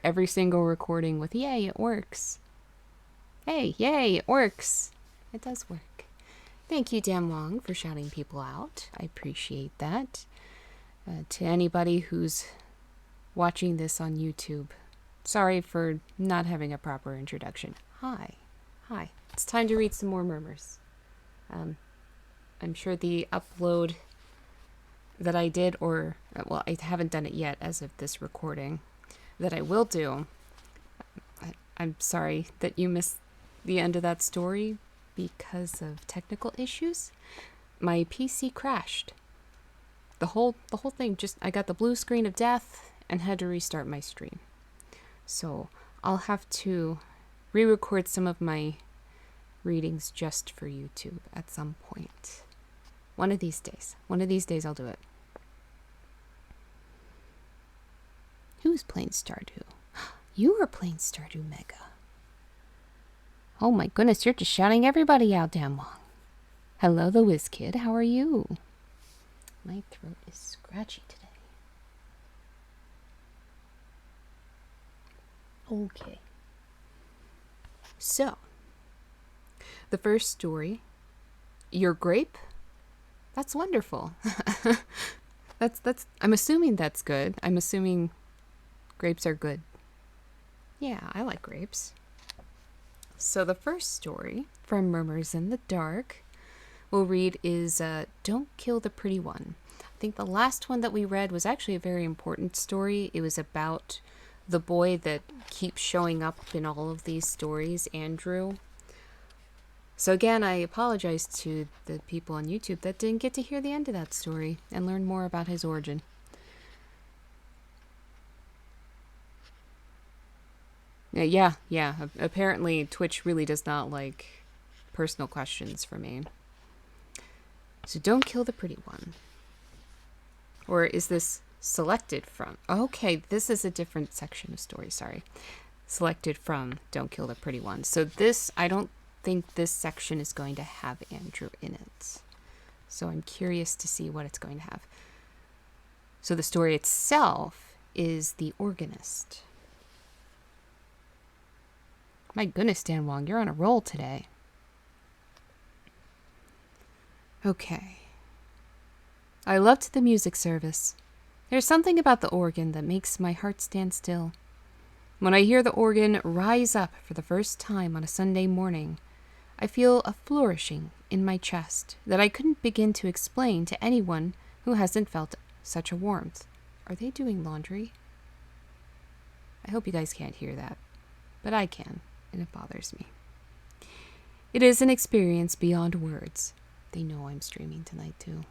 every single recording with, yay, it works. Hey, yay, it works. It does work. Thank you, Dan Wong, for shouting people out. I appreciate that. To anybody who's watching this on YouTube, sorry for not having a proper introduction. Hi. It's time to read some more Murmurs. I'm sure the upload that I did, or, well, I haven't done it yet as of this recording, that I will do. I'm sorry that you missed the end of that story because of technical issues. My PC crashed. The whole thing, I got the blue screen of death and had to restart my stream. So I'll have to re-record some of my readings just for YouTube at some point. One of these days I'll do it. Who's playing Stardew? You are playing Stardew Mega. Oh my goodness, you're just shouting everybody out, damn long. Hello, the Whiz Kid. How are you? My throat is scratchy today. Okay. So, the first story, Your Grape? That's wonderful. that's I'm assuming that's good. I'm assuming grapes are good. Yeah, I like grapes. So the first story from Murmurs in the Dark we'll read is Don't Kill the Pretty One. I think the last one that we read was actually a very important story. It was about the boy that keeps showing up in all of these stories, Andrew. So again, I apologize to the people on YouTube that didn't get to hear the end of that story and learn more about his origin. Yeah. Apparently, Twitch really does not like personal questions from me. So don't kill the pretty one. Or is this selected from? Okay, this is a different section of story, sorry. Selected from Don't Kill the Pretty One. So this, I don't think this section is going to have Andrew in it. So I'm curious to see what it's going to have. So the story itself is The Organist. My goodness, Dan Wong, you're on a roll today. Okay. I loved the music service. There's something about the organ that makes my heart stand still. When I hear the organ rise up for the first time on a Sunday morning, I feel a flourishing in my chest that I couldn't begin to explain to anyone who hasn't felt such a warmth. Are they doing laundry? I hope you guys can't hear that, but I can, and it bothers me. It is an experience beyond words. They know I'm streaming tonight, too.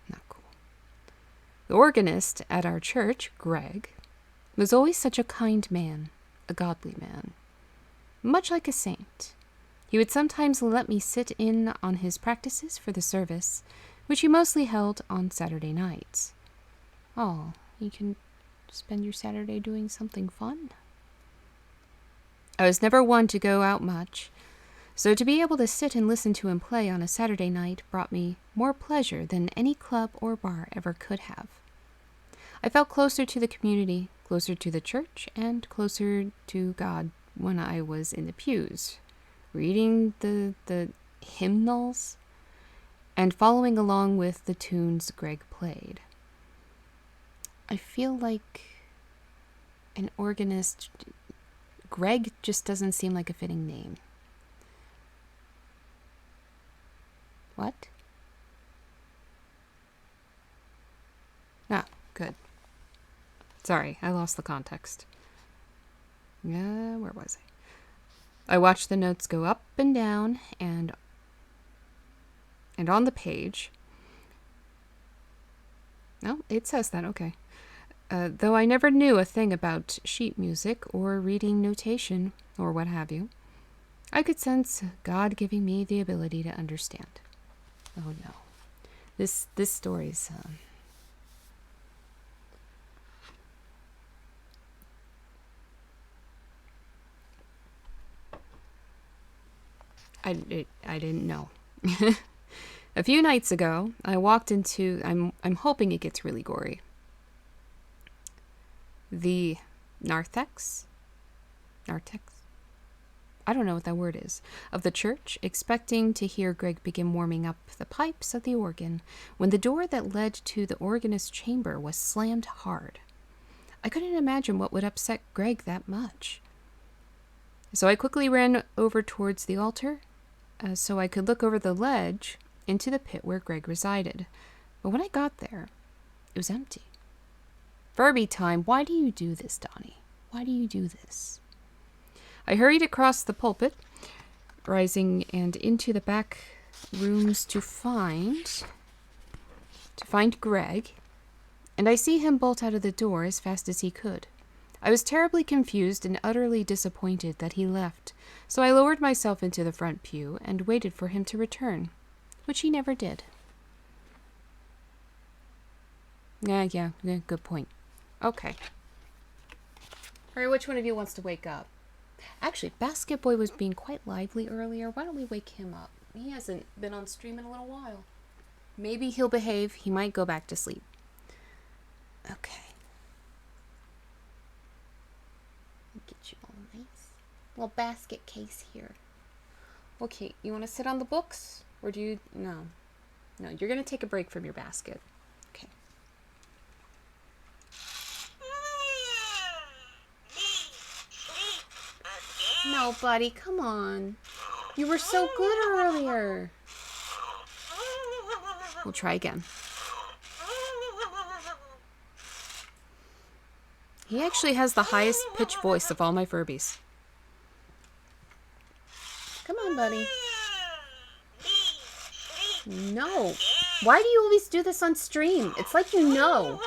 Not cool. The organist at our church, Greg, was always such a kind man, a godly man. Much like a saint. He would sometimes let me sit in on his practices for the service, which he mostly held on Saturday nights. Oh, you can spend your Saturday doing something fun? I was never one to go out much, so to be able to sit and listen to him play on a Saturday night brought me more pleasure than any club or bar ever could have. I felt closer to the community, closer to the church, and closer to God when I was in the pews, reading the hymnals and following along with the tunes Greg played. I feel like an organist, Greg just doesn't seem like a fitting name. What? Ah, good. Sorry, I lost the context. Where was I? I watched the notes go up and down and on the page. Oh, it says that, okay. Though I never knew a thing about sheet music or reading notation or what have you, I could sense God giving me the ability to understand. Oh no. This story's I didn't know. A few nights ago, I walked into I'm hoping it gets really gory. The narthex? I don't know what that word is, of the church, expecting to hear Greg begin warming up the pipes of the organ, when the door that led to the organist's chamber was slammed hard. I couldn't imagine what would upset Greg that much. So I quickly ran over towards the altar, so I could look over the ledge into the pit where Greg resided. But when I got there, it was empty. Furby time, why do you do this, Donnie? Why do you do this? I hurried across the pulpit, rising and into the back rooms to find Greg, and I see him bolt out of the door as fast as he could. I was terribly confused and utterly disappointed that he left, so I lowered myself into the front pew and waited for him to return, which he never did. Yeah, good point. Okay. All right, which one of you wants to wake up? Actually, Basket Boy was being quite lively earlier. Why don't we wake him up? He hasn't been on stream in a little while. Maybe he'll behave. He might go back to sleep. Okay. Get you all nice. Little basket case here. Okay, you want to sit on the books? Or do you... No, you're going to take a break from your basket. Okay. No, buddy, come on. You were so good earlier. We'll try again. He actually has the highest pitched voice of all my Furbies. Come on, buddy. No. Why do you always do this on stream? It's like you know.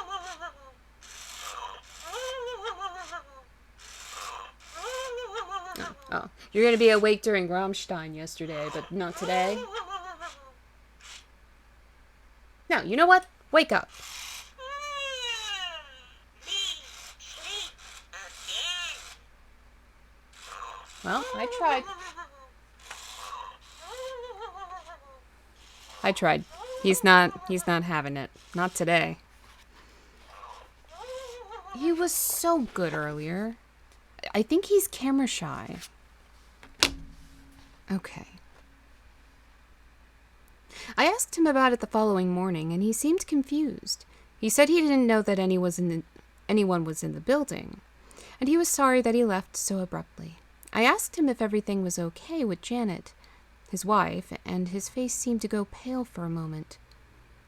Oh, you're going to be awake during Rammstein yesterday, but not today? No, you know what? Wake up. Well, I tried. He's not having it. Not today. He was so good earlier. I think he's camera shy. Okay. I asked him about it the following morning, and he seemed confused. He said he didn't know that anyone was in the building, and he was sorry that he left so abruptly. I asked him if everything was okay with Janet, his wife, and his face seemed to go pale for a moment.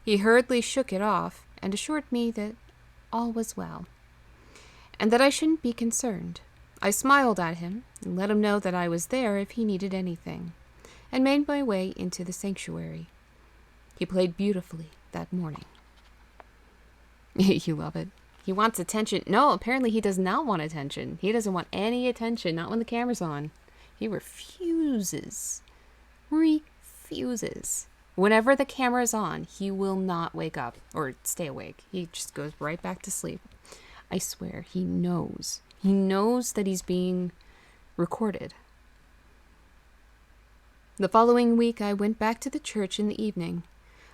He hurriedly shook it off and assured me that all was well, and that I shouldn't be concerned. I smiled at him and let him know that I was there if he needed anything, and made my way into the sanctuary. He played beautifully that morning. You love it. He wants attention. No, apparently he does not want attention. He doesn't want any attention, not when the camera's on. He refuses. Whenever the camera's on, he will not wake up or stay awake. He just goes right back to sleep. I swear, he knows. He knows that he's being recorded. The following week, I went back to the church in the evening,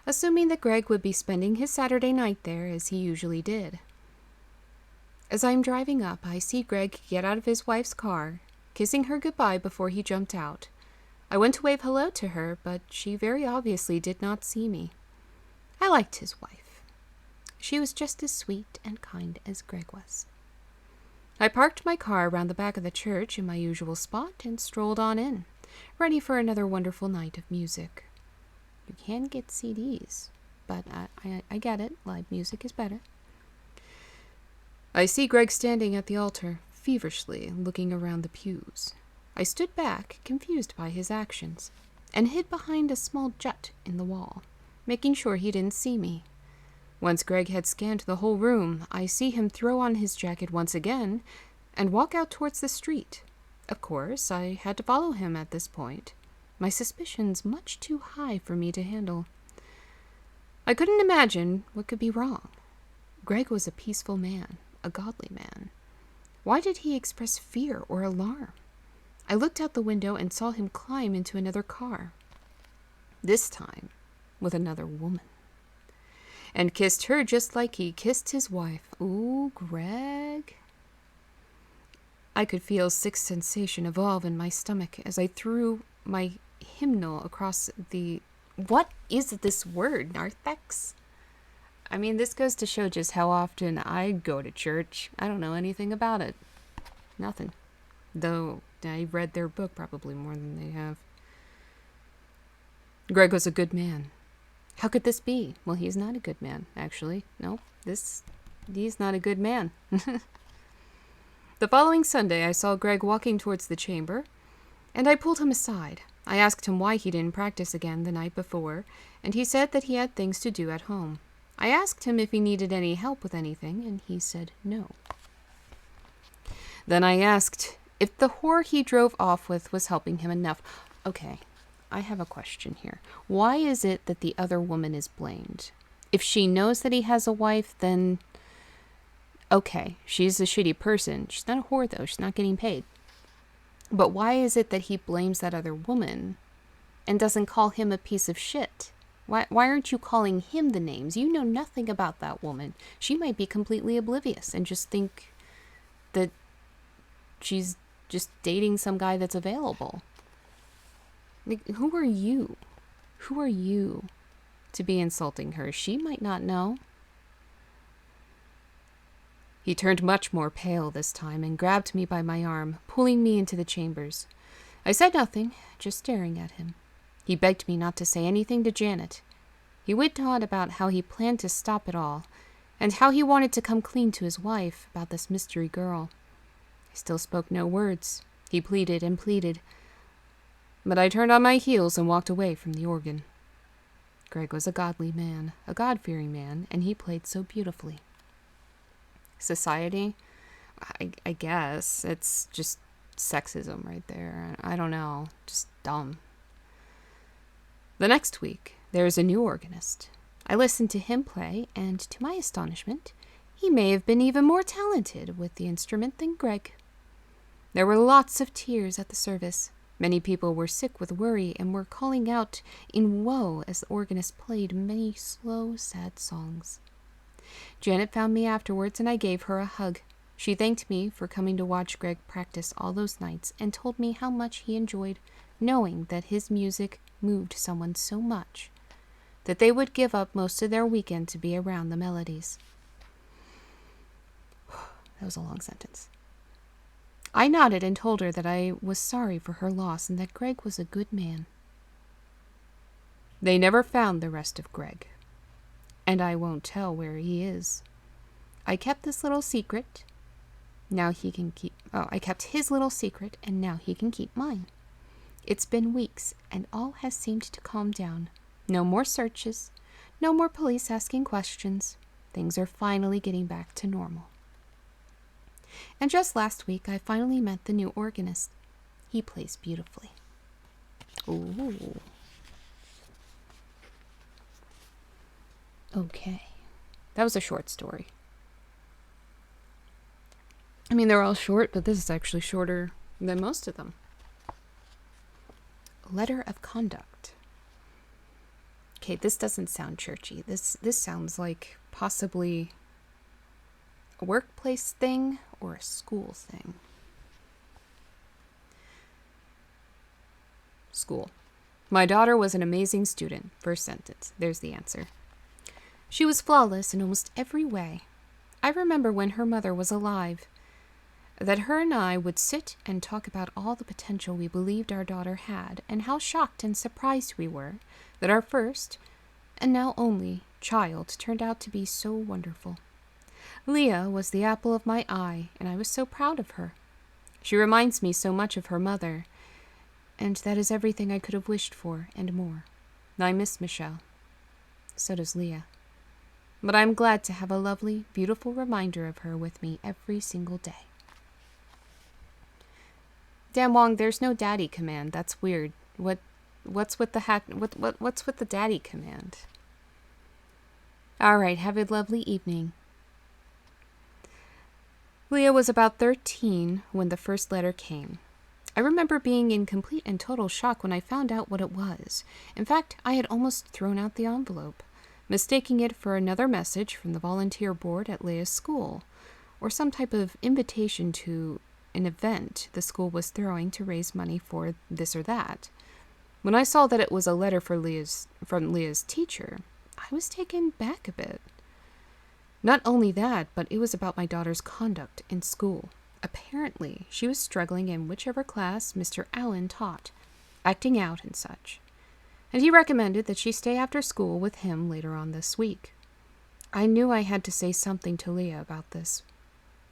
assuming that Greg would be spending his Saturday night there as he usually did. As I'm driving up, I see Greg get out of his wife's car, kissing her goodbye before he jumped out. I went to wave hello to her, but she very obviously did not see me. I liked his wife. She was just as sweet and kind as Greg was. I parked my car around the back of the church in my usual spot and strolled on in, ready for another wonderful night of music. You can get CDs, but I get it. Live music is better. I see Greg standing at the altar, feverishly looking around the pews. I stood back, confused by his actions, and hid behind a small jut in the wall, making sure he didn't see me. Once Greg had scanned the whole room, I see him throw on his jacket once again and walk out towards the street. Of course, I had to follow him at this point, my suspicions much too high for me to handle. I couldn't imagine what could be wrong. Greg was a peaceful man, a godly man. Why did he express fear or alarm? I looked out the window and saw him climb into another car, this time with another woman, and kissed her just like he kissed his wife. Ooh, Greg. I could feel sick sensation evolve in my stomach as I threw my hymnal across the... What is this word, narthex? I mean, this goes to show just how often I go to church. I don't know anything about it. Nothing. Though I read their book probably more than they have. Greg was a good man. How could this be? Well, he's not a good man, actually. No, he's not a good man. The following Sunday, I saw Greg walking towards the chamber, and I pulled him aside. I asked him why he didn't practice again the night before, and he said that he had things to do at home. I asked him if he needed any help with anything, and he said no. Then I asked if the whore he drove off with was helping him enough. Okay, I have a question here. Why is it that the other woman is blamed? If she knows that he has a wife, then... Okay, she's a shitty person. She's not a whore, though. She's not getting paid. But why is it that he blames that other woman and doesn't call him a piece of shit? Why aren't you calling him the names? You know nothing about that woman. She might be completely oblivious and just think that she's just dating some guy that's available. Like, who are you? Who are you to be insulting her? She might not know. He turned much more pale this time and grabbed me by my arm, pulling me into the chambers. I said nothing, just staring at him. He begged me not to say anything to Janet. He went on about how he planned to stop it all, and how he wanted to come clean to his wife about this mystery girl. I still spoke no words. He pleaded and pleaded, but I turned on my heels and walked away from the organ. Greg was a godly man, a God-fearing man, and he played so beautifully. Society? I guess. It's just sexism right there. I don't know. Just dumb. The next week, there is a new organist. I listened to him play, and to my astonishment, he may have been even more talented with the instrument than Greg. There were lots of tears at the service. Many people were sick with worry and were calling out in woe as the organist played many slow, sad songs. Janet found me afterwards, and I gave her a hug. She thanked me for coming to watch Greg practice all those nights and told me how much he enjoyed knowing that his music moved someone so much that they would give up most of their weekend to be around the melodies. That was a long sentence. I nodded and told her that I was sorry for her loss and that Greg was a good man. They never found the rest of Greg, and I won't tell where he is. I kept this little secret. Now he can keep... I kept his little secret, and now he can keep mine. It's been weeks, and all has seemed to calm down. No more searches. No more police asking questions. Things are finally getting back to normal. And just last week, I finally met the new organist. He plays beautifully. Ooh. Okay. That was a short story. I mean, they're all short, but this is actually shorter than most of them. Letter of conduct. Okay, this doesn't sound churchy. This sounds like possibly a workplace thing or a school thing. School. My daughter was an amazing student. First sentence. There's the answer. She was flawless in almost every way. I remember when her mother was alive, that her and I would sit and talk about all the potential we believed our daughter had, and how shocked and surprised we were that our first, and now only, child turned out to be so wonderful. Leah was the apple of my eye, and I was so proud of her. She reminds me so much of her mother, and that is everything I could have wished for, and more. I miss Michelle. So does Leah. But I'm glad to have a lovely, beautiful reminder of her with me every single day. Dan Wong, there's no daddy command. That's weird. What's with the daddy command? All right, have a lovely evening. Leah was about 13 when the first letter came. I remember being in complete and total shock when I found out what it was. In fact, I had almost thrown out the envelope, mistaking it for another message from the volunteer board at Leah's school, or some type of invitation to an event the school was throwing to raise money for this or that. When I saw that it was a letter from Leah's teacher, I was taken back a bit. Not only that, but it was about my daughter's conduct in school. Apparently, she was struggling in whichever class Mr. Allen taught, acting out and such. And he recommended that she stay after school with him later on this week. I knew I had to say something to Leah about this,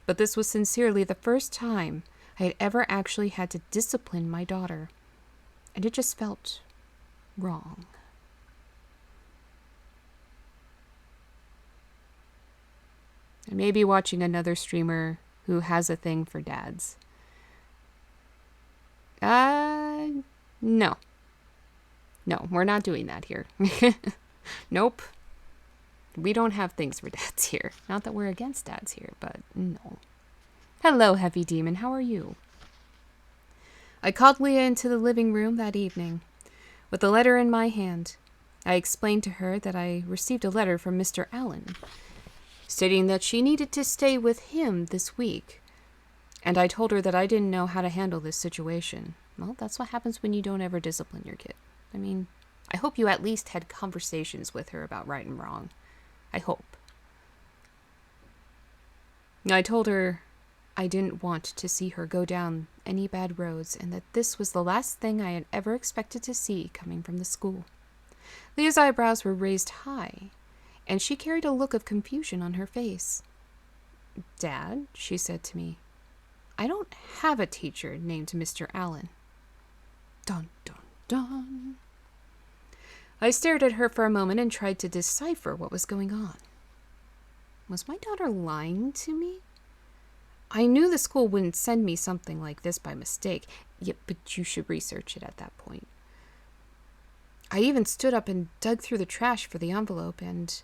but this was sincerely the first time I had ever actually had to discipline my daughter, and it just felt wrong. I may be watching another streamer who has a thing for dads. No. No, we're not doing that here. Nope. We don't have things for dads here. Not that we're against dads here, but no. Hello, Heavy Demon. How are you? I called Leah into the living room that evening. With a letter in my hand, I explained to her that I received a letter from Mr. Allen, stating that she needed to stay with him this week. And I told her that I didn't know how to handle this situation. Well, that's what happens when you don't ever discipline your kid. I mean, I hope you at least had conversations with her about right and wrong. I hope. I told her I didn't want to see her go down any bad roads and that this was the last thing I had ever expected to see coming from the school. Leah's eyebrows were raised high, and she carried a look of confusion on her face. "Dad," she said to me, "I don't have a teacher named Mr. Allen." Dun, dun, dun. I stared at her for a moment and tried to decipher what was going on. Was my daughter lying to me? I knew the school wouldn't send me something like this by mistake, but you should research it at that point. I even stood up and dug through the trash for the envelope, and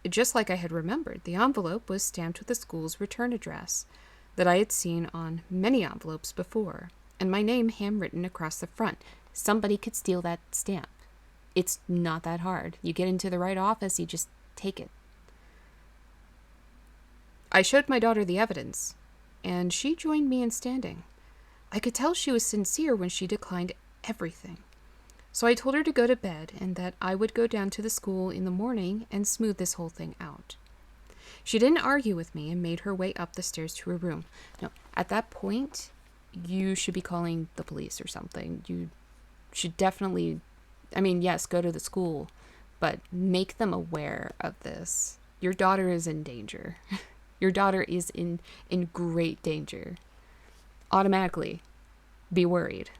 just like I had remembered, the envelope was stamped with the school's return address that I had seen on many envelopes before, and my name handwritten across the front. Somebody could steal that stamp. It's not that hard. You get into the right office, you just take it. I showed my daughter the evidence, and she joined me in standing. I could tell she was sincere when she declined everything. So I told her to go to bed and that I would go down to the school in the morning and smooth this whole thing out. She didn't argue with me and made her way up the stairs to her room. Now, at that point, you should be calling the police or something. You should definitely, yes, go to the school, but make them aware of this. Your daughter is in danger. Your daughter is in great danger. Automatically, be worried.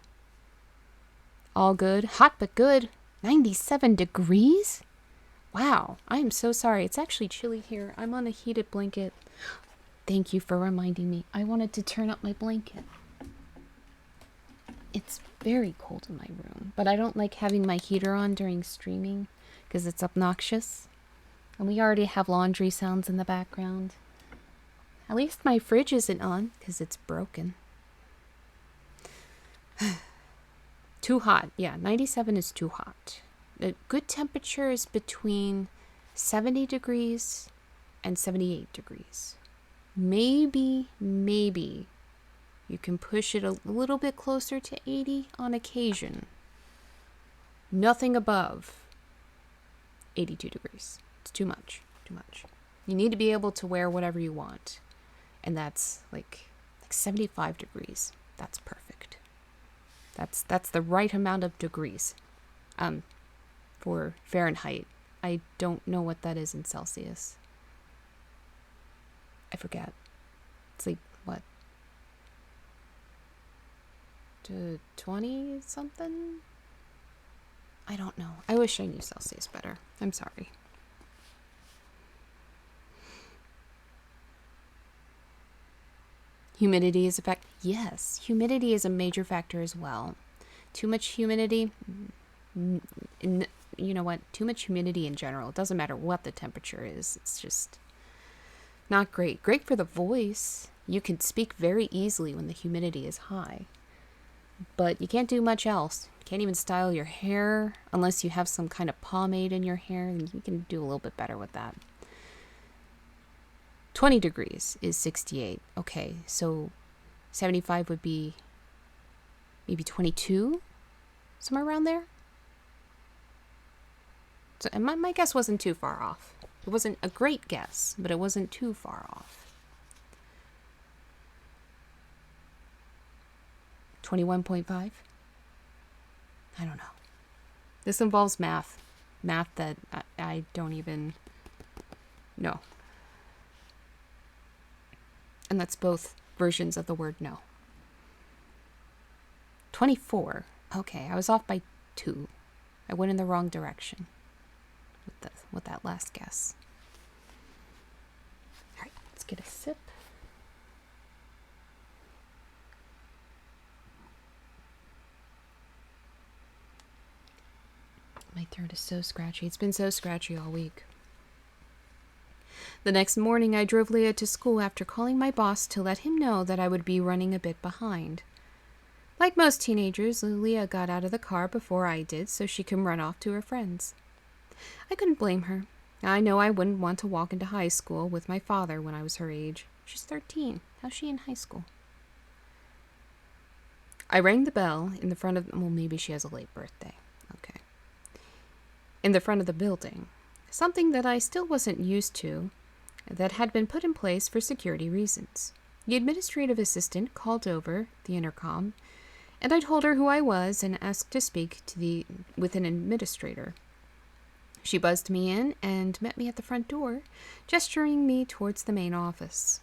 All good. Hot but good. 97 degrees? Wow, I am so sorry. It's actually chilly here. I'm on a heated blanket. Thank you for reminding me. I wanted to turn up my blanket. It's very cold in my room, but I don't like having my heater on during streaming because it's obnoxious. And we already have laundry sounds in the background. At least my fridge isn't on because it's broken. Too hot. Yeah, 97 is too hot. A good temperature is between 70 degrees and 78 degrees. Maybe you can push it a little bit closer to 80 on occasion. Nothing above 82 degrees. It's too much. You need to be able to wear whatever you want. And that's like 75 degrees. That's perfect. That's the right amount of degrees. For Fahrenheit. I don't know what that is in Celsius. I forget. It's like, what? 20 something? I don't know. I wish I knew Celsius better. I'm sorry. Humidity is a factor. Yes, humidity is a major factor as well. Too much humidity, you know what? Too much humidity in general. It doesn't matter what the temperature is. It's just not great. Great for the voice. You can speak very easily when the humidity is high. But you can't do much else. You can't even style your hair unless you have some kind of pomade in your hair. And you can do a little bit better with that. 20 degrees is 68. Okay, so 75 would be maybe 22, somewhere around there. So my guess wasn't too far off. It wasn't a great guess, but it wasn't too far off. 21.5? I don't know. This involves math. Math that I don't even know. And that's both versions of the word no. 24. Okay, I was off by 2. I went in the wrong direction with that last guess. All right, let's get a sip. My throat is so scratchy. It's been so scratchy all week. The next morning, I drove Leah to school after calling my boss to let him know that I would be running a bit behind. Like most teenagers, Leah got out of the car before I did so she could run off to her friends. I couldn't blame her. I know I wouldn't want to walk into high school with my father when I was her age. She's 13. How's she in high school? I rang the bell in the front of... Well, maybe she has a late birthday. Okay. In the front of the building. Something that I still wasn't used to, that had been put in place for security reasons. The administrative assistant called over the intercom, and I told her who I was and asked to speak with an administrator. She buzzed me in and met me at the front door, gesturing me towards the main office.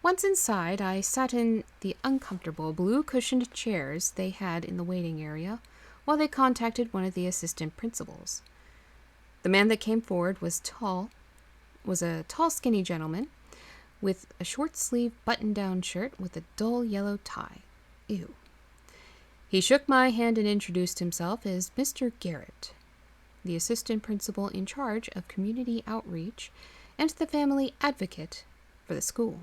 Once inside, I sat in the uncomfortable blue-cushioned chairs they had in the waiting area while they contacted one of the assistant principals. The man that came forward was a tall, skinny gentleman with a short-sleeved button-down shirt with a dull yellow tie. Ew. He shook my hand and introduced himself as Mr. Garrett, the assistant principal in charge of community outreach and the family advocate for the school.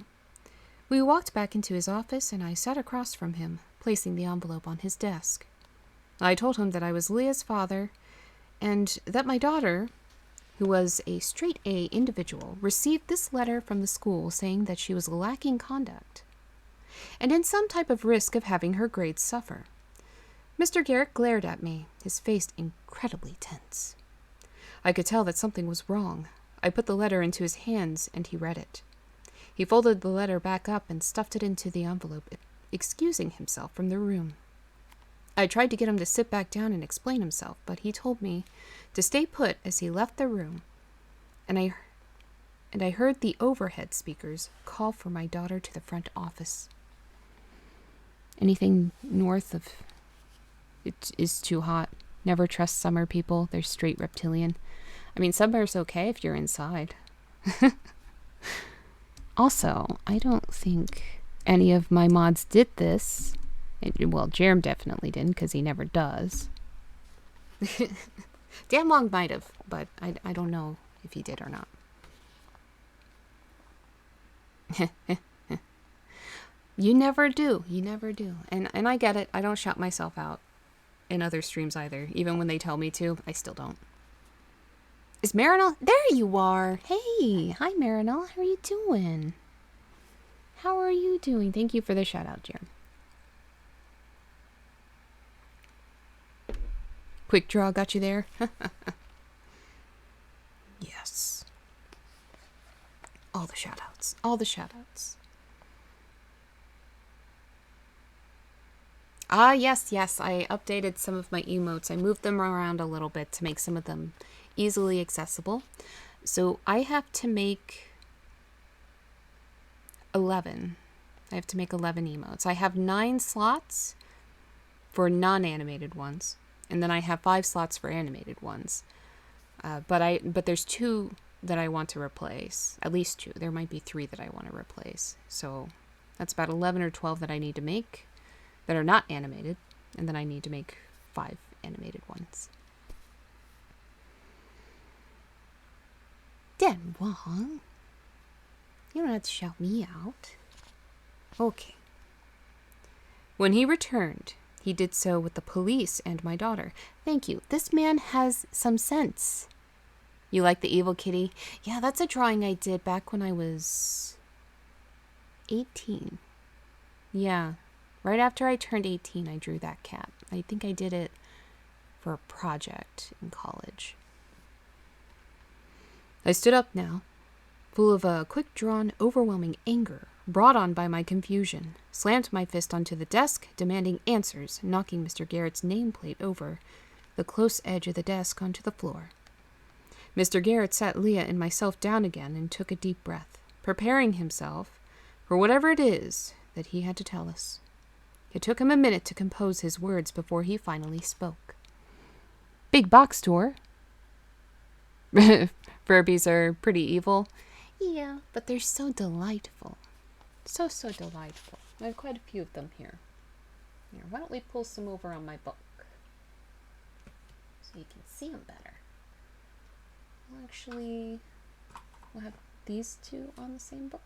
We walked back into his office, and I sat across from him, placing the envelope on his desk. I told him that I was Leah's father, and that my daughter, who was a straight-A individual, received this letter from the school saying that she was lacking conduct, and in some type of risk of having her grades suffer. Mr. Garrett glared at me, his face incredibly tense. I could tell that something was wrong. I put the letter into his hands, and he read it. He folded the letter back up and stuffed it into the envelope, excusing himself from the room. I tried to get him to sit back down and explain himself, but he told me to stay put as he left the room, and I heard the overhead speakers call for my daughter to the front office. Anything north of it is too hot. Never trust summer people. They're straight reptilian. I mean, summer's okay if you're inside. Also, I don't think any of my mods did this. Well, Jerem definitely didn't, because he never does. Dan Long might have, but I don't know if he did or not. You never do. You never do. And I get it. I don't shout myself out in other streams either. Even when they tell me to, I still don't. Is Marinol? There you are. Hey. Hi, Marinol. How are you doing? How are you doing? Thank you for the shout out, Jerem. Quick draw got you there? Yes. All the shout outs. All the shout outs. Ah, yes. I updated some of my emotes. I moved them around a little bit to make some of them easily accessible. So I have to make 11. I have to make 11 emotes. I have 9 slots for non-animated ones. And then I have 5 slots for animated ones. But there's 2 that I want to replace. At least 2. There might be 3 that I want to replace. So that's about 11 or 12 that I need to make that are not animated. And then I need to make 5 animated ones. Dan Wong. You don't have to shout me out. Okay. When he returned, he did so with the police and my daughter. Thank you. This man has some sense. You like the evil kitty? Yeah, that's a drawing I did back when I was 18. Yeah. Right after I turned 18, I drew that cat. I think I did it for a project in college. I stood up now, full of a quick-drawn, overwhelming anger, brought on by my confusion, slammed my fist onto the desk, demanding answers, knocking Mr. Garrett's nameplate over the close edge of the desk onto the floor. Mr. Garrett sat Leah and myself down again and took a deep breath, preparing himself for whatever it is that he had to tell us. It took him a minute to compose his words before he finally spoke. Big box store. Furbies are pretty evil. Yeah, but they're so delightful. So delightful. I have quite a few of them here. Here, why don't we pull some over on my book so you can see them better. Actually, we'll have these two on the same book.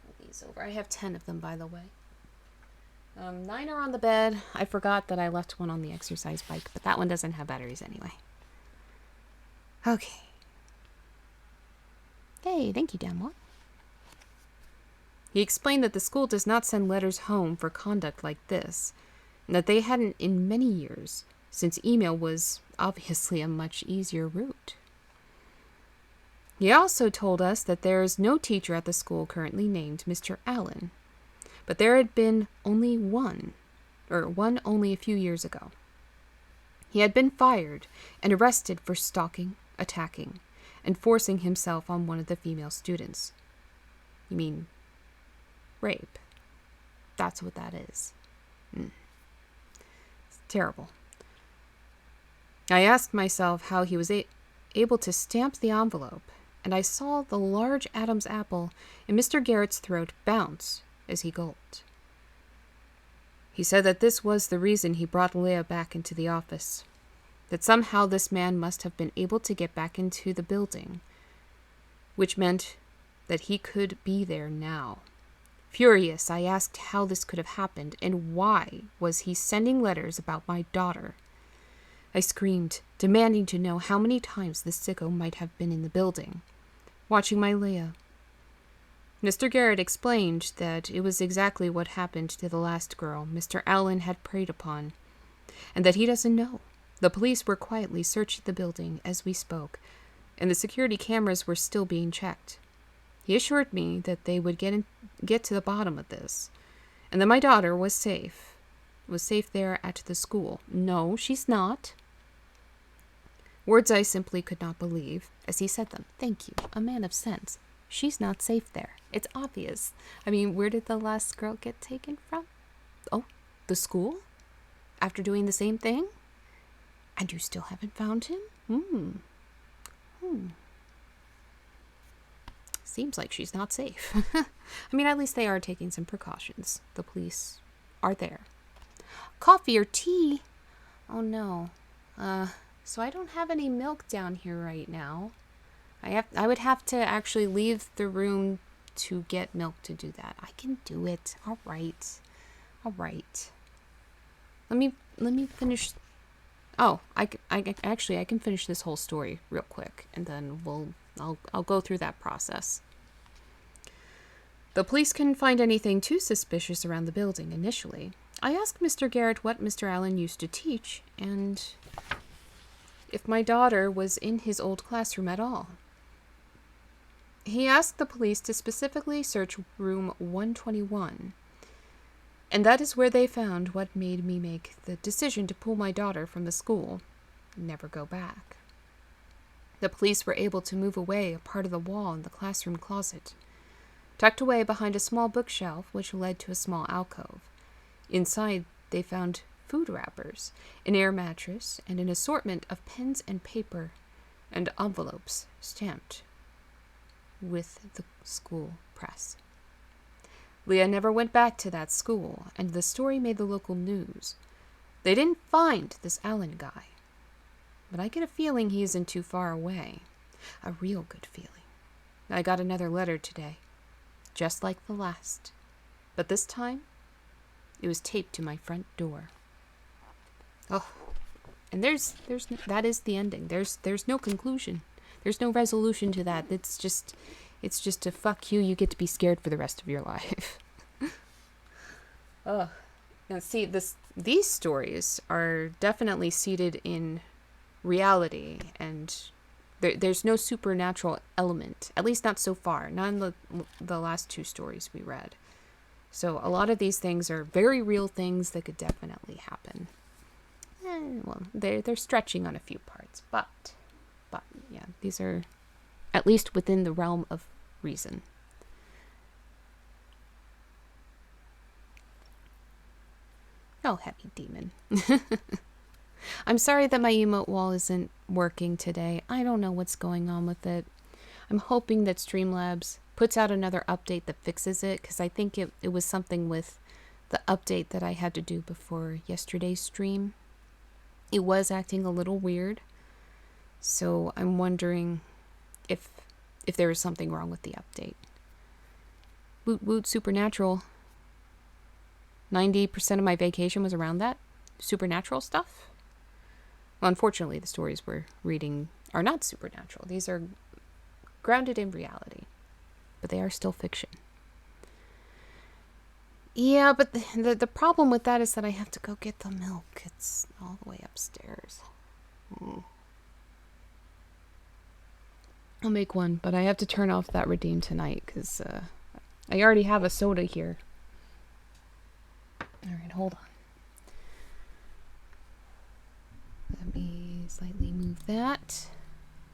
Pull these over. I have 10 of them, by the way. 9 are on the bed. I forgot that I left one on the exercise bike, but that one doesn't have batteries anyway. Okay. Hey, thank you, Damwell. He explained that the school does not send letters home for conduct like this, and that they hadn't in many years, since email was obviously a much easier route. He also told us that there is no teacher at the school currently named Mr. Allen, but there had been only one only a few years ago. He had been fired and arrested for stalking, attacking, and forcing himself on one of the female students. You mean rape? That's what that is. It's terrible. I asked myself how he was able to stamp the envelope, and I saw the large Adam's apple in Mr. Garrett's throat bounce as he gulped. He said that this was the reason he brought Leah back into the office, that somehow this man must have been able to get back into the building, which meant that he could be there now. Furious, I asked how this could have happened, and why was he sending letters about my daughter. I screamed, demanding to know how many times the sicko might have been in the building, watching my Leah. Mr. Garrett explained that it was exactly what happened to the last girl Mr. Allen had preyed upon, and that he doesn't know. The police were quietly searching the building as we spoke, and the security cameras were still being checked. He assured me that they would get to the bottom of this, and that my daughter was safe there at the school. No, she's not. Words I simply could not believe as he said them. Thank you, a man of sense. She's not safe there. It's obvious. I mean, where did the last girl get taken from? Oh, the school? After doing the same thing? And you still haven't found him? Seems like she's not safe. I mean, at least they are taking some precautions. The police are there. Coffee or tea? Oh no. So I don't have any milk down here right now. I would have to actually leave the room to get milk to do that. I can do it. All right. Let me finish. Oh, I can finish this whole story real quick, and then I'll go through that process. The police couldn't find anything too suspicious around the building initially. I asked Mr. Garrett what Mr. Allen used to teach, and if my daughter was in his old classroom at all. He asked the police to specifically search room 121, and that is where they found what made me make the decision to pull my daughter from the school and never go back. The police were able to move away a part of the wall in the classroom closet, tucked away behind a small bookshelf which led to a small alcove. Inside, they found food wrappers, an air mattress, and an assortment of pens and paper and envelopes stamped with the school press. Leah never went back to that school, and the story made the local news. They didn't find this Allen guy, but I get a feeling he isn't too far away. A real good feeling. I got another letter today, just like the last, but this time it was taped to my front door. Oh, and that is the ending. There's no conclusion. There's no resolution to that. It's just a fuck you. You get to be scared for the rest of your life. Ugh. Now, see, these stories are definitely seated in reality, and there's no supernatural element, at least not so far, not in the last two stories we read. So a lot of these things are very real things that could definitely happen. Well, they're stretching on a few parts, but yeah, these are at least within the realm of reason. Oh, heavy demon. I'm sorry that my emote wall isn't working today. I don't know what's going on with it. I'm hoping that Streamlabs puts out another update that fixes it, because I think it was something with the update that I had to do before yesterday's stream. It was acting a little weird, so I'm wondering if there was something wrong with the update. Woot woot supernatural. 90% of my vacation was around that supernatural stuff. Well, unfortunately, the stories we're reading are not supernatural. These are grounded in reality, but they are still fiction. Yeah, but the problem with that is that I have to go get the milk. It's all the way upstairs. I'll make one, but I have to turn off that redeem tonight because I already have a soda here. All right, hold on. Let me slightly move that.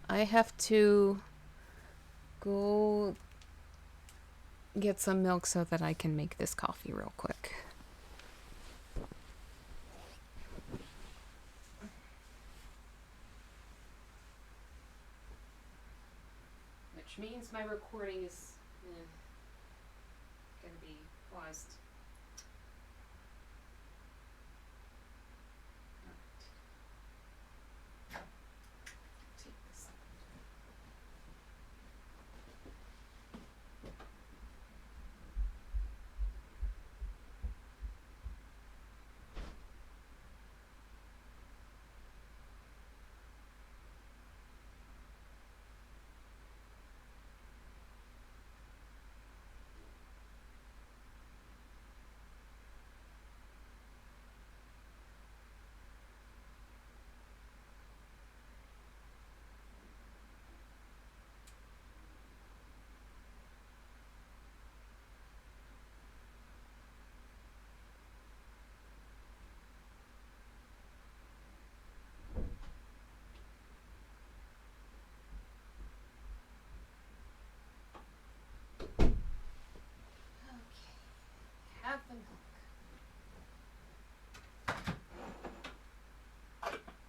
I have to go get some milk so that I can make this coffee real quick. Which means my recording is going to be paused. Have the milk.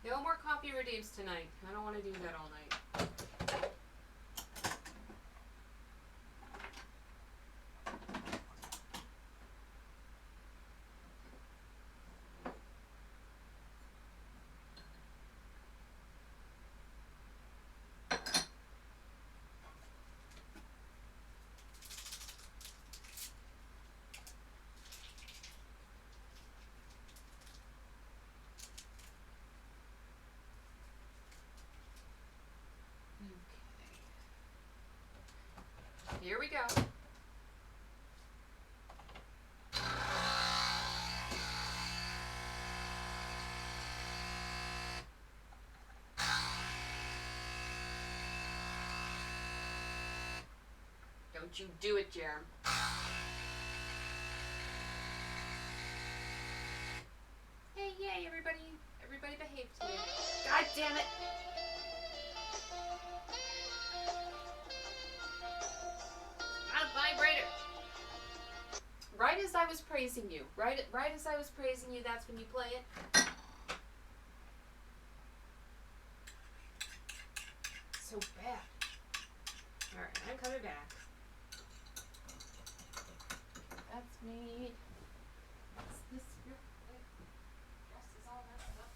No more coffee redeems tonight. I don't want to do that all night. Here we go. Don't you do it, Jerem. Hey, yay, everybody. Everybody behave today. God damn it. Vibrator. Right as I was praising you. Right as I was praising you, that's when you play it. So bad. Alright, I'm coming back. That's me. What's this real quick? Dress is all messed up.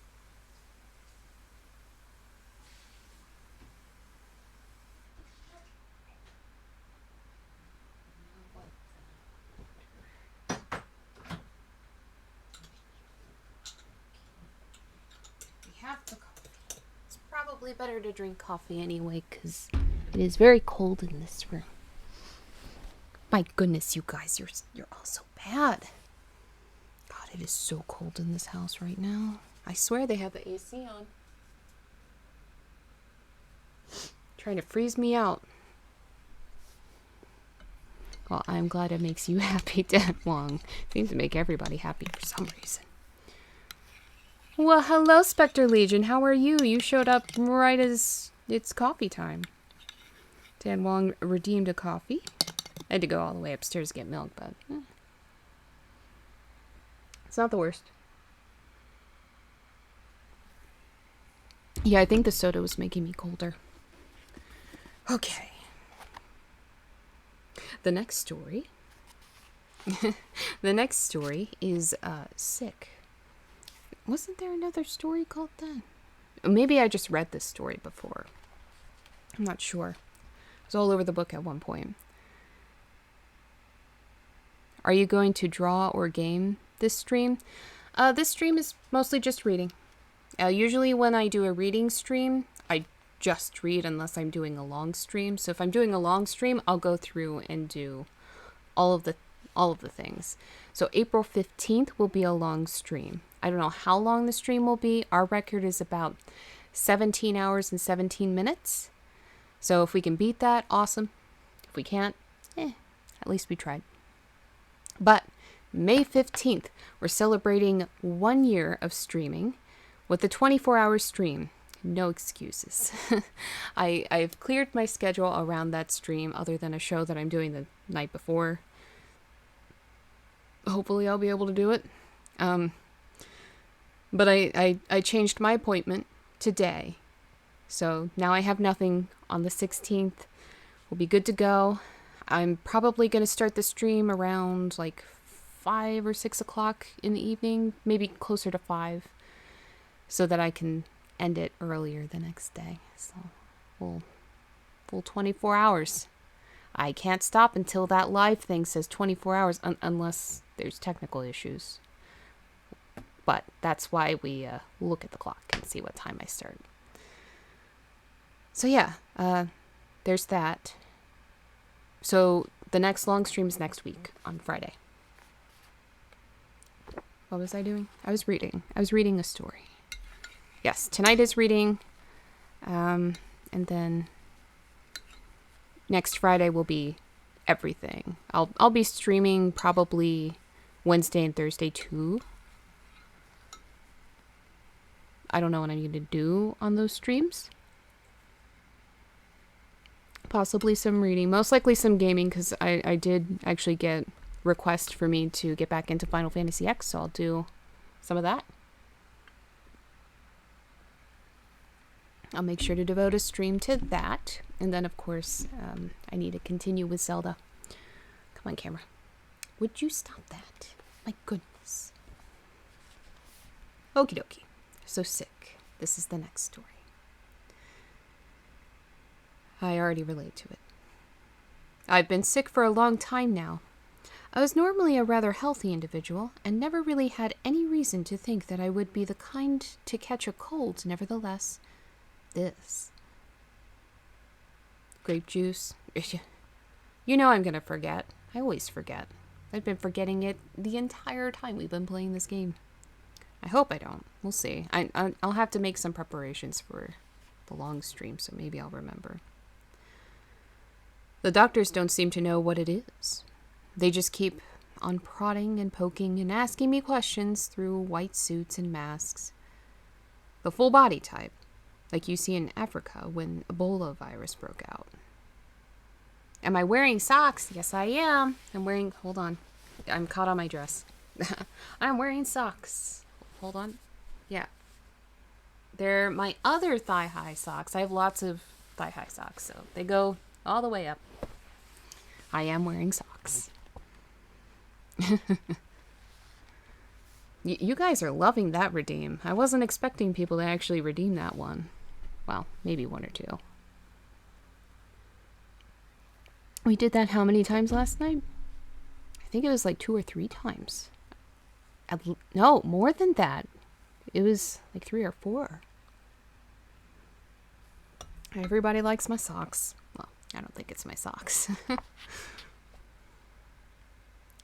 Have the coffee. It's probably better to drink coffee anyway, because it is very cold in this room. My goodness, you guys, you're all so bad. it is so cold in this house right now. I swear they have the AC on. Trying to freeze me out. Well, I'm glad it makes you happy, Dan Wong. Seems to make everybody happy for some reason. Well, hello, Spectre Legion. How are you? You showed up right as it's coffee time. Dan Wong redeemed a coffee. I had to go all the way upstairs to get milk, but it's not the worst. Yeah, I think the soda was making me colder. Okay. The next story. The next story is Sick. Wasn't there another story called that? Maybe I just read this story before. I'm not sure. It was all over the book at one point. Are you going to draw or game this stream? This stream is mostly just reading. Usually when I do a reading stream, I just read unless I'm doing a long stream. So if I'm doing a long stream, I'll go through and do all of the things. So April 15th will be a long stream. I don't know how long the stream will be. Our record is about 17 hours and 17 minutes. So if we can beat that, awesome. If we can't, at least we tried. But May 15th, we're celebrating 1 year of streaming with a 24-hour stream. No excuses. I've cleared my schedule around that stream other than a show that I'm doing the night before. Hopefully I'll be able to do it. But I changed my appointment today. So now I have nothing on the 16th. We'll be good to go. I'm probably going to start the stream around like 5 or 6 o'clock in the evening. Maybe closer to 5. So that I can end it earlier the next day. So full 24 hours. I can't stop until that live thing says 24 hours unless there's technical issues. But that's why we look at the clock and see what time I start. So yeah, there's that. So the next long stream is next week on Friday. What was I doing? I was reading a story. Yes, tonight is reading. And then next Friday will be everything. I'll be streaming probably Wednesday and Thursday too. I don't know what I'm going to do on those streams. Possibly some reading. Most likely some gaming, because I did actually get requests for me to get back into Final Fantasy X, so I'll do some of that. I'll make sure to devote a stream to that. And then, of course, I need to continue with Zelda. Come on, camera. Would you stop that? My goodness. Okie dokie. So Sick. This is the next story. I already relate to it. I've been sick for a long time now. I was normally a rather healthy individual and never really had any reason to think that I would be the kind to catch a cold. Nevertheless, this. Grape juice. You know I'm gonna forget. I always forget. I've been forgetting it the entire time we've been playing this game. I hope I don't. We'll see. I'll have to make some preparations for the long stream, so maybe I'll remember. The doctors don't seem to know what it is. They just keep on prodding and poking and asking me questions through white suits and masks. The full body type, like you see in Africa when Ebola virus broke out. Am I wearing socks? Yes, I am. Hold on. I'm caught on my dress. I'm wearing socks. Hold on. Yeah. They're my other thigh-high socks. I have lots of thigh-high socks, so they go all the way up. I am wearing socks. You guys are loving that redeem. I wasn't expecting people to actually redeem that one. Well, maybe one or two. We did that how many times last night? I think it was like 2 or 3 times. No, more than that. It was like 3 or 4. Everybody likes my socks. Well, I don't think it's my socks.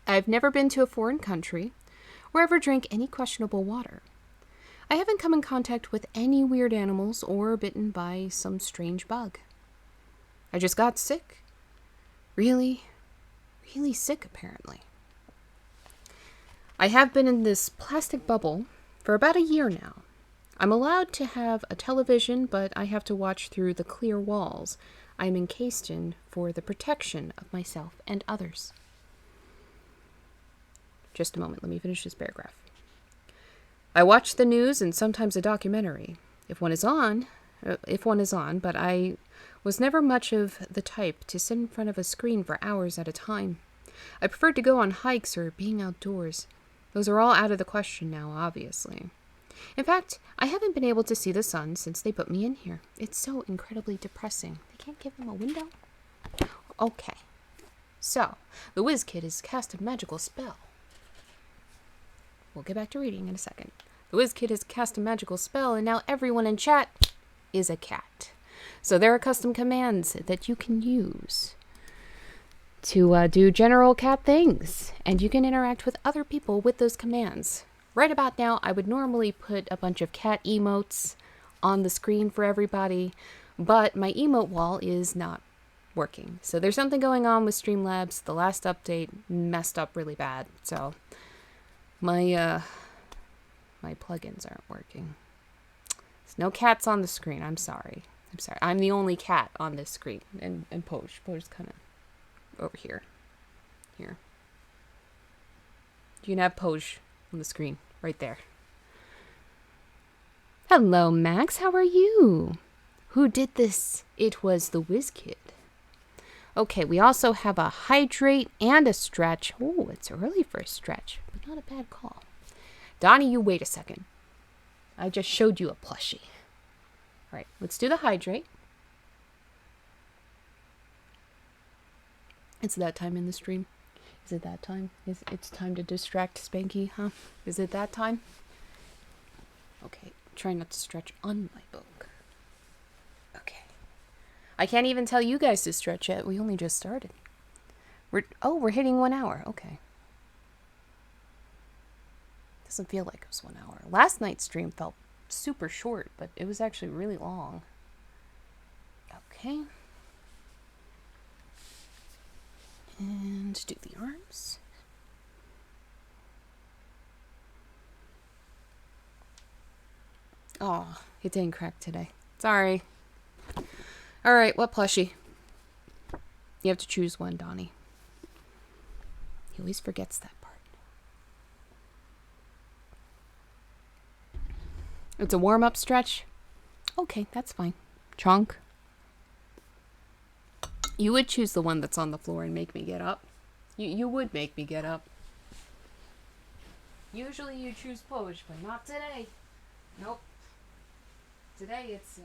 I've never been to a foreign country or ever drank any questionable water. I haven't come in contact with any weird animals or bitten by some strange bug. I just got sick. Really, really sick, apparently. I have been in this plastic bubble for about a year now. I'm allowed to have a television, but I have to watch through the clear walls I am encased in for the protection of myself and others. Just a moment, let me finish this paragraph. I watch the news and sometimes a documentary, if one is on, but I was never much of the type to sit in front of a screen for hours at a time. I preferred to go on hikes or being outdoors. Those are all out of the question now, obviously. In fact, I haven't been able to see the sun since they put me in here. It's so incredibly depressing. They can't give him a window? Okay. So, the Whiz Kid has cast a magical spell. We'll get back to reading in a second. The Whiz Kid has cast a magical spell, and now everyone in chat is a cat. So there are custom commands that you can use to do general cat things, and you can interact with other people with those commands. Right about now, I would normally put a bunch of cat emotes on the screen for everybody, but my emote wall is not working. So there's something going on with Streamlabs. The last update messed up really bad, so my plugins aren't working. There's no cats on the screen. I'm sorry. I'm the only cat on this screen. And Poj. Poj's kind of over here. Here. You can have Poj on the screen. Right there. Hello, Max. How are you? Who did this? It was the Whiz Kid. Okay, we also have a hydrate and a stretch. Oh, it's early for a stretch, but not a bad call. Donnie, you wait a second. I just showed you a plushie. All right, let's do the hydrate. It's that time in the stream. Is it that time? It's time to distract Spanky, huh? Is it that time? Okay, try not to stretch on my book. Okay. I can't even tell you guys to stretch yet. We only just started. We're hitting 1 hour. Okay. Doesn't feel like it was 1 hour. Last night's stream felt super short, but it was actually really long. Okay. And do the arms. Oh, it didn't crack today. Sorry. All right, what plushie? You have to choose one, Donnie. He always forgets that part. It's a warm-up stretch? Okay, that's fine. Chonk. You would choose the one that's on the floor and make me get up. You would make me get up. Usually you choose Poj, but not today. Nope. Today it's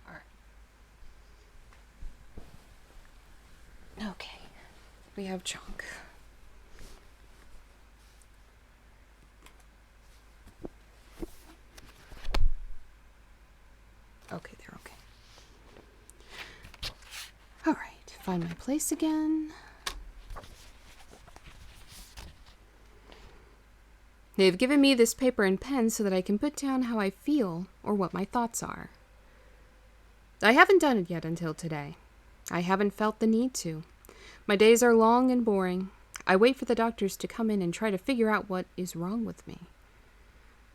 alright. Okay. We have Chonk. Okay, they're okay. Alright, find my place again. They've given me this paper and pen so that I can put down how I feel or what my thoughts are. I haven't done it yet until today. I haven't felt the need to. My days are long and boring. I wait for the doctors to come in and try to figure out what is wrong with me.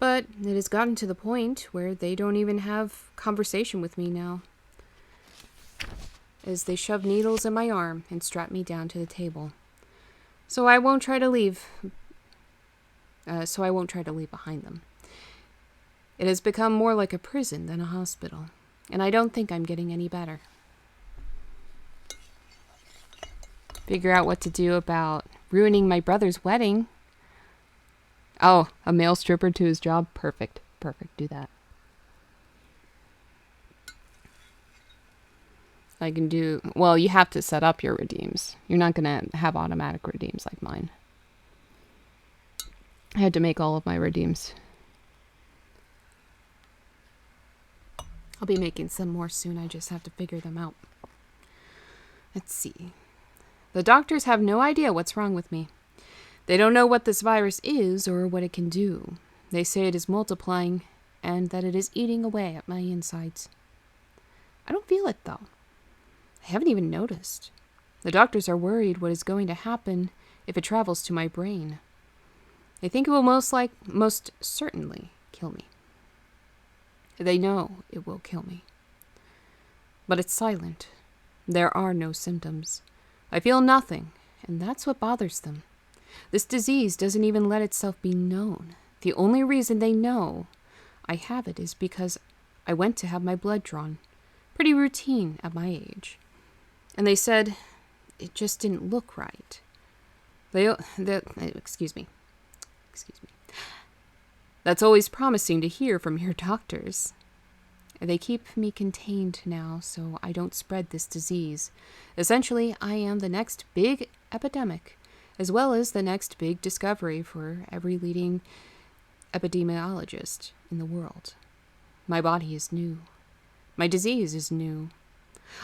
But it has gotten to the point where they don't even have conversation with me now, as they shove needles in my arm and strap me down to the table. So I won't try to leave behind them. It has become more like a prison than a hospital, and I don't think I'm getting any better. Figure out what to do about ruining my brother's wedding. Oh, a male stripper to his job? Perfect. Perfect. Do that. I can do... Well, you have to set up your redeems. You're not going to have automatic redeems like mine. I had to make all of my redeems. I'll be making some more soon. I just have to figure them out. Let's see. The doctors have no idea what's wrong with me. They don't know what this virus is or what it can do. They say it is multiplying and that it is eating away at my insides. I don't feel it, though. I haven't even noticed. The doctors are worried what is going to happen if it travels to my brain. They think it will most certainly kill me. They know it will kill me. But it's silent. There are no symptoms. I feel nothing, and that's what bothers them. This disease doesn't even let itself be known. The only reason they know I have it is because I went to have my blood drawn. Pretty routine at my age. And they said it just didn't look right. Excuse me. That's always promising to hear from your doctors. They keep me contained now so I don't spread this disease. Essentially, I am the next big epidemic, as well as the next big discovery for every leading epidemiologist in the world. My body is new. My disease is new.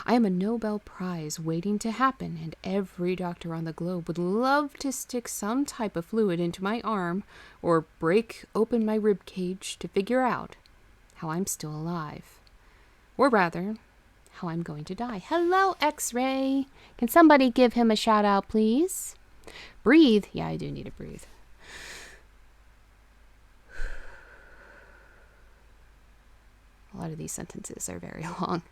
I am a Nobel Prize waiting to happen, and every doctor on the globe would love to stick some type of fluid into my arm or break open my rib cage to figure out how I'm still alive. Or rather, how I'm going to die. Hello, X-Ray. Can somebody give him a shout out, please? Breathe. Yeah, I do need to breathe. A lot of these sentences are very long.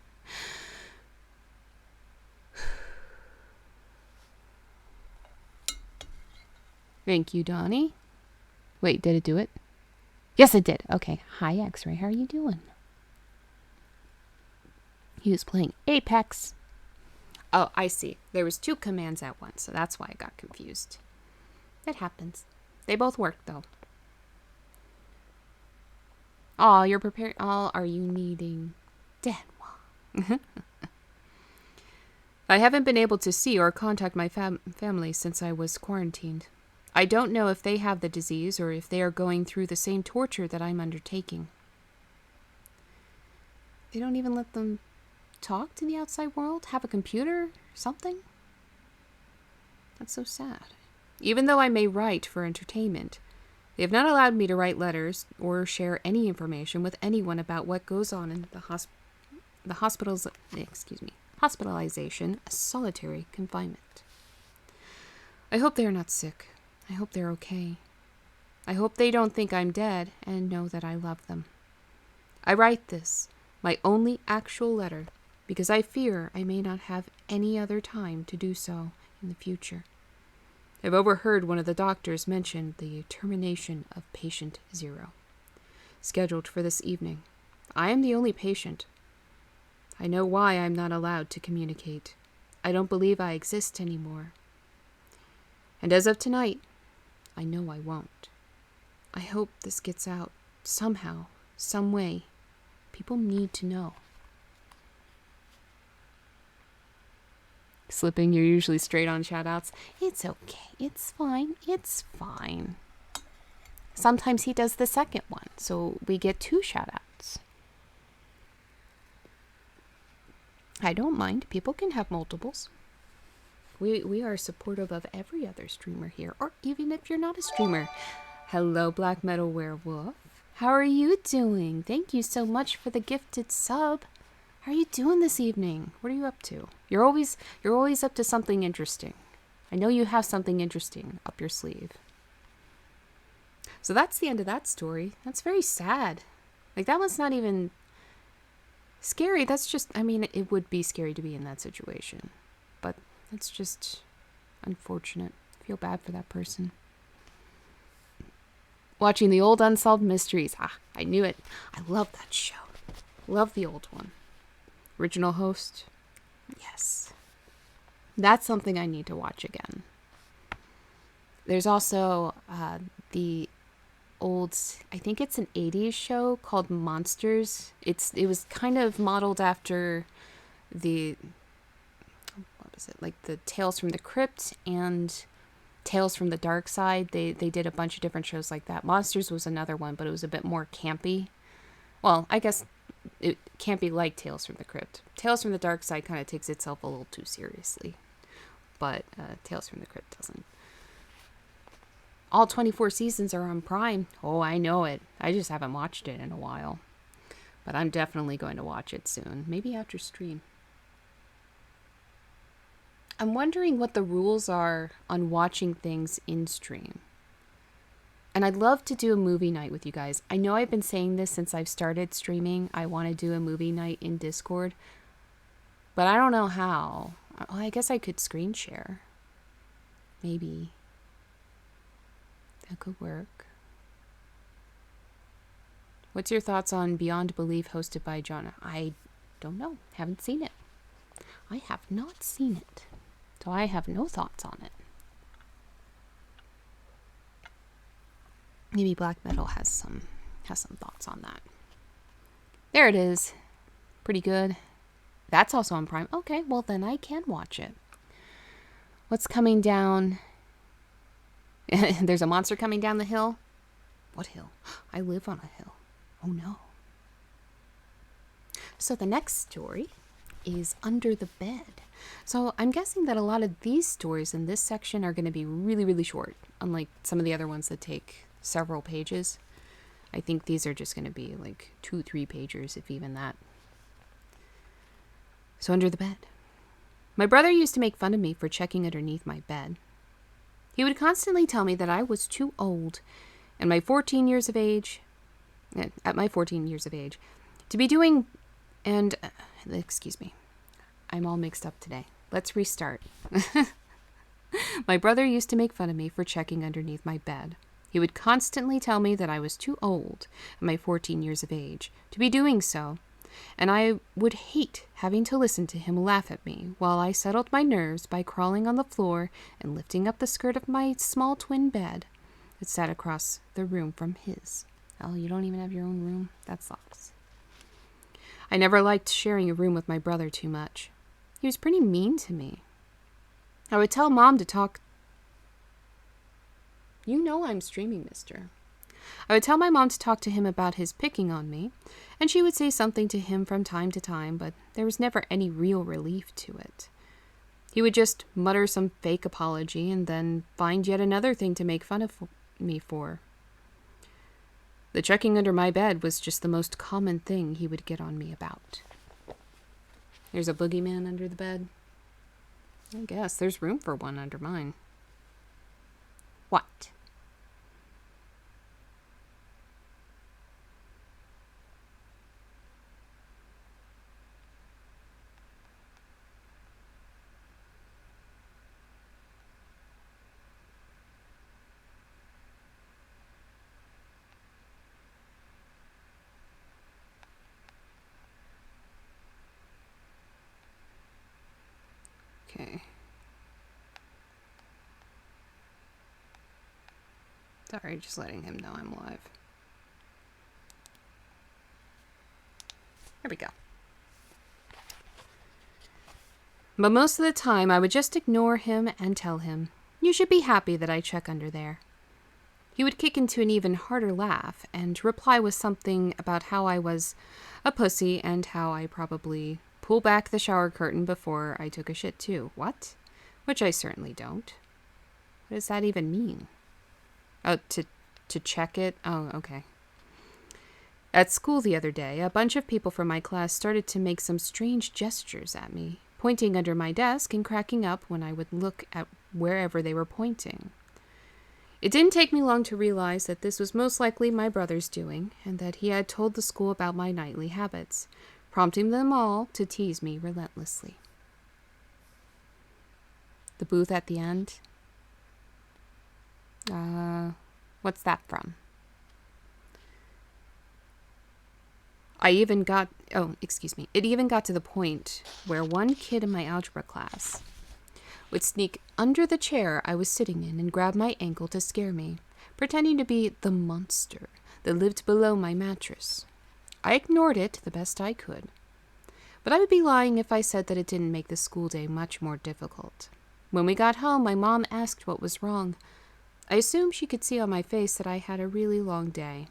Thank you, Donnie. Wait, did it do it? Yes, it did. Okay. Hi, X-Ray. How are you doing? He was playing Apex. Oh, I see. There was 2 commands at once, so that's why I got confused. It happens. They both work, though. Aw, you're prepared. Oh, are you needing Denwa? I haven't been able to see or contact my family since I was quarantined. I don't know if they have the disease or if they are going through the same torture that I'm undertaking. They don't even let them talk to the outside world? Have a computer? Something? That's so sad. Even though I may write for entertainment, they have not allowed me to write letters or share any information with anyone about what goes on in the hospitalization, solitary confinement. I hope they are not sick. I hope they're okay. I hope they don't think I'm dead and know that I love them. I write this, my only actual letter, because I fear I may not have any other time to do so in the future. I've overheard one of the doctors mention the termination of patient 0, scheduled for this evening. I am the only patient. I know why I'm not allowed to communicate. I don't believe I exist anymore. And as of tonight, I know I won't. I hope this gets out somehow, some way. People need to know. Slipping, you're usually straight on shout-outs. It's okay. It's fine. It's fine. Sometimes he does the second one, so we get 2 shout-outs. I don't mind. People can have multiples. We are supportive of every other streamer here, or even if you're not a streamer. Hello, Black Metal Werewolf. How are you doing? Thank you so much for the gifted sub. How are you doing this evening? What are you up to? You're always up to something interesting. I know you have something interesting up your sleeve. So that's the end of that story. That's very sad. Like, that one's not even scary. That's just, I mean, it would be scary to be in that situation. But that's just unfortunate. I feel bad for that person. Watching the old Unsolved Mysteries. I knew it. I love that show. Love the old one. Original host. Yes. That's something I need to watch again. There's also the old, I think it's an 80s show called Monsters. It was kind of modeled after the, what was it, like the Tales from the Crypt and Tales from the Dark Side. They did a bunch of different shows like that. Monsters was another one, but it was a bit more campy. Well, I guess it can't be like Tales from the Crypt. Tales from the Dark Side kind of takes itself a little too seriously, but Tales from the Crypt doesn't. All 24 seasons are on Prime. Oh, I know it. I just haven't watched it in a while. But I'm definitely going to watch it soon. Maybe after stream. I'm wondering what the rules are on watching things in stream. And I'd love to do a movie night with you guys. I know I've been saying this since I've started streaming. I want to do a movie night in Discord. But I don't know how. Well, I guess I could screen share. Maybe. That could work. What's your thoughts on Beyond Belief hosted by John? I don't know. Haven't seen it. I have not seen it. So I have no thoughts on it. Maybe Black Metal has some thoughts on that. There it is. Pretty good. That's also on Prime. Okay, well then I can watch it. What's coming down? There's a monster coming down the hill? What hill? I live on a hill. Oh no. So the next story is Under the Bed. So I'm guessing that a lot of these stories in this section are going to be really, really short, unlike some of the other ones that take several pages. I think these are just going to be like 2-3 pages, if even that. So Under the Bed. My brother used to make fun of me for checking underneath my bed. He would constantly tell me that I was too old at my 14 years of age, to be doing, and, excuse me, I'm all mixed up today. Let's restart. My brother used to make fun of me for checking underneath my bed. He would constantly tell me that I was too old at my 14 years of age to be doing so, and I would hate having to listen to him laugh at me while I settled my nerves by crawling on the floor and lifting up the skirt of my small twin bed that sat across the room from his. Oh, you don't even have your own room? That sucks. I never liked sharing a room with my brother too much. He was pretty mean to me. I would tell Mom to talk. You know I'm streaming, mister. I would tell my mom to talk to him about his picking on me, and she would say something to him from time to time, but there was never any real relief to it. He would just mutter some fake apology and then find yet another thing to make fun of me for. The checking under my bed was just the most common thing he would get on me about. There's a boogeyman under the bed. I guess there's room for one under mine. What? Okay. Sorry, just letting him know I'm live. There we go. But most of the time, I would just ignore him and tell him, "You should be happy that I check under there." He would kick into an even harder laugh and reply with something about how I was a pussy and how I probably pull back the shower curtain before I took a shit too. What? Which I certainly don't. What does that even mean? Oh, to check it? Oh, okay. At school the other day, a bunch of people from my class started to make some strange gestures at me, pointing under my desk and cracking up when I would look at wherever they were pointing. It didn't take me long to realize that this was most likely my brother's doing, and that he had told the school about my nightly habits, prompting them all to tease me relentlessly. The booth at the end? What's that from? It even got to the point where one kid in my algebra class would sneak under the chair I was sitting in and grab my ankle to scare me, pretending to be the monster that lived below my mattress. I ignored it the best I could, but I would be lying if I said that it didn't make the school day much more difficult. When we got home, my mom asked what was wrong. I assumed she could see on my face that I had a really long day,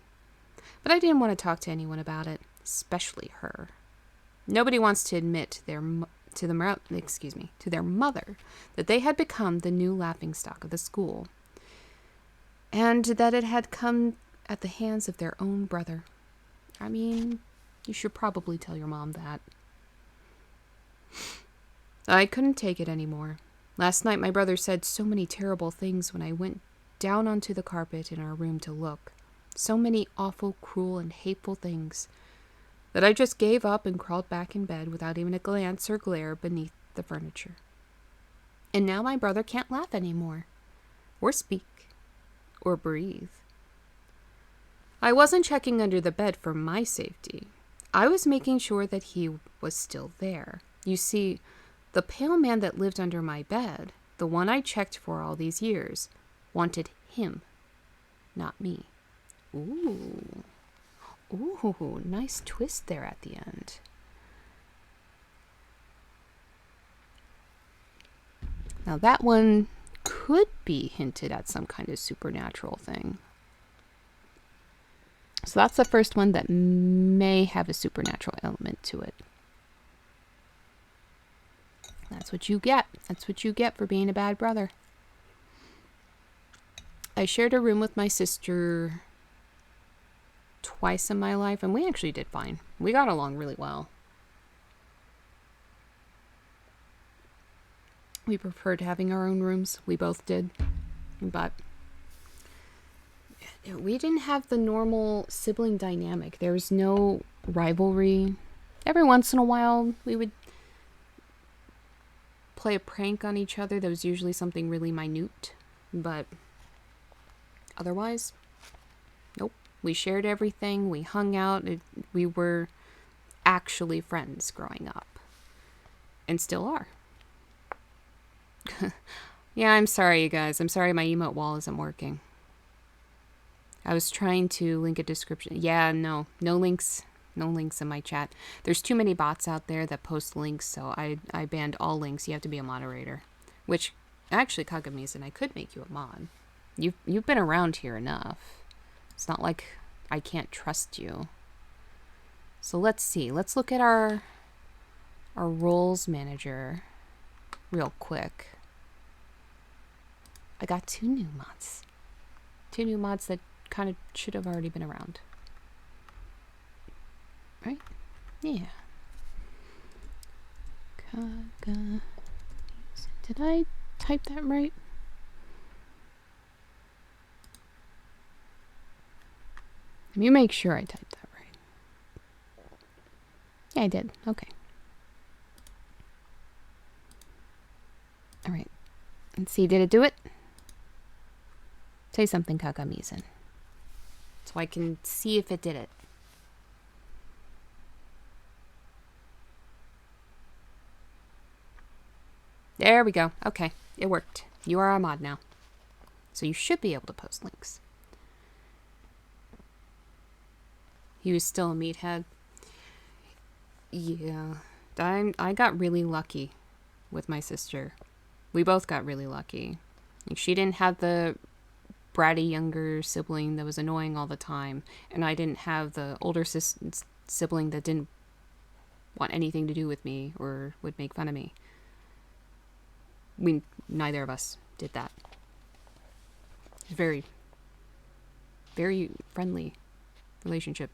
but I didn't want to talk to anyone about it, especially her. Nobody wants to admit to their mother that they had become the new laughingstock of the school. and that it had come at the hands of their own brother. I mean, you should probably tell your mom that. I couldn't take it anymore. Last night my brother said so many terrible things when I went down onto the carpet in our room to look. So many awful, cruel, and hateful things that I just gave up and crawled back in bed without even a glance or glare beneath the furniture. And now my brother can't laugh anymore, or speak, or breathe. I wasn't checking under the bed for my safety. I was making sure that he was still there. You see, the pale man that lived under my bed, the one I checked for all these years, wanted him, not me. Ooh. Ooh, nice twist there at the end. Now that one could be hinted at some kind of supernatural thing. So that's the first one that may have a supernatural element to it. That's what you get. That's what you get for being a bad brother. I shared a room with my sister twice in my life, and we actually did fine. We got along really well. We preferred having our own rooms. We both did. But we didn't have the normal sibling dynamic. There was no rivalry. Every once in a while, we would play a prank on each other. That was usually something really minute. But otherwise, nope. We shared everything. We hung out. We were actually friends growing up. And still are. Yeah, I'm sorry, you guys. I'm sorry my emote wall isn't working. I was trying to link a description. Yeah, no links. No links in my chat. There's too many bots out there that post links, so I banned all links. You have to be a moderator. Which, actually, Kagami-san, I could make you a mod. You've been around here enough. It's not like I can't trust you. So let's see. Let's look at our roles manager real quick. I got 2 new mods. 2 new mods that kind of should have already been around. Right? Yeah. Did I type that right? Let me make sure I typed that right. Yeah, I did. Okay. All right. Let's see. Did it do it? Say something, Kagami-san, so I can see if it did it. There we go. Okay, it worked. You are a mod now. So you should be able to post links. He was still a meathead. Yeah. I got really lucky with my sister. We both got really lucky. Like, she didn't have the bratty younger sibling that was annoying all the time, and I didn't have the older sibling that didn't want anything to do with me or would make fun of me. Neither of us did that. Very, very friendly relationship.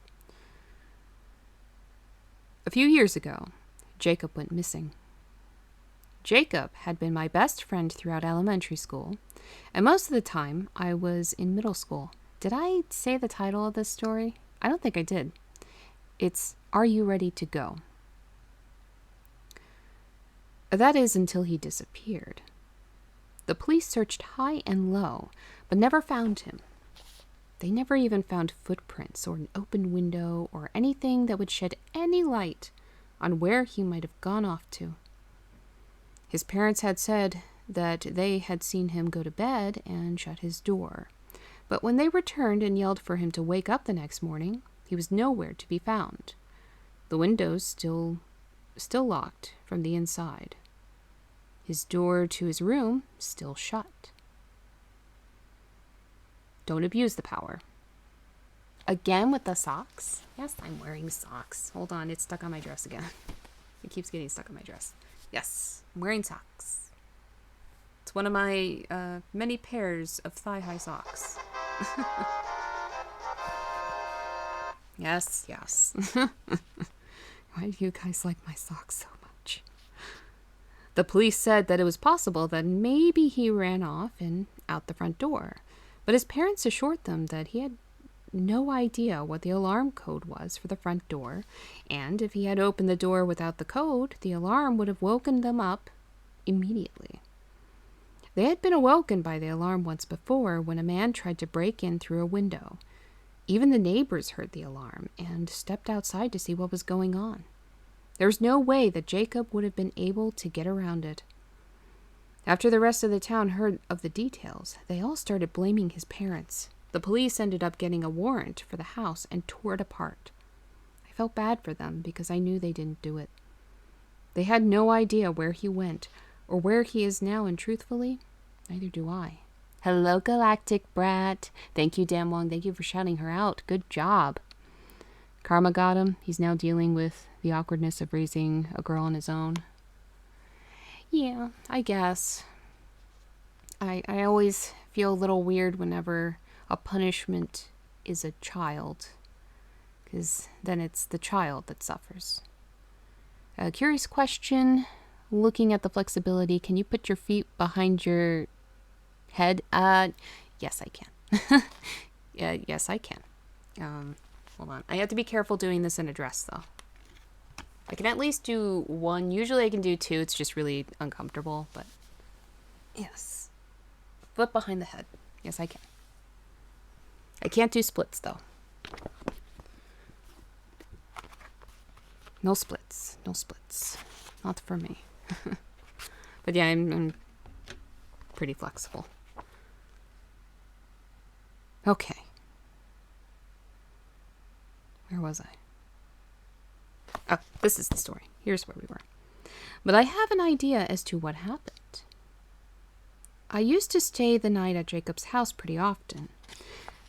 A few years ago, Jacob went missing. Jacob had been my best friend throughout elementary school, and most of the time I was in middle school. Did I say the title of this story? I don't think I did. It's Are You Ready to Go? That is until he disappeared. The police searched high and low, but never found him. They never even found footprints or an open window or anything that would shed any light on where he might have gone off to. His parents had said that they had seen him go to bed and shut his door. But when they returned and yelled for him to wake up the next morning, he was nowhere to be found. The windows still locked from the inside. His door to his room still shut. Don't abuse the power. Again with the socks? Yes, I'm wearing socks. Hold on, it's stuck on my dress again. It keeps getting stuck on my dress. Yes, I'm wearing socks. It's one of my many pairs of thigh-high socks. Yes, yes. Why do you guys like my socks so much? The police said that it was possible that maybe he ran off and out the front door, but his parents assured them that he had no idea what the alarm code was for the front door, and if he had opened the door without the code, the alarm would have woken them up immediately. They had been awoken by the alarm once before when a man tried to break in through a window. Even the neighbors heard the alarm and stepped outside to see what was going on. There was no way that Jacob would have been able to get around it. After the rest of the town heard of the details, they all started blaming his parents. The police ended up getting a warrant for the house and tore it apart. I felt bad for them because I knew they didn't do it. They had no idea where he went or where he is now, and truthfully, neither do I. Hello, Galactic Brat. Thank you, Damwong. Thank you for shouting her out. Good job. Karma got him. He's now dealing with the awkwardness of raising a girl on his own. Yeah, I guess. I always feel a little weird whenever a punishment is a child, because then it's the child that suffers. A curious question, looking at the flexibility, can you put your feet behind your head? Yes, I can. Yes, I can. Hold on. I have to be careful doing this in a dress, though. I can at least do one. Usually I can do two. It's just really uncomfortable, but yes. Foot behind the head. Yes, I can. I can't do splits, though. No splits. No splits. Not for me. But yeah, I'm pretty flexible. Okay. Where was I? Oh, this is the story. Here's where we were. But I have an idea as to what happened. I used to stay the night at Jacob's house pretty often.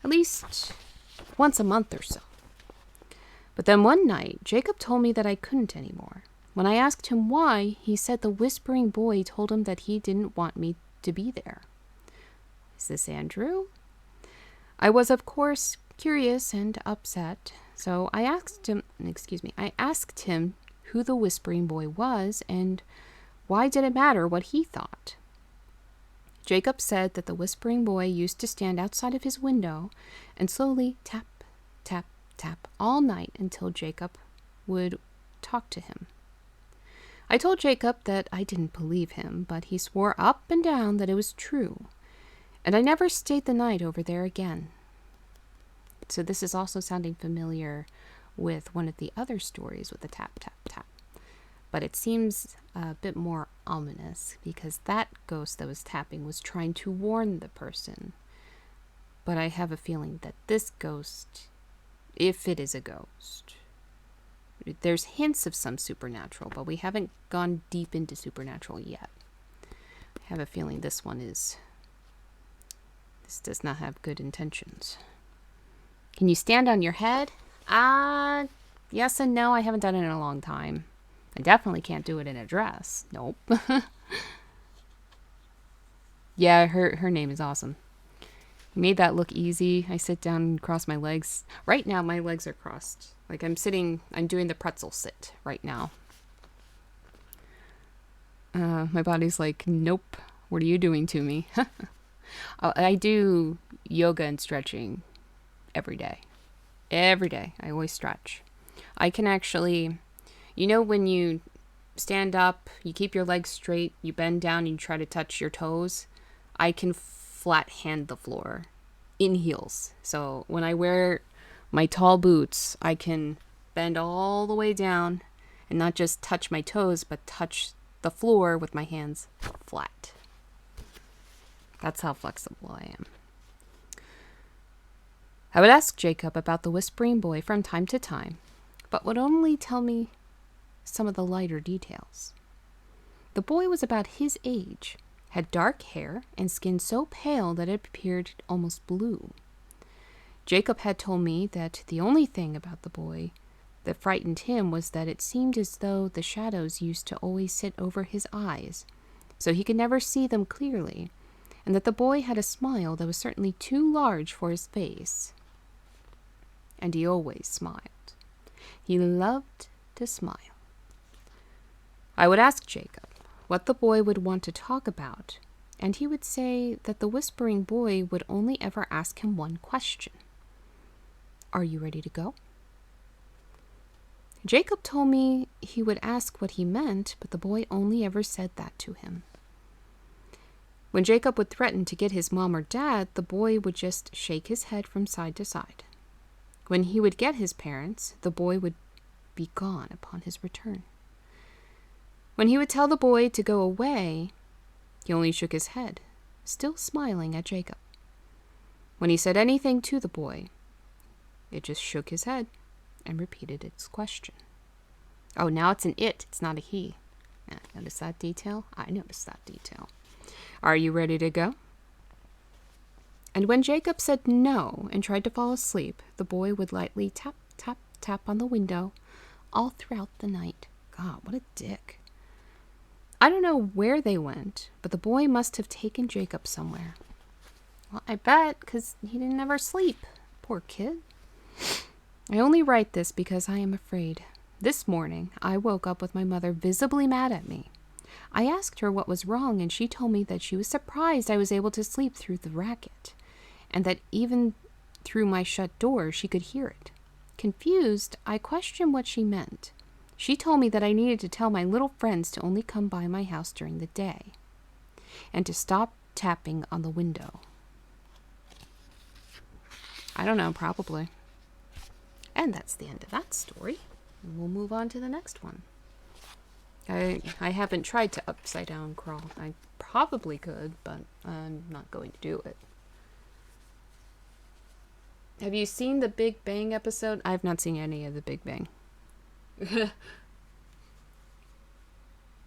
At least once a month or so. But then one night, Jacob told me that I couldn't anymore. When I asked him why, he said the whispering boy told him that he didn't want me to be there. Is this Andrew? I was, of course, curious and upset, so I asked him who the whispering boy was and why did it matter what he thought. Jacob said that the whispering boy used to stand outside of his window and slowly tap, tap, tap all night until Jacob would talk to him. I told Jacob that I didn't believe him, but he swore up and down that it was true, and I never stayed the night over there again. So this is also sounding familiar with one of the other stories with the tap, tap, tap. But it seems a bit more ominous because that ghost that was tapping was trying to warn the person. But I have a feeling that this ghost, if it is a ghost, there's hints of some supernatural, but we haven't gone deep into supernatural yet. I have a feeling this does not have good intentions. Can you stand on your head? Yes and no. I haven't done it in a long time. I definitely can't do it in a dress. Nope. Yeah, her name is awesome. You made that look easy. I sit down and cross my legs. Right now, my legs are crossed. Like I'm doing the pretzel sit right now. My body's like, nope. What are you doing to me? I do yoga and stretching every day. Every day. I always stretch. I can actually, when you stand up, you keep your legs straight, you bend down and you try to touch your toes, I can flat hand the floor in heels. So when I wear my tall boots, I can bend all the way down and not just touch my toes, but touch the floor with my hands flat. That's how flexible I am. I would ask Jacob about the whispering boy from time to time, but would only tell me some of the lighter details. The boy was about his age, had dark hair, and skin so pale that it appeared almost blue. Jacob had told me that the only thing about the boy that frightened him was that it seemed as though the shadows used to always sit over his eyes, so he could never see them clearly, and that the boy had a smile that was certainly too large for his face. And he always smiled. He loved to smile. I would ask Jacob what the boy would want to talk about, and he would say that the whispering boy would only ever ask him one question. Are you ready to go? Jacob told me he would ask what he meant, but the boy only ever said that to him. When Jacob would threaten to get his mom or dad, the boy would just shake his head from side to side. When he would get his parents, the boy would be gone upon his return. When he would tell the boy to go away, he only shook his head, still smiling at Jacob. When he said anything to the boy, it just shook his head and repeated its question. Oh, now it's an it, it's not a he. Yeah, notice that detail? I noticed that detail. Are you ready to go? And when Jacob said no and tried to fall asleep, the boy would lightly tap, tap, tap on the window all throughout the night. God, what a dick. I don't know where they went, but the boy must have taken Jacob somewhere. Well, I bet, because he didn't ever sleep. Poor kid. I only write this because I am afraid. This morning, I woke up with my mother visibly mad at me. I asked her what was wrong, and she told me that she was surprised I was able to sleep through the racket, and that even through my shut door, she could hear it. Confused, I questioned what she meant. She told me that I needed to tell my little friends to only come by my house during the day, and to stop tapping on the window. I don't know, probably. And that's the end of that story. And we'll move on to the next one. I haven't tried to upside down crawl. I probably could, but I'm not going to do it. Have you seen the Big Bang episode? I've not seen any of the Big Bang. There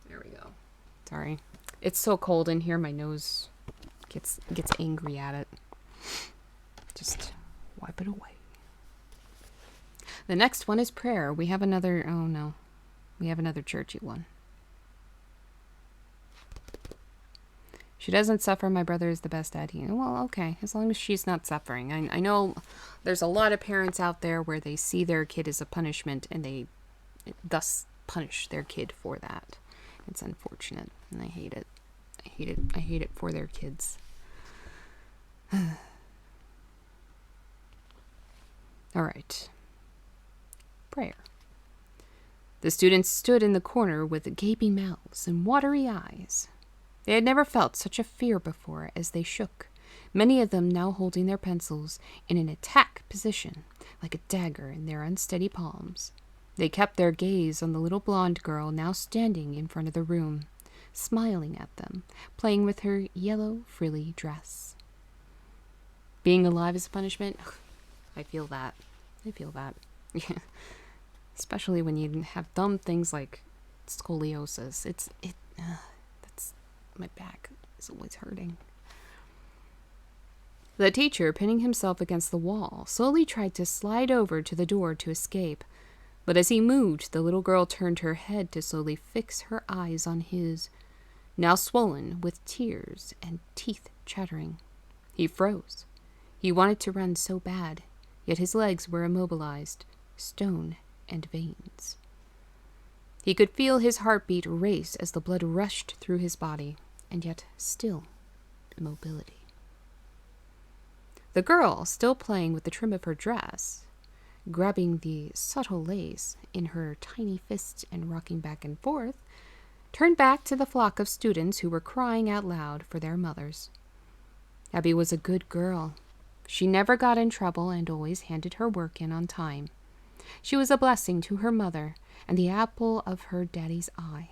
we go. Sorry. It's so cold in here, my nose gets angry at it. Just wipe it away. The next one is prayer. We have another, oh no. We have another churchy one. She doesn't suffer. My brother is the best at healing. Well, okay. As long as she's not suffering. I know there's a lot of parents out there where they see their kid as a punishment and they thus punish their kid for that. It's unfortunate and I hate it. I hate it for their kids. All right. Prayer. The students stood in the corner with gaping mouths and watery eyes. They had never felt such a fear before as they shook, many of them now holding their pencils in an attack position, like a dagger in their unsteady palms. They kept their gaze on the little blonde girl now standing in front of the room, smiling at them, playing with her yellow frilly dress. Being alive is a punishment? I feel that. Especially when you have dumb things like scoliosis. That's my back is always hurting. The teacher, pinning himself against the wall, slowly tried to slide over to the door to escape, but as he moved, the little girl turned her head to slowly fix her eyes on his, now swollen with tears and teeth chattering. He froze. He wanted to run so bad, yet his legs were immobilized, stone and veins. He could feel his heartbeat race as the blood rushed through his body, and yet still immobility. The girl, still playing with the trim of her dress, grabbing the subtle lace in her tiny fists and rocking back and forth, turned back to the flock of students who were crying out loud for their mothers. Abby was a good girl. She never got in trouble and always handed her work in on time. She was a blessing to her mother and the apple of her daddy's eye.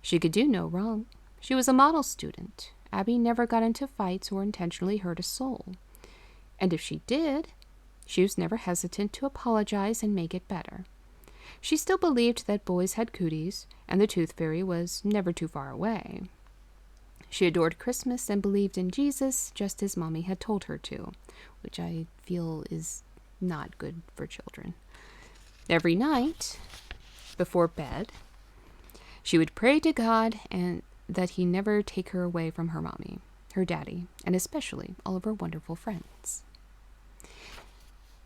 She could do no wrong. She was a model student. Abby never got into fights or intentionally hurt a soul. And if she did, she was never hesitant to apologize and make it better. She still believed that boys had cooties, and the tooth fairy was never too far away. She adored Christmas and believed in Jesus just as Mommy had told her to, which I feel is not good for children. Every night, before bed, she would pray to God and that he never take her away from her mommy. her daddy, and especially all of her wonderful friends.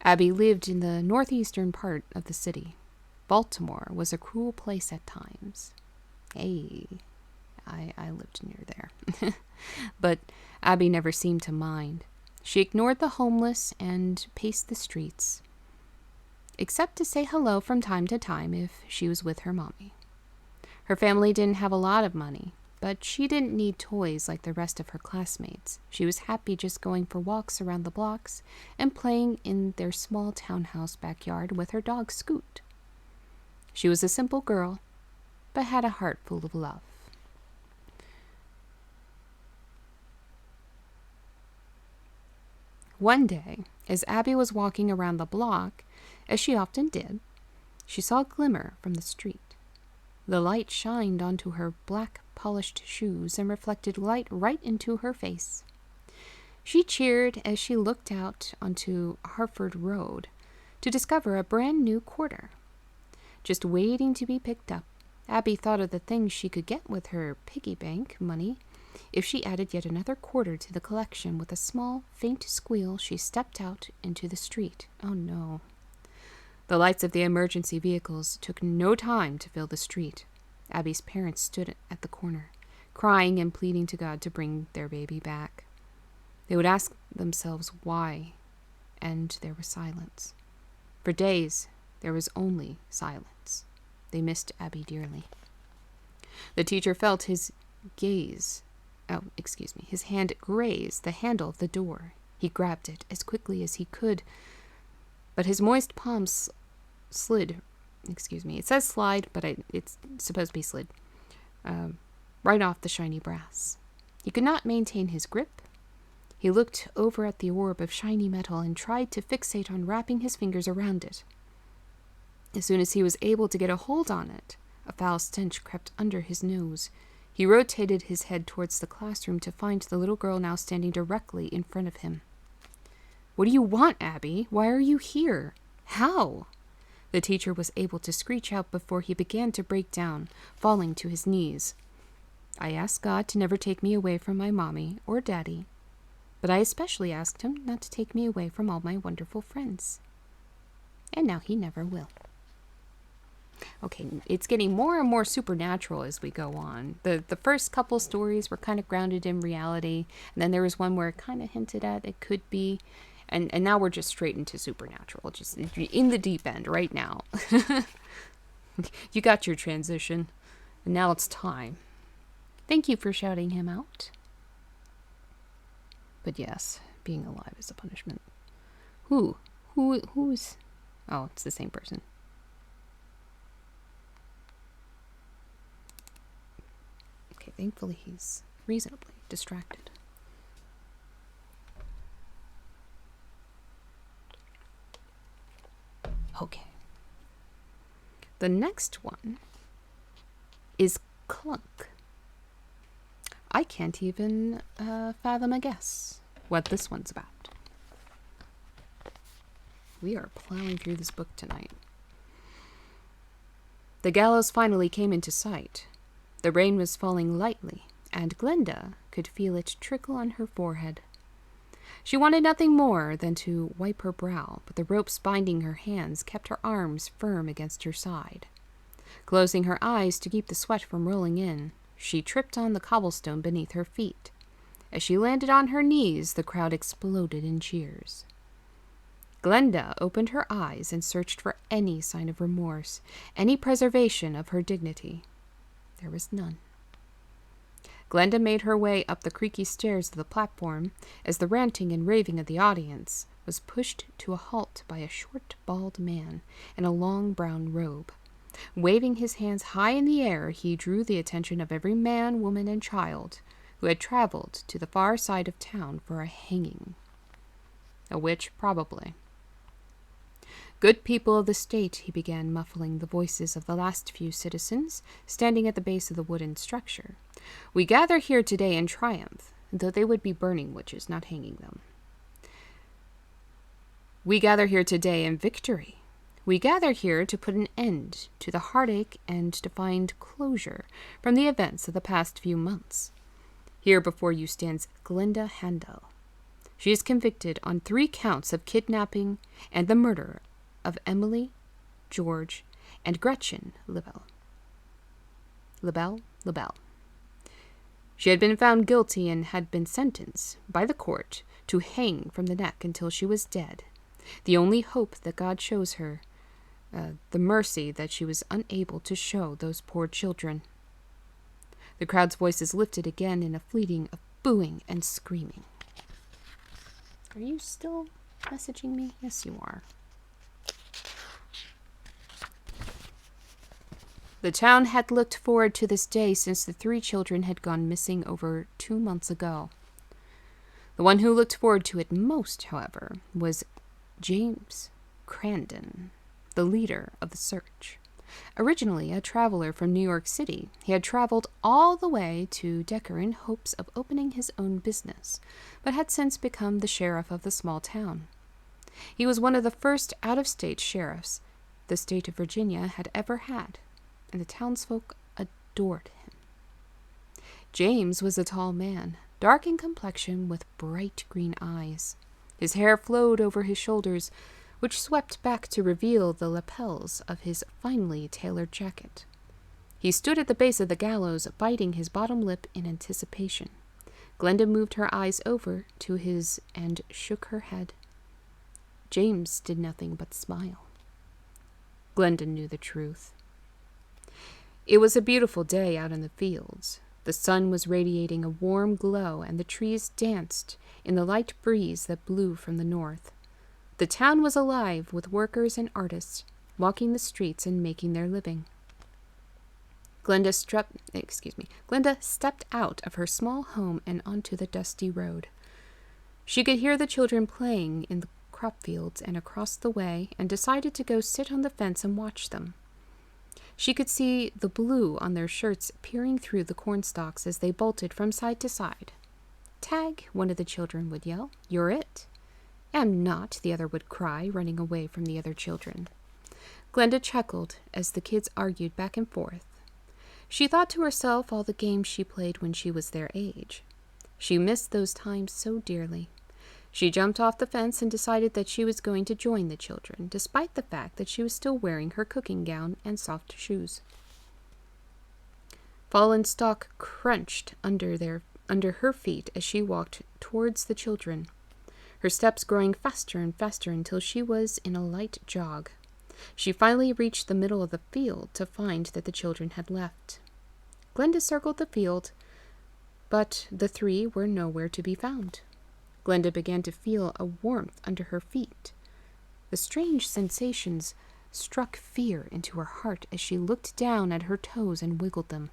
Abby lived in the northeastern part of the city. Baltimore was a cruel place at times. Hey, I lived near there. But Abby never seemed to mind. She ignored the homeless and paced the streets, except to say hello from time to time if she was with her mommy. Her family didn't have a lot of money, but she didn't need toys like the rest of her classmates. She was happy just going for walks around the blocks and playing in their small townhouse backyard with her dog Scoot. She was a simple girl, but had a heart full of love. One day, as Abby was walking around the block, as she often did, she saw a glimmer from the street. The light shined onto her black polished shoes and reflected light right into her face. She cheered as she looked out onto Harford Road to discover a brand new quarter. Just waiting to be picked up, Abby thought of the things she could get with her piggy bank money. If she added yet another quarter to the collection, with a small, faint squeal, she stepped out into the street. Oh no. The lights of the emergency vehicles took no time to fill the street. Abby's parents stood at the corner, crying and pleading to God to bring their baby back. They would ask themselves why, and there was silence. For days, there was only silence. They missed Abby dearly. The teacher felt his hand graze the handle of the door. He grabbed it as quickly as he could, but his moist palms slid. It says slide, but it's supposed to be slid. Right off the shiny brass. He could not maintain his grip. He looked over at the orb of shiny metal and tried to fixate on wrapping his fingers around it. As soon as he was able to get a hold on it, a foul stench crept under his nose. He rotated his head towards the classroom to find the little girl now standing directly in front of him. "What do you want, Abby? Why are you here? How?" The teacher was able to screech out before he began to break down, falling to his knees. "I asked God to never take me away from my mommy or daddy, but I especially asked him not to take me away from all my wonderful friends. And now he never will." Okay, it's getting more and more supernatural as we go on. The first couple stories were kind of grounded in reality, and then there was one where it kind of hinted at it could be, and now we're just straight into supernatural, just in the deep end right now. You got your transition, and now it's time. Thank you for shouting him out. But yes, being alive is a punishment. Who's? Oh, it's the same person. Okay, thankfully he's reasonably distracted. Okay. The next one is Clunk. I can't even fathom a guess what this one's about. We are plowing through this book tonight. The gallows finally came into sight. The rain was falling lightly, and Glenda could feel it trickle on her forehead. She wanted nothing more than to wipe her brow, but the ropes binding her hands kept her arms firm against her side. Closing her eyes to keep the sweat from rolling in, she tripped on the cobblestone beneath her feet. As she landed on her knees, the crowd exploded in cheers. Glenda opened her eyes and searched for any sign of remorse, any preservation of her dignity. There was none. Glenda made her way up the creaky stairs of the platform as the ranting and raving of the audience was pushed to a halt by a short, bald man in a long brown robe. Waving his hands high in the air, he drew the attention of every man, woman, and child who had traveled to the far side of town for a hanging. A witch, probably. "Good people of the state," he began, muffling the voices of the last few citizens standing at the base of the wooden structure. "We gather here today in triumph, though they would be burning witches, not hanging them. We gather here today in victory. We gather here to put an end to the heartache and to find closure from the events of the past few months. Here before you stands Glenda Handel. She is convicted on 3 counts of kidnapping and the murder of Emily, George, and Gretchen Lebel. Lebel. She had been found guilty and had been sentenced by the court to hang from the neck until she was dead. The only hope that God shows her, the mercy that she was unable to show those poor children. The crowd's voices lifted again in a fleeting of booing and screaming. Are you still messaging me? Yes, you are. The town had looked forward to this day since the 3 children had gone missing over 2 months ago. The one who looked forward to it most, however, was James Crandon, the leader of the search. Originally a traveler from New York City, he had traveled all the way to Decker in hopes of opening his own business, but had since become the sheriff of the small town. He was one of the first out-of-state sheriffs the state of Virginia had ever had, and the townsfolk adored him. James was a tall man, dark in complexion with bright green eyes. His hair flowed over his shoulders, which swept back to reveal the lapels of his finely tailored jacket. He stood at the base of the gallows, biting his bottom lip in anticipation. Glenda moved her eyes over to his and shook her head. James did nothing but smile. Glenda knew the truth. It was a beautiful day out in the fields. The sun was radiating a warm glow, and the trees danced in the light breeze that blew from the north. The town was alive with workers and artists, walking the streets and making their living. Glenda stepped out of her small home and onto the dusty road. She could hear the children playing in the crop fields and across the way, and decided to go sit on the fence and watch them. She could see the blue on their shirts peering through the cornstalks as they bolted from side to side. "Tag," one of the children would yell. "You're it." "Am not," the other would cry, running away from the other children. Glenda chuckled as the kids argued back and forth. She thought to herself all the games she played when she was their age. She missed those times so dearly. She jumped off the fence and decided that she was going to join the children, despite the fact that she was still wearing her cooking gown and soft shoes. Fallen stalk crunched under her feet as she walked towards the children, her steps growing faster and faster until she was in a light jog. She finally reached the middle of the field to find that the children had left. Glenda circled the field, but the 3 were nowhere to be found. Glenda began to feel a warmth under her feet. The strange sensations struck fear into her heart as she looked down at her toes and wiggled them,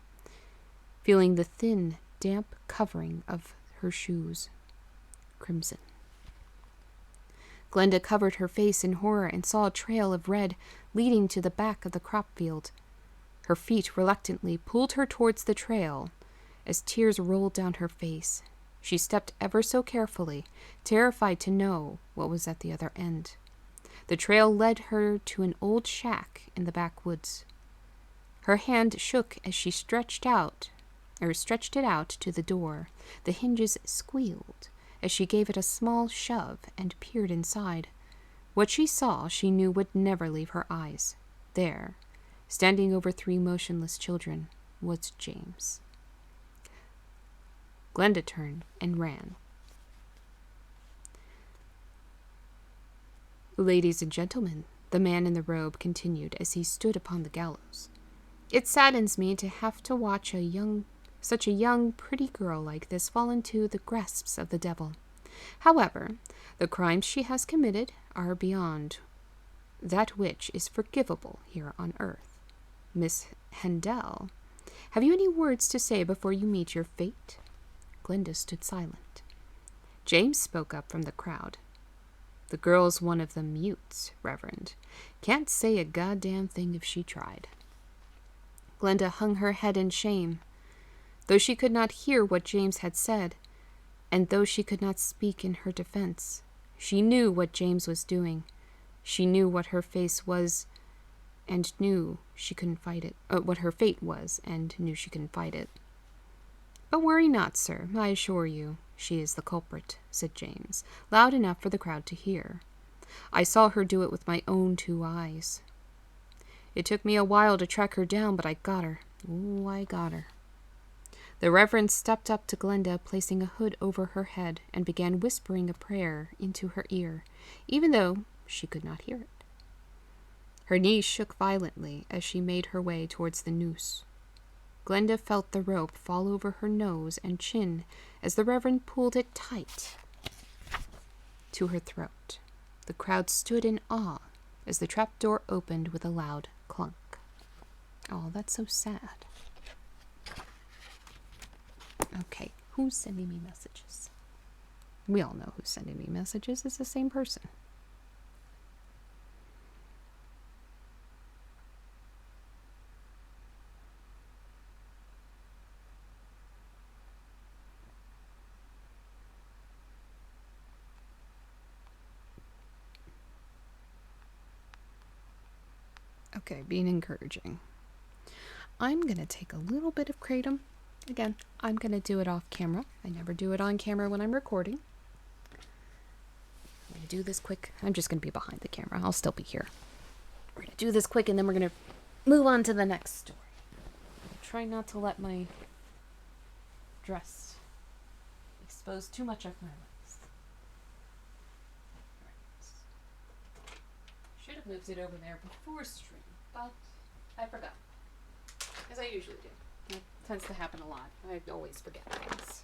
feeling the thin, damp covering of her shoes crimson. Glenda covered her face in horror and saw a trail of red leading to the back of the crop field. Her feet reluctantly pulled her towards the trail as tears rolled down her face. She stepped ever so carefully, terrified to know what was at the other end. The trail led her to an old shack in the backwoods. Her hand shook as she stretched it out to the door. The hinges squealed as she gave it a small shove and peered inside. What she saw she knew would never leave her eyes. There, standing over 3 motionless children, was James. Glenda turned and ran. "Ladies and gentlemen," the man in the robe continued as he stood upon the gallows, "it saddens me to have to watch such a young, pretty girl like this fall into the grasps of the devil. However, the crimes she has committed are beyond that which is forgivable here on earth. Miss Handel, have you any words to say before you meet your fate?" Glenda stood silent. James spoke up from the crowd. "The girl's one of the mutes, Reverend. Can't say a goddamn thing if she tried." Glenda hung her head in shame. Though she could not hear what James had said, and though she could not speak in her defense, she knew what James was doing. She knew what her face was, and knew she couldn't fight it. What her fate was, and knew she couldn't fight it. But worry not, sir, I assure you. She is the culprit, said James, loud enough for the crowd to hear. I saw her do it with my own 2 eyes. It took me a while to track her down, but I got her. Oh, I got her. The Reverend stepped up to Glenda, placing a hood over her head, and began whispering a prayer into her ear, even though she could not hear it. Her knees shook violently as she made her way towards the noose. Glenda felt the rope fall over her nose and chin as the Reverend pulled it tight to her throat. The crowd stood in awe as the trapdoor opened with a loud clunk. Oh, that's so sad. Okay, who's sending me messages? We all know who's sending me messages. It's the same person. Okay, being encouraging. I'm going to take a little bit of kratom. Again, I'm going to do it off camera. I never do it on camera when I'm recording. I'm going to do this quick. I'm just going to be behind the camera. I'll still be here. We're going to do this quick, and then we're going to move on to the next story. Try not to let my dress expose too much of my legs. Should have moved it over there before stream, but I forgot. As I usually do. It tends to happen a lot. I always forget things.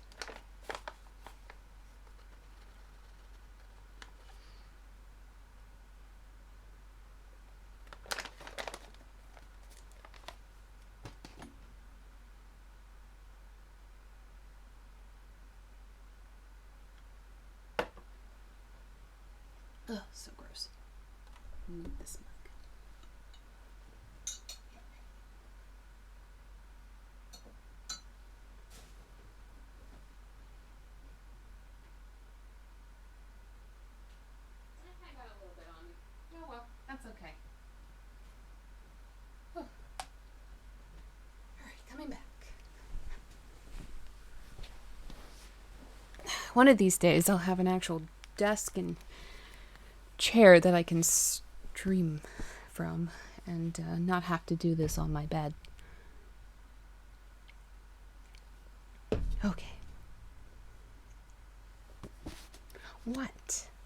Ugh, so gross. Move this mug. I got a little bit on me. Oh well, that's okay. Alright, coming back. One of these days I'll have an actual desk and chair that I can stream from and not have to do this on my bed. Okay.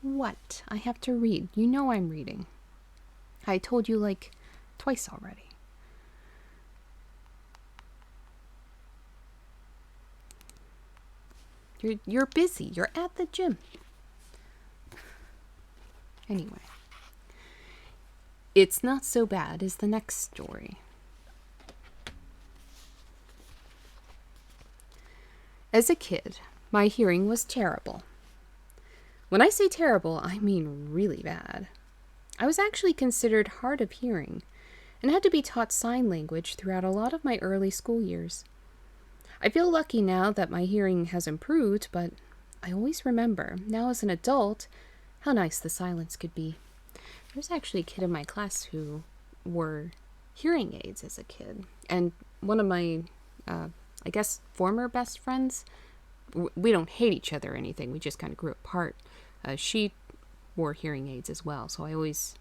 What? I have to read. You know I'm reading. I told you like twice already. You're busy. You're at the gym. Anyway. It's not so bad as the next story. As a kid, my hearing was terrible. When I say terrible, I mean really bad. I was actually considered hard of hearing and had to be taught sign language throughout a lot of my early school years. I feel lucky now that my hearing has improved, but I always remember, now as an adult, how nice the silence could be. There was actually a kid in my class who wore hearing aids as a kid, and one of my, I guess, former best friends, we don't hate each other or anything, we just kind of grew apart. She wore hearing aids as well, so I always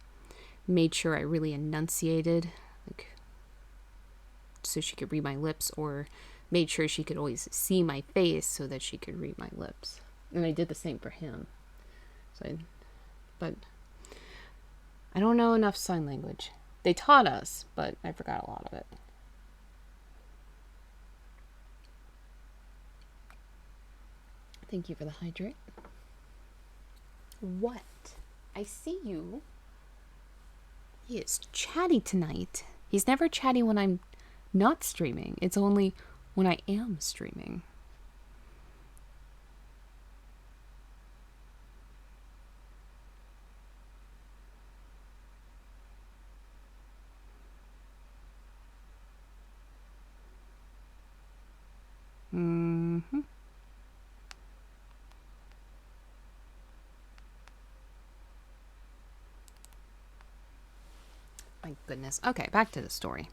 made sure I really enunciated, like, so she could read my lips, or made sure she could always see my face so that she could read my lips. And I did the same for him. But I don't know enough sign language. They taught us, but I forgot a lot of it. Thank you for the hydrate. What? I see you. He is chatty tonight. He's never chatty when I'm not streaming. It's only when I am streaming. Mm-hmm. My goodness. Okay, back to the story.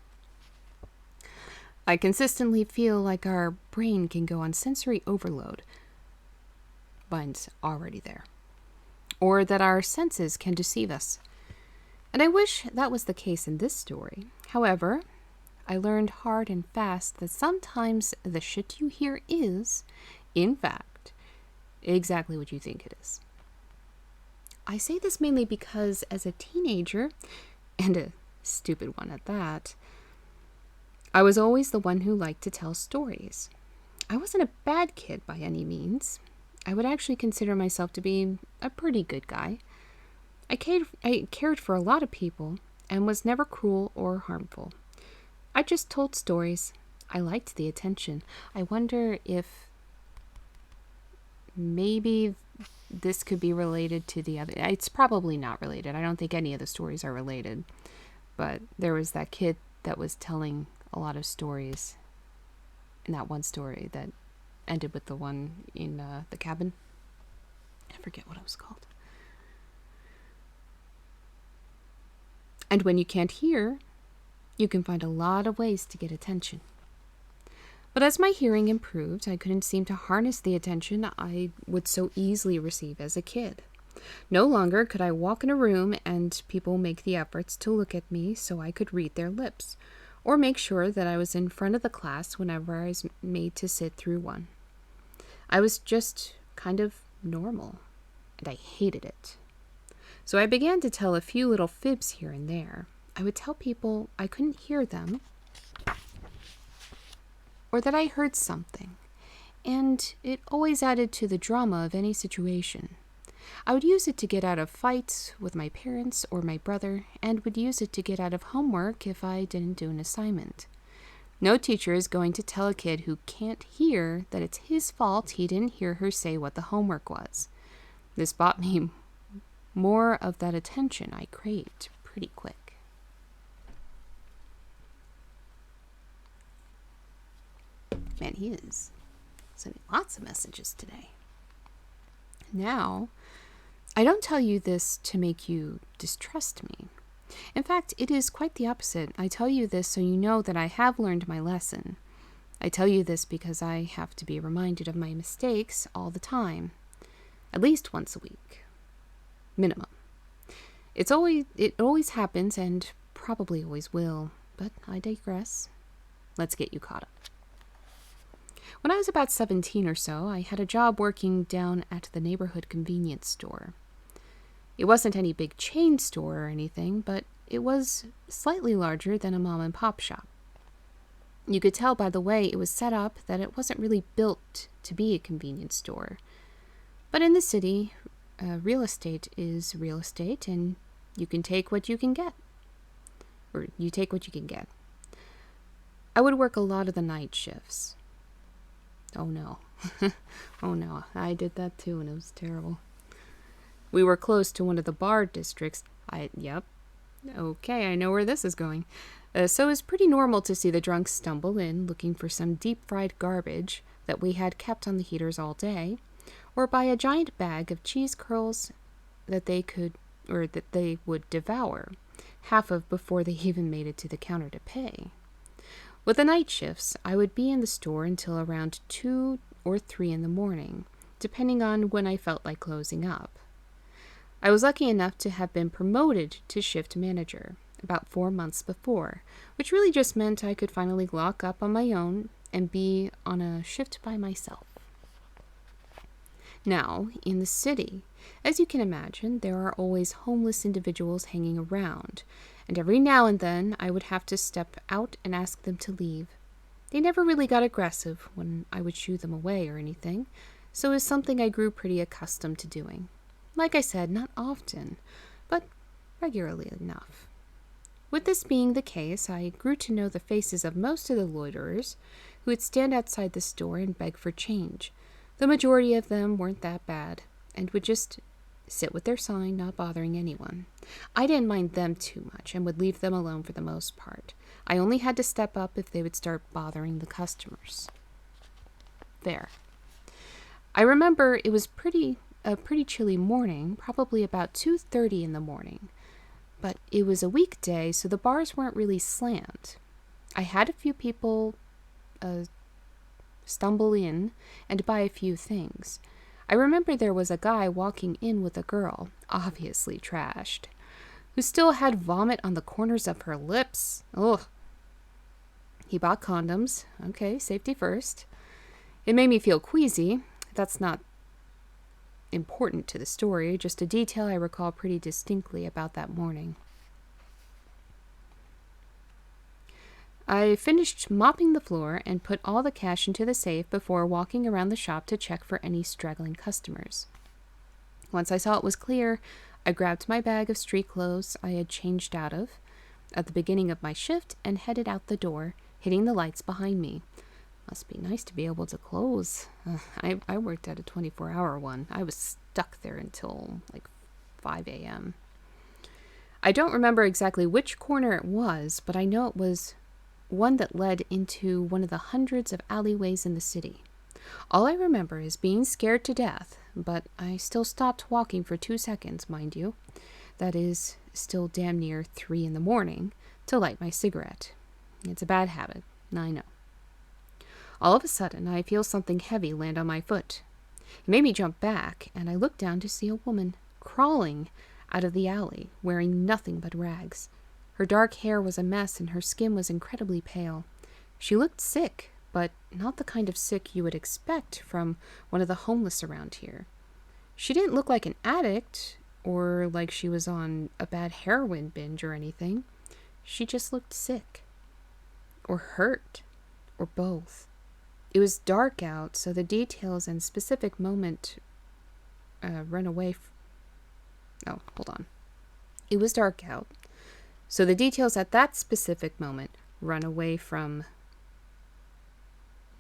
I consistently feel like our brain can go on sensory overload. Mine's already there. Or that our senses can deceive us. And I wish that was the case in this story. However, I learned hard and fast that sometimes the shit you hear is, in fact, exactly what you think it is. I say this mainly because as a teenager, and a stupid one at that, I was always the one who liked to tell stories. I wasn't a bad kid by any means. I would actually consider myself to be a pretty good guy. I cared for a lot of people and was never cruel or harmful. I just told stories. I liked the attention. I wonder if maybe this could be related to the other. It's probably not related. I don't think any of the stories are related. But there was that kid that was telling a lot of stories. And that one story that ended with the one in the cabin. I forget what it was called. And when you can't hear, you can find a lot of ways to get attention. But as my hearing improved, I couldn't seem to harness the attention I would so easily receive as a kid. No longer could I walk in a room and people make the efforts to look at me so I could read their lips, or make sure that I was in front of the class whenever I was made to sit through one. I was just kind of normal, and I hated it. So I began to tell a few little fibs here and there. I would tell people I couldn't hear them, or that I heard something, and it always added to the drama of any situation. I would use it to get out of fights with my parents or my brother, and would use it to get out of homework if I didn't do an assignment. No teacher is going to tell a kid who can't hear that it's his fault he didn't hear her say what the homework was. This bought me more of that attention I craved pretty quick. Man, he is sending lots of messages today. Now, I don't tell you this to make you distrust me. In fact, it is quite the opposite. I tell you this so you know that I have learned my lesson. I tell you this because I have to be reminded of my mistakes all the time, at least once a week. Minimum. It always happens and probably always will, but I digress. Let's get you caught up. When I was about 17 or so, I had a job working down at the neighborhood convenience store. It wasn't any big chain store or anything, but it was slightly larger than a mom and pop shop. You could tell by the way it was set up that it wasn't really built to be a convenience store. But in the city, real estate is real estate, and you can take what you can get. Or you take what you can get. I would work a lot of the night shifts. Oh no. Oh no, I did that too, and it was terrible. We were close to one of the bar districts. Yep. Okay, I know where this is going. So it's pretty normal to see the drunks stumble in looking for some deep-fried garbage that we had kept on the heaters all day, or buy a giant bag of cheese curls that they would devour, half of before they even made it to the counter to pay. With the night shifts, I would be in the store until around 2 or 3 in the morning, depending on when I felt like closing up. I was lucky enough to have been promoted to shift manager about 4 months before, which really just meant I could finally lock up on my own and be on a shift by myself. Now, in the city, as you can imagine, there are always homeless individuals hanging around, and every now and then I would have to step out and ask them to leave. They never really got aggressive when I would shoo them away or anything, so it was something I grew pretty accustomed to doing. Like I said, not often, but regularly enough. With this being the case, I grew to know the faces of most of the loiterers who would stand outside the store and beg for change. The majority of them weren't that bad, and would just sit with their sign, not bothering anyone. I didn't mind them too much, and would leave them alone for the most part. I only had to step up if they would start bothering the customers. There. I remember it was a pretty chilly morning, probably about 2:30 in the morning. But it was a weekday, so the bars weren't really slammed. I had a few people stumble in and buy a few things. I remember there was a guy walking in with a girl, obviously trashed, who still had vomit on the corners of her lips. Ugh. He bought condoms. Okay, safety first. It made me feel queasy. That's not important to the story, just a detail I recall pretty distinctly about that morning. I finished mopping the floor and put all the cash into the safe before walking around the shop to check for any straggling customers. Once I saw it was clear, I grabbed my bag of street clothes I had changed out of at the beginning of my shift and headed out the door, hitting the lights behind me. Must be nice to be able to close. I worked at a 24-hour one. I was stuck there until like 5 a.m. I don't remember exactly which corner it was, but I know it was one that led into one of the hundreds of alleyways in the city. All I remember is being scared to death, but I still stopped walking for 2 seconds, mind you. That is still damn near 3 a.m, to light my cigarette. It's a bad habit, I know. All of a sudden, I feel something heavy land on my foot. It made me jump back, and I looked down to see a woman crawling out of the alley, wearing nothing but rags. Her dark hair was a mess, and her skin was incredibly pale. She looked sick, but not the kind of sick you would expect from one of the homeless around here. She didn't look like an addict, or like she was on a bad heroin binge or anything. She just looked sick. Or hurt. Or both. It was dark out, so the details and specific moment run away. It was dark out, so the details at that specific moment run away from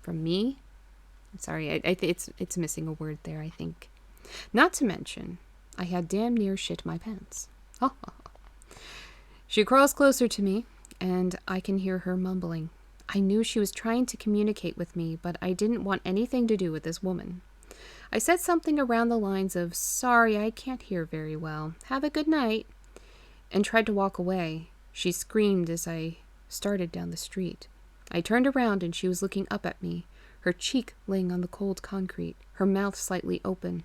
me. Sorry, it's missing a word there, I think. Not to mention, I had damn near shit my pants. She crawls closer to me, and I can hear her mumbling. I knew she was trying to communicate with me, but I didn't want anything to do with this woman. I said something around the lines of, "Sorry, I can't hear very well. Have a good night," and tried to walk away. She screamed as I started down the street. I turned around and she was looking up at me, her cheek laying on the cold concrete, her mouth slightly open.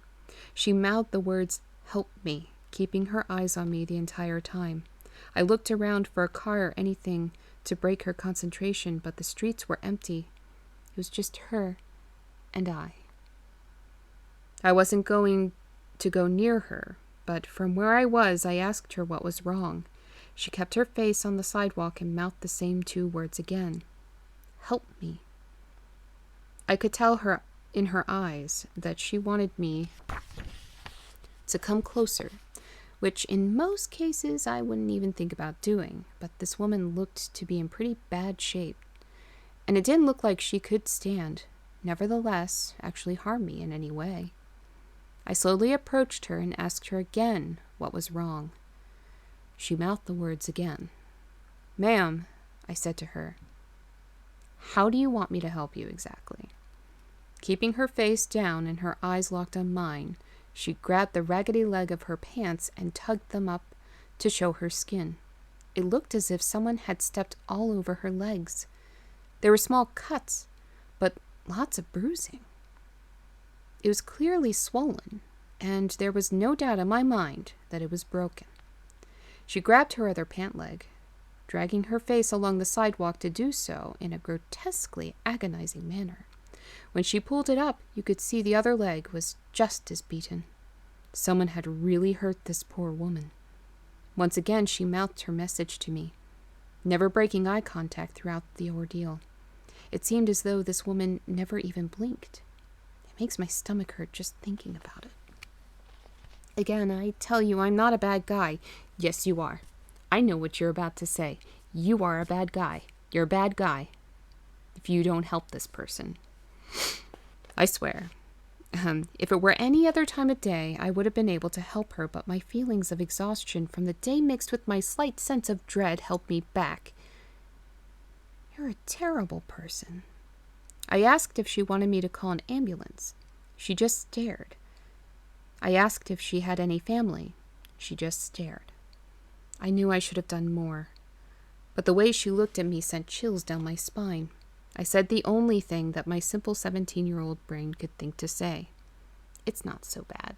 She mouthed the words, "Help me," keeping her eyes on me the entire time. I looked around for a car or anything to break her concentration, but the streets were empty. It was just her and I. I wasn't going to go near her, but from where I was, I asked her what was wrong. She kept her face on the sidewalk and mouthed the same 2 words again. "Help me." I could tell her in her eyes that she wanted me to come closer, which in most cases I wouldn't even think about doing, but this woman looked to be in pretty bad shape, and it didn't look like she could stand, nevertheless, actually harm me in any way. I slowly approached her and asked her again what was wrong. She mouthed the words again. "Ma'am," I said to her, "how do you want me to help you exactly?" Keeping her face down and her eyes locked on mine, she grabbed the raggedy leg of her pants and tugged them up to show her skin. It looked as if someone had stepped all over her legs. There were small cuts, but lots of bruising. It was clearly swollen, and there was no doubt in my mind that it was broken. She grabbed her other pant leg, dragging her face along the sidewalk to do so in a grotesquely agonizing manner. When she pulled it up, you could see the other leg was just as beaten. Someone had really hurt this poor woman. Once again, she mouthed her message to me, never breaking eye contact throughout the ordeal. It seemed as though this woman never even blinked. It makes my stomach hurt just thinking about it. Again, I tell you, I'm not a bad guy. Yes, you are. I know what you're about to say. You are a bad guy. You're a bad guy if you don't help this person. I swear. If it were any other time of day, I would have been able to help her, but my feelings of exhaustion from the day mixed with my slight sense of dread held me back. You're a terrible person. I asked if she wanted me to call an ambulance. She just stared. I asked if she had any family. She just stared. I knew I should have done more, but the way she looked at me sent chills down my spine. I said the only thing that my simple 17-year-old brain could think to say. It's not so bad.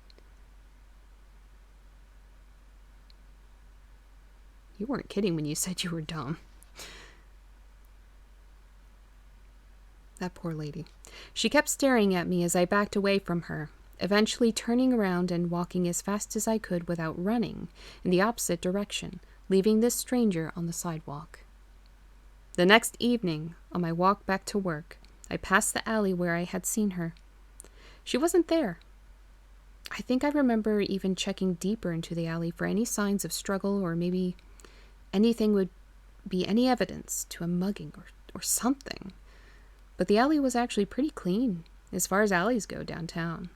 You weren't kidding when you said you were dumb. That poor lady. She kept staring at me as I backed away from her, eventually turning around and walking as fast as I could without running in the opposite direction, leaving this stranger on the sidewalk. The next evening, on my walk back to work, I passed the alley where I had seen her. She wasn't there. I think I remember even checking deeper into the alley for any signs of struggle, or maybe anything would be any evidence to a mugging or something. But the alley was actually pretty clean, as far as alleys go downtown.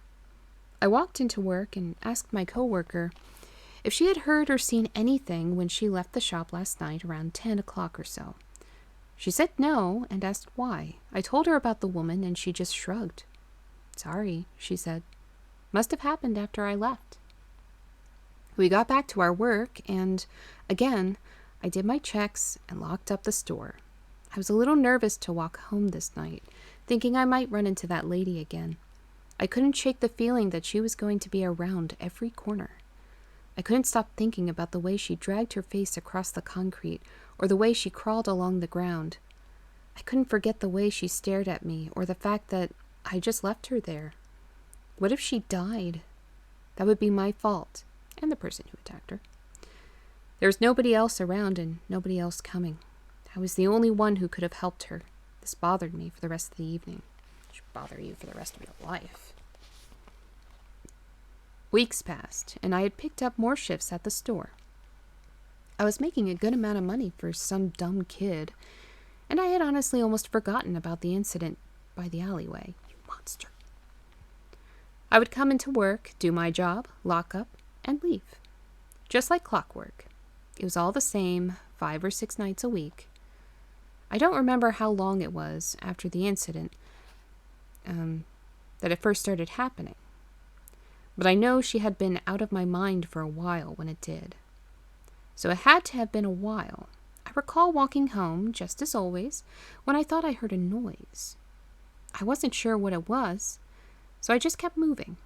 I walked into work and asked my coworker if she had heard or seen anything when she left the shop last night around 10 o'clock or so. She said no and asked why. I told her about the woman and she just shrugged. "Sorry," she said. "Must have happened after I left." We got back to our work and, again, I did my checks and locked up the store. I was a little nervous to walk home this night, thinking I might run into that lady again. I couldn't shake the feeling that she was going to be around every corner. I couldn't stop thinking about the way she dragged her face across the concrete, or the way she crawled along the ground. I couldn't forget the way she stared at me, or the fact that I just left her there. What if she died? That would be my fault, and the person who attacked her. There was nobody else around and nobody else coming. I was the only one who could have helped her. This bothered me for the rest of the evening. It should bother you for the rest of your life. Weeks passed, and I had picked up more shifts at the store. I was making a good amount of money for some dumb kid, and I had honestly almost forgotten about the incident by the alleyway. You monster. I would come into work, do my job, lock up, and leave. Just like clockwork. It was all the same, 5 or 6 nights a week. I don't remember how long it was after the incident that it first started happening. But I know she had been out of my mind for a while when it did. So it had to have been a while. I recall walking home, just as always, when I thought I heard a noise. I wasn't sure what it was, so I just kept moving.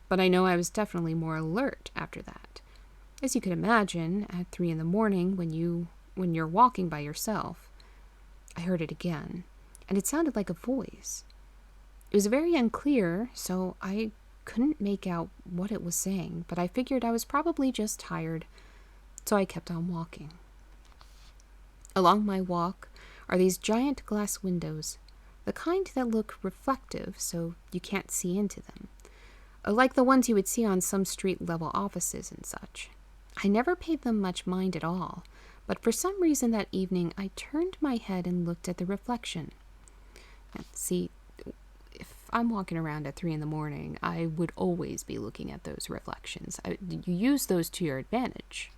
But I know I was definitely more alert after that. As you can imagine, at 3 a.m. when you're walking by yourself, I heard it again, and it sounded like a voice. It was very unclear, so I couldn't make out what it was saying, but I figured I was probably just tired, so I kept on walking. Along my walk are these giant glass windows, the kind that look reflective so you can't see into them, like the ones you would see on some street-level offices and such. I never paid them much mind at all, but for some reason that evening I turned my head and looked at the reflection. And see, if I'm walking around at 3 a.m, I would always be looking at those reflections. You use those to your advantage.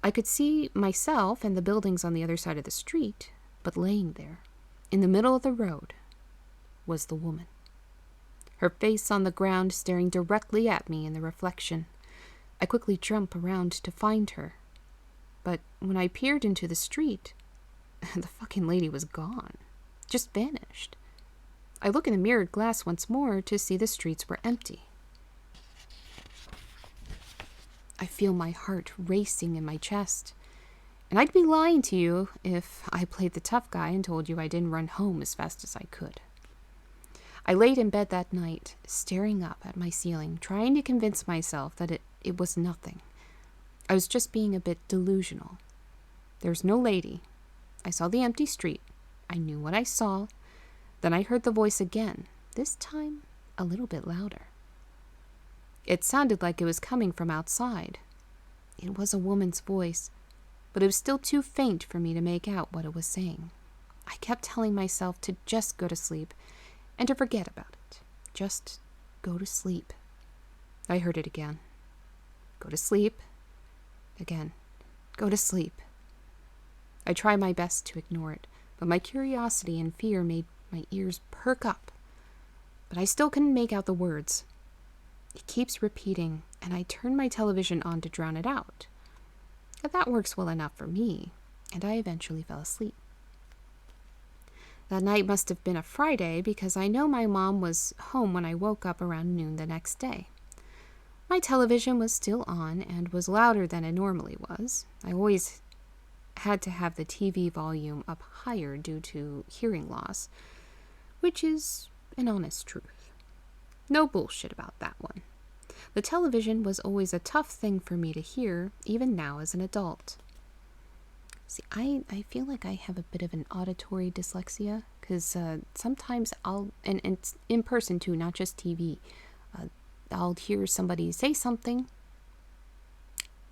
I could see myself and the buildings on the other side of the street, but laying there, in the middle of the road, was the woman. Her face on the ground staring directly at me in the reflection. I quickly jumped around to find her. But when I peered into the street, the fucking lady was gone. Just vanished. I look in the mirrored glass once more to see the streets were empty. I feel my heart racing in my chest. And I'd be lying to you if I played the tough guy and told you I didn't run home as fast as I could. I laid in bed that night, staring up at my ceiling, trying to convince myself that it was nothing. I was just being a bit delusional. There was no lady. I saw the empty street. I knew what I saw. Then I heard the voice again, this time a little bit louder. It sounded like it was coming from outside. It was a woman's voice, but it was still too faint for me to make out what it was saying. I kept telling myself to just go to sleep and to forget about it. Just go to sleep. I heard it again. Go to sleep. Again. Go to sleep. I tried my best to ignore it, but my curiosity and fear made my ears perk up. But I still couldn't make out the words. It keeps repeating, and I turn my television on to drown it out. But that works well enough for me, and I eventually fell asleep. That night must have been a Friday because I know my mom was home when I woke up around noon the next day. My television was still on and was louder than it normally was. I always had to have the TV volume up higher due to hearing loss, which is an honest truth. No bullshit about that one. The television was always a tough thing for me to hear, even now as an adult. See, I feel like I have a bit of an auditory dyslexia, because sometimes and it's in person too, not just TV, I'll hear somebody say something,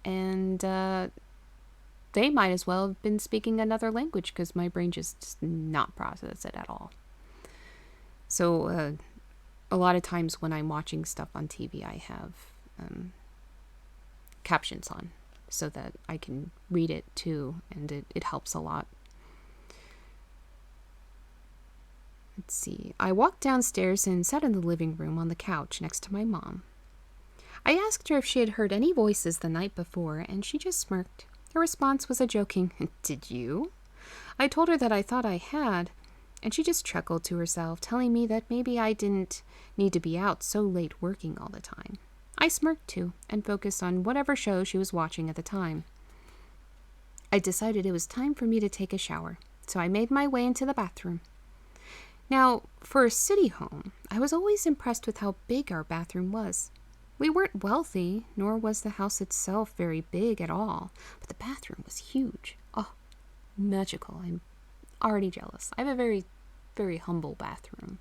and they might as well have been speaking another language, because my brain just does not process it at all. So a lot of times when I'm watching stuff on TV, I have captions on so that I can read it too, and it helps a lot. Let's see. I walked downstairs and sat in the living room on the couch next to my mom. I asked her if she had heard any voices the night before, and she just smirked. Her response was a joking, "Did you?" I told her that I thought I had, and she just chuckled to herself, telling me that maybe I didn't need to be out so late working all the time. I smirked too, and focused on whatever show she was watching at the time. I decided it was time for me to take a shower, so I made my way into the bathroom. Now, for a city home, I was always impressed with how big our bathroom was. We weren't wealthy, nor was the house itself very big at all, but the bathroom was huge. Oh, magical. I'm already jealous. I have a very, very humble bathroom.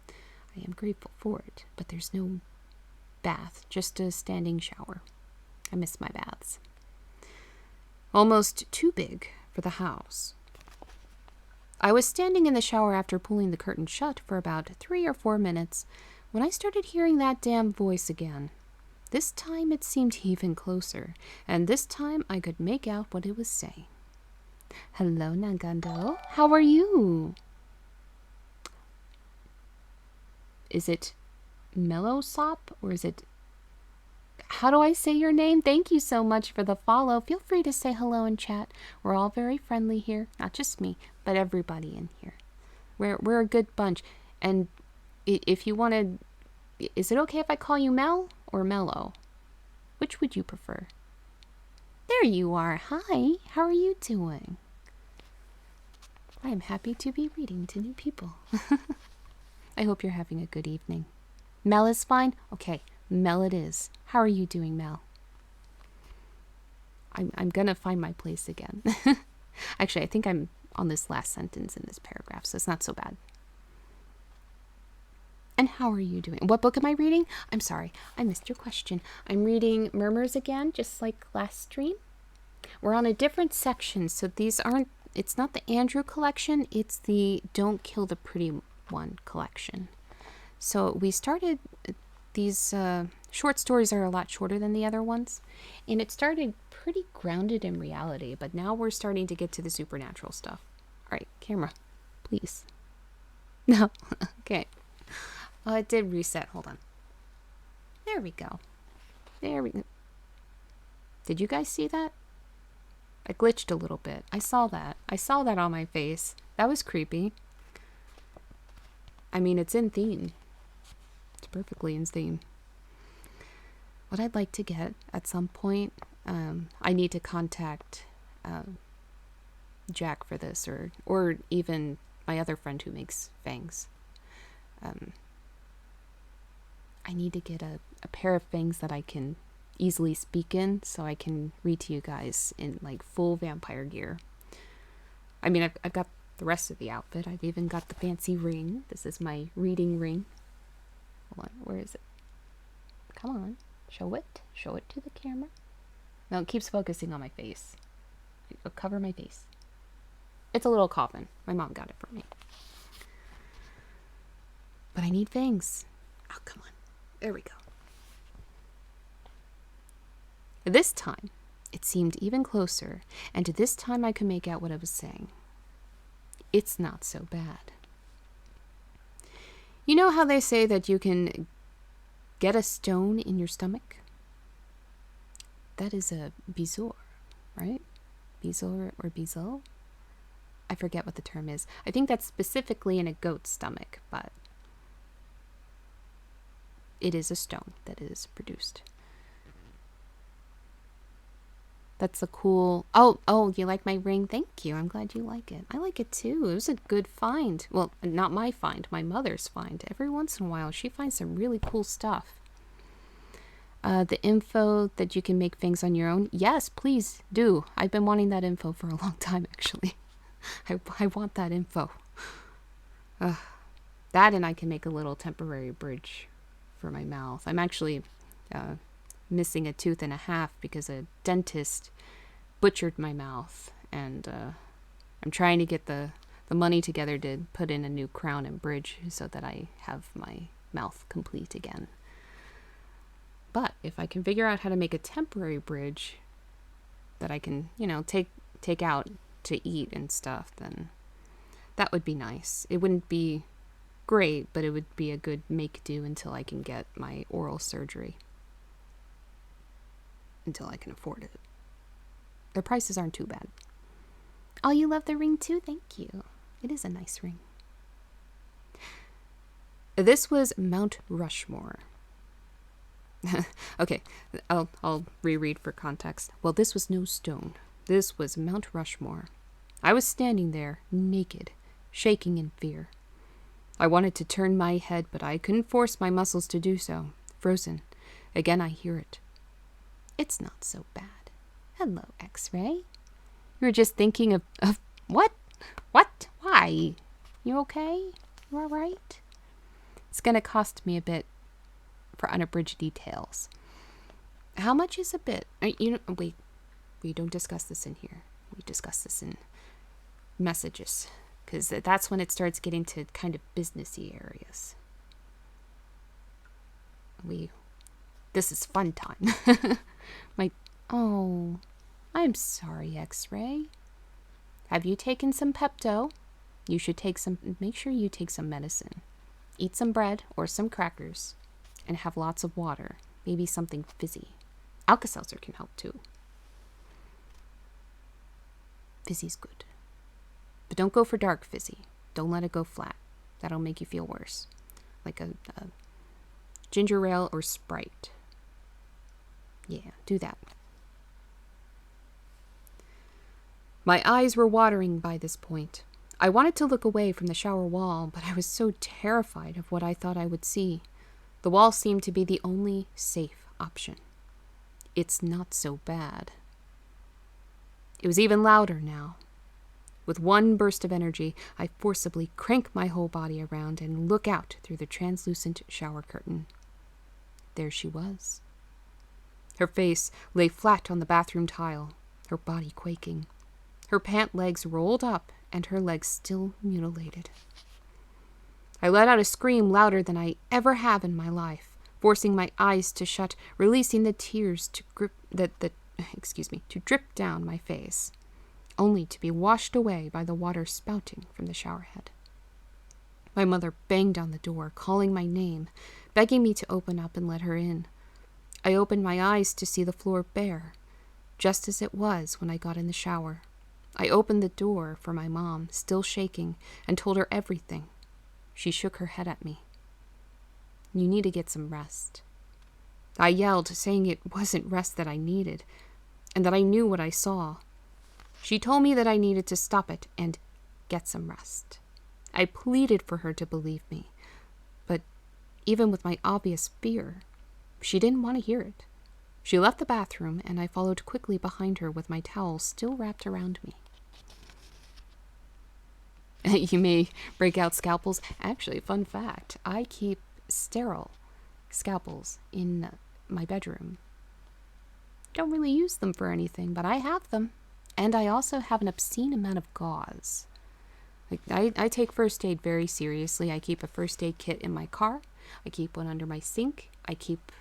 I am grateful for it, but there's no bath, just a standing shower. I miss my baths. Almost too big for the house. I was standing in the shower after pulling the curtain shut for about 3 or 4 minutes when I started hearing that damn voice again. This time it seemed even closer, and this time I could make out what it was saying. "Hello, Nagando. How are you?" Is it Mellowsop, or is it... How do I say your name? Thank you so much for the follow. Feel free to say hello in chat. We're all very friendly here. Not just me, but everybody in here. We're a good bunch. And if you want to... Is it okay if I call you Mel or Mellow? Which would you prefer? There you are. Hi. How are you doing? I am happy to be reading to new people. I hope you're having a good evening. Mel is fine? Okay, Mel it is. How are you doing, Mel? I'm gonna find my place again. Actually, I think I'm on this last sentence in this paragraph, so it's not so bad. And how are you doing? What book am I reading? I'm sorry, I missed your question. I'm reading Murmurs again, just like last stream. We're on a different section, so these aren't... It's not the Andrew collection, it's the Don't Kill the Pretty One collection. So we started... These short stories are a lot shorter than the other ones, and it started pretty grounded in reality, but now we're starting to get to the supernatural stuff. All right, camera, please. No, okay. Oh, it did reset. Hold on. There we go. There we go. Did you guys see that? I glitched a little bit. I saw that. I saw that on my face. That was creepy. I mean, it's in theme. It's perfectly in theme. What I'd like to get at some point, I need to contact Jack for this, or even my other friend who makes fangs. I need to get a pair of fangs that I can easily speak in, so I can read to you guys in like full vampire gear. I mean, I've got the rest of the outfit. I've even got the fancy ring. This is my reading ring. Hold on, where is it? Come on, show it. Show it to the camera. No, it keeps focusing on my face. It'll cover my face. It's a little coffin. My mom got it for me. But I need fangs. Oh, come on. There we go. This time, it seemed even closer, and this time I could make out what I was saying. It's not so bad. You know how they say that you can get a stone in your stomach? That is a bezoar, right? Bezoar or bezo? I forget what the term is. I think that's specifically in a goat's stomach, but it is a stone that is produced. That's a cool... Oh, you like my ring? Thank you. I'm glad you like it. I like it too. It was a good find. Well, not my find, my mother's find. Every once in a while, she finds some really cool stuff. The info that you can make things on your own. Yes, please do. I've been wanting that info for a long time, actually. I want that info. That, and I can make a little temporary bridge for my mouth. I'm actually missing a tooth and a half because a dentist butchered my mouth, and I'm trying to get the money together to put in a new crown and bridge so that I have my mouth complete again. But if I can figure out how to make a temporary bridge that I can, take out to eat and stuff, then that would be nice. It wouldn't be great, but it would be a good make-do until I can get my oral surgery. Until I can afford it. Their prices aren't too bad. Oh, you love the ring too? Thank you. It is a nice ring. This was Mount Rushmore. Okay, I'll reread for context. Well, this was no stone. This was Mount Rushmore. I was standing there, naked, shaking in fear. I wanted to turn my head, but I couldn't force my muscles to do so. Frozen. Again, I hear it. It's not so bad. Hello, X-Ray. You were just thinking of what? What? Why? You okay? You all right? It's gonna cost me a bit for unabridged details. How much is a bit? Wait, we don't discuss this in here. We discuss this in messages, because that's when it starts getting to kind of businessy areas. This is fun time. I'm sorry, X-Ray. Have you taken some Pepto? You should make sure you take some medicine. Eat some bread or some crackers. And have lots of water. Maybe something fizzy. Alka-Seltzer can help too. Fizzy's good. But don't go for dark fizzy. Don't let it go flat. That'll make you feel worse. Like a ginger ale or Sprite. Yeah, do that. My eyes were watering by this point. I wanted to look away from the shower wall, but I was so terrified of what I thought I would see. The wall seemed to be the only safe option. It's not so bad. It was even louder now. With one burst of energy, I forcibly crank my whole body around and look out through the translucent shower curtain. There she was. Her face lay flat on the bathroom tile, her body quaking. Her pant legs rolled up and her legs still mutilated. I let out a scream louder than I ever have in my life, forcing my eyes to shut, releasing the tears to drip down my face, only to be washed away by the water spouting from the shower head. My mother banged on the door, calling my name, begging me to open up and let her in. I opened my eyes to see the floor bare, just as it was when I got in the shower. I opened the door for my mom, still shaking, and told her everything. She shook her head at me. You need to get some rest. I yelled, saying it wasn't rest that I needed, and that I knew what I saw. She told me that I needed to stop it and get some rest. I pleaded for her to believe me, but even with my obvious fear, she didn't want to hear it. She left the bathroom, and I followed quickly behind her with my towel still wrapped around me. You may break out scalpels. Actually, fun fact, I keep sterile scalpels in my bedroom. Don't really use them for anything, but I have them. And I also have an obscene amount of gauze. I take first aid very seriously. I keep a first aid kit in my car. I keep one under my sink. I keep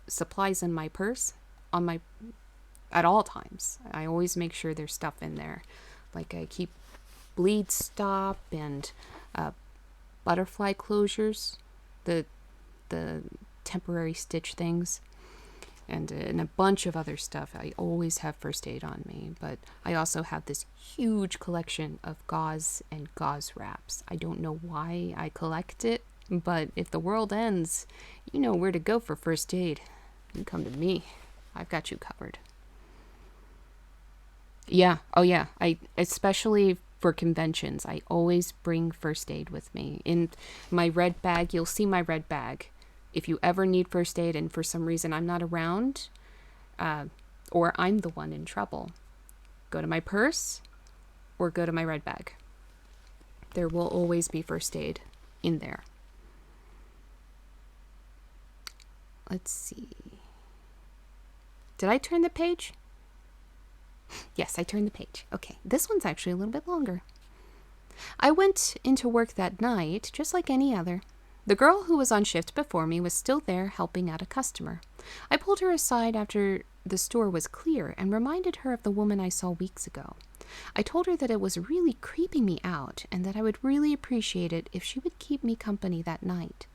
supplies in my purse at all times. I always make sure there's stuff in there. Like I keep bleed stop and butterfly closures, the temporary stitch things. and a bunch of other stuff. I always have first aid on me, but I also have this huge collection of gauze and gauze wraps. I don't know why I collect it, but if the world ends, you know where to go for first aid. You come to me. I've got you covered. Yeah, oh yeah, especially for conventions, I always bring first aid with me. In my red bag, you'll see my red bag. If you ever need first aid and for some reason I'm not around, or I'm the one in trouble, go to my purse or go to my red bag. There will always be first aid in there. Let's see. Did I turn the page? Yes, I turned the page. Okay, this one's actually a little bit longer. I went into work that night just like any other. The girl who was on shift before me was still there helping out a customer. I pulled her aside after the store was clear and reminded her of the woman I saw weeks ago. I told her that it was really creeping me out and that I would really appreciate it if she would keep me company that night.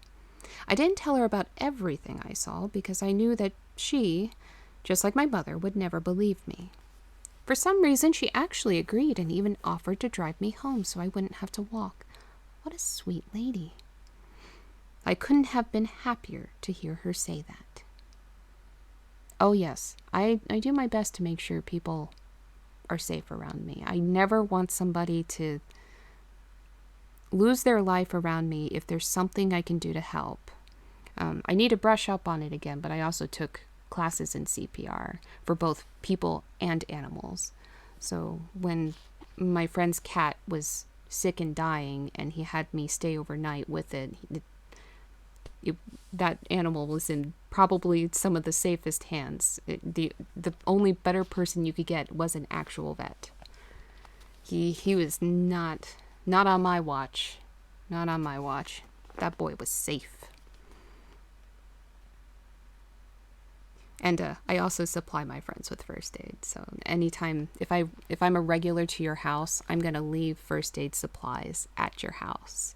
I didn't tell her about everything I saw because I knew that she, just like my mother, would never believe me. For some reason, she actually agreed and even offered to drive me home so I wouldn't have to walk. What a sweet lady. I couldn't have been happier to hear her say that. Oh yes, I do my best to make sure people are safe around me. I never want somebody to lose their life around me if there's something I can do to help. I need to brush up on it again, but I also took classes in CPR for both people and animals. So when my friend's cat was sick and dying and he had me stay overnight with it, that animal was in probably some of the safest hands. The only better person you could get was an actual vet. He was not on my watch. Not on my watch. That boy was safe. And I also supply my friends with first aid. So anytime, if I'm a regular to your house, I'm gonna leave first aid supplies at your house.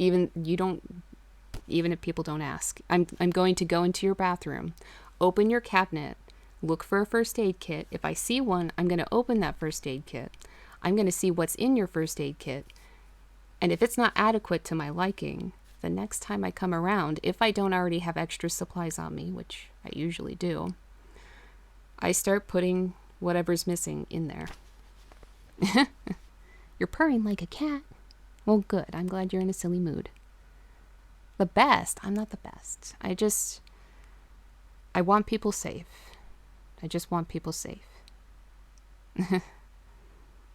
Even if people don't ask. I'm going to go into your bathroom, open your cabinet, look for a first aid kit. If I see one, I'm going to open that first aid kit. I'm going to see what's in your first aid kit. And if it's not adequate to my liking, the next time I come around, if I don't already have extra supplies on me, which I usually do, I start putting whatever's missing in there. You're purring like a cat. Well, good. I'm glad you're in a silly mood. The best? I'm not the best. I want people safe. I just want people safe.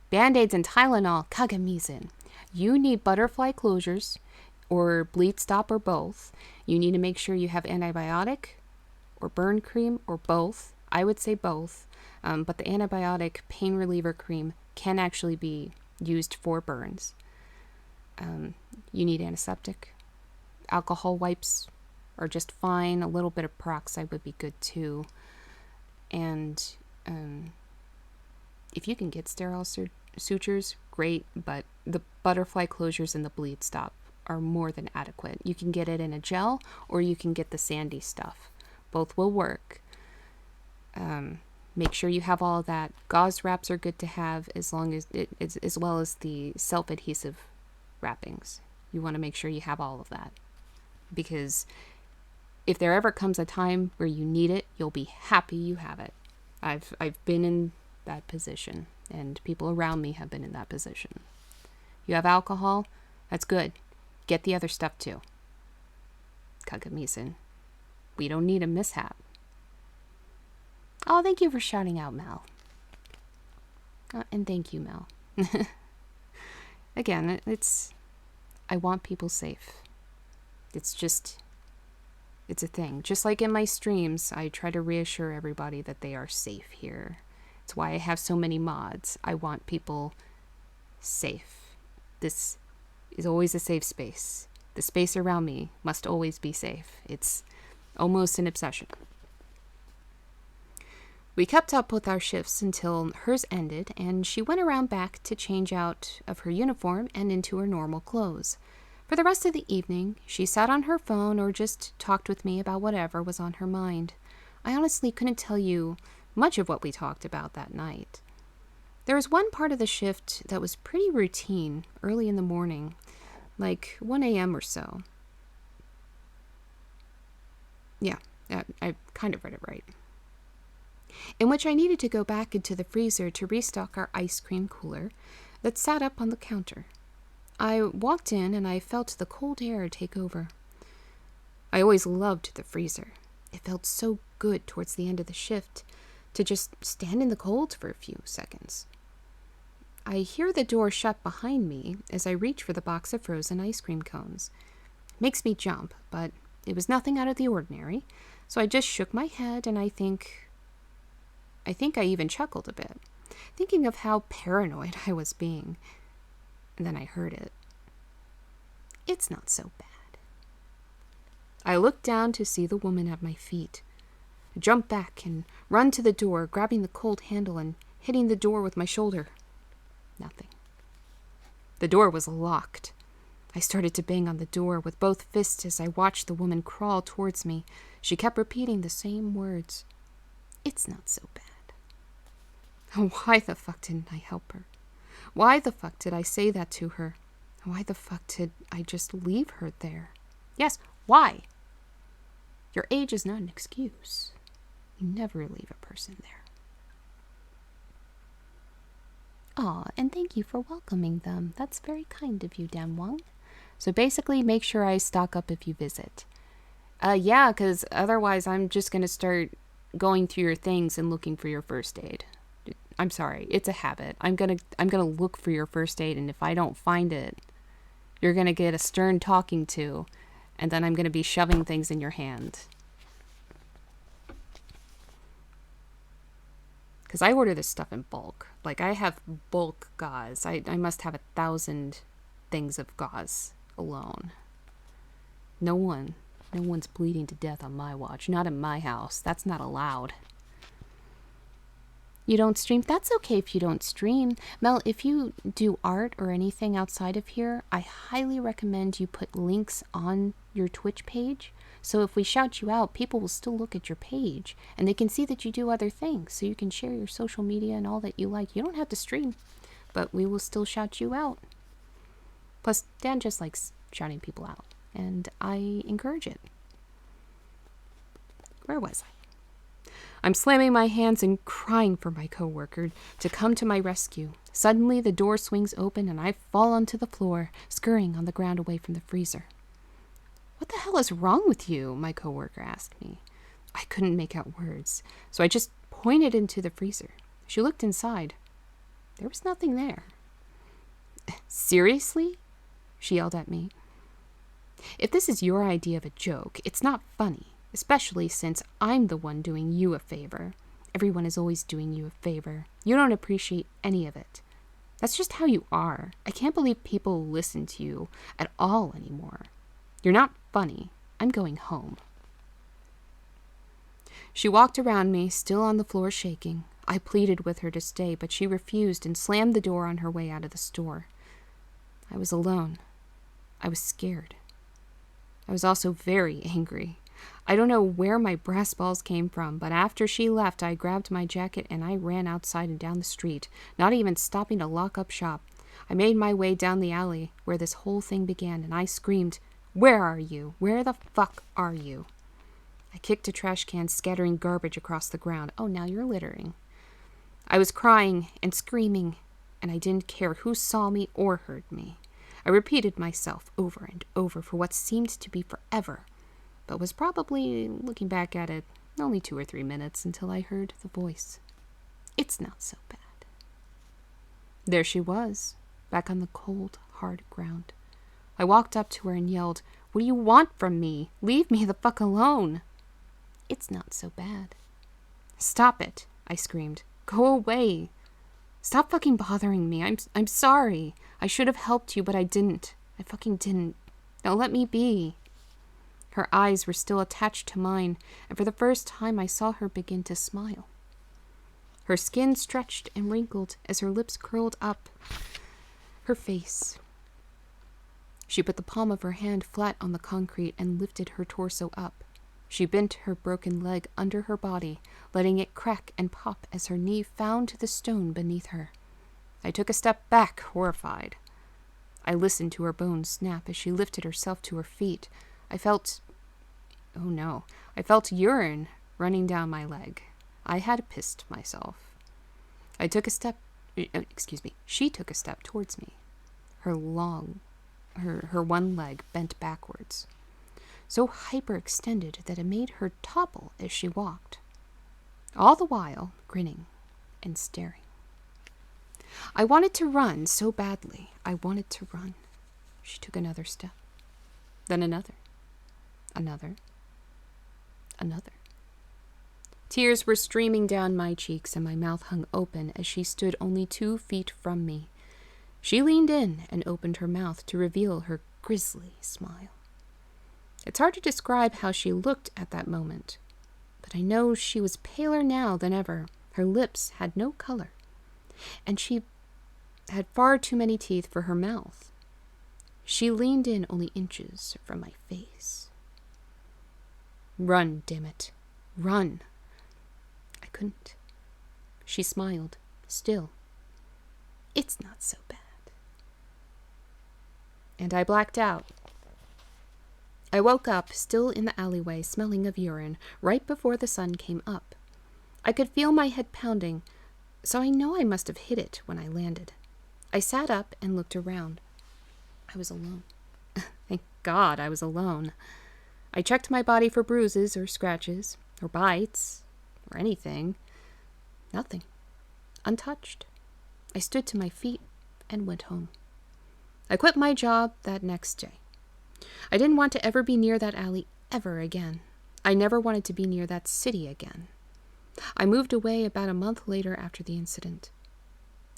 Band-Aids and Tylenol, Kagamizen. You need butterfly closures or bleed stop or both. You need to make sure you have antibiotic or burn cream or both. I would say both, but the antibiotic pain reliever cream can actually be used for burns. You need antiseptic. Alcohol wipes are just fine. A little bit of peroxide would be good too. And if you can get sterile sutures, great, but the butterfly closures and the bleed stop are more than adequate. You can get it in a gel or you can get the sandy stuff. Both will work. Make sure you have all of that. Gauze wraps are good to have as well as the self-adhesive wrappings. You want to make sure you have all of that. Because if there ever comes a time where you need it, you'll be happy you have it. I've been in that position, and people around me have been in that position. You have alcohol? That's good. Get the other stuff too. Kagamizen. We don't need a mishap. Oh, thank you for shouting out, Mel. And thank you, Mel. Again, I want people safe. It's a thing. Just like in my streams, I try to reassure everybody that they are safe here. It's why I have so many mods. I want people safe. This is always a safe space. The space around me must always be safe. It's almost an obsession. We kept up with our shifts until hers ended, and she went around back to change out of her uniform and into her normal clothes. For the rest of the evening, she sat on her phone or just talked with me about whatever was on her mind. I honestly couldn't tell you much of what we talked about that night. There was one part of the shift that was pretty routine, early in the morning, like 1 a.m. or so. Yeah, I kind of read it right. In which I needed to go back into the freezer to restock our ice cream cooler that sat up on the counter. I walked in and I felt the cold air take over. I always loved the freezer. It felt so good towards the end of the shift to just stand in the cold for a few seconds. I hear the door shut behind me as I reach for the box of frozen ice cream cones. It makes me jump, but it was nothing out of the ordinary, so I just shook my head and I think I even chuckled a bit, thinking of how paranoid I was being. And then I heard it. It's not so bad. I looked down to see the woman at my feet. I jumped back and run to the door, grabbing the cold handle and hitting the door with my shoulder. Nothing. The door was locked. I started to bang on the door with both fists as I watched the woman crawl towards me. She kept repeating the same words. It's not so bad. Why the fuck didn't I help her? Why the fuck did I say that to her? Why the fuck did I just leave her there? Yes, why? Your age is not an excuse. You never leave a person there. Aw, and thank you for welcoming them. That's very kind of you, Damwang. So basically, make sure I stock up if you visit. Yeah, because otherwise I'm just going to start going through your things and looking for your first aid. I'm sorry, it's a habit. I'm gonna look for your first aid, and if I don't find it, you're gonna get a stern talking to, and then I'm gonna be shoving things in your hand. Because I order this stuff in bulk. Like, I have bulk gauze. I must have 1,000 things of gauze alone. No one's bleeding to death on my watch. Not in my house. That's not allowed. You don't stream? That's okay if you don't stream. Mel, if you do art or anything outside of here, I highly recommend you put links on your Twitch page. So if we shout you out, people will still look at your page and they can see that you do other things. So you can share your social media and all that you like. You don't have to stream, but we will still shout you out. Plus, Dan just likes shouting people out, and I encourage it. Where was I? I'm slamming my hands and crying for my coworker to come to my rescue. Suddenly, the door swings open and I fall onto the floor, scurrying on the ground away from the freezer. What the hell is wrong with you? My coworker asked me. I couldn't make out words, so I just pointed into the freezer. She looked inside. There was nothing there. Seriously? She yelled at me. If this is your idea of a joke, it's not funny. Especially since I'm the one doing you a favor. Everyone is always doing you a favor. You don't appreciate any of it. That's just how you are. I can't believe people listen to you at all anymore. You're not funny. I'm going home. She walked around me, still on the floor shaking. I pleaded with her to stay, but she refused and slammed the door on her way out of the store. I was alone. I was scared. I was also very angry. I don't know where my brass balls came from, but after she left, I grabbed my jacket and I ran outside and down the street, not even stopping to lock up shop. I made my way down the alley where this whole thing began, and I screamed, "Where are you? Where the fuck are you?" I kicked a trash can, scattering garbage across the ground. Oh, now you're littering. I was crying and screaming, and I didn't care who saw me or heard me. I repeated myself over and over for what seemed to be forever, but was probably, looking back at it, only 2 or 3 minutes until I heard the voice. It's not so bad. There she was, back on the cold, hard ground. I walked up to her and yelled, "What do you want from me? Leave me the fuck alone." It's not so bad. Stop it, I screamed. Go away. Stop fucking bothering me. I'm sorry. I should have helped you, but I didn't. I fucking didn't. Now let me be. Her eyes were still attached to mine, and for the first time I saw her begin to smile. Her skin stretched and wrinkled as her lips curled up her face. She put the palm of her hand flat on the concrete and lifted her torso up. She bent her broken leg under her body, letting it crack and pop as her knee found the stone beneath her. I took a step back, horrified. I listened to her bones snap as she lifted herself to her feet. I felt urine running down my leg. I had pissed myself. She took a step towards me. Her one leg bent backwards, so hyperextended that it made her topple as she walked, all the while grinning and staring. I wanted to run so badly. I wanted to run. She took another step, then another. Tears were streaming down my cheeks and my mouth hung open as she stood only 2 feet from me. She leaned in and opened her mouth to reveal her grisly smile. It's hard to describe how she looked at that moment, but I know she was paler now than ever. Her lips had no color, and she had far too many teeth for her mouth. She leaned in only inches from my face. Run, damn it. Run. I couldn't. She smiled, still. It's not so bad. And I blacked out. I woke up, still in the alleyway, smelling of urine, right before the sun came up. I could feel my head pounding, so I know I must have hit it when I landed. I sat up and looked around. I was alone. Thank God I was alone. I checked my body for bruises or scratches or bites or anything. Nothing. Untouched. I stood to my feet and went home. I quit my job that next day. I didn't want to ever be near that alley ever again. I never wanted to be near that city again. I moved away about a month later after the incident.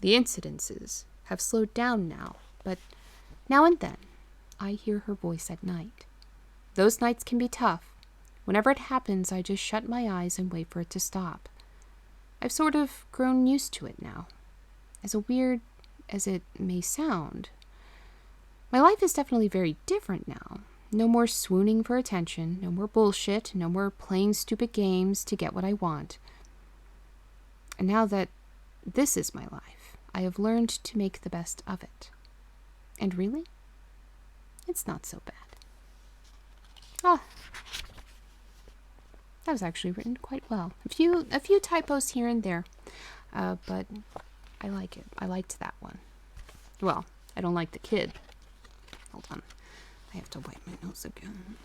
The incidences have slowed down now, but now and then I hear her voice at night. Those nights can be tough. Whenever it happens, I just shut my eyes and wait for it to stop. I've sort of grown used to it now. As weird as it may sound, my life is definitely very different now. No more swooning for attention, no more bullshit, no more playing stupid games to get what I want. And now that this is my life, I have learned to make the best of it. And really, it's not so bad. That was actually written quite well. A few typos here and there, but I like it. I liked that one. Well, I don't like the kid. Hold on. I have to wipe my nose again.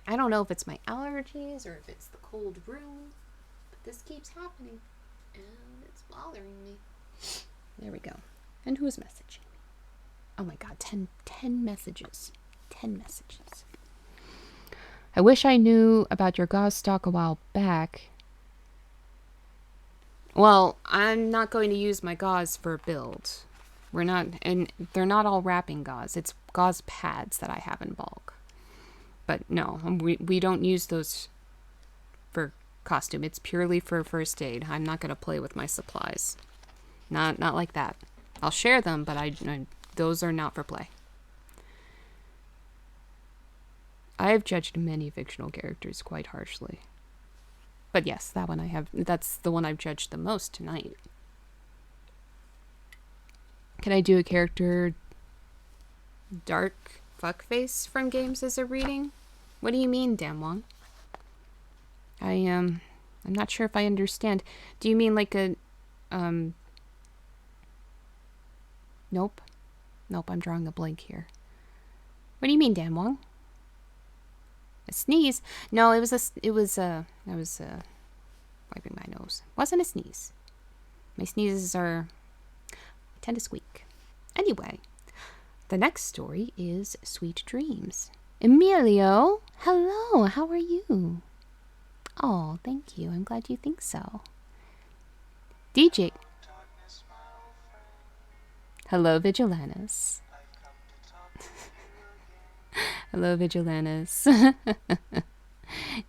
I don't know if it's my allergies or if it's the cold room, but this keeps happening, and it's bothering me. There we go. And who's messaging me? Oh my God, 10 messages. 10 messages. I wish I knew about your gauze stock a while back. Well, I'm not going to use my gauze for a build. And they're not all wrapping gauze. It's gauze pads that I have in bulk. But no, we don't use those for costume. It's purely for first aid. I'm not going to play with my supplies. Not like that. I'll share them, but those are not for play. I have judged many fictional characters quite harshly. But yes, that's the one I've judged the most tonight. Can I do a character dark fuckface from games as a reading? What do you mean, Damwon? I'm not sure if I understand. Do you mean like a Nope, I'm drawing a blank here. What do you mean, Damwon? A sneeze? No, I was wiping my nose. It wasn't a sneeze. My sneezes tend to squeak. Anyway, the next story is Sweet Dreams. Emilio, hello, how are you? Oh, thank you. I'm glad you think so. DJ. Hello, Vigilanus. Hello, Vigilanus.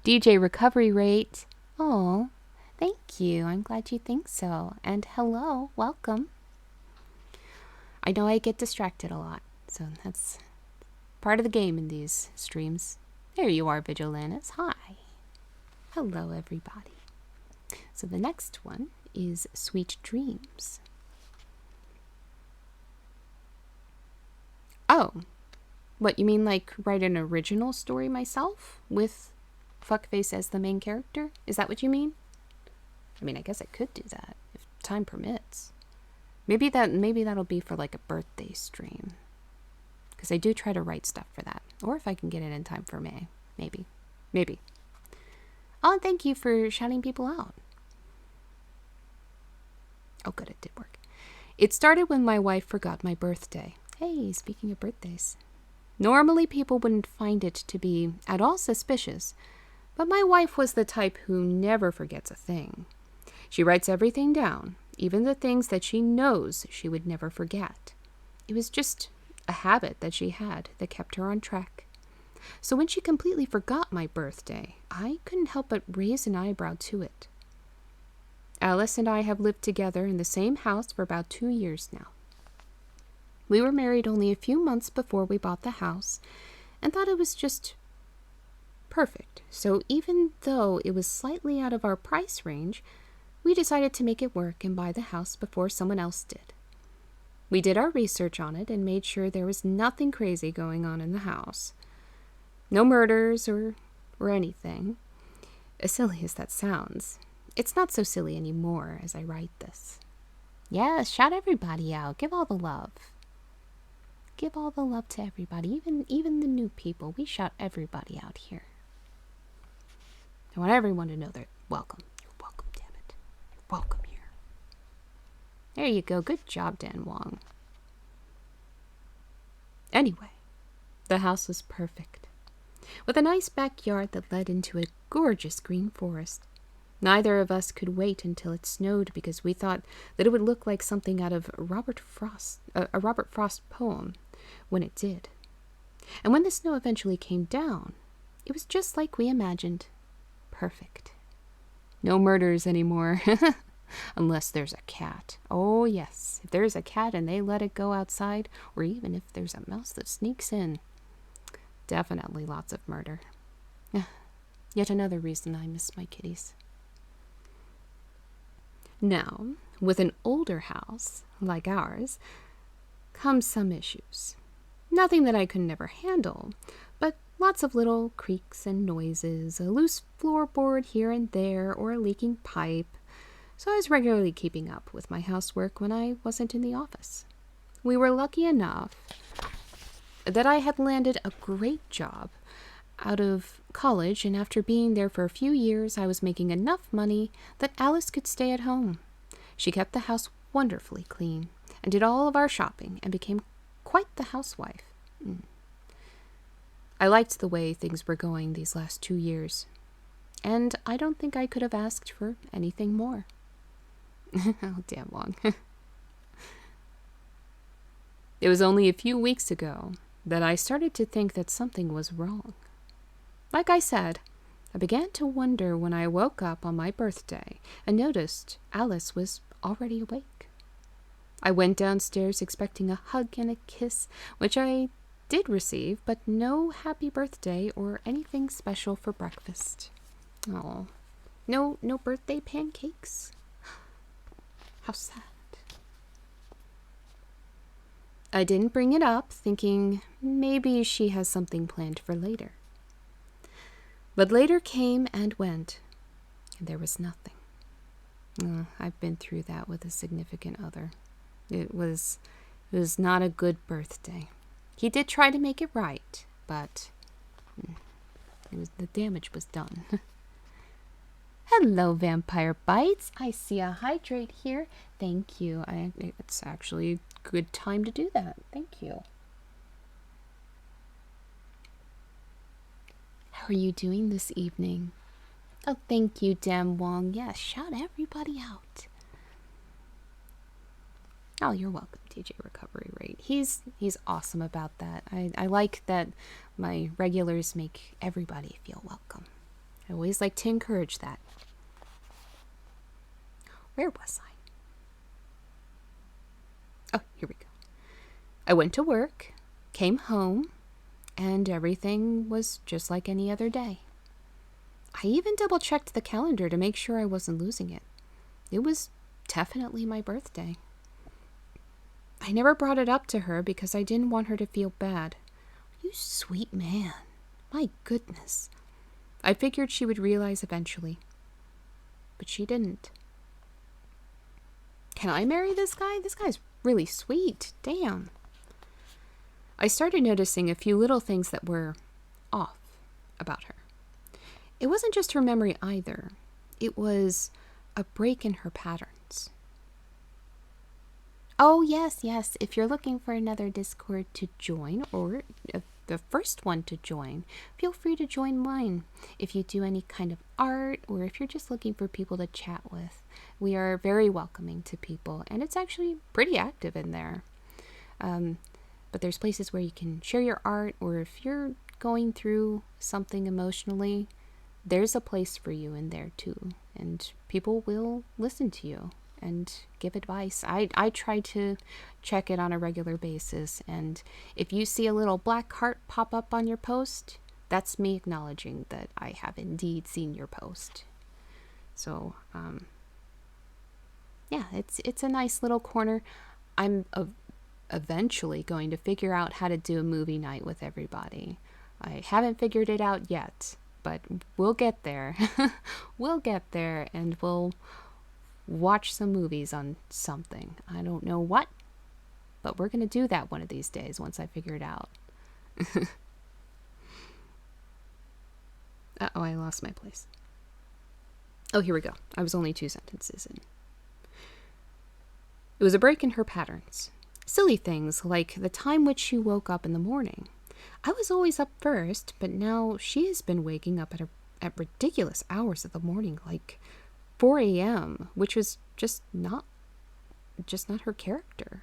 DJ Recovery Rate. Oh, thank you. I'm glad you think so. And hello, welcome. I know I get distracted a lot, so that's part of the game in these streams. There you are, Vigilanus. Hi. Hello, everybody. So the next one is Sweet Dreams. Oh, what, you mean like write an original story myself with Fuckface as the main character? Is that what you mean? I mean, I guess I could do that if time permits. Maybe that'll be for like a birthday stream. Because I do try to write stuff for that. Or if I can get it in time for May. Maybe. Oh, and thank you for shouting people out. Oh, good, it did work. It started when my wife forgot my birthday. Hey, speaking of birthdays. Normally people wouldn't find it to be at all suspicious, but my wife was the type who never forgets a thing. She writes everything down, even the things that she knows she would never forget. It was just a habit that she had that kept her on track. So when she completely forgot my birthday, I couldn't help but raise an eyebrow to it. Alice and I have lived together in the same house for about 2 years now. We were married only a few months before we bought the house and thought it was just perfect. So even though it was slightly out of our price range, we decided to make it work and buy the house before someone else did. We did our research on it and made sure there was nothing crazy going on in the house. No murders or anything. As silly as that sounds, it's not so silly anymore as I write this. Yes, shout everybody out. Give all the love. Give all the love to everybody, even the new people. We shout everybody out here. I want everyone to know they're welcome. You're welcome, damn it. You're welcome here. There you go. Good job, Dan Wong. Anyway, the house was perfect, with a nice backyard that led into a gorgeous green forest. Neither of us could wait until it snowed because we thought that it would look like something out of a Robert Frost poem when it did. And when the snow eventually came down, it was just like we imagined. Perfect. No murders anymore. Unless there's a cat. Oh yes, if there's a cat and they let it go outside, or even if there's a mouse that sneaks in. Definitely lots of murder. Yet another reason I miss my kitties. Now, with an older house, like ours, comes some issues. Nothing that I could never handle, but lots of little creaks and noises, a loose floorboard here and there, or a leaking pipe. So I was regularly keeping up with my housework when I wasn't in the office. We were lucky enough that I had landed a great job out of college, and after being there for a few years, I was making enough money that Alice could stay at home. She kept the house wonderfully clean and did all of our shopping and became quite the housewife. I liked the way things were going these last 2 years, and I don't think I could have asked for anything more. Oh, damn long. It was only a few weeks ago that I started to think that something was wrong. Like I said, I began to wonder when I woke up on my birthday and noticed Alice was already awake. I went downstairs expecting a hug and a kiss, which I did receive, but no happy birthday or anything special for breakfast. Oh, no birthday pancakes? How sad. I didn't bring it up, thinking maybe she has something planned for later. But later came and went, and there was nothing. I've been through that with a significant other. It was not a good birthday. He did try to make it right, but the damage was done. Hello, Vampire Bites. I see a hydrate here. Thank you. It's actually a good time to do that. Thank you. How are you doing this evening? Oh, thank you, Dan Wong. Yes, shout everybody out. Oh, you're welcome, TJ Recovery Rate. He's awesome about that. I like that my regulars make everybody feel welcome. I always like to encourage that. Where was I? Oh, here we go. I went to work, came home, and everything was just like any other day. I even double-checked the calendar to make sure I wasn't losing it. It was definitely my birthday. I never brought it up to her because I didn't want her to feel bad. You sweet man. My goodness. I figured she would realize eventually. But she didn't. Can I marry this guy? This guy's really sweet. Damn. I started noticing a few little things that were off about her. It wasn't just her memory either. It was a break in her patterns. Oh, yes. If you're looking for another Discord to join, or the first one to join, feel free to join mine. If you do any kind of art, or if you're just looking for people to chat with, we are very welcoming to people, and it's actually pretty active in there. But there's places where you can share your art, or if you're going through something emotionally, there's a place for you in there too, and people will listen to you and give advice. I try to check it on a regular basis, and if you see a little black heart pop up on your post, that's me acknowledging that I have indeed seen your post. So yeah, it's a nice little corner. I'm eventually going to figure out how to do a movie night with everybody. I haven't figured it out yet, but we'll get there. We'll get there, and we'll watch some movies on something. I don't know what, but we're going to do that one of these days once I figure it out. Uh-oh, I lost my place. Oh, here we go. I was only 2 sentences in. It was a break in her patterns. Silly things like the time which she woke up in the morning. I was always up first, but now she has been waking up at ridiculous hours of the morning, like 4 a.m., which was just not her character.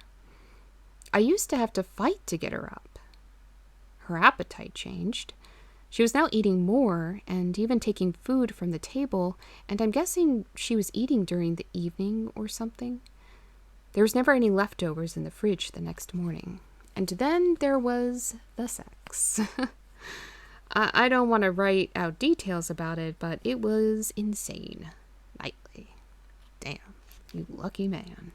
I used to have to fight to get her up. Her appetite changed. She was now eating more and even taking food from the table, and I'm guessing she was eating during the evening or something. There was never any leftovers in the fridge the next morning. And then there was the sex. I don't want to write out details about it, but it was insane. Nightly. Damn, you lucky man.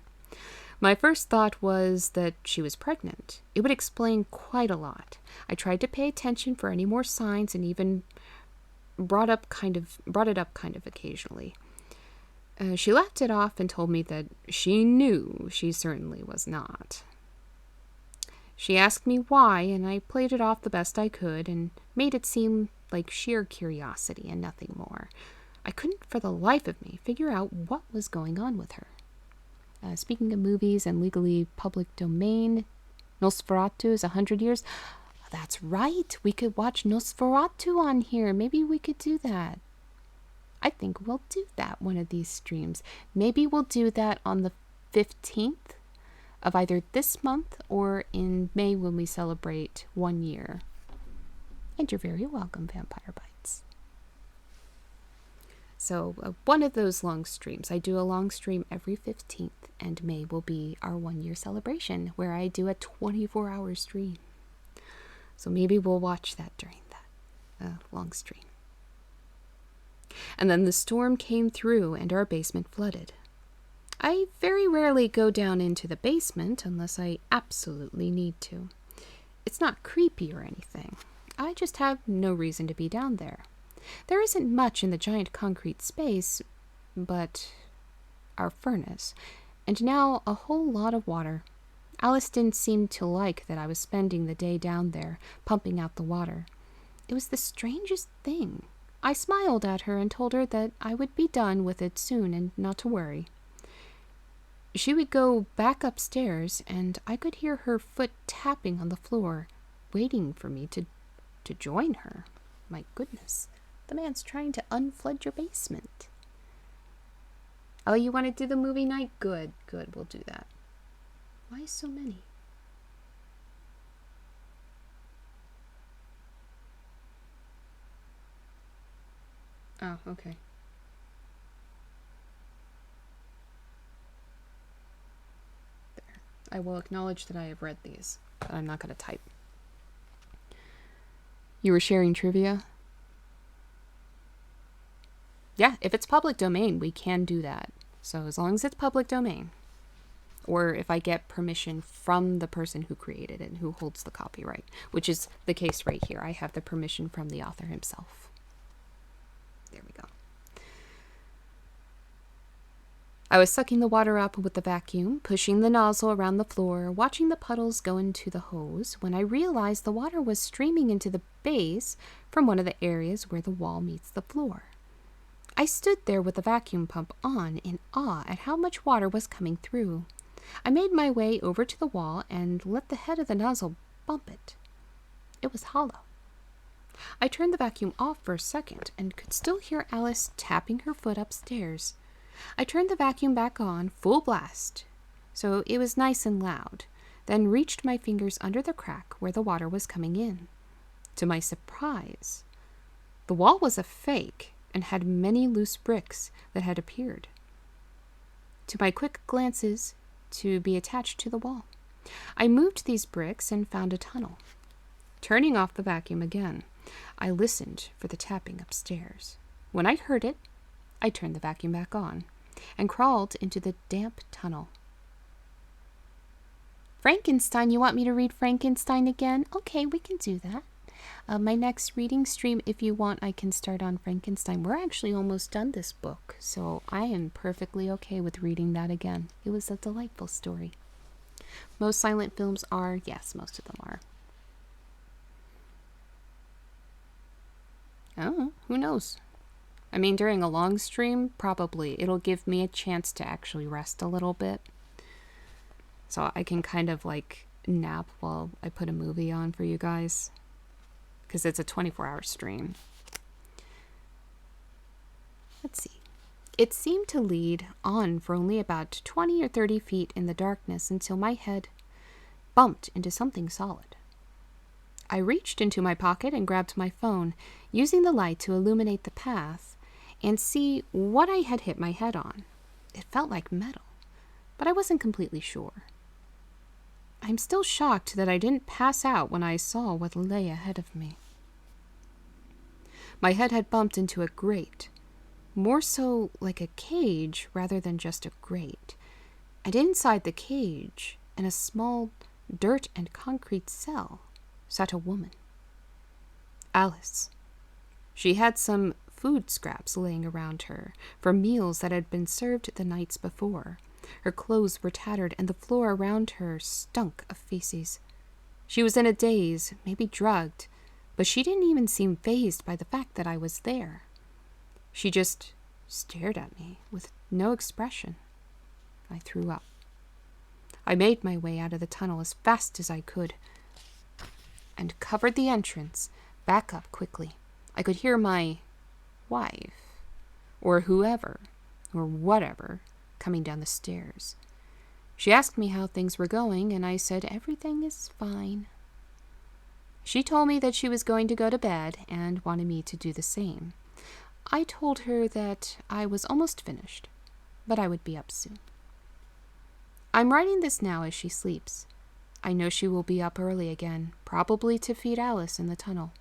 My first thought was that she was pregnant. It would explain quite a lot. I tried to pay attention for any more signs and even brought it up kind of occasionally. She laughed it off and told me that she knew she certainly was not. She asked me why, and I played it off the best I could and made it seem like sheer curiosity and nothing more. I couldn't for the life of me figure out what was going on with her. Speaking of movies and legally public domain, Nosferatu is 100 years. That's right, we could watch Nosferatu on here. Maybe we could do that. I think we'll do that one of these streams. Maybe we'll do that on the 15th of either this month or in May when we celebrate 1 year. And you're very welcome, Vampire Bites. So one of those long streams. I do a long stream every 15th, and May will be our 1 year celebration where I do a 24-hour stream. So maybe we'll watch that during that long stream. And then the storm came through and our basement flooded. I very rarely go down into the basement unless I absolutely need to. It's not creepy or anything. I just have no reason to be down there. There isn't much in the giant concrete space, but our furnace, and now a whole lot of water. Alice didn't seem to like that I was spending the day down there, pumping out the water. It was the strangest thing. I smiled at her and told her that I would be done with it soon and not to worry. She would go back upstairs, and I could hear her foot tapping on the floor, waiting for me to join her. My goodness, the man's trying to unflood your basement. Oh, you want to do the movie night? Good, we'll do that. Why so many? Oh, okay. There. I will acknowledge that I have read these, but I'm not going to type. You were sharing trivia? Yeah, if it's public domain, we can do that. So as long as it's public domain, or if I get permission from the person who created it and who holds the copyright, which is the case right here. I have the permission from the author himself. There we go. I was sucking the water up with the vacuum, pushing the nozzle around the floor, watching the puddles go into the hose, when I realized the water was streaming into the base from one of the areas where the wall meets the floor. I stood there with the vacuum pump on in awe at how much water was coming through. I made my way over to the wall and let the head of the nozzle bump it. It was hollow. I turned the vacuum off for a second and could still hear Alice tapping her foot upstairs. I turned the vacuum back on, full blast, so it was nice and loud, then reached my fingers under the crack where the water was coming in. To my surprise, the wall was a fake and had many loose bricks that had appeared to my quick glances to be attached to the wall. I moved these bricks and found a tunnel. Turning off the vacuum again, I listened for the tapping upstairs. When I heard it, I turned the vacuum back on and crawled into the damp tunnel. Frankenstein, you want me to read Frankenstein again? Okay, we can do that. My next reading stream, if you want, I can start on Frankenstein. We're actually almost done this book, so I am perfectly okay with reading that again. It was a delightful story. Most silent films are, yes, most of them are. Oh, who knows? I mean, during a long stream, probably. It'll give me a chance to actually rest a little bit. So I can kind of like nap while I put a movie on for you guys. Because it's a 24-hour stream. Let's see. It seemed to lead on for only about 20 or 30 feet in the darkness until my head bumped into something solid. I reached into my pocket and grabbed my phone, using the light to illuminate the path and see what I had hit my head on. It felt like metal, but I wasn't completely sure. I'm still shocked that I didn't pass out when I saw what lay ahead of me. My head had bumped into a grate, more so like a cage rather than just a grate. And inside the cage, in a small dirt and concrete cell, sat a woman. Alice. She had some food scraps laying around her from meals that had been served the nights before. Her clothes were tattered and the floor around her stunk of feces. She was in a daze, maybe drugged, but she didn't even seem fazed by the fact that I was there. She just stared at me with no expression. I threw up. I made my way out of the tunnel as fast as I could and covered the entrance back up quickly. I could hear my wife, or whoever, or whatever, coming down the stairs. She asked me how things were going, and I said everything is fine. She told me that she was going to go to bed and wanted me to do the same. I told her that I was almost finished, but I would be up soon. I'm writing this now as she sleeps. I know she will be up early again, probably to feed Alice in the tunnel.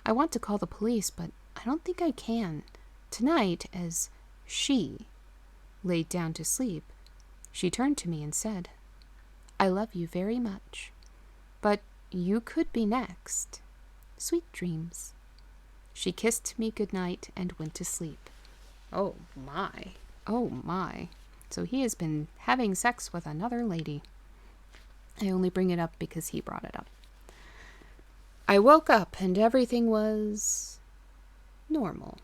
I want to call the police, but I don't think I can. Tonight, as she laid down to sleep, she turned to me and said, "I love you very much, but you could be next. Sweet dreams." She kissed me goodnight and went to sleep. Oh my. Oh my. So he has been having sex with another lady. I only bring it up because he brought it up. I woke up and everything was normal.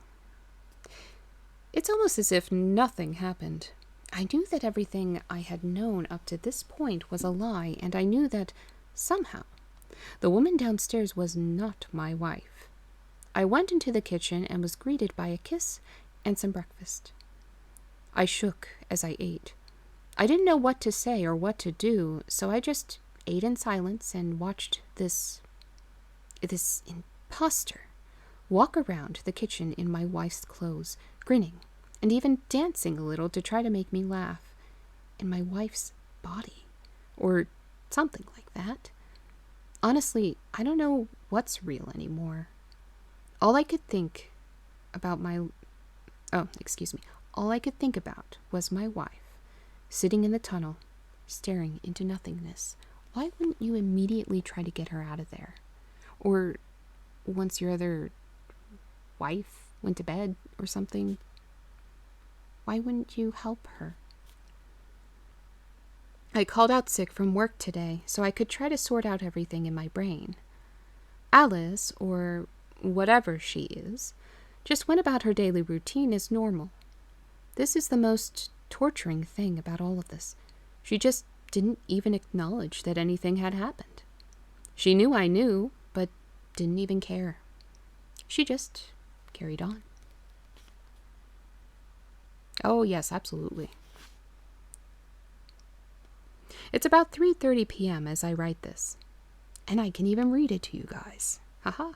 It's almost as if nothing happened. I knew that everything I had known up to this point was a lie, and I knew that somehow the woman downstairs was not my wife. I went into the kitchen and was greeted by a kiss and some breakfast. I shook as I ate. I didn't know what to say or what to do, so I just ate in silence and watched this imposter walk around the kitchen in my wife's clothes, grinning and even dancing a little to try to make me laugh, in my wife's body, or something like that. Honestly, I don't know what's real anymore. All I could think about All I could think about was my wife, sitting in the tunnel, staring into nothingness. Why wouldn't you immediately try to get her out of there? Or once your other wife went to bed or something, why wouldn't you help her? I called out sick from work today so I could try to sort out everything in my brain. Alice, or whatever she is, just went about her daily routine as normal. This is the most torturing thing about all of this. She just didn't even acknowledge that anything had happened. She knew I knew, but didn't even care. She just carried on. Oh, yes, absolutely. It's about 3:30 p.m. as I write this, and I can even read it to you guys. Haha.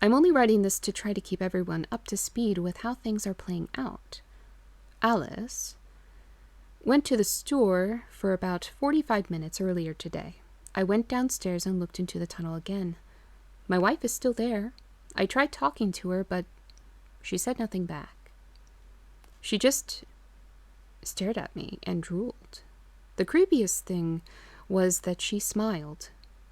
I'm only writing this to try to keep everyone up to speed with how things are playing out. Alice went to the store for about 45 minutes earlier today. I went downstairs and looked into the tunnel again. My wife is still there. I tried talking to her, but she said nothing back. She just stared at me and drooled. The creepiest thing was that she smiled.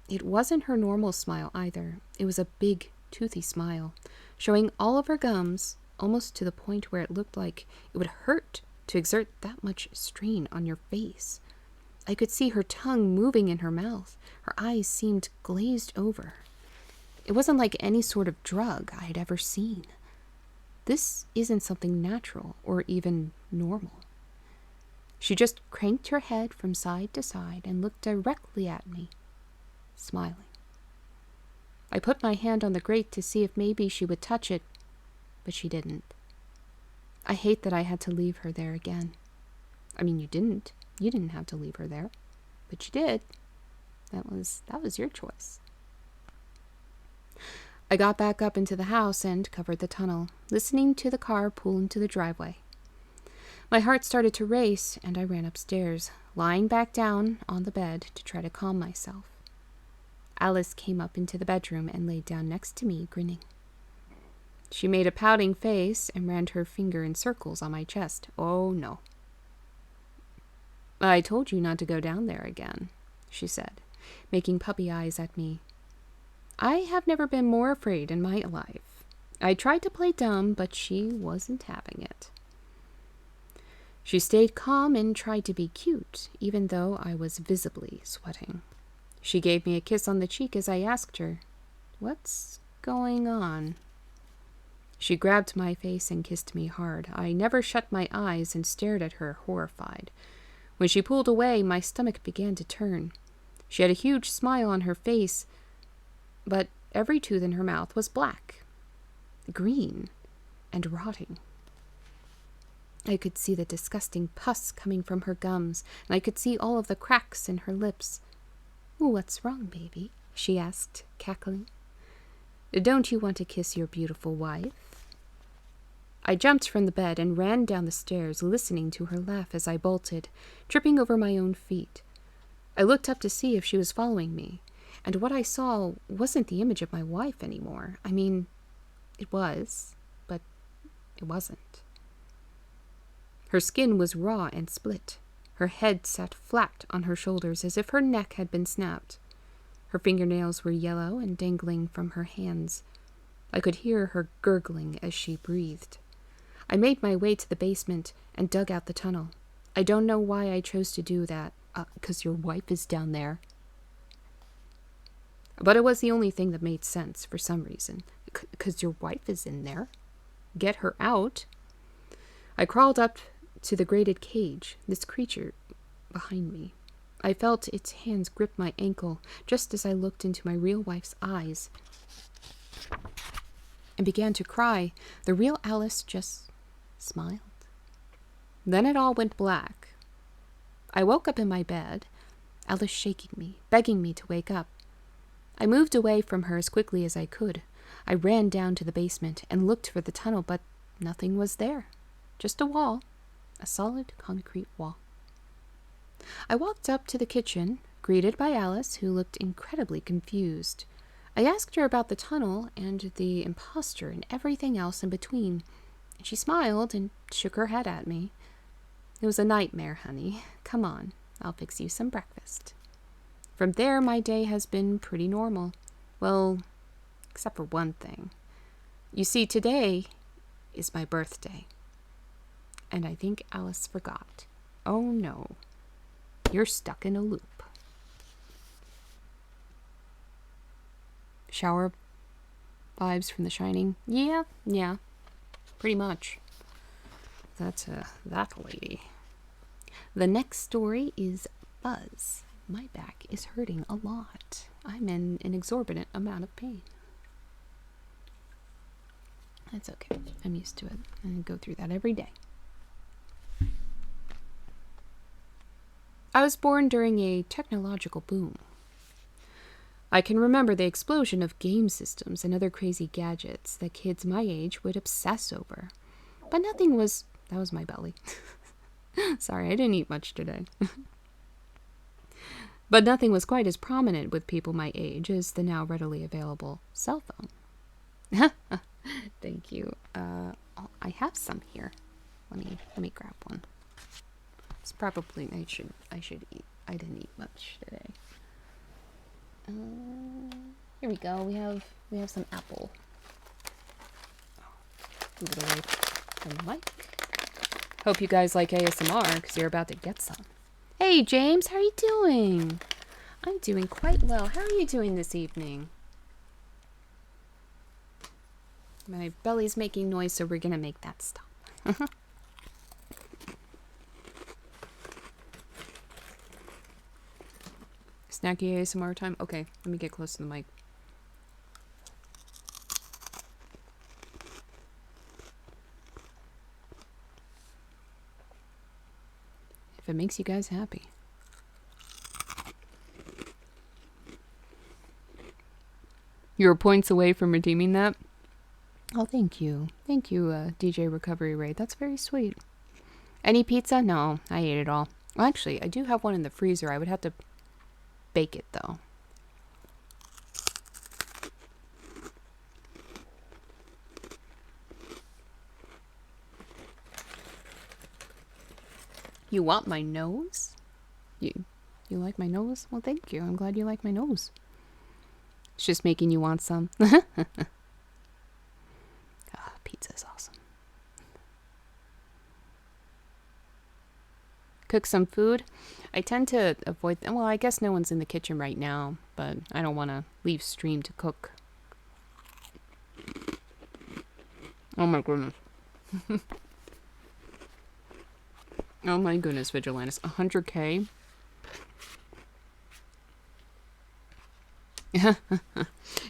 It wasn't her normal smile either. It was a big, toothy smile, showing all of her gums, almost to the point where it looked like it would hurt to exert that much strain on your face. I could see her tongue moving in her mouth. Her eyes seemed glazed over. It wasn't like any sort of drug I had ever seen. This isn't something natural or even normal. She just cranked her head from side to side and looked directly at me, smiling. I put my hand on the grate to see if maybe she would touch it, but she didn't. I hate that I had to leave her there again. I mean, you didn't. You didn't have to leave her there, but you did. That was your choice. I got back up into the house and covered the tunnel, listening to the car pull into the driveway. My heart started to race, and I ran upstairs, lying back down on the bed to try to calm myself. Alice came up into the bedroom and laid down next to me, grinning. She made a pouting face and ran her finger in circles on my chest. Oh, no. I told you not to go down there again, she said, making puppy eyes at me. I have never been more afraid in my life. I tried to play dumb, but she wasn't having it. She stayed calm and tried to be cute, even though I was visibly sweating. She gave me a kiss on the cheek as I asked her, "What's going on?" She grabbed my face and kissed me hard. I never shut my eyes and stared at her, horrified. When she pulled away, my stomach began to turn. She had a huge smile on her face, but every tooth in her mouth was black, green, and rotting. I could see the disgusting pus coming from her gums, and I could see all of the cracks in her lips. "What's wrong, baby?" she asked, cackling. "Don't you want to kiss your beautiful wife?" I jumped from the bed and ran down the stairs, listening to her laugh as I bolted, tripping over my own feet. I looked up to see if she was following me, and what I saw wasn't the image of my wife anymore. I mean, it was, but it wasn't. Her skin was raw and split. Her head sat flat on her shoulders as if her neck had been snapped. Her fingernails were yellow and dangling from her hands. I could hear her gurgling as she breathed. I made my way to the basement and dug out the tunnel. I don't know why I chose to do that, 'cause your wife is down there. But it was the only thing that made sense for some reason. 'Cause your wife is in there. Get her out. I crawled up to the grated cage, this creature behind me. I felt its hands grip my ankle just as I looked into my real wife's eyes and began to cry. The real Alice just smiled. Then it all went black. I woke up in my bed, Alice shaking me, begging me to wake up. I moved away from her as quickly as I could. I ran down to the basement and looked for the tunnel, but nothing was there. Just a wall, a solid concrete wall. I walked up to the kitchen, greeted by Alice, who looked incredibly confused. I asked her about the tunnel and the imposter and everything else in between. And she smiled and shook her head at me. It was a nightmare, honey. Come on, I'll fix you some breakfast. From there, my day has been pretty normal. Well, except for one thing. You see, today is my birthday. And I think Alice forgot. Oh no, you're stuck in a loop. Shower vibes from The Shining? Yeah, pretty much. That's that lady. The next story is Buzz. My back is hurting a lot. I'm in an exorbitant amount of pain. That's okay. I'm used to it. I go through that every day. I was born during a technological boom. I can remember the explosion of game systems and other crazy gadgets that kids my age would obsess over. But nothing was... That was my belly. Sorry, I didn't eat much today. But nothing was quite as prominent with people my age as the now readily available cell phone. Thank you. I have some here. Let me grab one. It's probably I should eat. I didn't eat much today. Here we go. We have some apple. Move it away from the mic. Hope you guys like ASMR because you're about to get some. Hey James, how are you doing? I'm doing quite well. How are you doing this evening? My belly's making noise, so we're gonna make that stop. Snacky ASMR time? Okay, let me get close to the mic. If it makes you guys happy. You're points away from redeeming that? Oh, thank you. Thank you, DJ Recovery Ray. That's very sweet. Any pizza? No, I ate it all. Well, actually, I do have one in the freezer. I would have to bake it, though. You want my nose? You like my nose? Well, thank you. I'm glad you like my nose. It's just making you want some. Pizza is awesome. Cook some food. I tend to avoid... Well, I guess no one's in the kitchen right now, but I don't want to leave stream to cook. Oh my goodness. Oh my goodness, Vigilantis. 100K?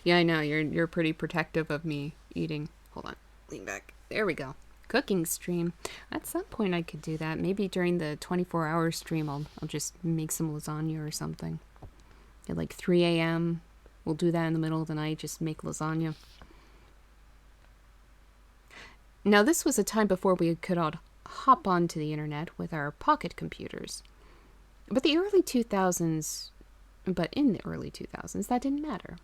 Yeah, I know. You're pretty protective of me eating. Hold on. Lean back. There we go. Cooking stream. At some point I could do that. Maybe during the 24-hour stream I'll just make some lasagna or something. At like 3 a.m. We'll do that in the middle of the night. Just make lasagna. Now this was a time before we could all hop onto the internet with our pocket computers. But in the early 2000s, that didn't matter.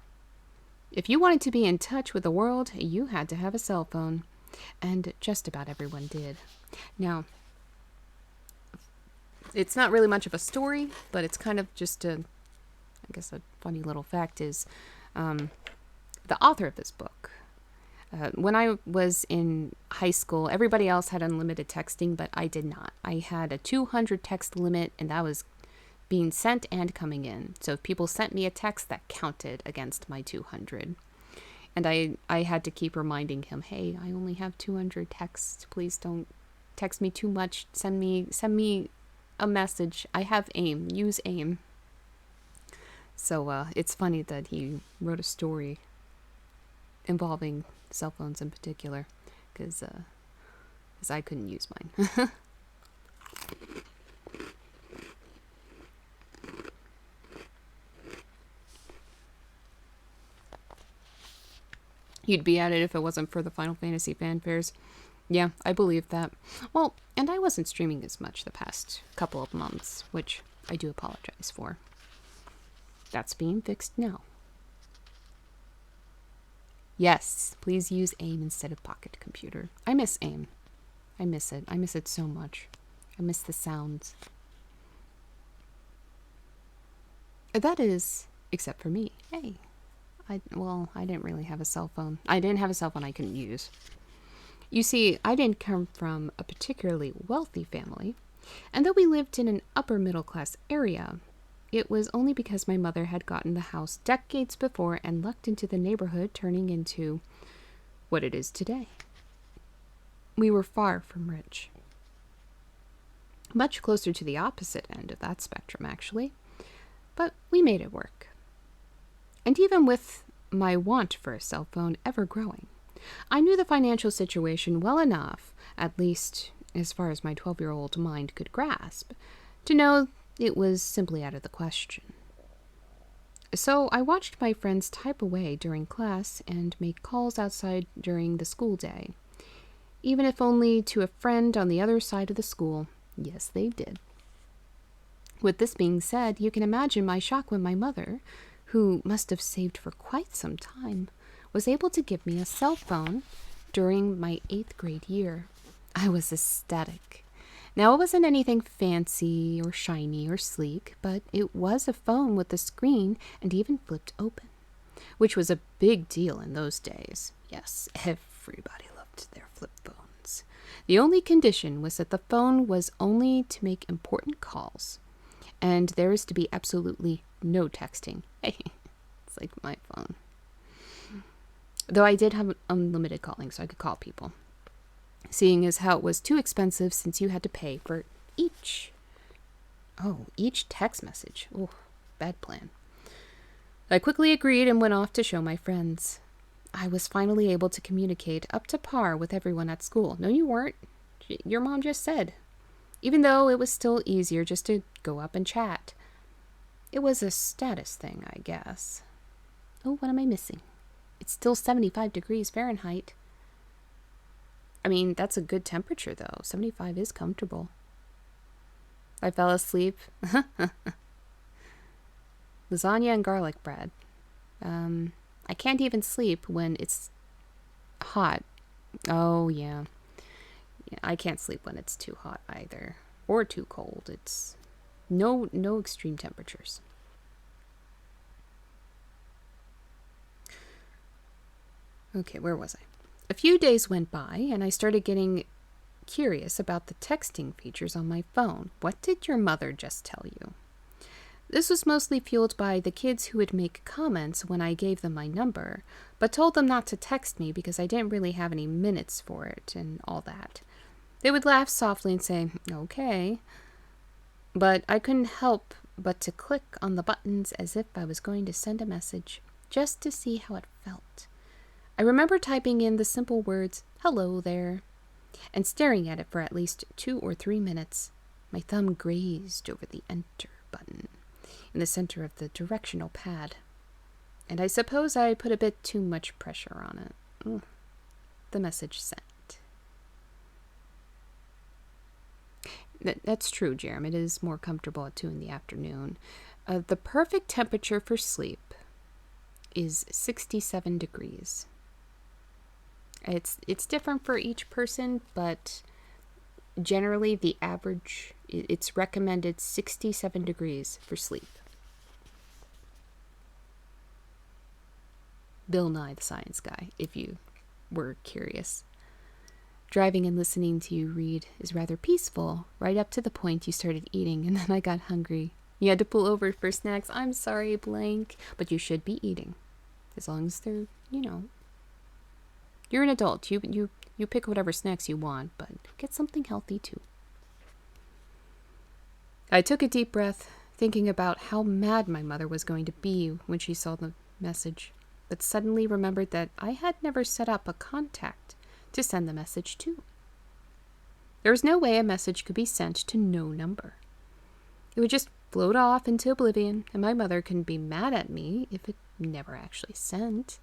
If you wanted to be in touch with the world, you had to have a cell phone. And just about everyone did. Now, it's not really much of a story, but it's kind of just a funny little fact is the author of this book. When I was in high school, everybody else had unlimited texting, but I did not. I had a 200 text limit, and that was being sent and coming in. So if people sent me a text, that counted against my 200. And I had to keep reminding him, hey, I only have 200 texts. Please don't text me too much. Send me a message. I have AIM. Use AIM. So it's funny that he wrote a story involving cell phones in particular, because I couldn't use mine. You'd be at it if it wasn't for the Final Fantasy fanfares. Yeah, I believe that. Well, and I wasn't streaming as much the past couple of months, which I do apologize for. That's being fixed now. Yes, please use AIM instead of Pocket Computer. I miss AIM. I miss it. I miss it so much. I miss the sounds. That is, except for me. Hey, I didn't really have a cell phone. I didn't have a cell phone I couldn't use. You see, I didn't come from a particularly wealthy family, and though we lived in an upper middle class area, it was only because my mother had gotten the house decades before and lucked into the neighborhood, turning into what it is today. We were far from rich. Much closer to the opposite end of that spectrum, actually. But we made it work. And even with my want for a cell phone ever growing, I knew the financial situation well enough, at least as far as my 12-year-old mind could grasp, to know it was simply out of the question. So I watched my friends type away during class and make calls outside during the school day, even if only to a friend on the other side of the school. Yes, they did. With this being said, you can imagine my shock when my mother, who must have saved for quite some time, was able to give me a cell phone during my 8th grade year. I was ecstatic. Now, it wasn't anything fancy or shiny or sleek, but it was a phone with a screen and even flipped open, which was a big deal in those days. Yes, everybody loved their flip phones. The only condition was that the phone was only to make important calls, and there is to be absolutely no texting. Hey, it's like my phone. Though I did have unlimited calling, so I could call people, seeing as how it was too expensive since you had to pay for each text message. Oh, bad plan. I quickly agreed and went off to show my friends. I was finally able to communicate up to par with everyone at school. No, you weren't. Your mom just said. Even though it was still easier just to go up and chat. It was a status thing, I guess. Oh, what am I missing? It's still 75 degrees Fahrenheit. I mean, that's a good temperature, though. 75 is comfortable. I fell asleep. Lasagna and garlic bread. I can't even sleep when it's hot. Oh, yeah. I can't sleep when it's too hot either. Or too cold. It's no extreme temperatures. Okay, where was I? A few days went by, and I started getting curious about the texting features on my phone. What did your mother just tell you? This was mostly fueled by the kids who would make comments when I gave them my number, but told them not to text me because I didn't really have any minutes for it and all that. They would laugh softly and say, okay, but I couldn't help but to click on the buttons as if I was going to send a message, just to see how it felt. I remember typing in the simple words, hello there, and staring at it for at least 2 or 3 minutes. My thumb grazed over the enter button in the center of the directional pad, and I suppose I put a bit too much pressure on it. The message sent. That's true, Jerem. It is more comfortable at 2 in the afternoon. The perfect temperature for sleep is 67 degrees. It's different for each person, but generally the average, it's recommended 67 degrees for sleep. Bill Nye the Science Guy, if you were curious. Driving and listening to you read is rather peaceful, right up to the point you started eating, and then I got hungry. You had to pull over for snacks. I'm sorry, blank, but you should be eating. As long as they're, you're an adult. You pick whatever snacks you want, but get something healthy too. I took a deep breath, thinking about how mad my mother was going to be when she saw the message, but suddenly remembered that I had never set up a contact to send the message to. There was no way a message could be sent to no number. It would just float off into oblivion, and my mother couldn't be mad at me if it never actually sent.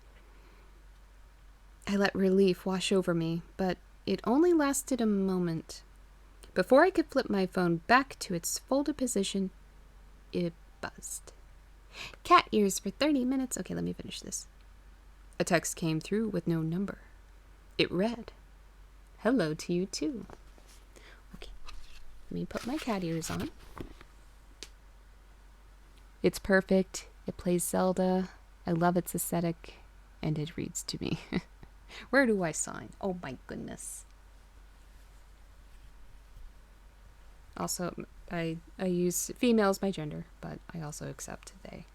I let relief wash over me, but it only lasted a moment. Before I could flip my phone back to its folded position, it buzzed. Cat ears for 30 minutes. Okay, let me finish this. A text came through with no number. It read, "Hello to you too." Okay, let me put my cat ears on. It's perfect. It plays Zelda. I love its aesthetic. And it reads to me. Where do I sign? Oh my goodness. Also, I use female as my gender, but I also accept they.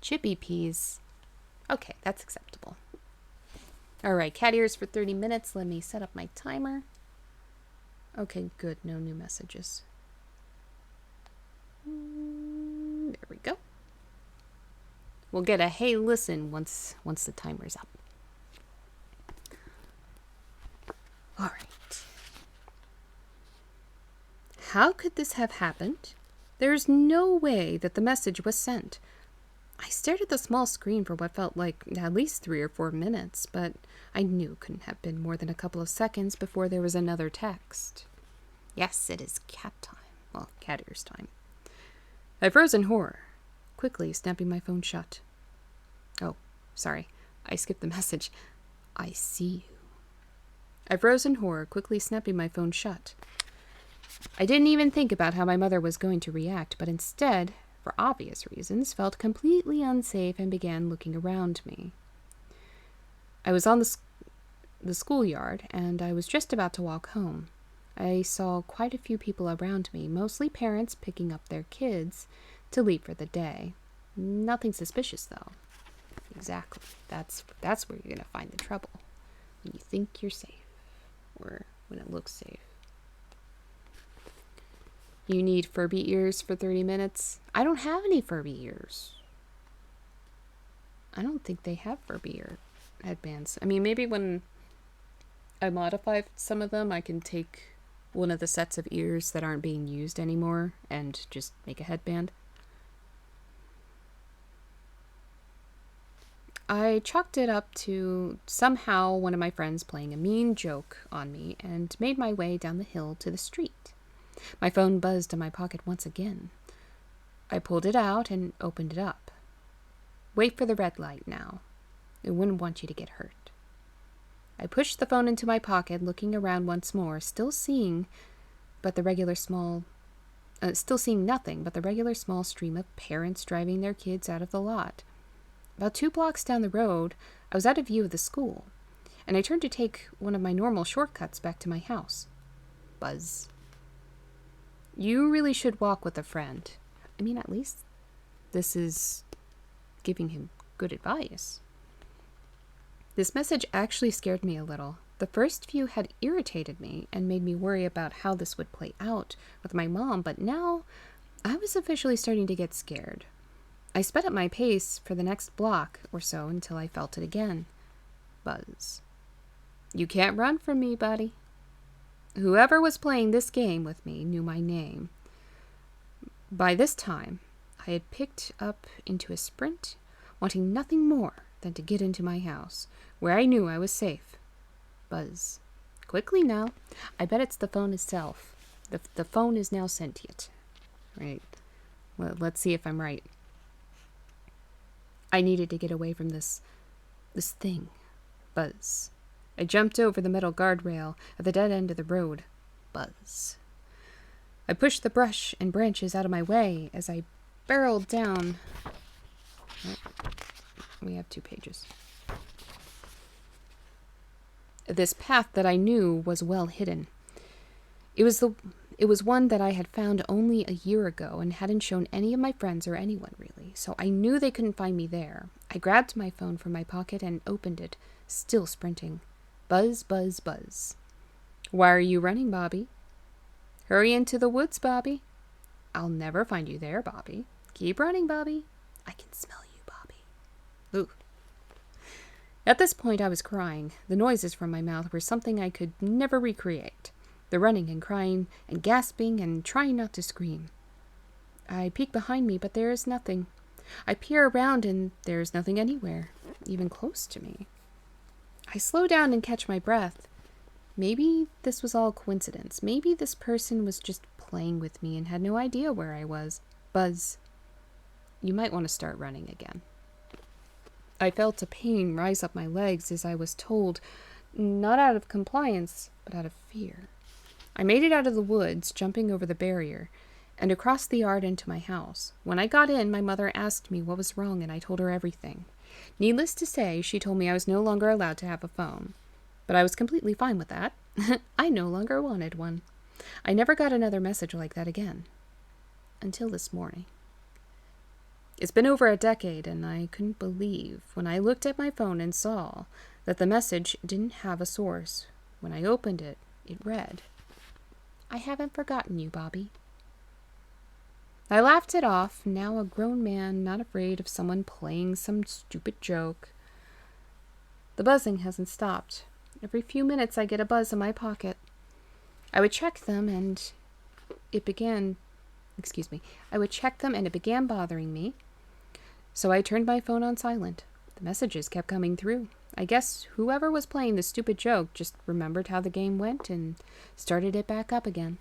Chippy peas. Okay, that's acceptable. Alright, cat ears for 30 minutes. Let me set up my timer. Okay, good. No new messages. There we go. We'll get a hey listen once the timer's up. All right. How could this have happened? There's no way that the message was sent. I stared at the small screen for what felt like at least 3 or 4 minutes, but I knew it couldn't have been more than a couple of seconds before there was another text. Yes, it is cat time. Well, cat ears time. I froze in horror, quickly snapping my phone shut. Oh, sorry. I skipped the message. I see you. I froze in horror, quickly snapping my phone shut. I didn't even think about how my mother was going to react, but instead, for obvious reasons, felt completely unsafe and began looking around me. I was on the schoolyard, and I was just about to walk home. I saw quite a few people around me, mostly parents picking up their kids to leave for the day. Nothing suspicious, though. Exactly. That's where you're going to find the trouble. When you think you're safe. Or when it looks safe. You need Furby ears for 30 minutes? I don't have any Furby ears. I don't think they have Furby ear headbands. I mean, maybe when I modify some of them, I can take one of the sets of ears that aren't being used anymore and just make a headband. I chalked it up to somehow one of my friends playing a mean joke on me and made my way down the hill to the street. My phone buzzed in my pocket once again. I pulled it out and opened it up. Wait for the red light now. I wouldn't want you to get hurt. I pushed the phone into my pocket, looking around once more, still seeing nothing but the regular small stream of parents driving their kids out of the lot. About 2 blocks down the road, I was out of view of the school, and I turned to take one of my normal shortcuts back to my house. Buzz. You really should walk with a friend. I mean, at least this is giving him good advice. This message actually scared me a little. The first few had irritated me and made me worry about how this would play out with my mom, but now I was officially starting to get scared. I sped up my pace for the next block or so until I felt it again. Buzz. You can't run from me, buddy. Whoever was playing this game with me knew my name. By this time, I had picked up into a sprint, wanting nothing more than to get into my house, where I knew I was safe. Buzz. Quickly now. I bet it's the phone itself. The phone is now sentient. Right. Well, let's see if I'm right. I needed to get away from this thing. Buzz. I jumped over the metal guardrail at the dead end of the road. Buzz. I pushed the brush and branches out of my way as I barreled down. Oh, we have 2 pages. This path that I knew was well hidden. It was one that I had found only a year ago and hadn't shown any of my friends or anyone really, so I knew they couldn't find me there. I grabbed my phone from my pocket and opened it, still sprinting. Buzz, buzz, buzz. Why are you running, Bobby? Hurry into the woods, Bobby. I'll never find you there, Bobby. Keep running, Bobby. I can smell you, Bobby. Ooh. At this point, I was crying. The noises from my mouth were something I could never recreate. The running and crying and gasping and trying not to scream. I peek behind me, but there is nothing. I peer around and there is nothing anywhere, even close to me. I slow down and catch my breath. Maybe this was all coincidence. Maybe this person was just playing with me and had no idea where I was. Buzz, you might want to start running again. I felt a pain rise up my legs as I was told, not out of compliance, but out of fear. I made it out of the woods, jumping over the barrier, and across the yard into my house. When I got in, my mother asked me what was wrong, and I told her everything. Needless to say, she told me I was no longer allowed to have a phone. But I was completely fine with that. I no longer wanted one. I never got another message like that again. Until this morning. It's been over a decade, and I couldn't believe when I looked at my phone and saw that the message didn't have a source. When I opened it, it read, "I haven't forgotten you, Bobby." I laughed it off, now a grown man, not afraid of someone playing some stupid joke. The buzzing hasn't stopped. Every few minutes I get a buzz in my pocket. I would check them and it began bothering me. So I turned my phone on silent. The messages kept coming through. I guess whoever was playing the stupid joke just remembered how the game went and started it back up again.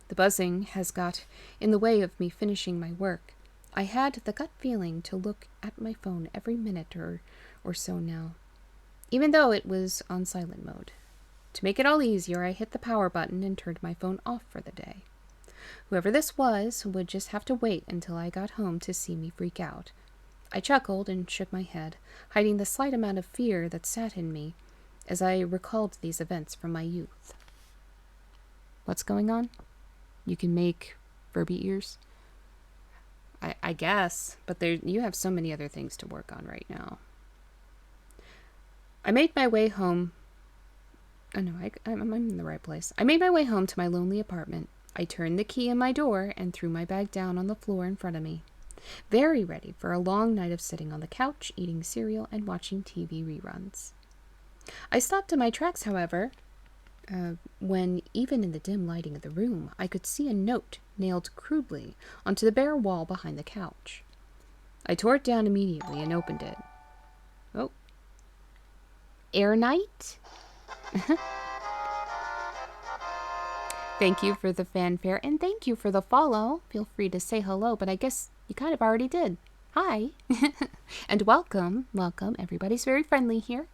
The buzzing has got in the way of me finishing my work. I had the gut feeling to look at my phone every minute or so now, even though it was on silent mode. To make it all easier, I hit the power button and turned my phone off for the day. Whoever this was would just have to wait until I got home to see me freak out. I chuckled and shook my head, hiding the slight amount of fear that sat in me as I recalled these events from my youth. What's going on? You can make Furby ears? I guess, but you have so many other things to work on right now. I made my way home. Oh no, I'm in the right place. I made my way home to my lonely apartment. I turned the key in my door and threw my bag down on the floor in front of me, very ready for a long night of sitting on the couch, eating cereal, and watching TV reruns. I stopped in my tracks, however, when, even in the dim lighting of the room, I could see a note nailed crudely onto the bare wall behind the couch. I tore it down immediately and opened it. Oh. Air Knight? Thank you for the fanfare, and thank you for the follow. Feel free to say hello, but I guess you kind of already did. Hi. And welcome. Everybody's very friendly here,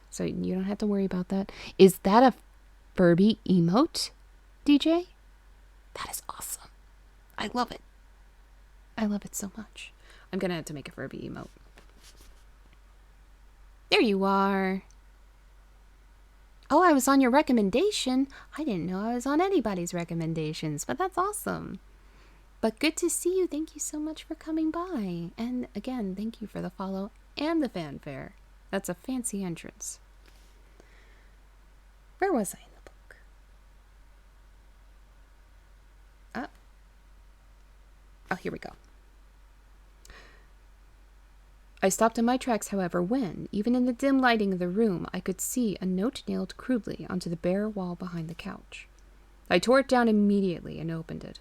so you don't have to worry about that. Is that a Furby emote, DJ? That is awesome. I love it. I love it so much. I'm gonna have to make a Furby emote. There you are. Oh, I was on your recommendation. I didn't know I was on anybody's recommendations, but that's awesome. But good to see you. Thank you so much for coming by. And again, thank you for the follow and the fanfare. That's a fancy entrance. Where was I in the book? Oh, here we go. I stopped in my tracks, however, when, even in the dim lighting of the room, I could see a note nailed crudely onto the bare wall behind the couch. I tore it down immediately and opened it.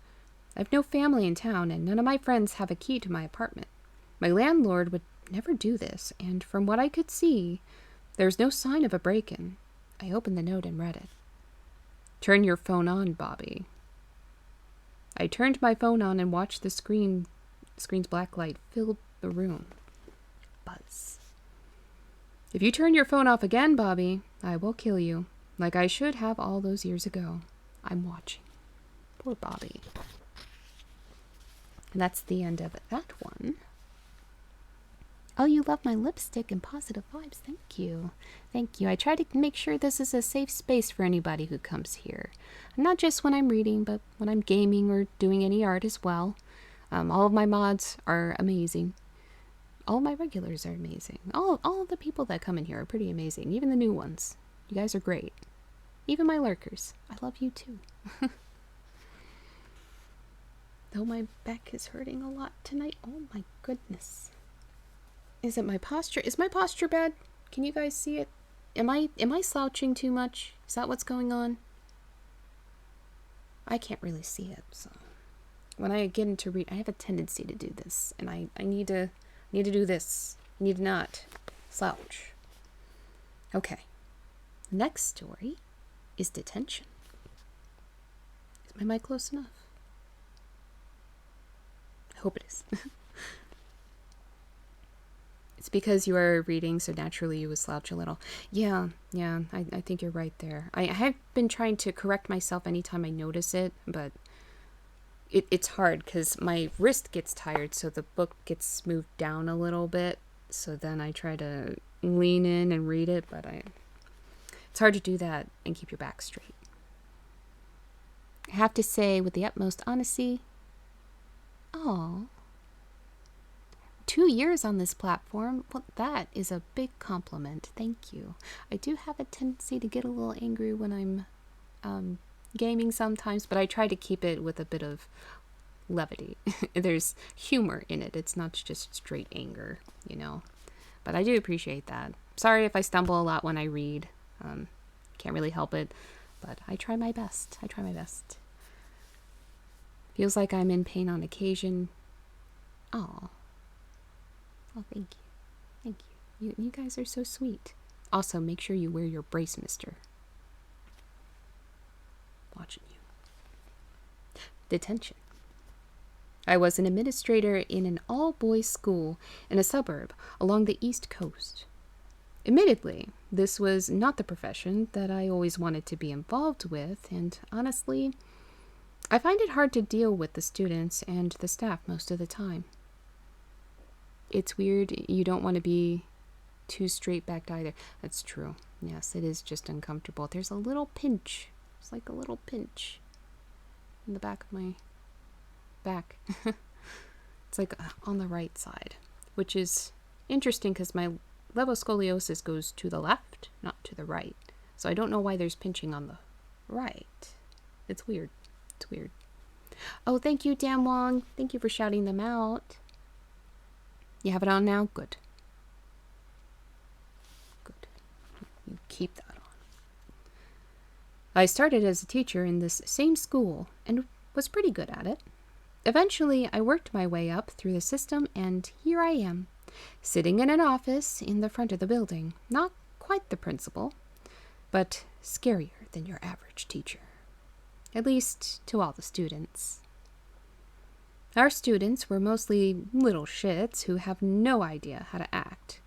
I have no family in town, and none of my friends have a key to my apartment. My landlord would never do this, and from what I could see, there's no sign of a break-in. I opened the note and read it. "Turn your phone on, Bobby." I turned my phone on and watched the screen's black light fill the room. Buzz. "If you turn your phone off again, Bobby, I will kill you, like I should have all those years ago. I'm watching." Poor Bobby. And that's the end of that one. Oh, you love my lipstick and positive vibes. Thank you. Thank you. I try to make sure this is a safe space for anybody who comes here. Not just when I'm reading, but when I'm gaming or doing any art as well. All of my mods are amazing. All of my regulars are amazing. All of the people that come in here are pretty amazing. Even the new ones. You guys are great. Even my lurkers. I love you too. Though my back is hurting a lot tonight. Oh my goodness. Is it my posture? Is my posture bad? Can you guys see it? Am I slouching too much? Is that what's going on? I can't really see it, so when I get into read, I have a tendency to do this, and I need to do this. I need to not slouch. Okay. Next story is detention. Is my mic close enough? I hope it is. It's because you are reading, so naturally you would slouch a little. Yeah, I think you're right there. I have been trying to correct myself anytime I notice it, but it's hard because my wrist gets tired, so the book gets moved down a little bit. So then I try to lean in and read it, but it's hard to do that and keep your back straight. I have to say, with the utmost honesty, oh, 2 years on this platform, well, that is a big compliment. Thank you. I do have a tendency to get a little angry when I'm gaming sometimes, but I try to keep it with a bit of levity. There's humor in it. It's not just straight anger, you know. But I do appreciate that. Sorry if I stumble a lot when I read. Can't really help it, but I try my best. Feels like I'm in pain on occasion. Oh, thank you. You guys are so sweet. Also, make sure you wear your brace, mister. Watching you. Detention. I was an administrator in an all-boys school in a suburb along the East Coast. Admittedly, this was not the profession that I always wanted to be involved with, and honestly, I find it hard to deal with the students and the staff most of the time. It's weird, you don't want to be too straight-backed either. That's true. Yes, it is just uncomfortable. There's a little pinch. It's like a little pinch in the back of my back. It's like on the right side, which is interesting because my levoscoliosis goes to the left, not to the right. So I don't know why there's pinching on the right. It's weird. Oh, thank you, Dan Wong. Thank you for shouting them out. You have it on now? Good. You keep that on. I started as a teacher in this same school and was pretty good at it. Eventually, I worked my way up through the system, and here I am, sitting in an office in the front of the building. Not quite the principal, but scarier than your average teacher. At least to all the students. Our students were mostly little shits who have no idea how to act.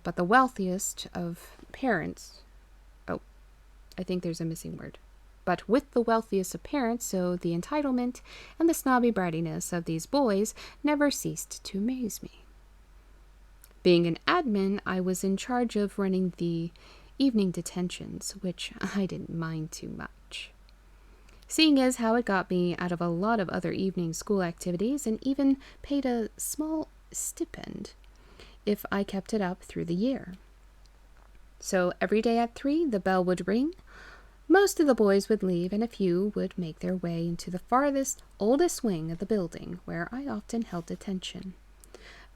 But the wealthiest of parents... Oh, I think there's a missing word. But with the wealthiest of parents, so the entitlement and the snobby brattiness of these boys never ceased to amaze me. Being an admin, I was in charge of running the evening detentions, which I didn't mind too much. Seeing as how it got me out of a lot of other evening school activities and even paid a small stipend if I kept it up through the year. So every day at 3, the bell would ring. Most of the boys would leave, and a few would make their way into the farthest, oldest wing of the building, where I often held detention.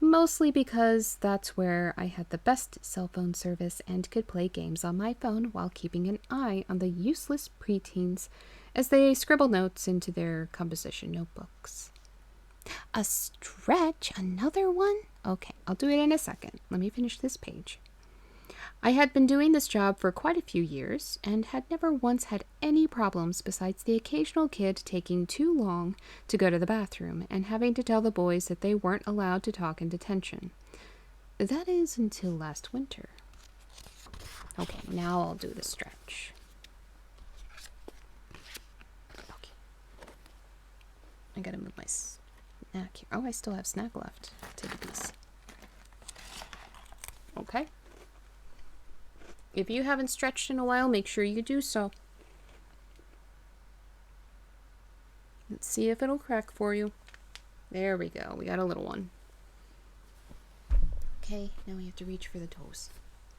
Mostly because that's where I had the best cell phone service and could play games on my phone while keeping an eye on the useless preteens as they scribble notes into their composition notebooks. A stretch? Another one? Okay, I'll do it in a second. Let me finish this page. I had been doing this job for quite a few years and had never once had any problems besides the occasional kid taking too long to go to the bathroom and having to tell the boys that they weren't allowed to talk in detention. That is until last winter. Okay, now I'll do the stretch. Okay. I gotta move my snack here. Oh, I still have snack left. Take a piece. Okay. If you haven't stretched in a while, make sure you do so. Let's see if it'll crack for you. There we go. We got a little one. Okay, now we have to reach for the toes.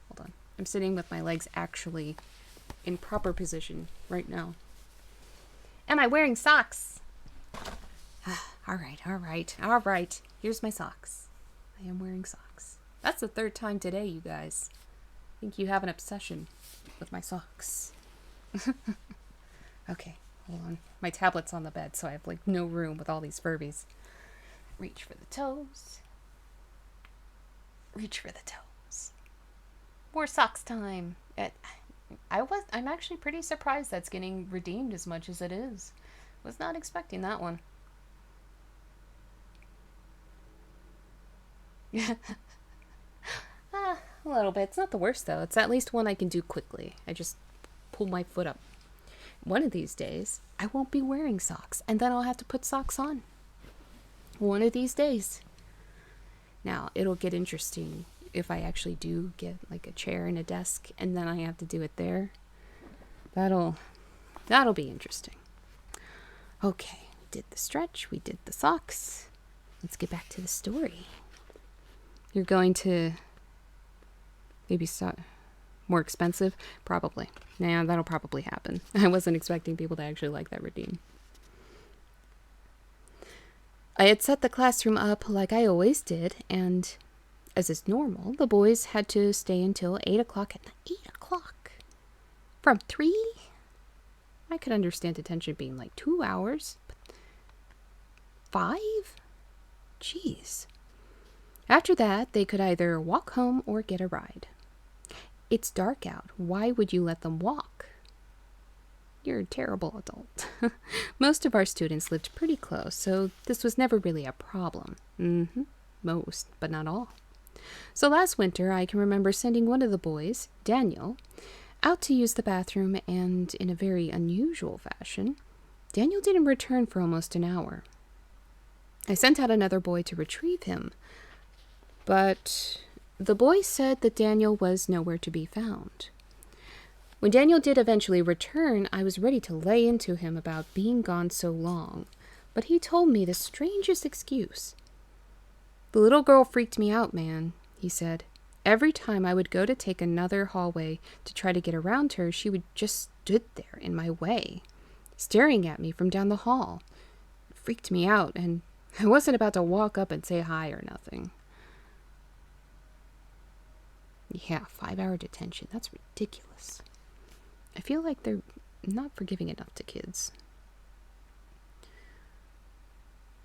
Hold on. I'm sitting with my legs actually in proper position right now. Am I wearing socks? All right. Here's my socks. I am wearing socks. That's the 3rd time today, you guys. I think you have an obsession with my socks. Okay, hold on. My tablet's on the bed, so I have no room with all these Furbies. Reach for the toes. More socks time. I'm actually pretty surprised that's getting redeemed as much as it is. Was not expecting that one. a little bit. It's not the worst, though. It's at least one I can do quickly. I just pull my foot up. One of these days, I won't be wearing socks, and then I'll have to put socks on. One of these days. Now, it'll get interesting if I actually do get like a chair and a desk, and then I have to do it there. That'll be interesting. Okay, did the stretch, we did the socks. Let's get back to the story. You're going to maybe more expensive? Probably. Nah, that'll probably happen. I wasn't expecting people to actually like that routine. I had set the classroom up like I always did, and as is normal, the boys had to stay until 8 o'clock at night. 8 o'clock? From 3? I could understand detention being like 2 hours, but 5? Jeez. After that, they could either walk home or get a ride. It's dark out. Why would you let them walk? You're a terrible adult. Most of our students lived pretty close, so this was never really a problem. Most, but not all. So last winter, I can remember sending one of the boys, Daniel, out to use the bathroom, and in a very unusual fashion, Daniel didn't return for almost an hour. I sent out another boy to retrieve him, but the boy said that Daniel was nowhere to be found. When Daniel did eventually return, I was ready to lay into him about being gone so long, but he told me the strangest excuse. The little girl freaked me out, man, he said. Every time I would go to take another hallway to try to get around her, she would just stood there in my way, staring at me from down the hall. It freaked me out, and I wasn't about to walk up and say hi or nothing. Yeah, 5-hour detention. That's ridiculous. I feel like they're not forgiving enough to kids.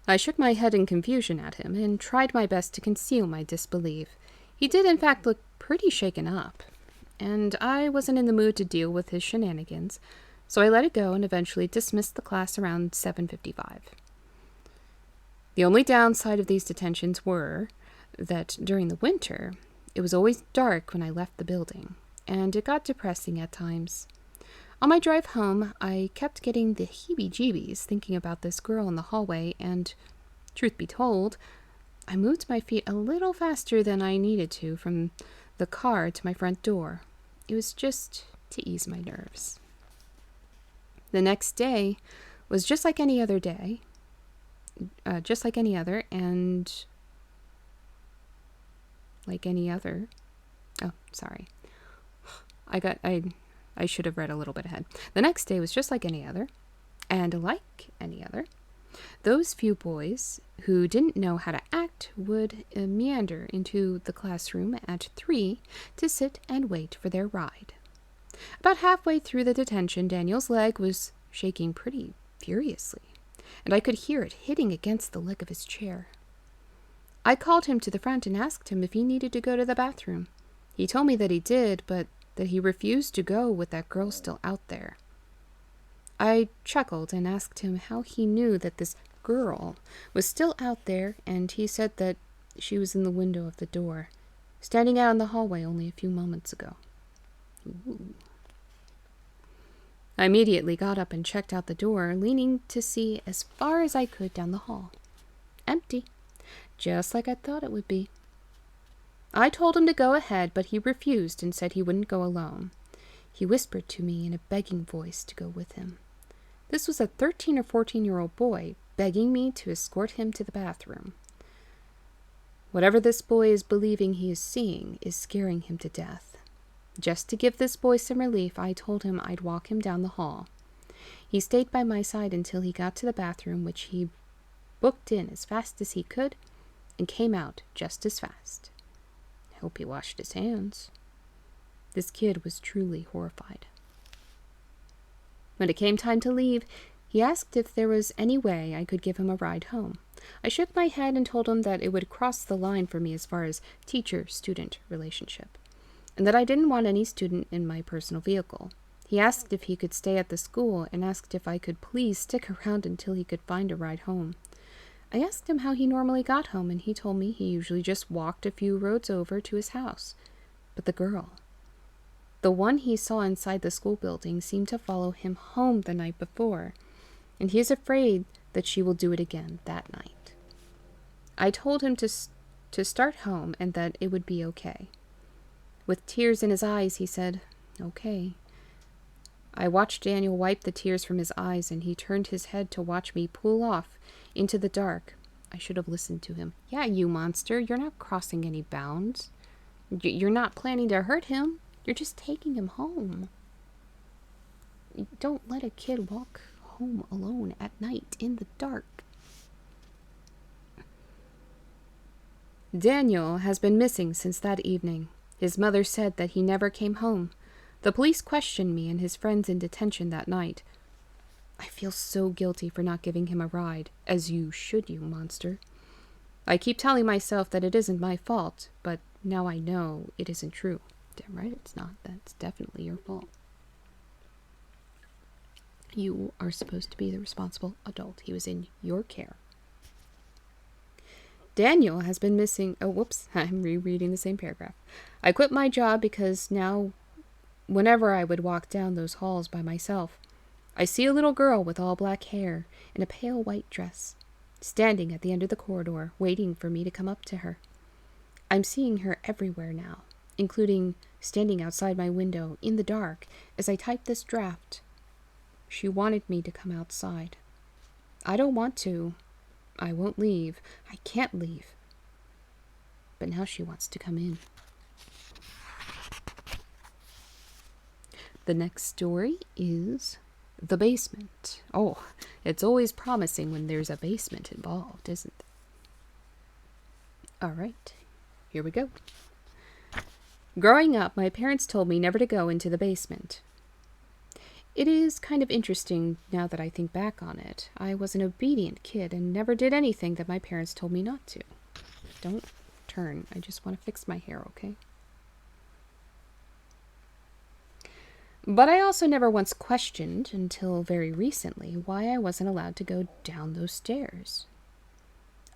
I shook my head in confusion at him and tried my best to conceal my disbelief. He did in fact look pretty shaken up, and I wasn't in the mood to deal with his shenanigans, so I let it go and eventually dismissed the class around 7:55. The only downside of these detentions were that during the winter, it was always dark when I left the building, and it got depressing at times. On my drive home, I kept getting the heebie-jeebies thinking about this girl in the hallway, and, truth be told, I moved my feet a little faster than I needed to from the car to my front door. It was just to ease my nerves. The next day was just like any other day, and like any other. Oh, sorry. I should have read a little bit ahead. The next day was just like any other, and like any other. Those few boys who didn't know how to act would meander into the classroom at 3 to sit and wait for their ride. About halfway through the detention, Daniel's leg was shaking pretty furiously, and I could hear it hitting against the leg of his chair. I called him to the front and asked him if he needed to go to the bathroom. He told me that he did, but that he refused to go with that girl still out there. I chuckled and asked him how he knew that this girl was still out there, and he said that she was in the window of the door, standing out in the hallway only a few moments ago. Ooh. I immediately got up and checked out the door, leaning to see as far as I could down the hall. Empty, just like I thought it would be. I told him to go ahead, but he refused and said he wouldn't go alone. He whispered to me in a begging voice to go with him. This was a 13 or 14-year-old boy begging me to escort him to the bathroom. Whatever this boy is believing he is seeing is scaring him to death. Just to give this boy some relief, I told him I'd walk him down the hall. He stayed by my side until he got to the bathroom, which he booked in as fast as he could and came out just as fast. I hope he washed his hands. This kid was truly horrified. When it came time to leave, he asked if there was any way I could give him a ride home. I shook my head and told him that it would cross the line for me as far as teacher-student relationship, and that I didn't want any student in my personal vehicle. He asked if he could stay at the school and asked if I could please stick around until he could find a ride home. I asked him how he normally got home, and he told me he usually just walked a few roads over to his house. But the girl, the one he saw inside the school building, seemed to follow him home the night before, and he is afraid that she will do it again that night. I told him to start home and that it would be okay. With tears in his eyes, he said, "Okay." I watched Daniel wipe the tears from his eyes, and he turned his head to watch me pull off into the dark. I should have listened to him. "Yeah, you monster, you're not crossing any bounds. You're not planning to hurt him. You're just taking him home. Don't let a kid walk home alone at night in the dark." Daniel has been missing since that evening. His mother said that he never came home. The police questioned me and his friends in detention that night. I feel so guilty for not giving him a ride, as you should, you monster. I keep telling myself that it isn't my fault, but now I know it isn't true. Damn right it's not. That's definitely your fault. You are supposed to be the responsible adult. He was in your care. Daniel has been missing... Oh, whoops. I'm rereading the same paragraph. I quit my job because now, whenever I would walk down those halls by myself, I see a little girl with all black hair in a pale white dress, standing at the end of the corridor, waiting for me to come up to her. I'm seeing her everywhere now, including standing outside my window in the dark as I type this draft. She wanted me to come outside. I don't want to. I won't leave. I can't leave. But now she wants to come in. The next story is The Basement. Oh, it's always promising when there's a basement involved, isn't it? All right, here we go. Growing up, my parents told me never to go into the basement. It is kind of interesting now that I think back on it. I was an obedient kid and never did anything that my parents told me not to. Don't turn. I just want to fix my hair, okay? But I also never once questioned, until very recently, why I wasn't allowed to go down those stairs.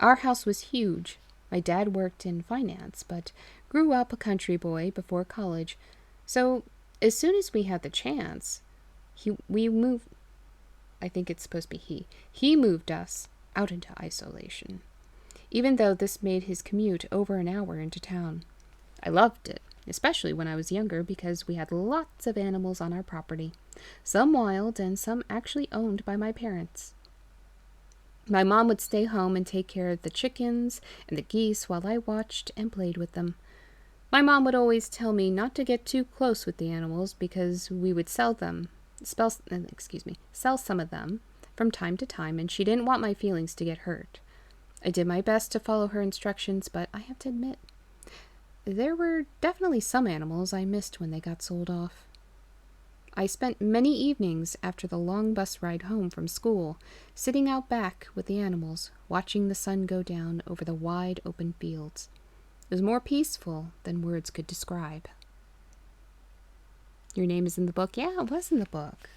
Our house was huge. My dad worked in finance, but grew up a country boy before college. So as soon as we had the chance, we moved. I think it's supposed to be he. He moved us out into isolation, even though this made his commute over an hour into town. I loved it, especially when I was younger, because we had lots of animals on our property, some wild and some actually owned by my parents. My mom would stay home and take care of the chickens and the geese while I watched and played with them. My mom would always tell me not to get too close with the animals because we would sell some of them from time to time, and she didn't want my feelings to get hurt. I did my best to follow her instructions, but I have to admit, there were definitely some animals I missed when they got sold off. I spent many evenings after the long bus ride home from school, sitting out back with the animals, watching the sun go down over the wide open fields. It was more peaceful than words could describe. Your name is in the book? Yeah, it was in the book.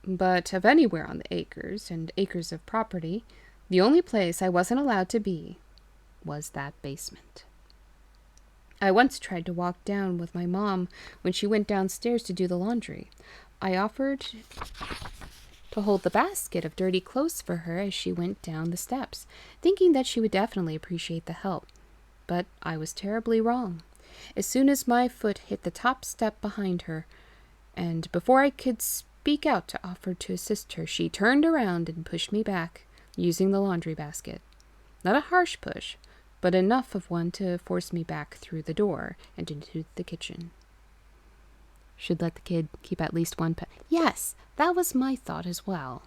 But of anywhere on the acres and acres of property, the only place I wasn't allowed to be was that basement. I once tried to walk down with my mom when she went downstairs to do the laundry. I offered to hold the basket of dirty clothes for her as she went down the steps, thinking that she would definitely appreciate the help. But I was terribly wrong. As soon as my foot hit the top step behind her, and before I could speak out to offer to assist her, she turned around and pushed me back, using the laundry basket. Not a harsh push, but enough of one to force me back through the door and into the kitchen. Should let the kid keep at least one pet. Yes, that was my thought as well.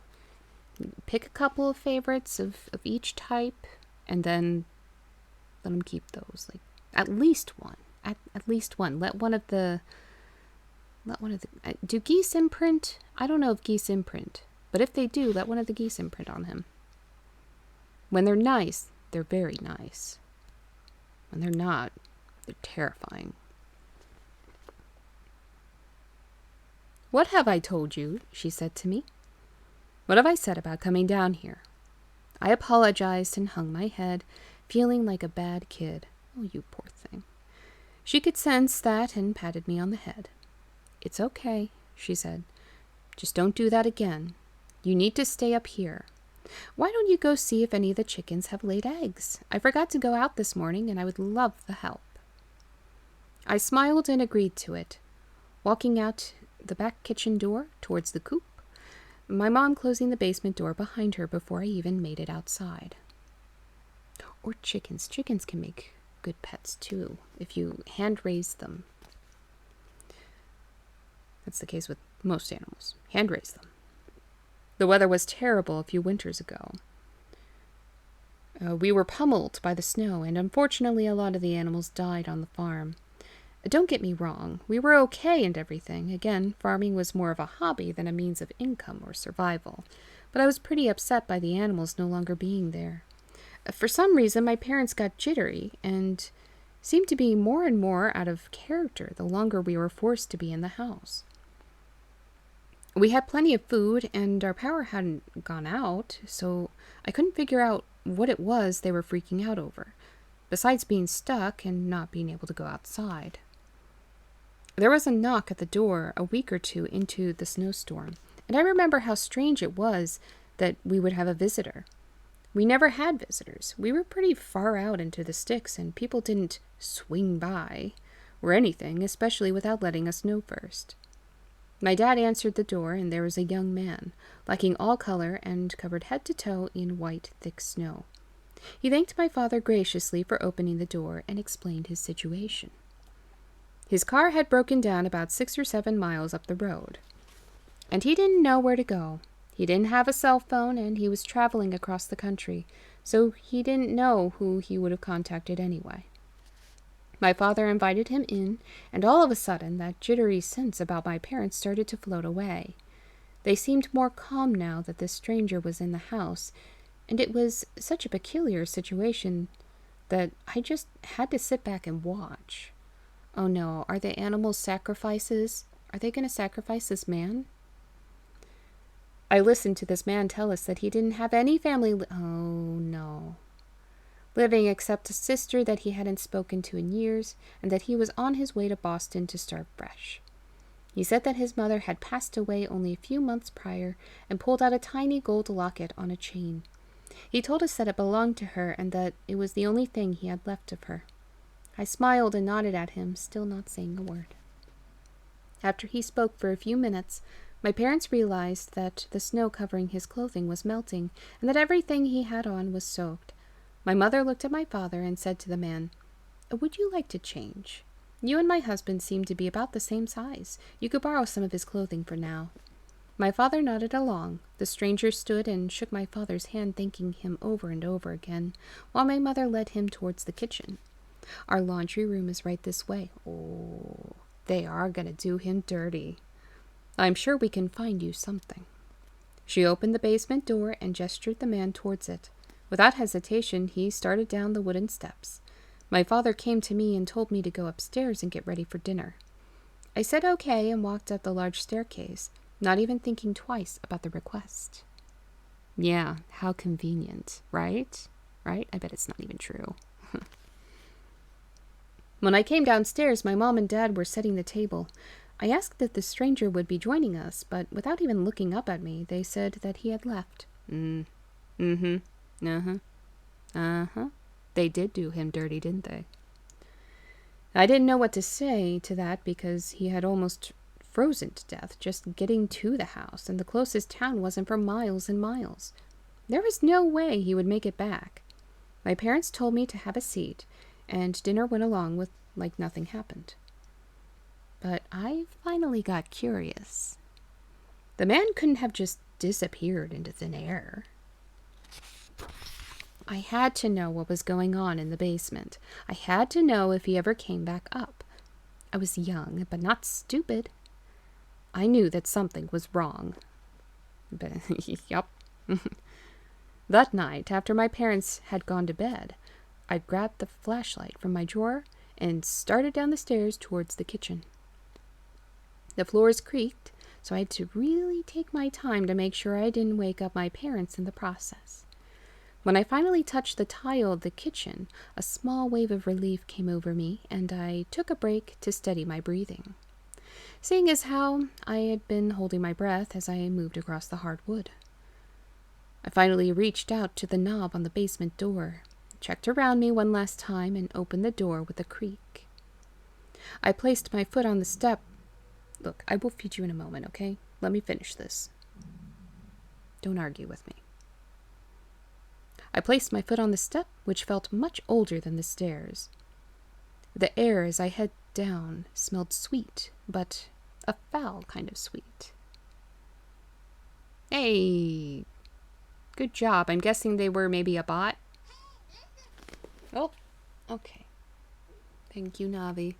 Pick a couple of favorites of each type, and then let them keep those. Like, at least one. At least one. Let one of the... do geese imprint? I don't know if geese imprint, but if they do, let one of the geese imprint on him. When they're nice, they're very nice. When they're not, they're terrifying. "What have I told you?" she said to me. "What have I said about coming down here?" I apologized and hung my head, feeling like a bad kid. Oh, you poor thing. She could sense that and patted me on the head. It's okay, she said. Just don't do that again. You need to stay up here. Why don't you go see if any of the chickens have laid eggs? I forgot to go out this morning, and I would love the help. I smiled and agreed to it, walking out the back kitchen door towards the coop, my mom closing the basement door behind her before I even made it outside. Or chickens. Chickens can make good pets, too, if you hand-raise them. That's the case with most animals. Hand-raise them. The weather was terrible a few winters ago. We were pummeled by the snow, and unfortunately a lot of the animals died on the farm. Don't get me wrong, we were okay and everything. Again, farming was more of a hobby than a means of income or survival. But I was pretty upset by the animals no longer being there. For some reason, my parents got jittery and seemed to be more and more out of character the longer we were forced to be in the house. We had plenty of food, and our power hadn't gone out, so I couldn't figure out what it was they were freaking out over, besides being stuck and not being able to go outside. There was a knock at the door a week or two into the snowstorm, and I remember how strange it was that we would have a visitor. We never had visitors. We were pretty far out into the sticks, and people didn't swing by or anything, especially without letting us know first. My dad answered the door, and there was a young man, lacking all color and covered head to toe in white, thick snow. He thanked my father graciously for opening the door and explained his situation. His car had broken down about 6 or 7 miles up the road, and he didn't know where to go. He didn't have a cell phone, and he was traveling across the country, so he didn't know who he would have contacted anyway. My father invited him in, and all of a sudden that jittery sense about my parents started to float away. They seemed more calm now that this stranger was in the house, and it was such a peculiar situation that I just had to sit back and watch. Oh no, are the animals sacrifices? Are they going to sacrifice this man? I listened to this man tell us that he didn't have any family living except a sister that he hadn't spoken to in years, and that he was on his way to Boston to start fresh. He said that his mother had passed away only a few months prior and pulled out a tiny gold locket on a chain. He told us that it belonged to her and that it was the only thing he had left of her. I smiled and nodded at him, still not saying a word. After he spoke for a few minutes, my parents realized that the snow covering his clothing was melting and that everything he had on was soaked. My mother looked at my father and said to the man, "Would you like to change? You and my husband seem to be about the same size. You could borrow some of his clothing for now." My father nodded along. The stranger stood and shook my father's hand, thanking him over and over again, while my mother led him towards the kitchen. "Our laundry room is right this way." Oh, they are going to do him dirty. "I'm sure we can find you something." She opened the basement door and gestured the man towards it. Without hesitation, he started down the wooden steps. My father came to me and told me to go upstairs and get ready for dinner. I said okay and walked up the large staircase, not even thinking twice about the request. Yeah, how convenient, right? Right? I bet it's not even true. When I came downstairs, my mom and dad were setting the table. I asked if the stranger would be joining us, but without even looking up at me, they said that he had left. They did do him dirty, didn't they? I didn't know what to say to that because he had almost frozen to death just getting to the house, and the closest town wasn't for miles and miles. There was no way he would make it back. My parents told me to have a seat, and dinner went along with like nothing happened. But I finally got curious. The man couldn't have just disappeared into thin air. I had to know what was going on in the basement. I had to know if he ever came back up. I was young, but not stupid. I knew that something was wrong. But, yup. That night, after my parents had gone to bed, I grabbed the flashlight from my drawer and started down the stairs towards the kitchen. The floors creaked, so I had to really take my time to make sure I didn't wake up my parents in the process. When I finally touched the tile of the kitchen, a small wave of relief came over me, and I took a break to steady my breathing, seeing as how I had been holding my breath as I moved across the hard wood. I finally reached out to the knob on the basement door, checked around me one last time, and opened the door with a creak. I placed my foot on the step. Look, I will feed you in a moment, okay? Let me finish this. Don't argue with me. I placed my foot on the step, which felt much older than the stairs. The air as I head down smelled sweet, but a foul kind of sweet. Hey, good job. I'm guessing they were maybe a bot. Oh, okay. Thank you, Navi.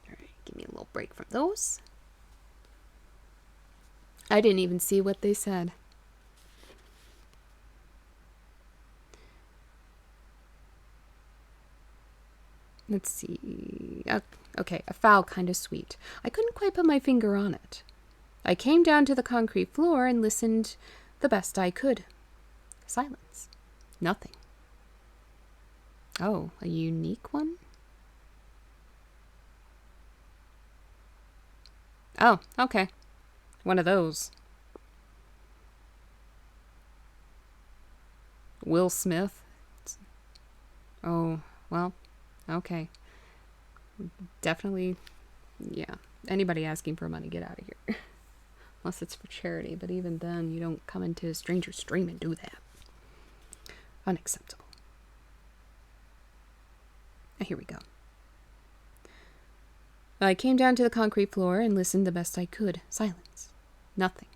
All right, give me a little break from those. I didn't even see what they said. Let's see. Okay, a foul kind of sweet. I couldn't quite put my finger on it. I came down to the concrete floor and listened the best I could. Silence. Nothing. Oh, a unique one? Oh, okay. One of those. Will Smith. Oh, well, okay. Definitely, yeah. Anybody asking for money, get out of here. Unless it's for charity, but even then, you don't come into a stranger's stream and do that. Unacceptable. Here we go. I came down to the concrete floor and listened the best I could. Silence. Nothing.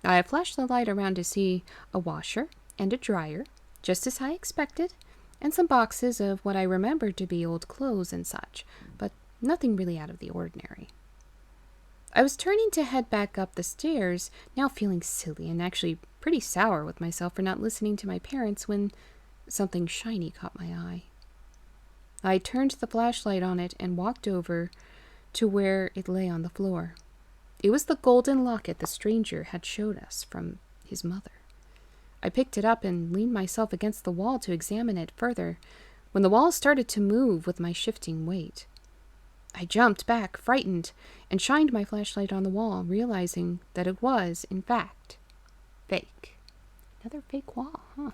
I flashed the light around to see a washer and a dryer, just as I expected, and some boxes of what I remembered to be old clothes and such, but nothing really out of the ordinary. I was turning to head back up the stairs, now feeling silly and actually pretty sour with myself for not listening to my parents, when something shiny caught my eye. I turned the flashlight on it and walked over to where it lay on the floor. It was the golden locket the stranger had showed us from his mother. I picked it up and leaned myself against the wall to examine it further, when the wall started to move with my shifting weight. I jumped back, frightened, and shined my flashlight on the wall, realizing that it was, in fact, fake. Another fake wall, huh?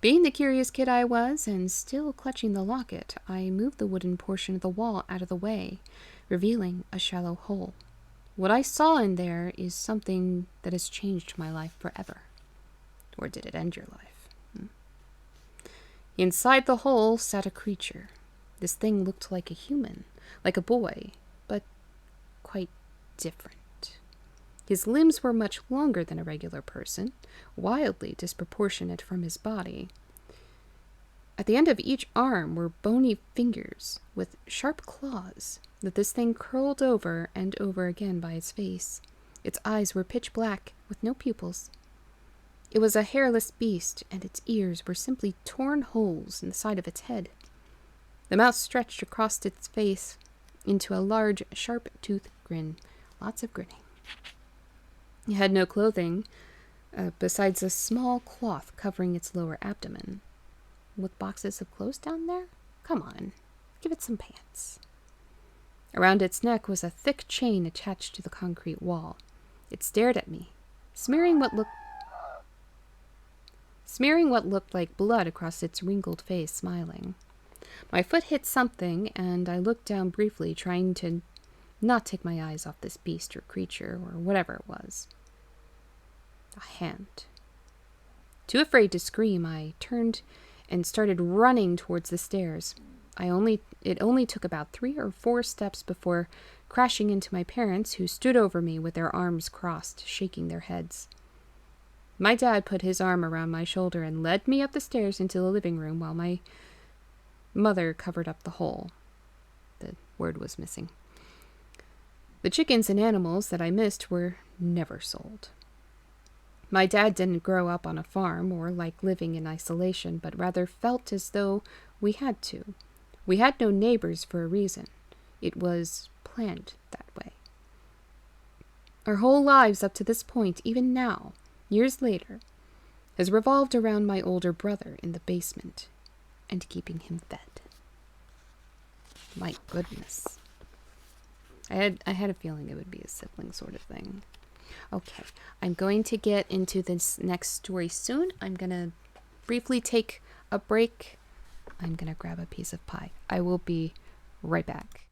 Being the curious kid I was, and still clutching the locket, I moved the wooden portion of the wall out of the way, revealing a shallow hole. What I saw in there is something that has changed my life forever. Or did it end your life? Inside the hole sat a creature. This thing looked like a human, like a boy, but quite different. His limbs were much longer than a regular person, wildly disproportionate from his body. At the end of each arm were bony fingers with sharp claws that this thing curled over and over again by its face. Its eyes were pitch black with no pupils. It was a hairless beast, and its ears were simply torn holes in the side of its head. The mouth stretched across its face into a large, sharp-toothed grin. Lots of grinning. It had no clothing, besides a small cloth covering its lower abdomen. With boxes of clothes down there? Come on, give it some pants. Around its neck was a thick chain attached to the concrete wall. It stared at me, smearing what looked like blood across its wrinkled face, smiling. My foot hit something, and I looked down briefly, trying to not take my eyes off this beast or creature or whatever it was. A hand. Too afraid to scream, I turned and started running towards the stairs. It only took about 3 or 4 steps before crashing into my parents, who stood over me with their arms crossed, shaking their heads. My dad put his arm around my shoulder and led me up the stairs into the living room while my mother covered up the hole. The word was missing. The chickens and animals that I missed were never sold. My dad didn't grow up on a farm or like living in isolation, but rather felt as though we had to. We had no neighbors for a reason. It was planned that way. Our whole lives up to this point, even now, years later, has revolved around my older brother in the basement and keeping him fed. My goodness. I had a feeling it would be a sibling sort of thing. Okay, I'm going to get into this next story soon. I'm going to briefly take a break. I'm going to grab a piece of pie. I will be right back.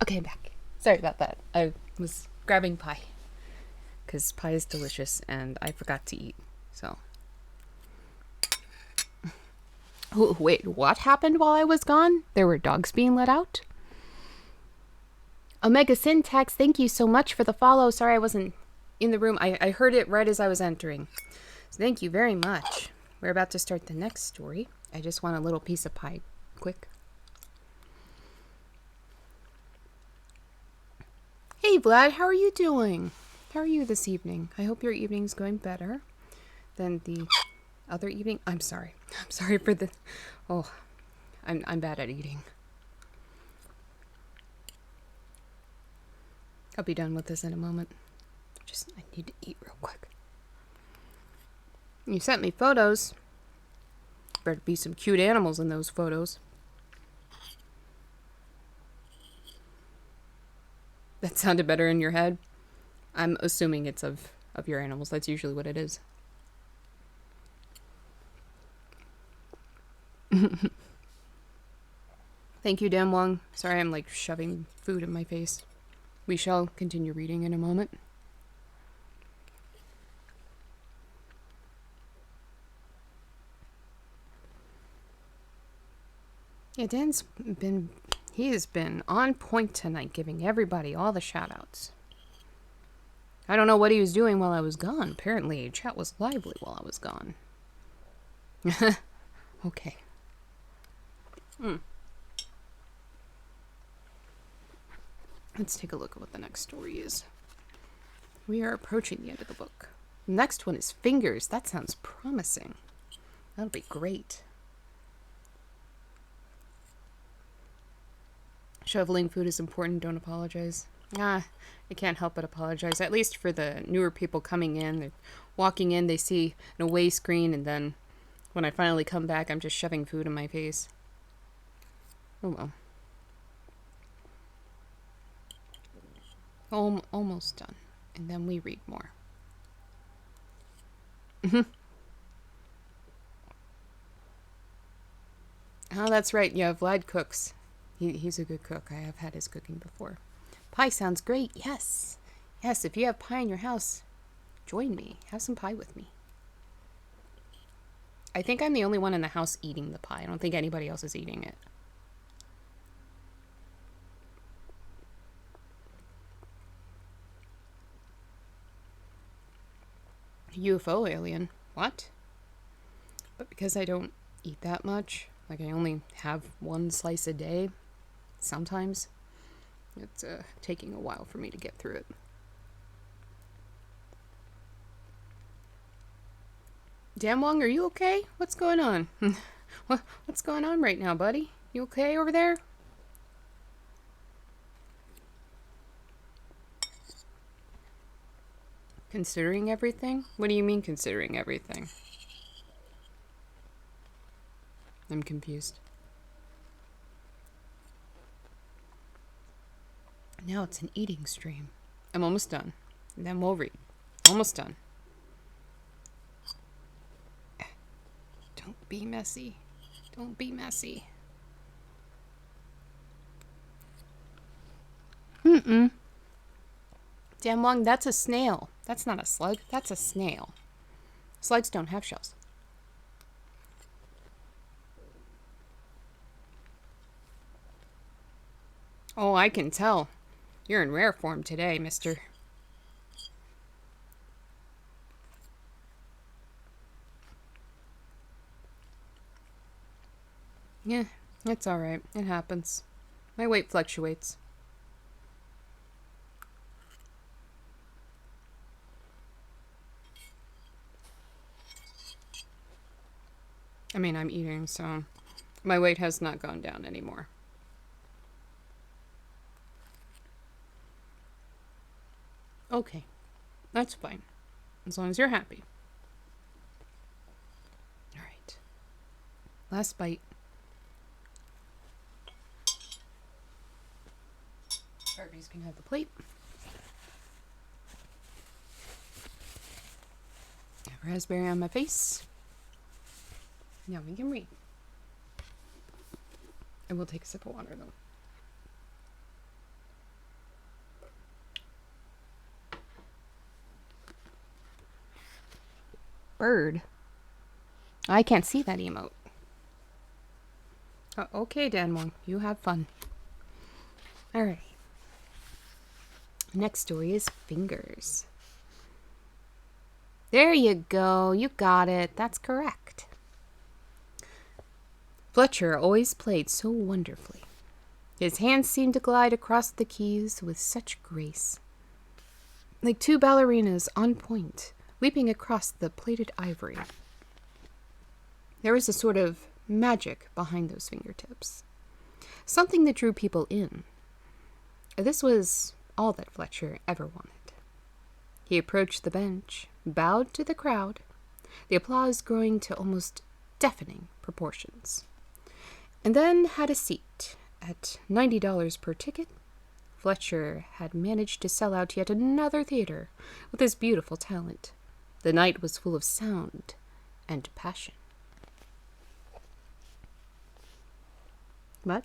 Okay, I'm back. Sorry about that. I was grabbing pie. Because pie is delicious and I forgot to eat. So. Oh, wait, what happened while I was gone? There were dogs being let out? Omega Syntax, thank you so much for the follow. Sorry I wasn't in the room. I heard it right as I was entering. So thank you very much. We're about to start the next story. I just want a little piece of pie. Quick. Hey Vlad, how are you doing? How are you this evening? I hope your evening's going better than the other evening. I'm sorry. I'm sorry for the... Oh, I'm bad at eating. I'll be done with this in a moment. I need to eat real quick. You sent me photos. Better be some cute animals in those photos. That sounded better in your head? I'm assuming it's of your animals. That's usually what it is. Thank you, Dan Wong. Sorry I'm like shoving food in my face. We shall continue reading in a moment. Yeah, he has been on point tonight, giving everybody all the shout-outs. I don't know what he was doing while I was gone. Apparently, chat was lively while I was gone. Okay. Let's take a look at what the next story is. We are approaching the end of the book. The next one is Fingers. That sounds promising. That'll be great. Shoveling food is important. Don't apologize. I can't help but apologize. At least for the newer people coming in. They're walking in, they see an away screen, and then when I finally come back, I'm just shoving food in my face. Oh well. Almost done. And then we read more. Oh, that's right. Yeah, Vlad cooks. He's a good cook. I have had his cooking before. Pie sounds great. Yes. Yes, if you have pie in your house, join me. Have some pie with me. I think I'm the only one in the house eating the pie. I don't think anybody else is eating it. UFO alien. What? But because I don't eat that much, like I only have one slice a day, sometimes, it's taking a while for me to get through it. Damwong, are you okay? What's going on? What's going on right now, buddy? You okay over there? Considering everything? What do you mean considering everything? I'm confused. Now it's an eating stream. I'm almost done. And then we'll read. Almost done. Don't be messy. Don't be messy. Damwong, that's a snail. That's not a slug. That's a snail. Slugs don't have shells. Oh, I can tell. You're in rare form today, mister. Yeah, it's alright. It happens. My weight fluctuates. I mean, I'm eating, so my weight has not gone down anymore. Okay, that's fine. As long as you're happy. Alright. Last bite. Barbies can have the plate. Raspberry on my face. Now we can read. I will take a sip of water though. bird. I can't see that emote. Okay, Dan Wong, you have fun. All right. Next story is fingers. There you go. You got it. That's correct. Fletcher always played so wonderfully. His hands seemed to glide across the keys with such grace, like two ballerinas on point, leaping across the plated ivory. There was a sort of magic behind those fingertips, something that drew people in. This was all that Fletcher ever wanted. He approached the bench, bowed to the crowd, the applause growing to almost deafening proportions, and then had a seat. At $90 per ticket, Fletcher had managed to sell out yet another theater with his beautiful talent. The night was full of sound and passion. What?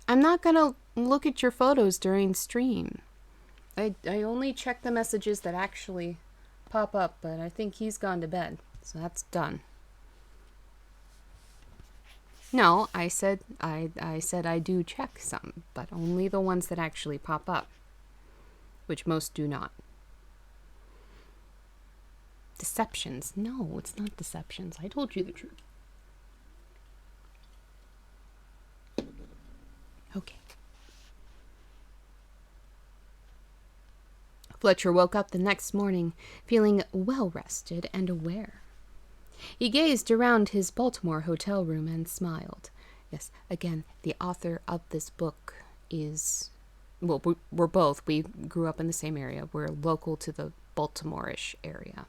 I'm not gonna look at your photos during stream. I only check the messages that actually pop up, but I think he's gone to bed, so that's done. No, I said I do check some, but only the ones that actually pop up, which most do not. Deceptions. No, it's not deceptions. I told you the truth. Okay. Fletcher woke up the next morning feeling well rested and aware. He gazed around his Baltimore hotel room and smiled. Yes, again, the author of this book is, well, we grew up in the same area. We're local to the Baltimore-ish area.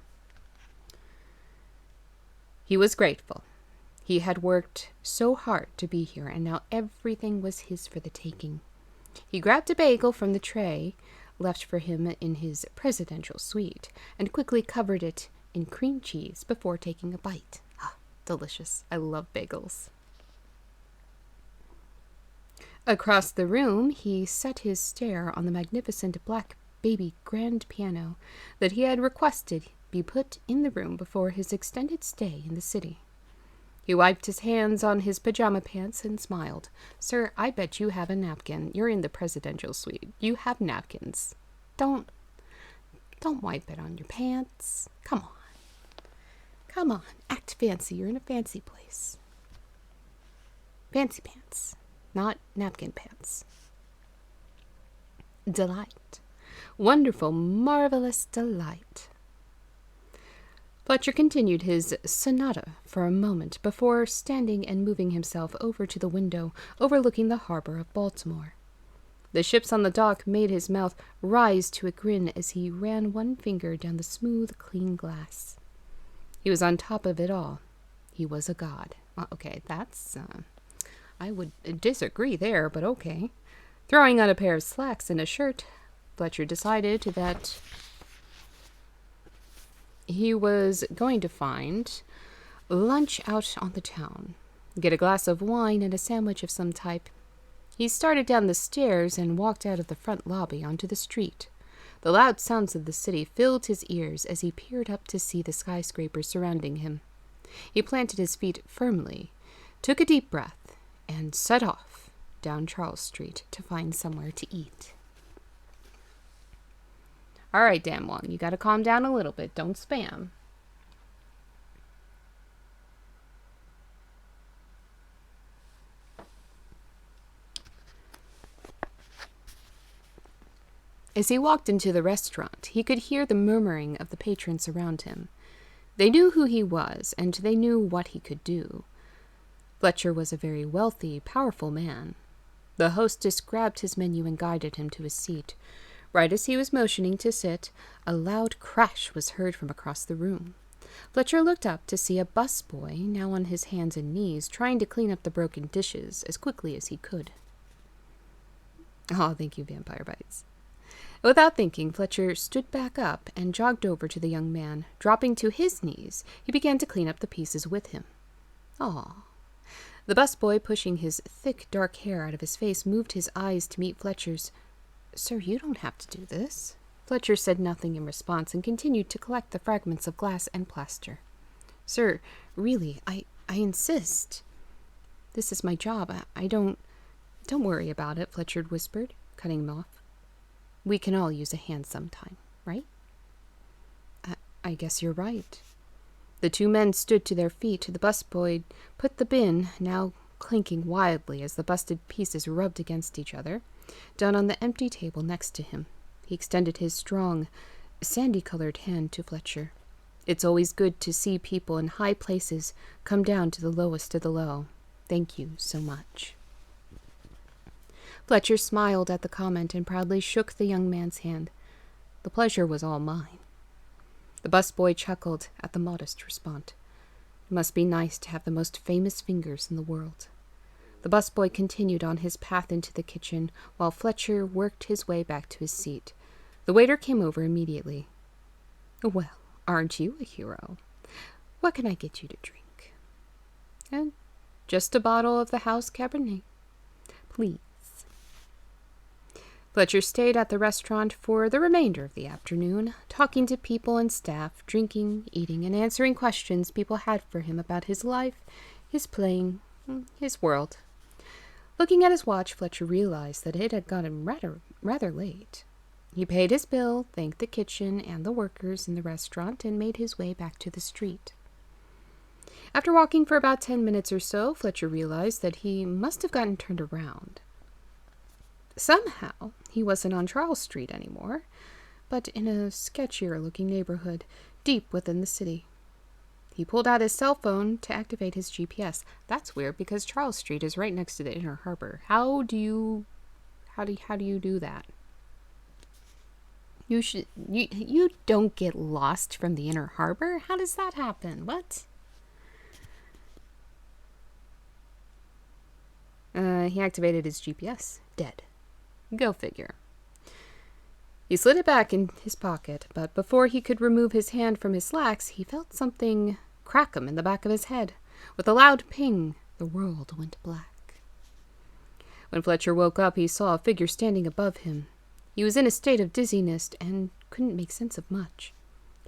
He was grateful. He had worked so hard to be here, and now everything was his for the taking. He grabbed a bagel from the tray left for him in his presidential suite and quickly covered it in cream cheese before taking a bite. Ah, delicious. I love bagels. Across the room, he set his stare on the magnificent black baby grand piano that he had requested be put in the room before his extended stay in the city. He wiped his hands on his pajama pants and smiled. Sir, I bet you have a napkin. You're in the presidential suite. You have napkins. Don't wipe it on your pants. Come on. Come on, act fancy. You're in a fancy place. Fancy pants, not napkin pants. Delight. Wonderful, marvelous delight. Fletcher continued his sonata for a moment before standing and moving himself over to the window overlooking the harbor of Baltimore. The ships on the dock made his mouth rise to a grin as he ran one finger down the smooth, clean glass. He was on top of it all. He was a god. Okay, that's, I would disagree there, but okay. Throwing on a pair of slacks and a shirt, Fletcher decided that he was going to find lunch out on the town, get a glass of wine and a sandwich of some type. He started down the stairs and walked out of the front lobby onto the street. The loud sounds of the city filled his ears as he peered up to see the skyscrapers surrounding him. He planted his feet firmly, took a deep breath, and set off down Charles Street to find somewhere to eat. All right, Dan Wong, you got to calm down a little bit. Don't spam. As he walked into the restaurant, he could hear the murmuring of the patrons around him. They knew who he was, and they knew what he could do. Fletcher was a very wealthy, powerful man. The hostess grabbed his menu and guided him to his seat. Right as he was motioning to sit, a loud crash was heard from across the room. Fletcher looked up to see a busboy, now on his hands and knees, trying to clean up the broken dishes as quickly as he could. Oh, thank you, Vampire Bites. Without thinking, Fletcher stood back up and jogged over to the young man. Dropping to his knees, he began to clean up the pieces with him. Aw. The busboy, pushing his thick, dark hair out of his face, moved his eyes to meet Fletcher's. Sir, you don't have to do this. Fletcher said nothing in response and continued to collect the fragments of glass and plaster. Sir, really, I insist. This is my job. I don't worry about it, Fletcher whispered, cutting him off. We can all use a hand sometime, right? I guess you're right. The two men stood to their feet. The busboy put the bin, now clinking wildly as the busted pieces rubbed against each other, down on the empty table next to him. He extended his strong, sandy-colored hand to Fletcher. It's always good to see people in high places come down to the lowest of the low. Thank you so much. Fletcher smiled at the comment and proudly shook the young man's hand. The pleasure was all mine. The busboy chuckled at the modest response. It must be nice to have the most famous fingers in the world. The busboy continued on his path into the kitchen, while Fletcher worked his way back to his seat. The waiter came over immediately. Well, aren't you a hero? What can I get you to drink? And just a bottle of the house Cabernet, please. Fletcher stayed at the restaurant for the remainder of the afternoon, talking to people and staff, drinking, eating, and answering questions people had for him about his life, his playing, his world. Looking at his watch, Fletcher realized that it had gotten rather late. He paid his bill, thanked the kitchen and the workers in the restaurant, and made his way back to the street. After walking for about 10 minutes or so, Fletcher realized that he must have gotten turned around. Somehow, he wasn't on Charles Street anymore, but in a sketchier-looking neighborhood deep within the city. He pulled out his cell phone to activate his GPS. That's weird because Charles Street is right next to the Inner Harbor. How do you do that? You don't get lost from the Inner Harbor? How does that happen? What? He activated his GPS. Dead. Go figure. He slid it back in his pocket, but before he could remove his hand from his slacks, he felt something crack him in the back of his head. With a loud ping, the world went black. When Fletcher woke up, he saw a figure standing above him. He was in a state of dizziness and couldn't make sense of much.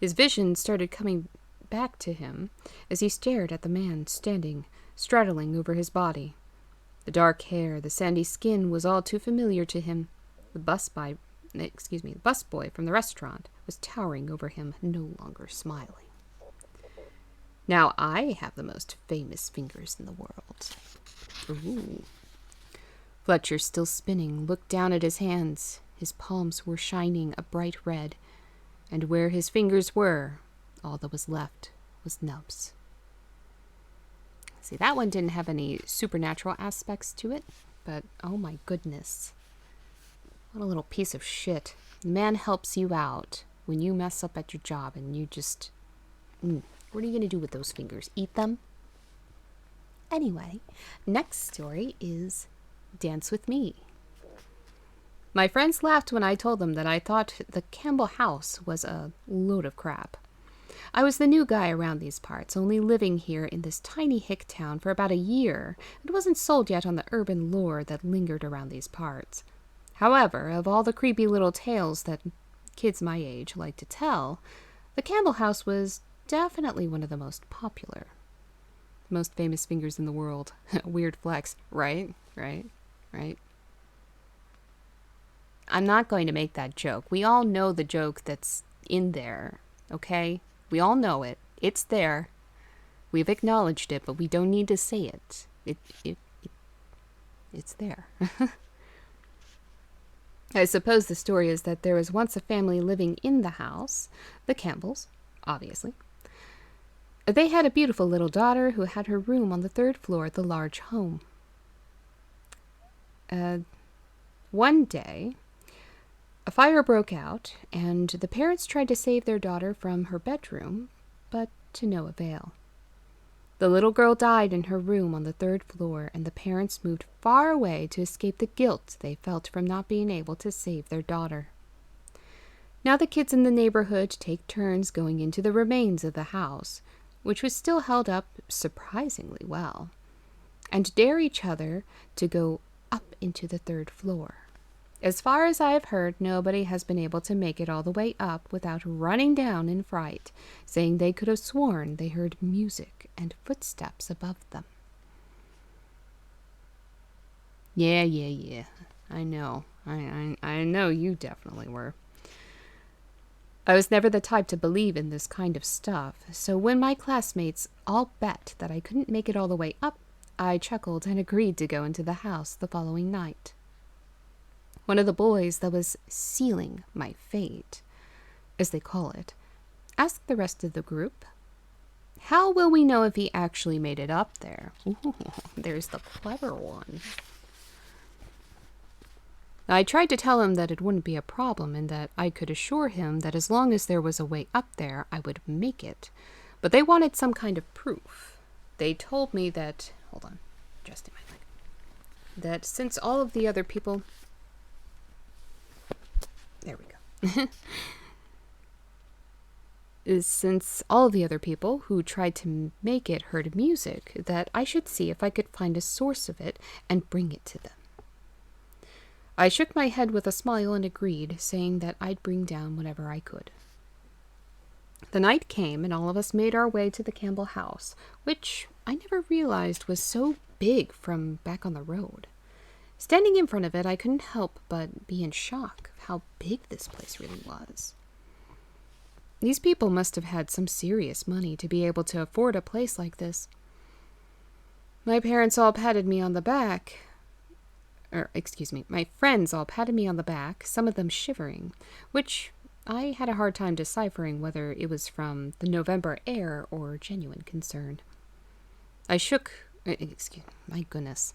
His vision started coming back to him as he stared at the man standing, straddling over his body. The dark hair, the sandy skin was all too familiar to him. The busboy from the restaurant was towering over him, no longer smiling. Now I have the most famous fingers in the world. Ooh. Fletcher, still spinning, looked down at his hands. His palms were shining a bright red, and where his fingers were, all that was left was nubs. See, that one didn't have any supernatural aspects to it, but oh my goodness. What a little piece of shit. The man helps you out when you mess up at your job and you just... what are you going to do with those fingers? Eat them? Anyway, next story is Dance With Me. My friends laughed when I told them that I thought the Campbell house was a load of crap. I was the new guy around these parts, only living here in this tiny hick town for about a year, and wasn't sold yet on the urban lore that lingered around these parts. However, of all the creepy little tales that kids my age like to tell, the Campbell house was definitely one of the most popular. Most famous fingers in the world. Weird flex, right? I'm not going to make that joke. We all know the joke that's in there, okay? We all know it. It's there. We've acknowledged it, but we don't need to say it. It's there. I suppose the story is that there was once a family living in the house, the Campbells, obviously. They had a beautiful little daughter who had her room on the 3rd floor of the large home. One day, a fire broke out, and the parents tried to save their daughter from her bedroom, but to no avail. The little girl died in her room on the 3rd floor, and the parents moved far away to escape the guilt they felt from not being able to save their daughter. Now the kids in the neighborhood take turns going into the remains of the house, which was still held up surprisingly well, and dare each other to go up into the 3rd floor. As far as I have heard, nobody has been able to make it all the way up without running down in fright, saying they could have sworn they heard music and footsteps above them. Yeah. I know. I know you definitely were. I was never the type to believe in this kind of stuff, so when my classmates all bet that I couldn't make it all the way up, I chuckled and agreed to go into the house the following night. One of the boys that was sealing my fate, as they call it, asked the rest of the group, "How will we know if he actually made it up there?" Ooh, there's the clever one. I tried to tell him that it wouldn't be a problem and that I could assure him that as long as there was a way up there, I would make it. But they wanted some kind of proof. They told me that, hold on, adjusting my mic, that since all of the other people, there we go. Since all of the other people who tried to make it heard music, that I should see if I could find a source of it and bring it to them. I shook my head with a smile and agreed, saying that I'd bring down whatever I could. The night came, and all of us made our way to the Campbell house, which I never realized was so big from back on the road. Standing in front of it, I couldn't help but be in shock of how big this place really was. These people must have had some serious money to be able to afford a place like this. My parents all patted me on the back, my friends all patted me on the back, some of them shivering, which I had a hard time deciphering whether it was from the November air or genuine concern. My goodness.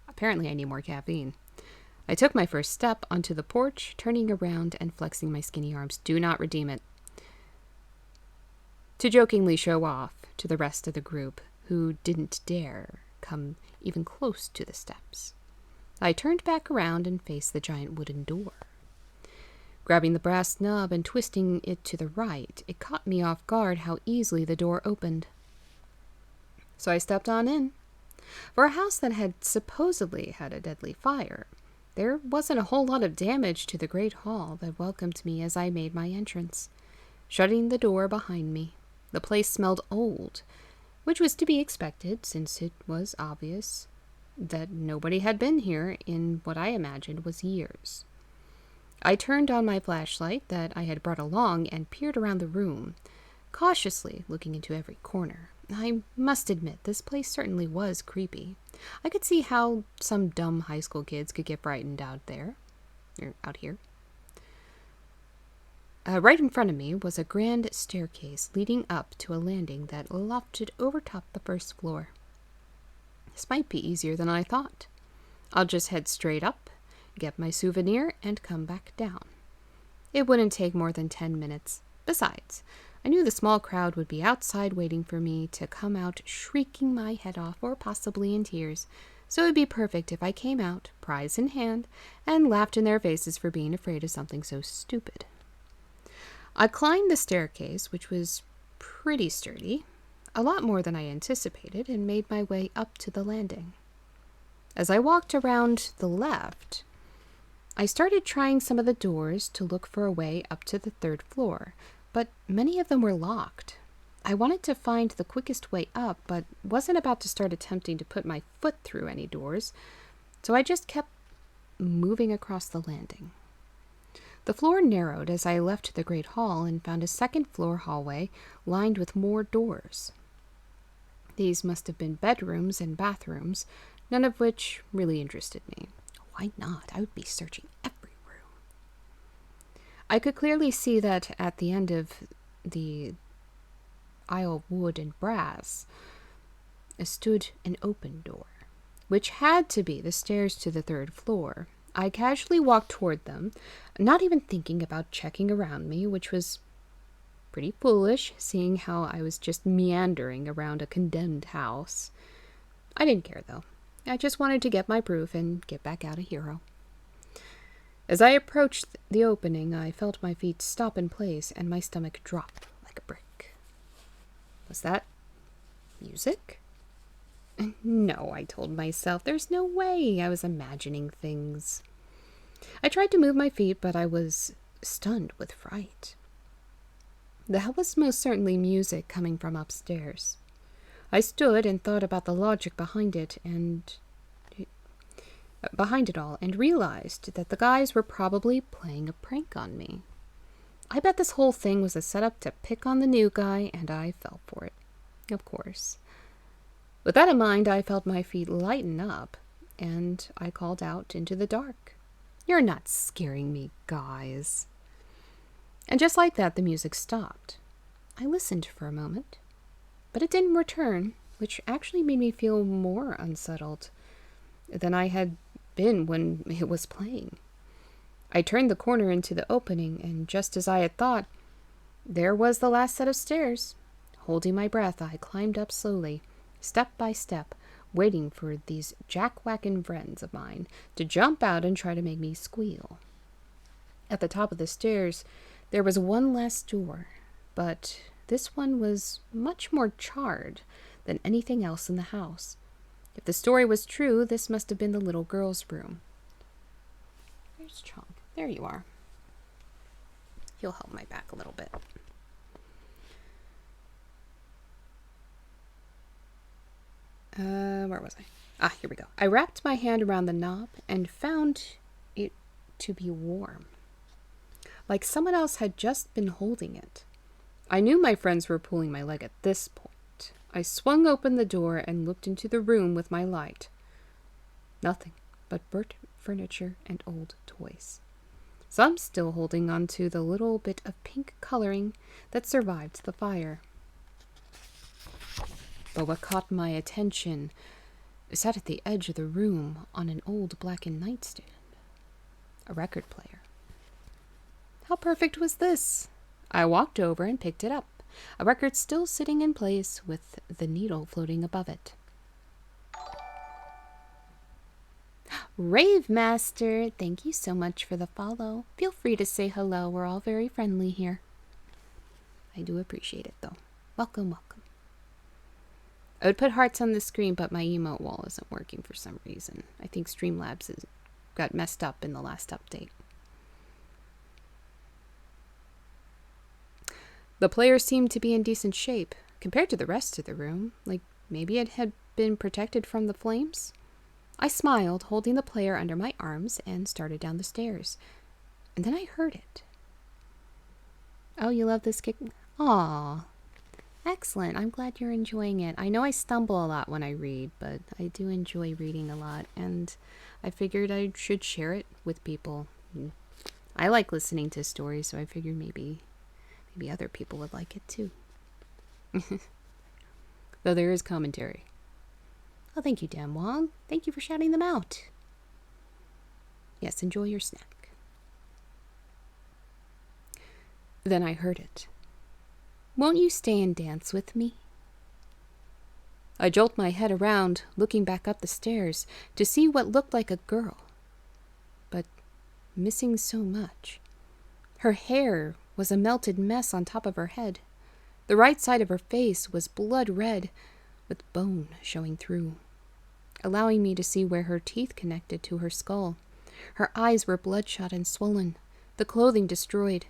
Apparently I need more caffeine. I took my first step onto the porch, turning around and flexing my skinny arms. Do not redeem it. To jokingly show off to the rest of the group, who didn't dare come even close to the steps. I turned back around and faced the giant wooden door. Grabbing the brass knob and twisting it to the right, it caught me off guard how easily the door opened. So I stepped on in. For a house that had supposedly had a deadly fire, there wasn't a whole lot of damage to the great hall that welcomed me as I made my entrance. Shutting the door behind me, the place smelled old, which was to be expected since it was obvious that nobody had been here in what I imagined was years. I turned on my flashlight that I had brought along and peered around the room, cautiously looking into every corner. I must admit, this place certainly was creepy. I could see how some dumb high school kids could get frightened out here. Right in front of me was a grand staircase leading up to a landing that lofted overtop the first floor. This might be easier than I thought. I'll just head straight up, get my souvenir, and come back down. It wouldn't take more than 10 minutes. Besides, I knew the small crowd would be outside waiting for me to come out shrieking my head off or possibly in tears, so it would be perfect if I came out, prize in hand, and laughed in their faces for being afraid of something so stupid. I climbed the staircase, which was pretty sturdy, a lot more than I anticipated, and made my way up to the landing. As I walked around the left, I started trying some of the doors to look for a way up to the third floor, but many of them were locked. I wanted to find the quickest way up, but wasn't about to start attempting to put my foot through any doors, so I just kept moving across the landing. The floor narrowed as I left the great hall and found a second-floor hallway lined with more doors. These must have been bedrooms and bathrooms, none of which really interested me. Why not? I would be searching every room. I could clearly see that at the end of the aisle of wood and brass stood an open door, which had to be the stairs to the third floor. I casually walked toward them, not even thinking about checking around me, which was pretty foolish, seeing how I was just meandering around a condemned house. I didn't care, though. I just wanted to get my proof and get back out a hero. As I approached the opening, I felt my feet stop in place and my stomach drop like a brick. Was that music? No, I told myself. There's no way. I was imagining things. I tried to move my feet, but I was stunned with fright. That was most certainly music coming from upstairs. I stood and thought about the logic behind it all and realized that the guys were probably playing a prank on me. I bet this whole thing was a setup to pick on the new guy, and I fell for it. Of course. With that in mind, I felt my feet lighten up, and I called out into the dark. "You're not scaring me, guys." And just like that, the music stopped. I listened for a moment, but it didn't return, which actually made me feel more unsettled than I had been when it was playing. I turned the corner into the opening, and just as I had thought, there was the last set of stairs. Holding my breath, I climbed up slowly, step by step, waiting for these jack-whacking friends of mine to jump out and try to make me squeal. At the top of the stairs, there was one last door, but this one was much more charred than anything else in the house. If the story was true, this must have been the little girl's room. Where's Chunk? There you are. You'll help my back a little bit. Where was I? Here we go. I wrapped my hand around the knob and found it to be warm, like someone else had just been holding it. I knew my friends were pulling my leg at this point. I swung open the door and looked into the room with my light. Nothing but burnt furniture and old toys. Some still holding onto the little bit of pink coloring that survived the fire. But what caught my attention sat at the edge of the room on an old blackened nightstand. A record player. How perfect was this? I walked over and picked it up, a record still sitting in place with the needle floating above it. Rave Master, thank you so much for the follow. Feel free to say hello. We're all very friendly here. I do appreciate it, though. Welcome, welcome. I would put hearts on the screen, but my emote wall isn't working for some reason. I think Streamlabs got messed up in the last update. The player seemed to be in decent shape compared to the rest of the room, like maybe it had been protected from the flames. I smiled, holding the player under my arms, and started down the stairs. And then I heard it. Oh, you love this kick? Aw. Excellent. I'm glad you're enjoying it. I know I stumble a lot when I read, but I do enjoy reading a lot, and I figured I should share it with people. I like listening to stories, so I figured maybe other people would like it too. Though there is commentary. Oh, thank you, Dan Wong. Thank you for shouting them out. Yes, enjoy your snack. Then I heard it. Won't you stay and dance with me? I jolt my head around, looking back up the stairs to see what looked like a girl, but missing so much. Her hair was a melted mess on top of her head. The right side of her face was blood red, with bone showing through, allowing me to see where her teeth connected to her skull. Her eyes were bloodshot and swollen, the clothing destroyed.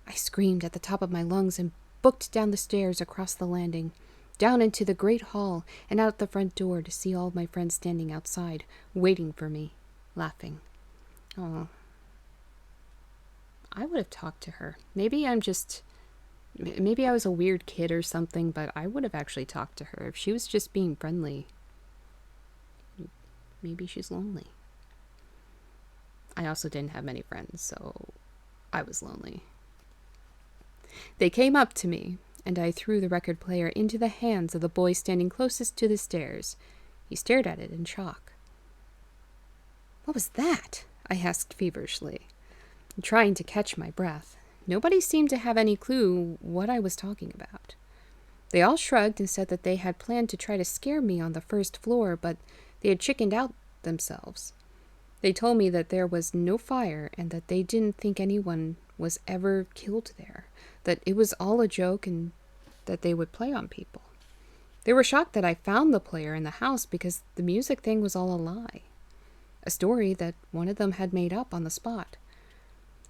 I screamed at the top of my lungs and booked down the stairs across the landing, down into the great hall and out the front door to see all my friends standing outside, waiting for me, laughing. Oh, I would have talked to her. Maybe I was a weird kid or something, but I would have actually talked to her if she was just being friendly. Maybe she's lonely. I also didn't have many friends, so I was lonely. They came up to me, and I threw the record player into the hands of the boy standing closest to the stairs. He stared at it in shock. What was that? I asked feverishly, trying to catch my breath. Nobody seemed to have any clue what I was talking about. They all shrugged and said that they had planned to try to scare me on the first floor, but they had chickened out themselves. They told me that there was no fire and that they didn't think anyone was ever killed there, that it was all a joke and that they would play on people. They were shocked that I found the player in the house because the music thing was all a lie. a story that one of them had made up on the spot.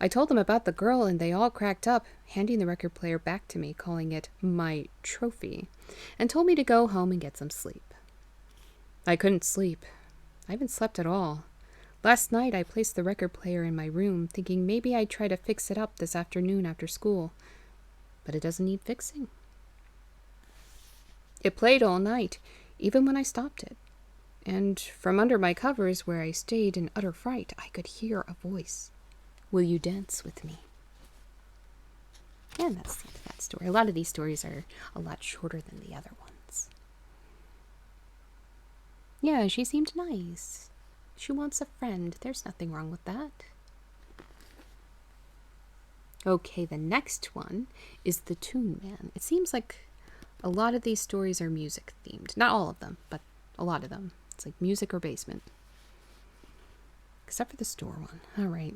I told them about the girl, and they all cracked up, handing the record player back to me, calling it my trophy, and told me to go home and get some sleep. I couldn't sleep. I haven't slept at all. Last night I placed the record player in my room, thinking maybe I'd try to fix it up this afternoon after school. But it doesn't need fixing. It played all night, even when I stopped it. And from under my covers, where I stayed in utter fright, I could hear a voice. Will you dance with me? And that's the end of that story. A lot of these stories are a lot shorter than the other ones. Yeah, she seemed nice. She wants a friend. There's nothing wrong with that. Okay, the next one is the Toon Man. It seems like a lot of these stories are music themed. Not all of them, but a lot of them. It's like music or basement. Except for the store one. All right.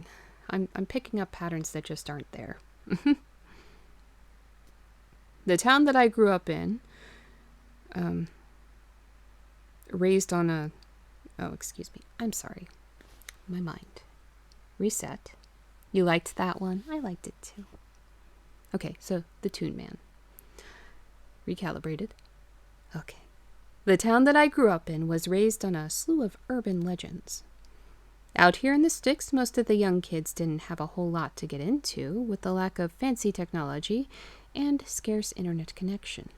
I'm picking up patterns that just aren't there. The town that I grew up in, raised on a... Oh, excuse me. I'm sorry. My mind. Reset. You liked that one? I liked it too. Okay, so the Toon Man. Recalibrated. Okay. The town that I grew up in was raised on a slew of urban legends. Out here in the sticks, most of the young kids didn't have a whole lot to get into, with the lack of fancy technology and scarce internet connection.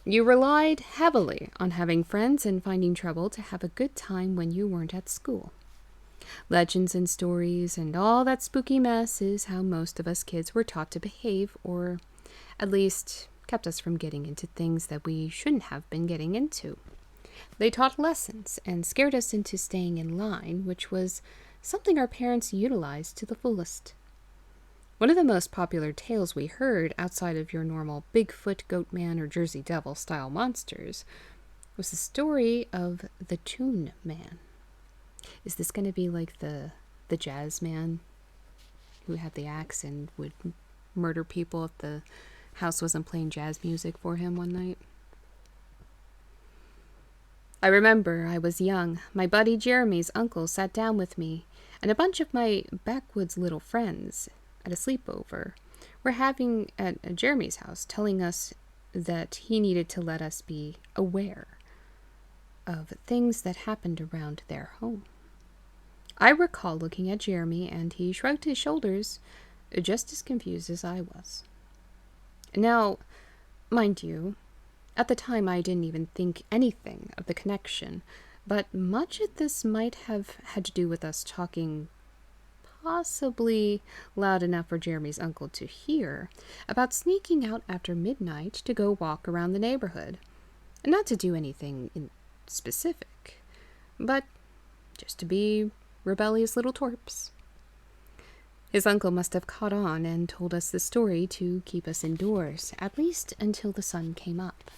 You relied heavily on having friends and finding trouble to have a good time when you weren't at school. Legends and stories and all that spooky mess is how most of us kids were taught to behave, or at least kept us from getting into things that we shouldn't have been getting into. They taught lessons and scared us into staying in line, which was something our parents utilized to the fullest. One of the most popular tales we heard, outside of your normal Bigfoot, Goatman, or Jersey Devil style monsters, was the story of the Toon Man. Is this going to be like the jazz man who had the axe and would murder people if the house wasn't playing jazz music for him one night? I remember I was young. My buddy Jeremy's uncle sat down with me and a bunch of my backwoods little friends at a sleepover. We're having at Jeremy's house, telling us that he needed to let us be aware of things that happened around their home. I recall looking at Jeremy, and he shrugged his shoulders, just as confused as I was. Now, mind you, at the time I didn't even think anything of the connection, but much of this might have had to do with us talking possibly loud enough for Jeremy's uncle to hear, about sneaking out after midnight to go walk around the neighborhood. Not to do anything in specific, but just to be rebellious little twerps. His uncle must have caught on and told us the story to keep us indoors, at least until the sun came up.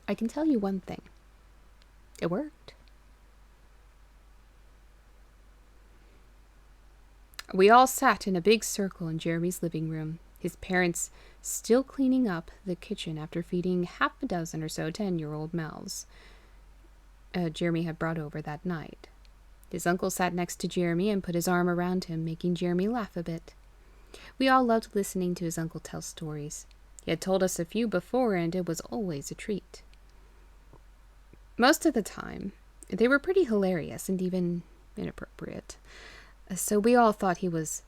I can tell you one thing. It worked. We all sat in a big circle in Jeremy's living room, his parents still cleaning up the kitchen after feeding half a dozen or so 10-year-old mouths Jeremy had brought over that night. His uncle sat next to Jeremy and put his arm around him, making Jeremy laugh a bit. We all loved listening to his uncle tell stories. He had told us a few before, and it was always a treat. Most of the time, they were pretty hilarious and even inappropriate. So we all thought he was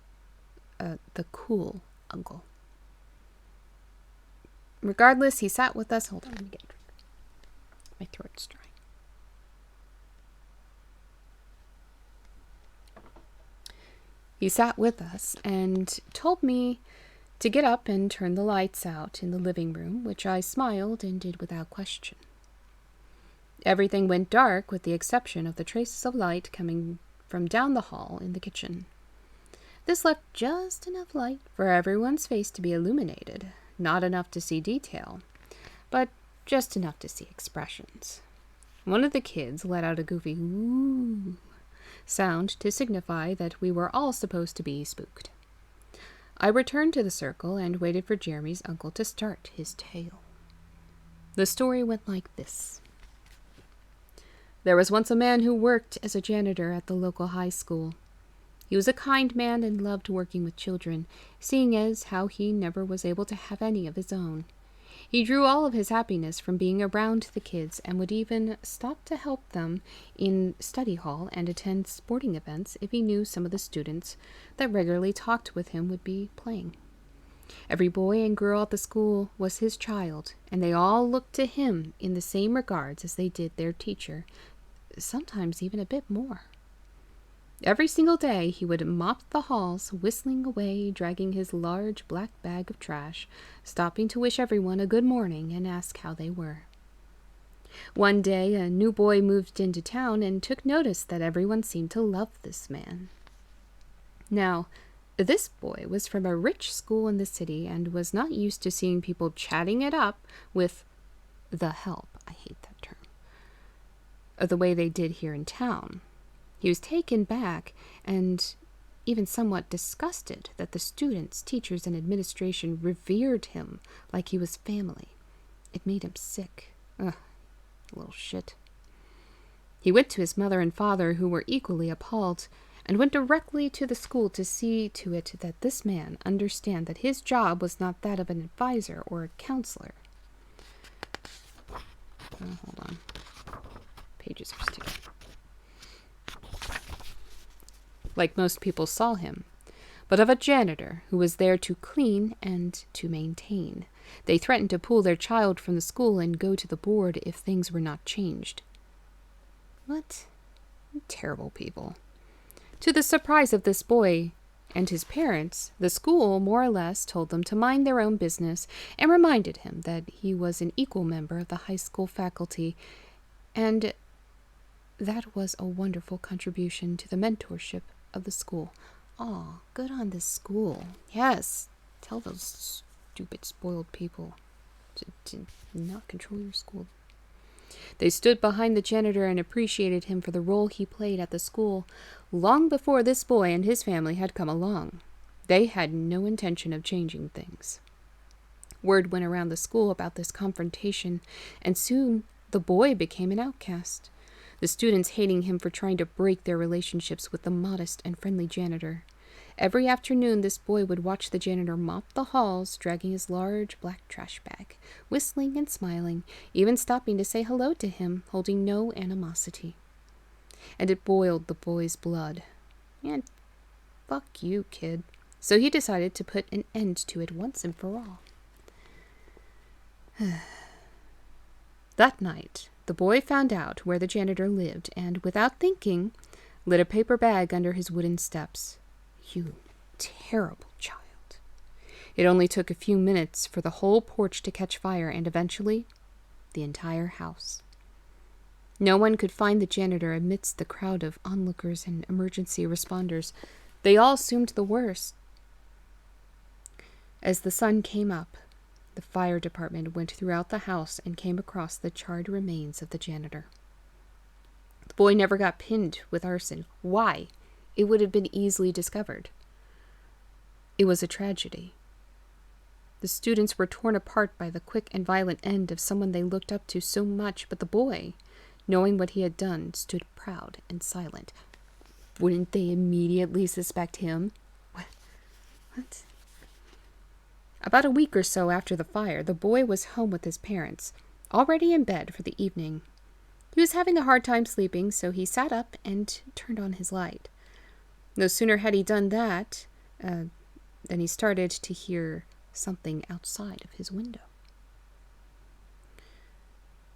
the cool uncle. Regardless, he sat with us. Hold on, let me get a drink. My throat's dry. He sat with us and told me to get up and turn the lights out in the living room, which I smiled and did without question. Everything went dark with the exception of the traces of light coming from down the hall in the kitchen. This left just enough light for everyone's face to be illuminated, not enough to see detail, but just enough to see expressions. One of the kids let out a goofy "ooh" sound to signify that we were all supposed to be spooked. I returned to the circle and waited for Jeremy's uncle to start his tale. The story went like this. There was once a man who worked as a janitor at the local high school. He was a kind man and loved working with children, seeing as how he never was able to have any of his own. He drew all of his happiness from being around the kids and would even stop to help them in study hall and attend sporting events if he knew some of the students that regularly talked with him would be playing. Every boy and girl at the school was his child, and they all looked to him in the same regards as they did their teacher, sometimes even a bit more. Every single day he would mop the halls, whistling away, dragging his large black bag of trash, stopping to wish everyone a good morning and ask how they were. One day a new boy moved into town and took notice that everyone seemed to love this man. Now, this boy was from a rich school in the city and was not used to seeing people chatting it up with the help, I hate that term, the way they did here in town. He was taken back and even somewhat disgusted that the students, teachers, and administration revered him like he was family. It made him sick. Ugh, little shit. He went to his mother and father, who were equally appalled, and went directly to the school to see to it that this man understand that his job was not that of an advisor or a counselor. Hold on. Pages are sticking. Like most people saw him, but of a janitor who was there to clean and to maintain. They threatened to pull their child from the school and go to the board if things were not changed. What terrible people. To the surprise of this boy and his parents, the school more or less told them to mind their own business and reminded him that he was an equal member of the high school faculty, and that was a wonderful contribution to the mentorship of the school. Aw, good on this school. Yes, tell those stupid, spoiled people to not control your school. They stood behind the janitor and appreciated him for the role he played at the school long before this boy and his family had come along. They had no intention of changing things. Word went around the school about this confrontation, and soon the boy became an outcast, the students hating him for trying to break their relationships with the modest and friendly janitor. Every afternoon, this boy would watch the janitor mop the halls, dragging his large black trash bag, whistling and smiling, even stopping to say hello to him, holding no animosity. And it boiled the boy's blood. And fuck you, kid. So he decided to put an end to it once and for all. That night, the boy found out where the janitor lived and, without thinking, lit a paper bag under his wooden steps. You terrible child. It only took a few minutes for the whole porch to catch fire and eventually the entire house. No one could find the janitor amidst the crowd of onlookers and emergency responders. They all assumed the worst. As the sun came up, the fire department went throughout the house and came across the charred remains of the janitor. The boy never got pinned with arson. Why? It would have been easily discovered. It was a tragedy. The students were torn apart by the quick and violent end of someone they looked up to so much, but the boy, knowing what he had done, stood proud and silent. Wouldn't they immediately suspect him? What? About a week or so after the fire, the boy was home with his parents, already in bed for the evening. He was having a hard time sleeping, so he sat up and turned on his light. No sooner had he done that than he started to hear something outside of his window.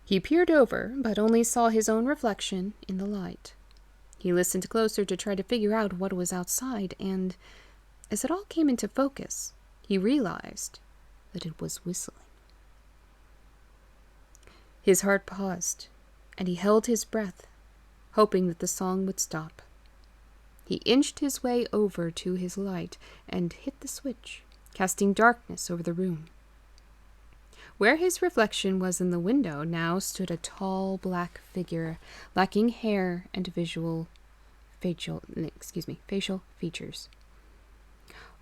He peered over, but only saw his own reflection in the light. He listened closer to try to figure out what was outside, and as it all came into focus, he realized that it was whistling. His heart paused, and he held his breath, hoping that the song would stop. He inched his way over to his light and hit the switch, casting darkness over the room. Where his reflection was in the window now stood a tall black figure, lacking hair and facial features,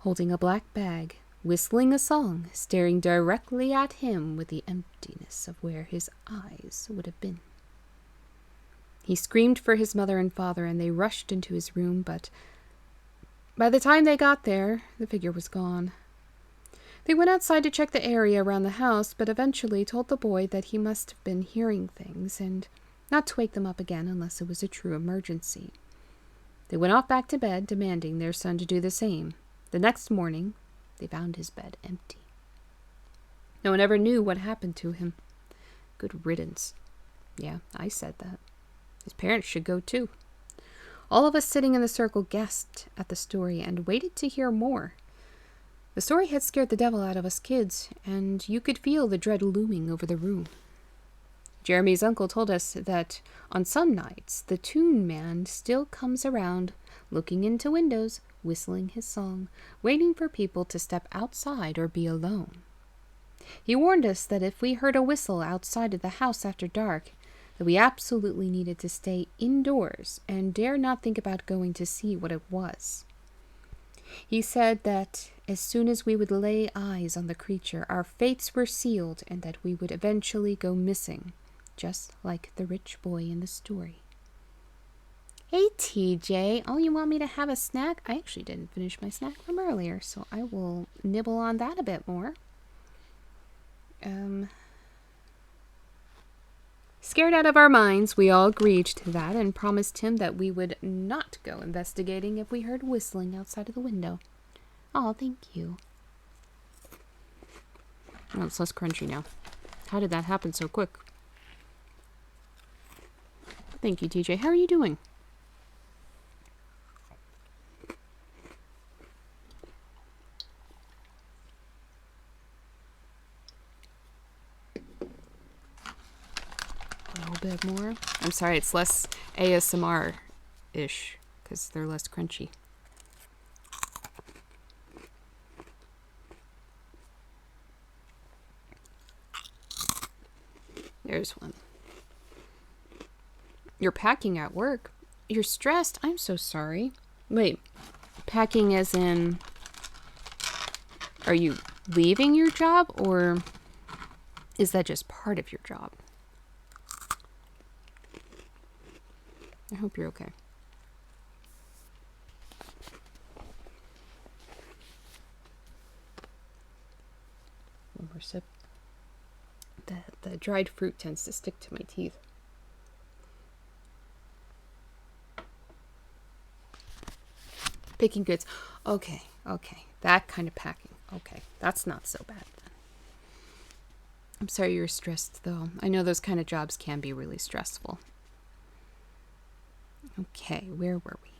holding a black bag, whistling a song, staring directly at him with the emptiness of where his eyes would have been. He screamed for his mother and father, and they rushed into his room, but by the time they got there, the figure was gone. They went outside to check the area around the house, but eventually told the boy that he must have been hearing things and not to wake them up again unless it was a true emergency. They went off back to bed, demanding their son to do the same. The next morning, they found his bed empty. No one ever knew what happened to him. Good riddance. Yeah, I said that. His parents should go too. All of us sitting in the circle gasped at the story and waited to hear more. The story had scared the devil out of us kids, and you could feel the dread looming over the room. Jeremy's uncle told us that on some nights the Toon Man still comes around, looking into windows, whistling his song, waiting for people to step outside or be alone. He warned us that if we heard a whistle outside of the house after dark, that we absolutely needed to stay indoors and dare not think about going to see what it was. He said that as soon as we would lay eyes on the creature, our fates were sealed and that we would eventually go missing, just like the rich boy in the story. Hey, TJ. Oh, you want me to have a snack? I actually didn't finish my snack from earlier, so I will nibble on that a bit more. Scared out of our minds, we all agreed to that and promised him that we would not go investigating if we heard whistling outside of the window. Oh, thank you. Oh, it's less crunchy now. How did that happen so quick? Thank you, TJ. How are you doing? A little bit more. I'm sorry, it's less ASMR-ish because they're less crunchy. There's one. You're packing at work. You're stressed. I'm so sorry. Wait, packing as in, are you leaving your job or is that just part of your job? I hope you're okay. One more sip. The dried fruit tends to stick to my teeth. Picking goods. Okay. That kind of packing. Okay, that's not so bad then. I'm sorry you're stressed, though. I know those kind of jobs can be really stressful. Okay, where were we?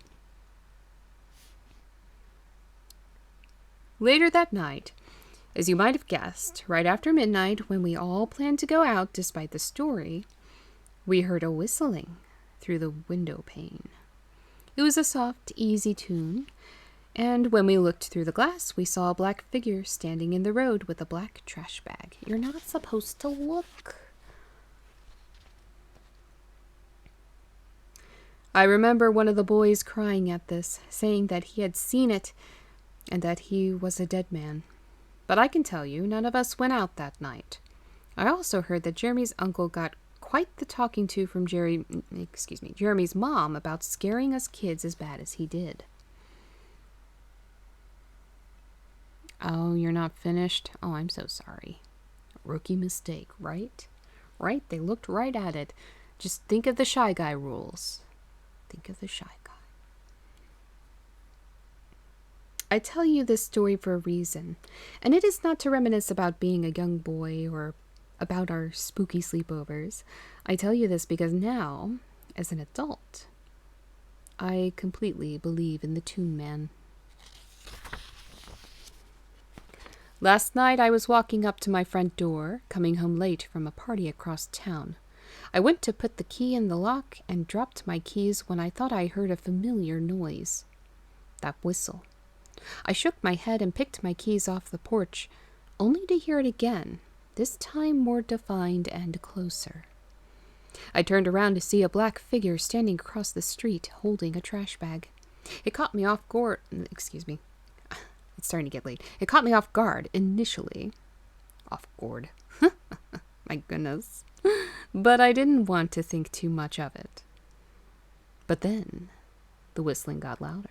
Later that night, as you might have guessed, right after midnight, when we all planned to go out despite the story, we heard a whistling through the window pane. It was a soft, easy tune, and when we looked through the glass, we saw a black figure standing in the road with a black trash bag. You're not supposed to look. I remember one of the boys crying at this, saying that he had seen it and that he was a dead man. But I can tell you, none of us went out that night. I also heard that Jeremy's uncle got quite the talking to from Jeremy's mom about scaring us kids as bad as he did. Oh, you're not finished? Oh, I'm so sorry. Rookie mistake, right? Right? They looked right at it. Just think of the Shy Guy rules. Think of the Shy Guy. I tell you this story for a reason, and it is not to reminisce about being a young boy or about our spooky sleepovers. I tell you this because now, as an adult, I completely believe in the Toon Man. Last night I was walking up to my front door, coming home late from a party across town. I went to put the key in the lock and dropped my keys when I thought I heard a familiar noise. That whistle. I shook my head and picked my keys off the porch, only to hear it again, this time more defined and closer. I turned around to see a black figure standing across the street, holding a trash bag. It caught me off guard. It's starting to get late. It caught me off guard initially. Off guard. My goodness. But I didn't want to think too much of it. But then the whistling got louder.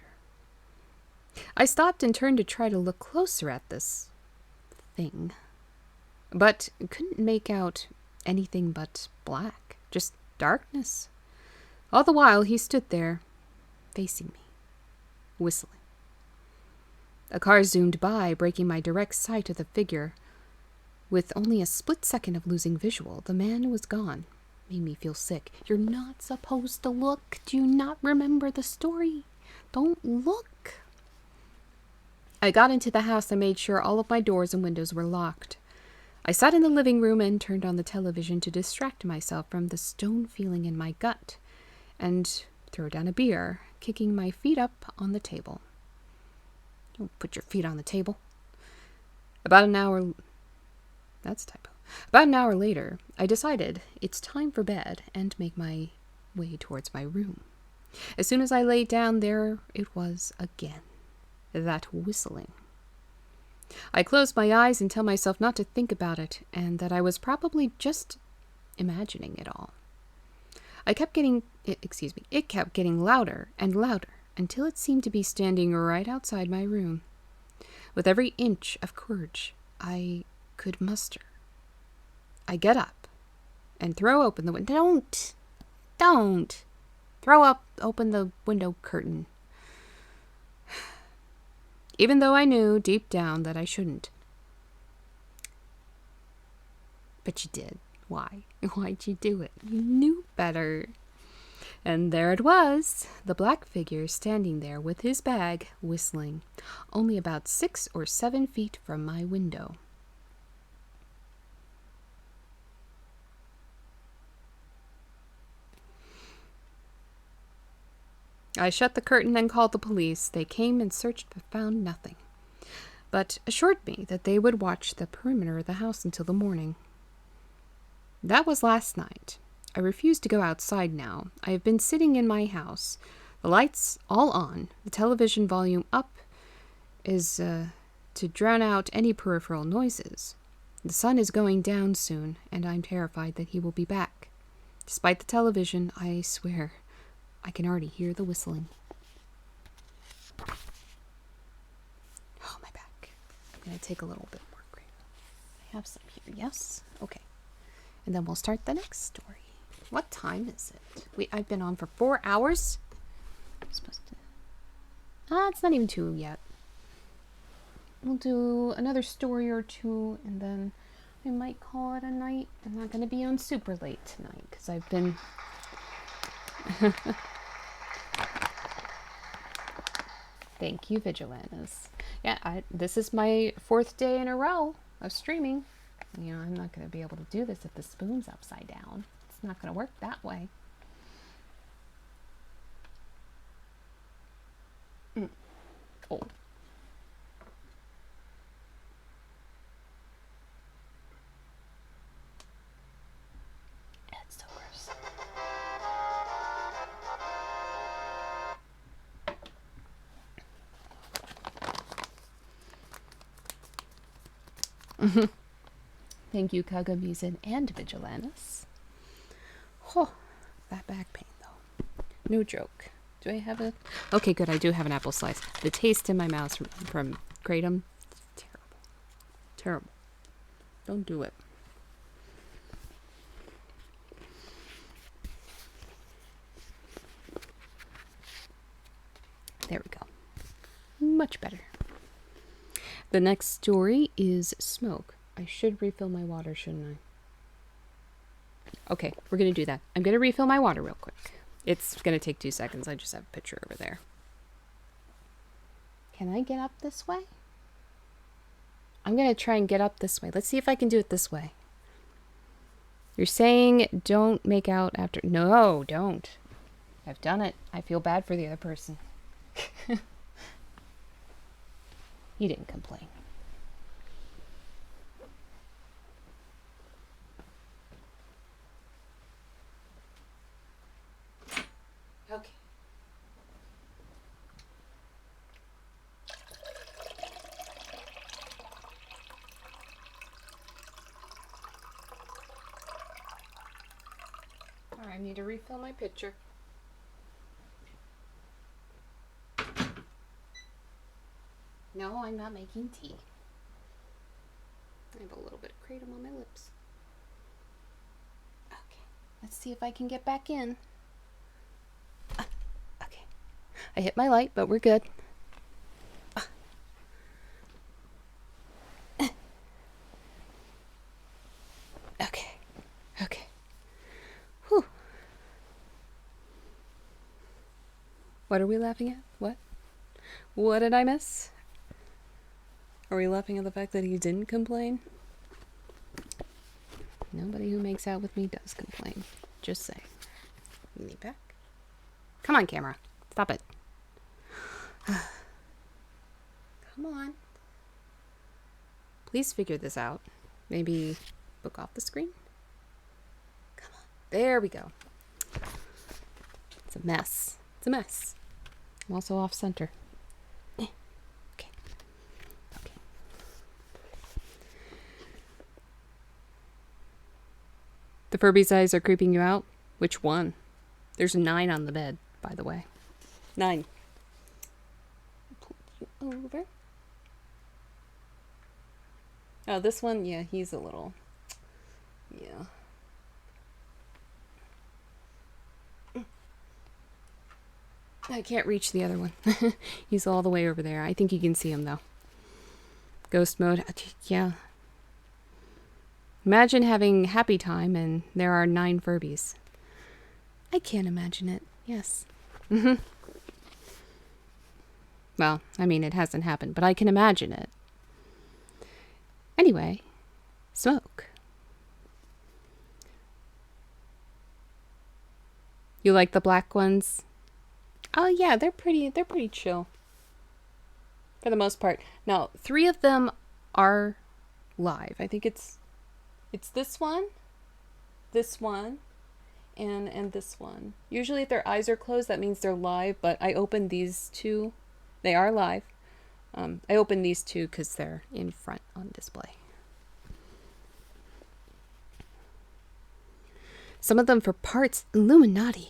I stopped and turned to try to look closer at this thing, but couldn't make out anything but black, just darkness. All the while he stood there, facing me, whistling. A car zoomed by, breaking my direct sight of the figure. With only a split second of losing visual, the man was gone. Made me feel sick. You're not supposed to look. Do you not remember the story? Don't look. I got into the house and made sure all of my doors and windows were locked. I sat in the living room and turned on the television to distract myself from the stone feeling in my gut and throw down a beer, kicking my feet up on the table. Don't put your feet on the table. About an hour later, I decided it's time for bed and make my way towards my room. As soon as I lay down, there it was again. That whistling. I closed my eyes and tell myself not to think about it and that I was probably just imagining it all. It kept getting louder and louder until it seemed to be standing right outside my room. With every inch of courage I could muster, I get up and throw open the window. Don't open the window curtain. Even though I knew deep down that I shouldn't. But you did. Why? Why'd you do it? You knew better. And there it was, the black figure standing there with his bag, whistling, only about 6 or 7 feet from my window. I shut the curtain and called the police. They came and searched but found nothing, but assured me that they would watch the perimeter of the house until the morning. That was last night. I refuse to go outside now. I have been sitting in my house, the lights all on, the television volume up is to drown out any peripheral noises. The sun is going down soon, and I'm terrified that he will be back. Despite the television, I swear, I can already hear the whistling. Oh, my back. I'm going to take a little bit more cream. I have some here, yes? Okay. And then we'll start the next story. What time is it? I've been on for 4 hours? I'm supposed to... it's not even 2 yet. We'll do another story or two, and then I might call it a night. I'm not going to be on super late tonight, because I've been... Thank you, Vigilantes. Yeah, this is my 4th day in a row of streaming. You know, I'm not going to be able to do this if the spoon's upside down. It's not going to work that way. Oh. That's so gross. Thank you, Kagamizen and Vigilantes. Oh, that back pain, though. No joke. Do I have a... Okay, good. I do have an apple slice. The taste in my mouth from Kratom, terrible. Terrible. Don't do it. There we go. Much better. The next story is smoke. I should refill my water, shouldn't I? Okay, we're going to do that. I'm going to refill my water real quick. It's going to take 2 seconds. I just have a picture over there. Can I get up this way? I'm going to try and get up this way. Let's see if I can do it this way. You're saying don't make out after... No, don't. I've done it. I feel bad for the other person. He didn't complain. Okay. All right, I need to refill my pitcher. No, I'm not making tea. I have a little bit of kratom on my lips. Okay, let's see if I can get back in. Okay, I hit my light, but we're good. Okay, okay. Whew. What are we laughing at? What? What did I miss? Are we laughing at the fact that he didn't complain? Nobody who makes out with me does complain. Just say. Knee back. Come on, camera. Stop it. Come on. Please figure this out. Maybe book off the screen? Come on. There we go. It's a mess. It's a mess. I'm also off center. Okay. Okay. The Furby's eyes are creeping you out? Which one? There's a 9 on the bed, by the way. 9. Pull you over. Oh, this one, yeah, he's a little... Yeah. I can't reach the other one. He's all the way over there. I think you can see him, though. Ghost mode. Yeah. Imagine having happy time and there are 9 Furbies. I can't imagine it. Yes. Well, I mean, it hasn't happened, but I can imagine it. Anyway, smoke. You like the black ones? Oh yeah, they're pretty chill. For the most part. Now, 3 of them are live. I think it's this one, and this one. Usually if their eyes are closed, that means they're live, but I opened these 2. They are live. I opened these 2 because they're in front on display. Some of them for parts. Illuminati.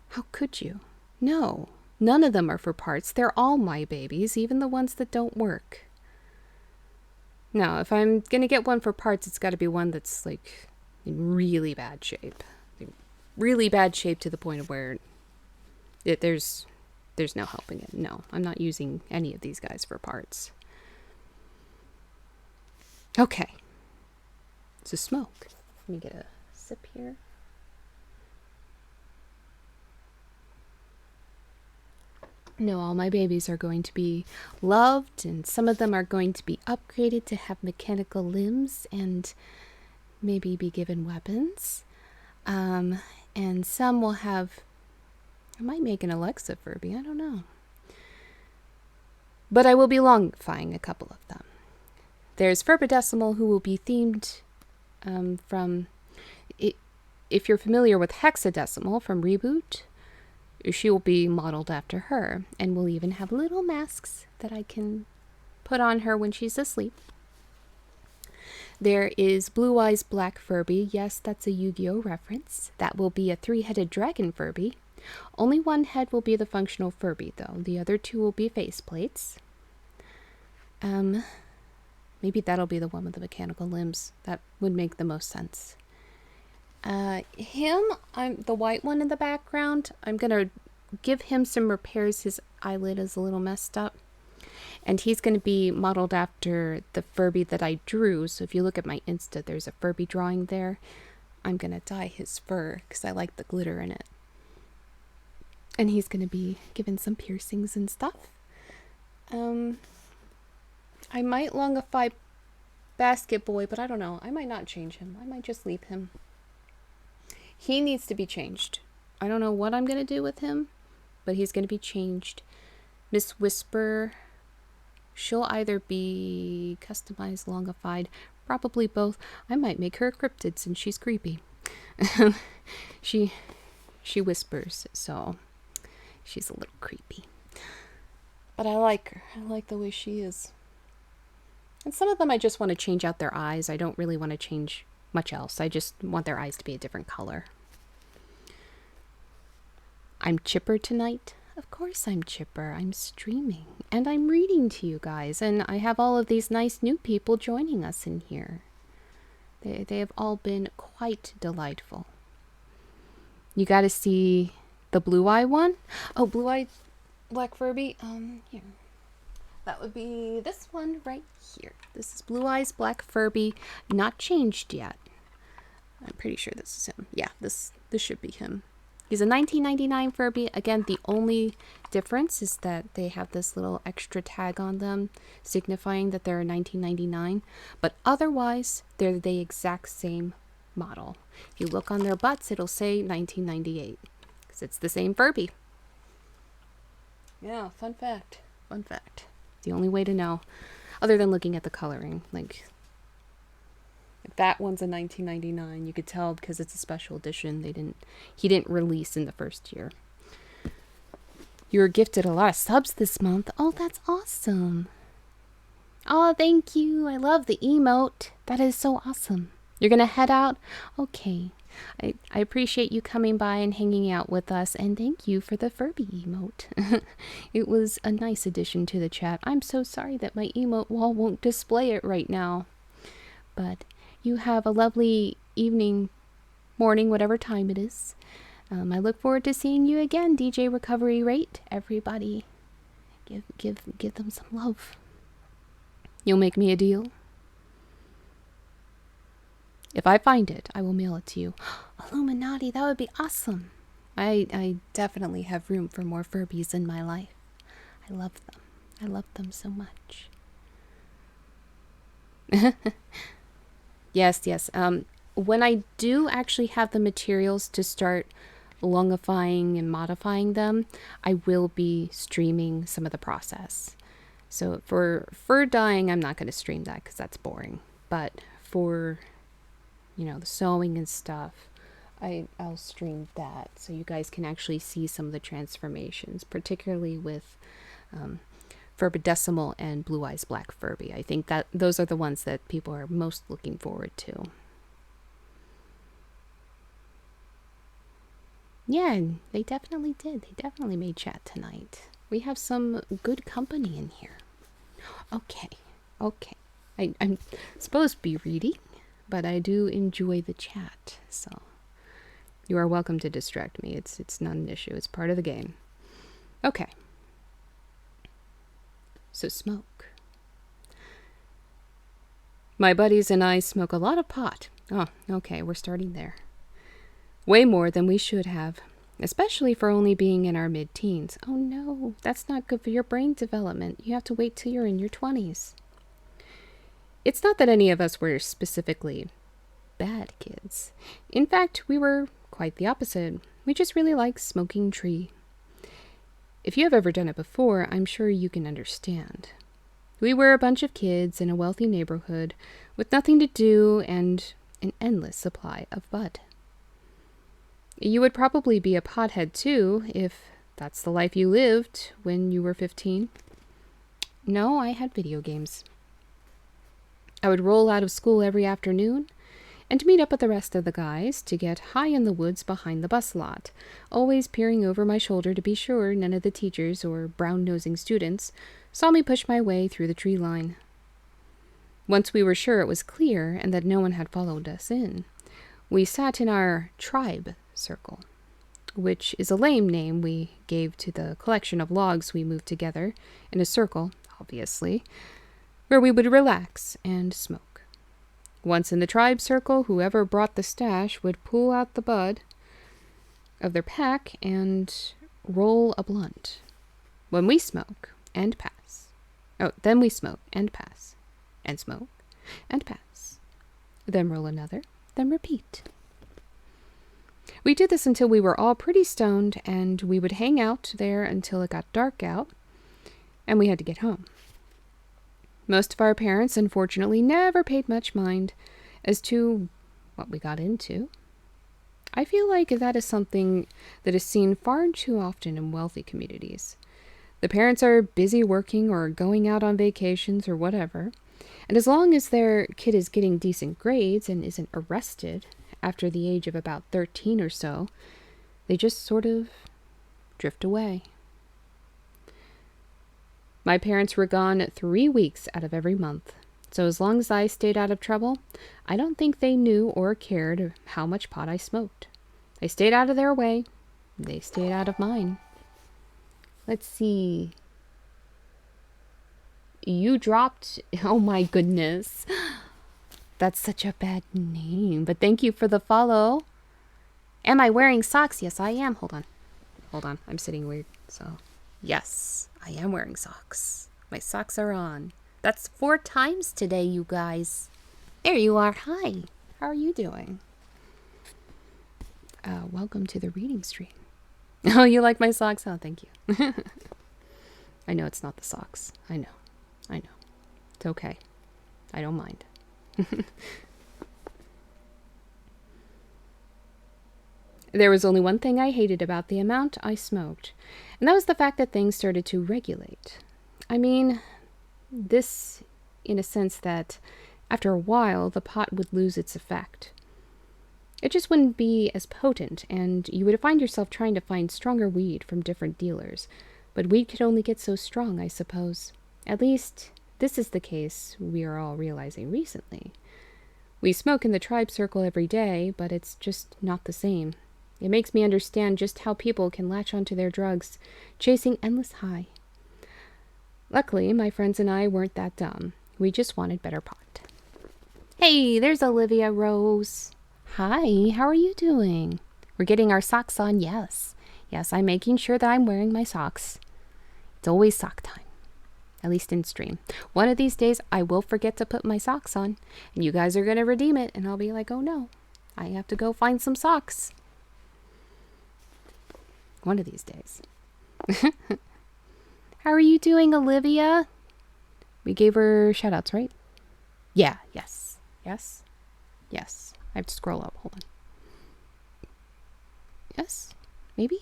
How could you? No. None of them are for parts. They're all my babies, even the ones that don't work. Now, if I'm going to get one for parts, it's got to be one that's, like, in really bad shape. Really bad shape to the point of where there's no helping it. No, I'm not using any of these guys for parts. Okay. So smoke. Let me get a sip here. No, all my babies are going to be loved, and some of them are going to be upgraded to have mechanical limbs and maybe be given weapons. And some will have... I might make an Alexa Furby, I don't know. But I will be longifying a couple of them. There's Furbidecimal, who will be themed from... If you're familiar with Hexadecimal from Reboot, she will be modeled after her, and we'll even have little masks that I can put on her when she's asleep. There is Blue Eyes Black Furby. Yes, that's a Yu-Gi-Oh reference. That will be a 3-headed dragon Furby. Only one head will be the functional Furby, though. The other 2 will be faceplates. Maybe that'll be the one with the mechanical limbs. That would make the most sense. I'm the white one in the background. I'm gonna give him some repairs. His eyelid is a little messed up. And he's gonna be modeled after the Furby that I drew. So if you look at my Insta, there's a Furby drawing there. I'm gonna dye his fur because I like the glitter in it. And he's gonna be given some piercings and stuff. I might longify Basket Boy, but I don't know. I might not change him. I might just leave him. He needs to be changed. I don't know what I'm going to do with him, but he's going to be changed. Miss Whisper, she'll either be customized, longified, probably both. I might make her a cryptid since she's creepy. She whispers, so she's a little creepy. But I like her. I like the way she is. And some of them I just want to change out their eyes. I don't really want to change much else. I just want their eyes to be a different color. I'm chipper tonight. Of course I'm chipper. I'm streaming. and I'm reading to you guys, and I have all of these nice new people joining us in here. They have all been quite delightful. You got to see the blue eye one. Oh, blue eye black Furby. Here. That would be this one right here. This is Blue Eyes Black Furby, not changed yet. I'm pretty sure this is him. Yeah, this should be him. He's a 1999 Furby. Again, the only difference is that they have this little extra tag on them, signifying that they're a 1999. But otherwise, they're the exact same model. If you look on their butts, it'll say 1998, because it's the same Furby. Yeah, fun fact. Fun fact. The only way to know, other than looking at the coloring, like if that one's a 1999, you could tell because it's a special edition. He didn't release in the first year. You were gifted a lot of subs this month. Oh, that's awesome. Oh, thank you. I love the emote. That is so awesome. You're gonna head out? Okay. I appreciate you coming by and hanging out with us, and thank you for the Furby emote. It was a nice addition to the chat. I'm so sorry that my emote wall won't display it right now. But you have a lovely evening, morning, whatever time it is. I look forward to seeing you again, DJ Recovery Rate. Everybody, give them some love. You'll make me a deal? If I find it, I will mail it to you. Illuminati, that would be awesome. I definitely have room for more Furbies in my life. I love them. I love them so much. Yes. When I do actually have the materials to start lungifying and modifying them, I will be streaming some of the process. So for fur dyeing, I'm not going to stream that because that's boring. But for the sewing and stuff, I'll stream that so you guys can actually see some of the transformations, particularly with Furbidecimal and Blue Eyes Black Furby. I think that those are the ones that people are most looking forward to. Yeah, and they definitely did. They definitely made chat tonight. We have some good company in here. Okay. I'm supposed to be reading, but I do enjoy the chat, so you are welcome to distract me. It's not an issue. It's part of the game. Okay. So smoke. My buddies and I smoke a lot of pot. Oh, okay, we're starting there. Way more than we should have, especially for only being in our mid-teens. Oh no, that's not good for your brain development. You have to wait till you're in your 20s. It's not that any of us were specifically bad kids. In fact, we were quite the opposite. We just really liked smoking tree. If you have ever done it before, I'm sure you can understand. We were a bunch of kids in a wealthy neighborhood with nothing to do and an endless supply of bud. You would probably be a pothead too, if that's the life you lived when you were 15. No, I had video games. I would roll out of school every afternoon and meet up with the rest of the guys to get high in the woods behind the bus lot, always peering over my shoulder to be sure none of the teachers or brown-nosing students saw me push my way through the tree line. Once we were sure it was clear and that no one had followed us in, we sat in our tribe circle, which is a lame name we gave to the collection of logs we moved together in a circle, obviously, where we would relax and smoke. Once in the tribe circle, whoever brought the stash would pull out the bud of their pack and roll a blunt. When we smoke and pass. Oh, then we smoke and pass. And smoke and pass. Then roll another, then repeat. We did this until we were all pretty stoned, and we would hang out there until it got dark out, and we had to get home. Most of our parents, unfortunately, never paid much mind as to what we got into. I feel like that is something that is seen far too often in wealthy communities. The parents are busy working or going out on vacations or whatever, and as long as their kid is getting decent grades and isn't arrested after the age of about 13 or so, they just sort of drift away. My parents were gone 3 weeks out of every month. So as long as I stayed out of trouble, I don't think they knew or cared how much pot I smoked. I stayed out of their way. They stayed out of mine. Let's see. You dropped... Oh my goodness. That's such a bad name. But thank you for the follow. Am I wearing socks? Yes, I am. Hold on. I'm sitting weird. So, yes, I am wearing socks. My socks are on. That's 4 times today, you guys. There you are. Hi. How are you doing? Welcome to the reading stream. Oh, you like my socks? Oh, thank you. I know it's not the socks. I know. It's okay. I don't mind. There was only one thing I hated about the amount I smoked, and that was the fact that things started to regulate. I mean, this in a sense that after a while the pot would lose its effect. It just wouldn't be as potent, and you would find yourself trying to find stronger weed from different dealers. But weed could only get so strong, I suppose. At least, this is the case we are all realizing recently. We smoke in the tribe circle every day, but it's just not the same. It makes me understand just how people can latch onto their drugs, chasing endless high. Luckily, my friends and I weren't that dumb. We just wanted better pot. Hey, there's Olivia Rose. Hi, how are you doing? We're getting our socks on, yes. Yes, I'm making sure that I'm wearing my socks. It's always sock time. At least in stream. One of these days, I will forget to put my socks on. And you guys are going to redeem it. And I'll be like, oh no, I have to go find some socks. One of these days. How are you doing, Olivia? We gave her shout outs, right? Yeah, yes. I have to scroll up. Hold on. Yes? Maybe?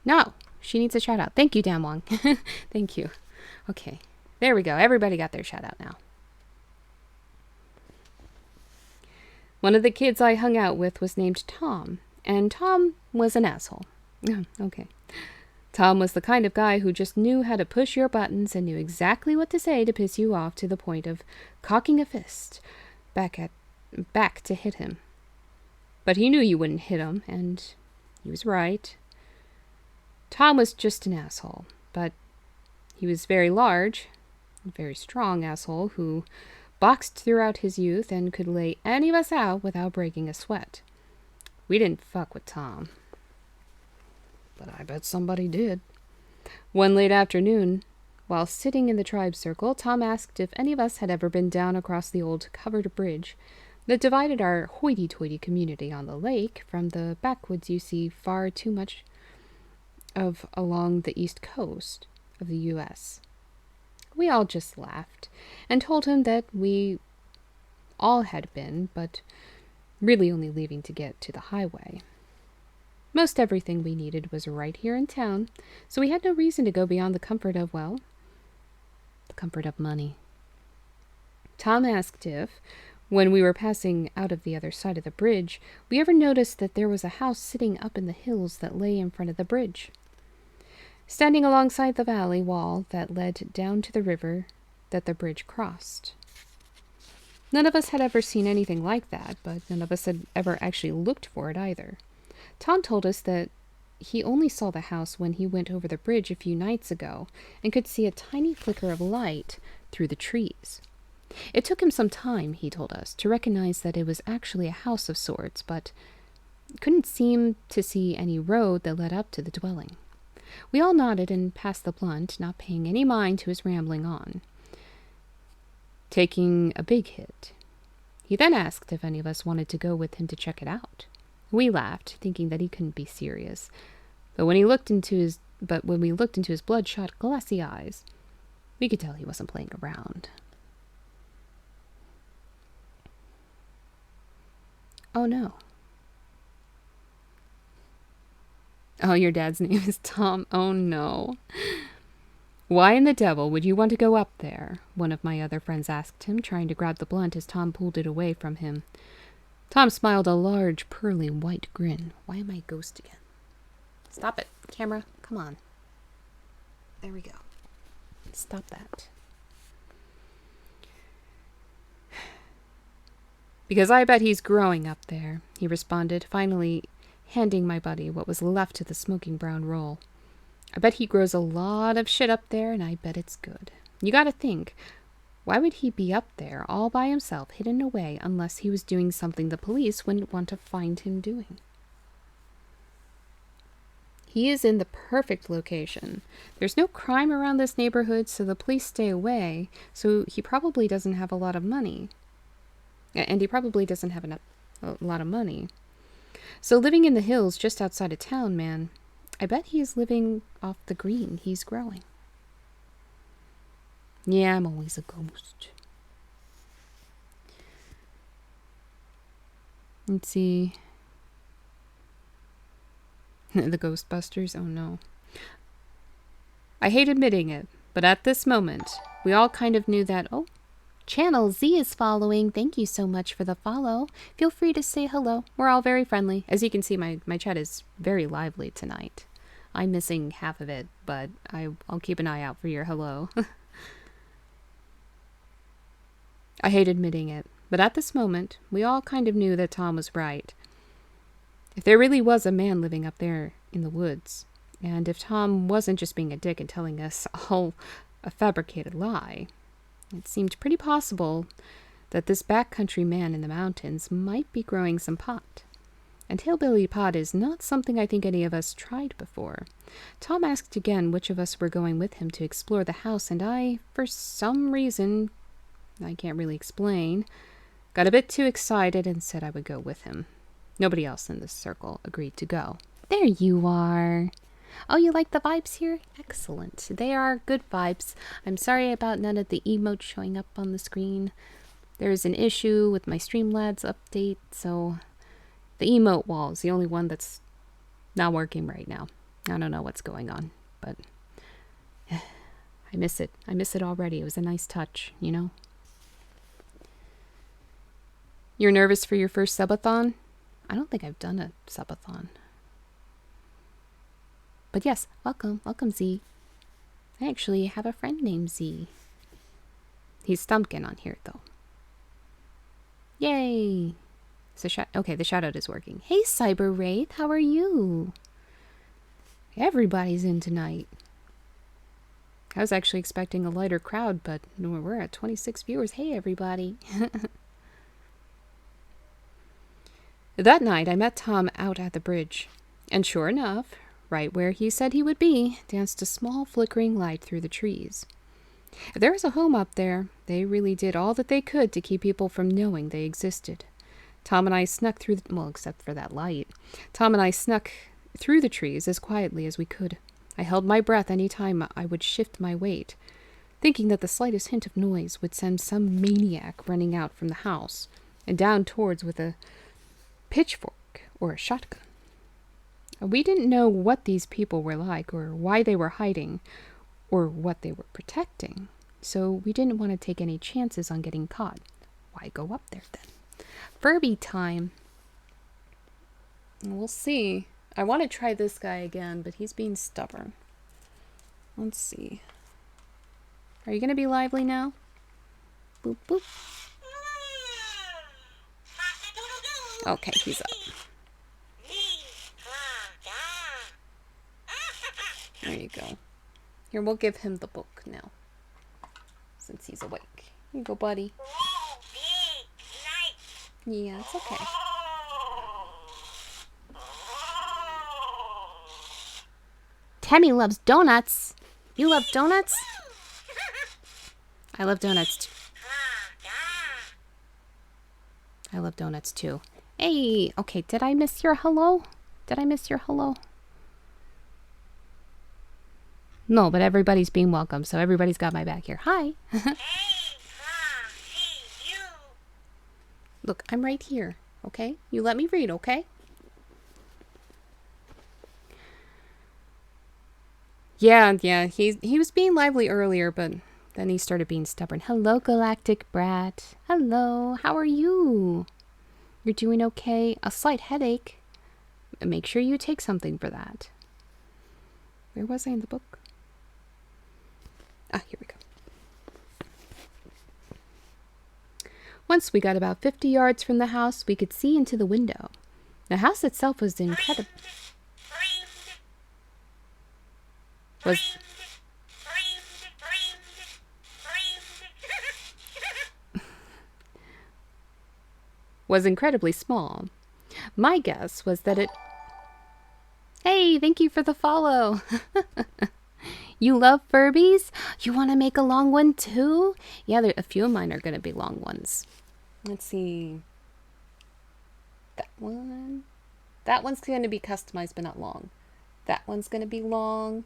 No. She needs a shout out. Thank you, Damwong. Thank you. Okay. There we go. Everybody got their shout out now. One of the kids I hung out with was named Tom, and Tom was an asshole. Okay. Tom was the kind of guy who just knew how to push your buttons and knew exactly what to say to piss you off to the point of cocking a fist back to hit him. But he knew you wouldn't hit him, and he was right. Tom was just an asshole, but he was very large, very strong asshole who boxed throughout his youth and could lay any of us out without breaking a sweat. We didn't fuck with Tom. But I bet somebody did. One late afternoon, while sitting in the tribe circle, Tom asked if any of us had ever been down across the old covered bridge that divided our hoity-toity community on the lake from the backwoods you see far too much of along the east coast of the U.S. We all just laughed and told him that we all had been, but really only leaving to get to the highway. Most everything we needed was right here in town, so we had no reason to go beyond the comfort of, well, the comfort of money. Tom asked if, when we were passing out of the other side of the bridge, we ever noticed that there was a house sitting up in the hills that lay in front of the bridge, standing alongside the valley wall that led down to the river that the bridge crossed. None of us had ever seen anything like that, but none of us had ever actually looked for it either. Tom told us that he only saw the house when he went over the bridge a few nights ago and could see a tiny flicker of light through the trees. It took him some time, he told us, to recognize that it was actually a house of sorts, but couldn't seem to see any road that led up to the dwelling. We all nodded and passed the blunt, not paying any mind to his rambling on, taking a big hit. He then asked if any of us wanted to go with him to check it out. We laughed, thinking that he couldn't be serious. But when we looked into his bloodshot, glassy eyes, we could tell he wasn't playing around. Oh no. Oh, your dad's name is Tom. Oh no. Why in the devil would you want to go up there? One of my other friends asked him, trying to grab the blunt as Tom pulled it away from him. Tom smiled a large, pearly white grin. Why am I a ghost again? Stop it, camera. Come on. There we go. Stop that. Because I bet he's growing up there, he responded, finally handing my buddy what was left of the smoking brown roll. I bet he grows a lot of shit up there, and I bet it's good. You gotta think, why would he be up there all by himself, hidden away, unless he was doing something the police wouldn't want to find him doing? He is in the perfect location. There's no crime around this neighborhood, so the police stay away, so he probably doesn't have a lot of money. And he probably doesn't have a lot of money. So living in the hills just outside of town, man, I bet he is living off the green he's growing. Yeah, I'm always a ghost. Let's see. The Ghostbusters? Oh no. I hate admitting it, but at this moment, we all kind of knew that, oh, Channel Z is following. Thank you so much for the follow. Feel free to say hello. We're all very friendly. As you can see, my chat is very lively tonight. I'm missing half of it, but I'll keep an eye out for your hello. I hate admitting it, but at this moment, we all kind of knew that Tom was right. If there really was a man living up there in the woods, and if Tom wasn't just being a dick and telling us all a fabricated lie, it seemed pretty possible that this backcountry man in the mountains might be growing some pot. And hillbilly pot is not something I think any of us tried before. Tom asked again which of us were going with him to explore the house, and I, for some reason I can't really explain, got a bit too excited and said I would go with him. Nobody else in this circle agreed to go. There you are. Oh, you like the vibes here? Excellent. They are good vibes. I'm sorry about none of the emotes showing up on the screen. There's an issue with my Streamlabs update, so the emote wall is the only one that's not working right now. I don't know what's going on, but I miss it. I miss it already. It was a nice touch, you know? You're nervous for your first subathon? I don't think I've done a subathon. But yes, welcome. Welcome, Z. I actually have a friend named Z. He's Stumpkin on here, though. Yay! So okay, the shoutout is working. Hey, Cyber Wraith, how are you? Everybody's in tonight. I was actually expecting a lighter crowd, but we're at 26 viewers. Hey, everybody. That night, I met Tom out at the bridge. And sure enough, right where he said he would be, danced a small flickering light through the trees. If there was a home up there, they really did all that they could to keep people from knowing they existed. Tom and I snuck through well, except for that light. Tom and I snuck through the trees as quietly as we could. I held my breath any time I would shift my weight, thinking that the slightest hint of noise would send some maniac running out from the house and down towards with a pitchfork or a shotgun. We didn't know what these people were like or why they were hiding or what they were protecting, so we didn't want to take any chances on getting caught. Why go up there then? Furby time. We'll see. I want to try this guy again, but he's being stubborn. Let's see. Are you going to be lively now? Boop, boop. Okay, he's up. There you go. Here, we'll give him the book now, since he's awake. Here you go, buddy. Yeah, it's okay. Tammy loves donuts. You love donuts? I love donuts too. I love donuts too. Hey, okay, did I miss your hello? Did I miss your hello? No, but everybody's being welcome, so everybody's got my back here. Hi. Look, I'm right here, okay? You let me read, okay? Yeah, he was being lively earlier, but then he started being stubborn. Hello, Galactic Brat. Hello, how are you? You're doing okay? A slight headache. Make sure you take something for that. Where was I in the book? Here we go. Once we got about 50 yards from the house, we could see into the window. The house itself was incredible. Was incredibly small. My guess was that it... Hey, thank you for the follow. You love Furbies? You want to make a long one too? Yeah, a few of mine are going to be long ones. Let's see. That one. That one's going to be customized but not long. That one's going to be long.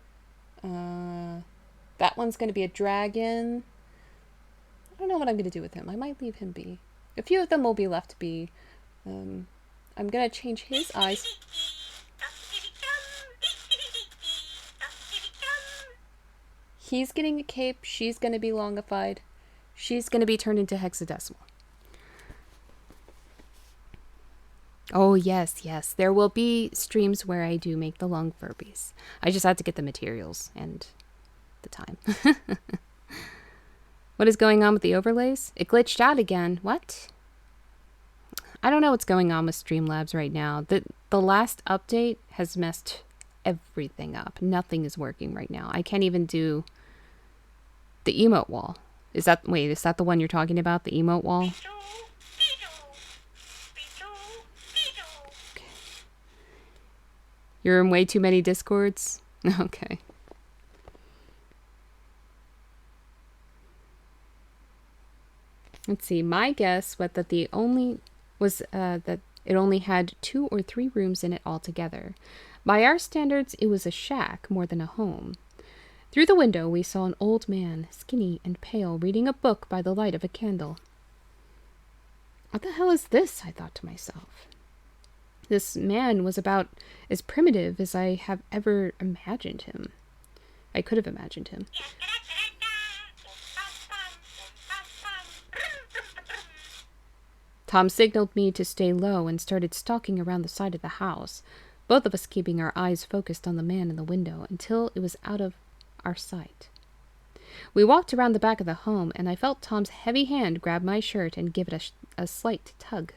That one's going to be a dragon. I don't know what I'm going to do with him. I might leave him be. A few of them will be left to be. I'm going to change his eyes. He's getting a cape. She's going to be longified. She's going to be turned into hexadecimal. Oh, yes, yes. There will be streams where I do make the long Furbies. I just had to get the materials and the time. What is going on with the overlays? It glitched out again. What? I don't know what's going on with Streamlabs right now. The last update has messed everything up. Nothing is working right now. I can't even do the emote wall. Is that the one you're talking about? The emote wall? Okay. You're in way too many Discords? Okay. Let's see. My guess was that that it only had 2 or 3 rooms in it altogether. By our standards, it was a shack more than a home. Through the window, we saw an old man, skinny and pale, reading a book by the light of a candle. What the hell is this? I thought to myself. This man was about as primitive as I have ever imagined him. I could have imagined him. Tom signaled me to stay low and started stalking around the side of the house, both of us keeping our eyes focused on the man in the window until it was out of our sight. We walked around the back of the home, and I felt Tom's heavy hand grab my shirt and give it a slight tug.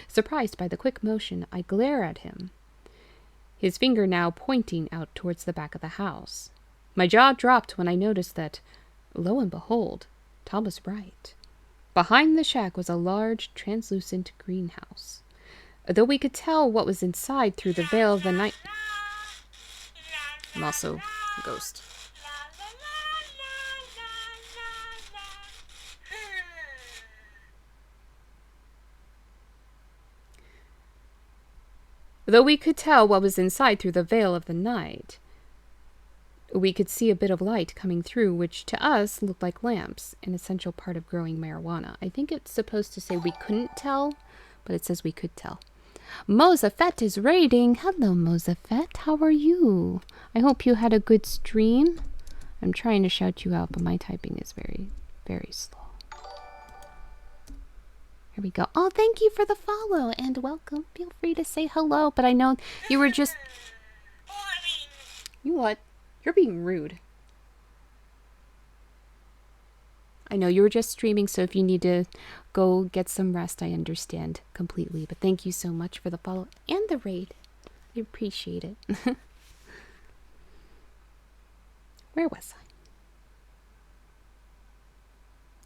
Surprised by the quick motion, I glare at him, his finger now pointing out towards the back of the house. My jaw dropped when I noticed that, lo and behold, Tom was right. Behind the shack was a large, translucent greenhouse. Though we could tell what was inside through the veil of the night... I'm also a ghost. Though we could tell what was inside through the veil of the night, we could see a bit of light coming through, which to us looked like lamps, an essential part of growing marijuana. I think it's supposed to say we couldn't tell, but it says we could tell. Mozafet is raiding. Hello, Mozafet. How are you? I hope you had a good stream. I'm trying to shout you out, but my typing is very, very slow. Here we go. Oh, thank you for the follow and welcome. Feel free to say hello, but I know you were just... You what? You're being rude. I know you were just streaming, so if you need to go get some rest, I understand completely. But thank you so much for the follow and the raid. I appreciate it. Where was I?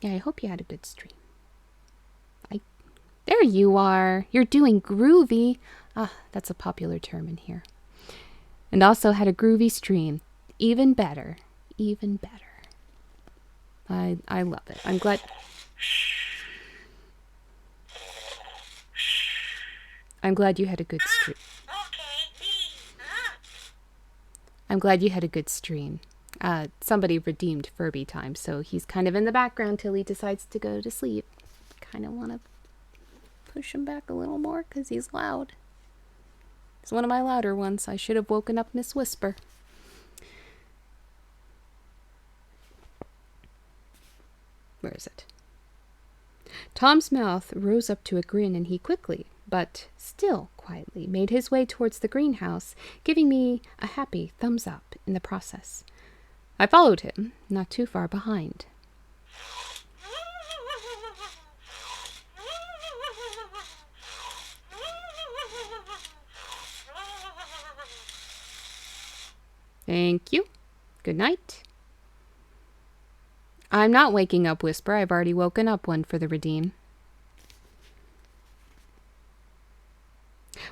Yeah, I hope you had a good stream. There you are. You're doing groovy. Ah, that's a popular term in here. And also had a groovy stream. Even better. Even better. I love it. I'm glad... I'm glad you had a good stream. I'm glad you had a good stream. Somebody redeemed Furby time, so he's kind of in the background till he decides to go to sleep. Kind of want to push him back a little more because he's loud. He's one of my louder ones. I should have woken up Miss Whisper. Where is it? Tom's mouth rose up to a grin and he quickly, but still quietly made his way towards the greenhouse, giving me a happy thumbs up in the process. I followed him, not too far behind. Thank you. Good night. I'm not waking up, Whisper. I've already woken up one for the redeem.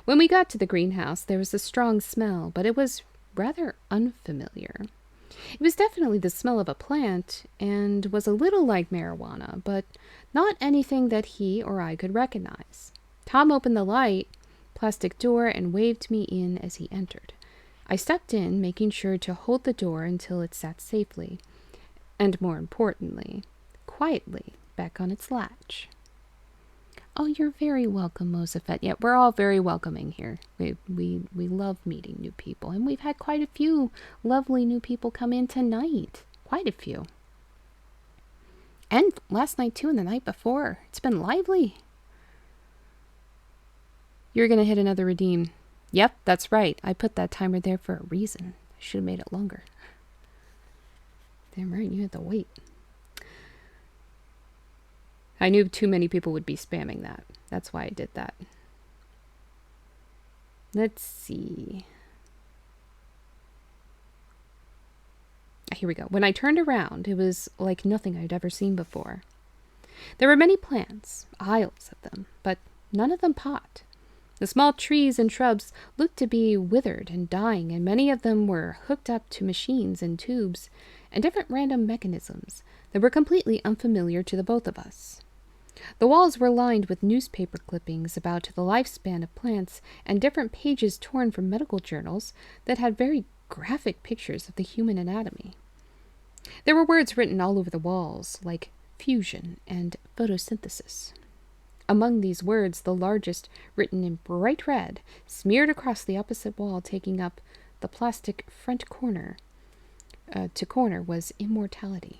When we got to the greenhouse, there was a strong smell, but it was rather unfamiliar. It was definitely the smell of a plant and was a little like marijuana, but not anything that he or I could recognize. Tom opened the light, plastic door and waved me in as he entered. I stepped in, making sure to hold the door until it sat safely, and more importantly, quietly back on its latch. Oh, you're very welcome, Mosafet. Yeah, we're all very welcoming here. We love meeting new people, and we've had quite a few lovely new people come in tonight. Quite a few. And last night too, and the night before. It's been lively. You're gonna hit another redeem. Yep, that's right. I put that timer there for a reason. I should have made it longer. Damn right, you had to wait. I knew too many people would be spamming that. That's why I did that. Let's see. Here we go. When I turned around, it was like nothing I'd ever seen before. There were many plants, aisles of them, but none of them pot. The small trees and shrubs looked to be withered and dying, and many of them were hooked up to machines and tubes and different random mechanisms that were completely unfamiliar to the both of us. The walls were lined with newspaper clippings about the lifespan of plants and different pages torn from medical journals that had very graphic pictures of the human anatomy. There were words written all over the walls, like fusion and photosynthesis. Among these words, the largest, written in bright red, smeared across the opposite wall, taking up the plastic front corner to corner, was immortality.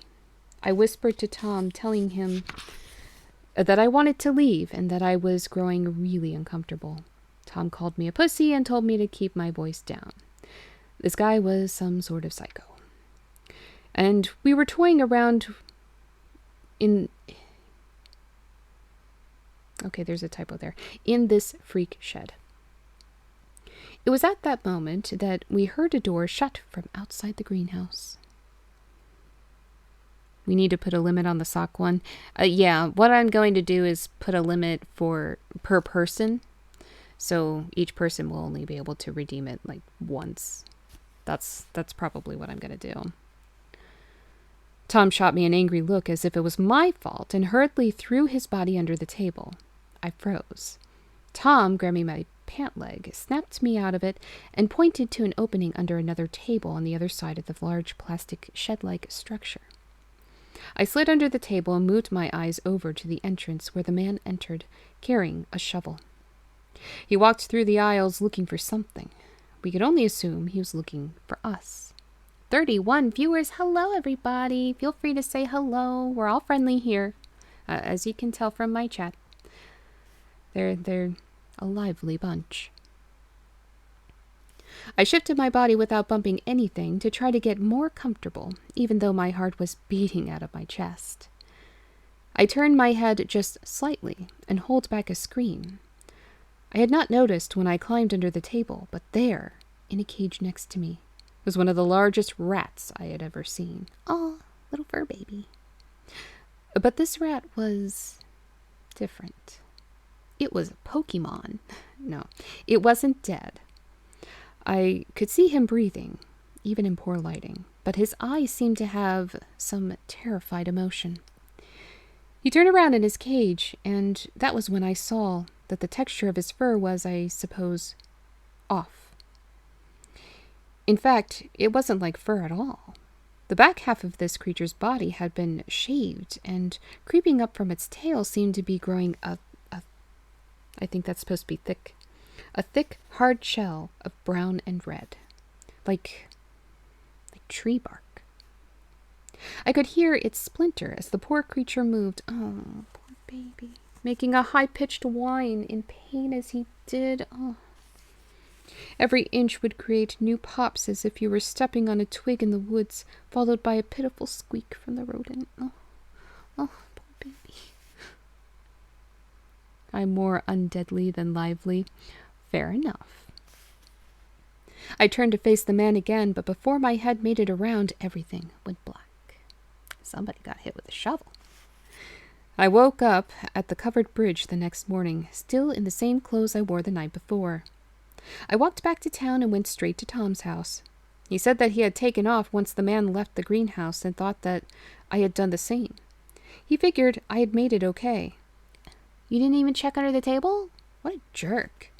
I whispered to Tom, telling him that I wanted to leave and that I was growing really uncomfortable. Tom called me a pussy and told me to keep my voice down. This guy was some sort of psycho. And we were toying around in... Okay, there's a typo there. In this freak shed. It was at that moment that we heard a door shut from outside the greenhouse. We need to put a limit on the sock one. Yeah, what I'm going to do is put a limit per person. So each person will only be able to redeem it like once. That's probably what I'm going to do. Tom shot me an angry look as if it was my fault and hurriedly threw his body under the table. I froze. Tom, grabbing my pant leg, snapped me out of it and pointed to an opening under another table on the other side of the large plastic shed-like structure. I slid under the table and moved my eyes over to the entrance where the man entered, carrying a shovel. He walked through the aisles looking for something. We could only assume he was looking for us. 31 viewers. Hello, everybody. Feel free to say hello. We're all friendly here, as you can tell from my chat. They're a lively bunch. I shifted my body without bumping anything to try to get more comfortable, even though my heart was beating out of my chest. I turned my head just slightly and held back a scream. I had not noticed when I climbed under the table, but there, in a cage next to me, was one of the largest rats I had ever seen. Oh, little fur baby. But this rat was different. It was a Pokemon. No, it wasn't dead. I could see him breathing, even in poor lighting, but his eyes seemed to have some terrified emotion. He turned around in his cage, and that was when I saw that the texture of his fur was, I suppose, off. In fact, it wasn't like fur at all. The back half of this creature's body had been shaved, and creeping up from its tail seemed to be growing I think that's supposed to be thick. A thick, hard shell of brown and red. Like tree bark. I could hear it splinter as the poor creature moved. Oh, poor baby. Making a high-pitched whine in pain as he did. Oh, Every inch would create new pops as if you were stepping on a twig in the woods, followed by a pitiful squeak from the rodent. Oh, poor baby. I'm more undeadly than lively. Fair enough. I turned to face the man again, but before my head made it around, everything went black. Somebody got hit with a shovel. I woke up at the covered bridge the next morning, still in the same clothes I wore the night before. I walked back to town and went straight to Tom's house. He said that he had taken off once the man left the greenhouse and thought that I had done the same. He figured I had made it okay. You didn't even check under the table? What a jerk.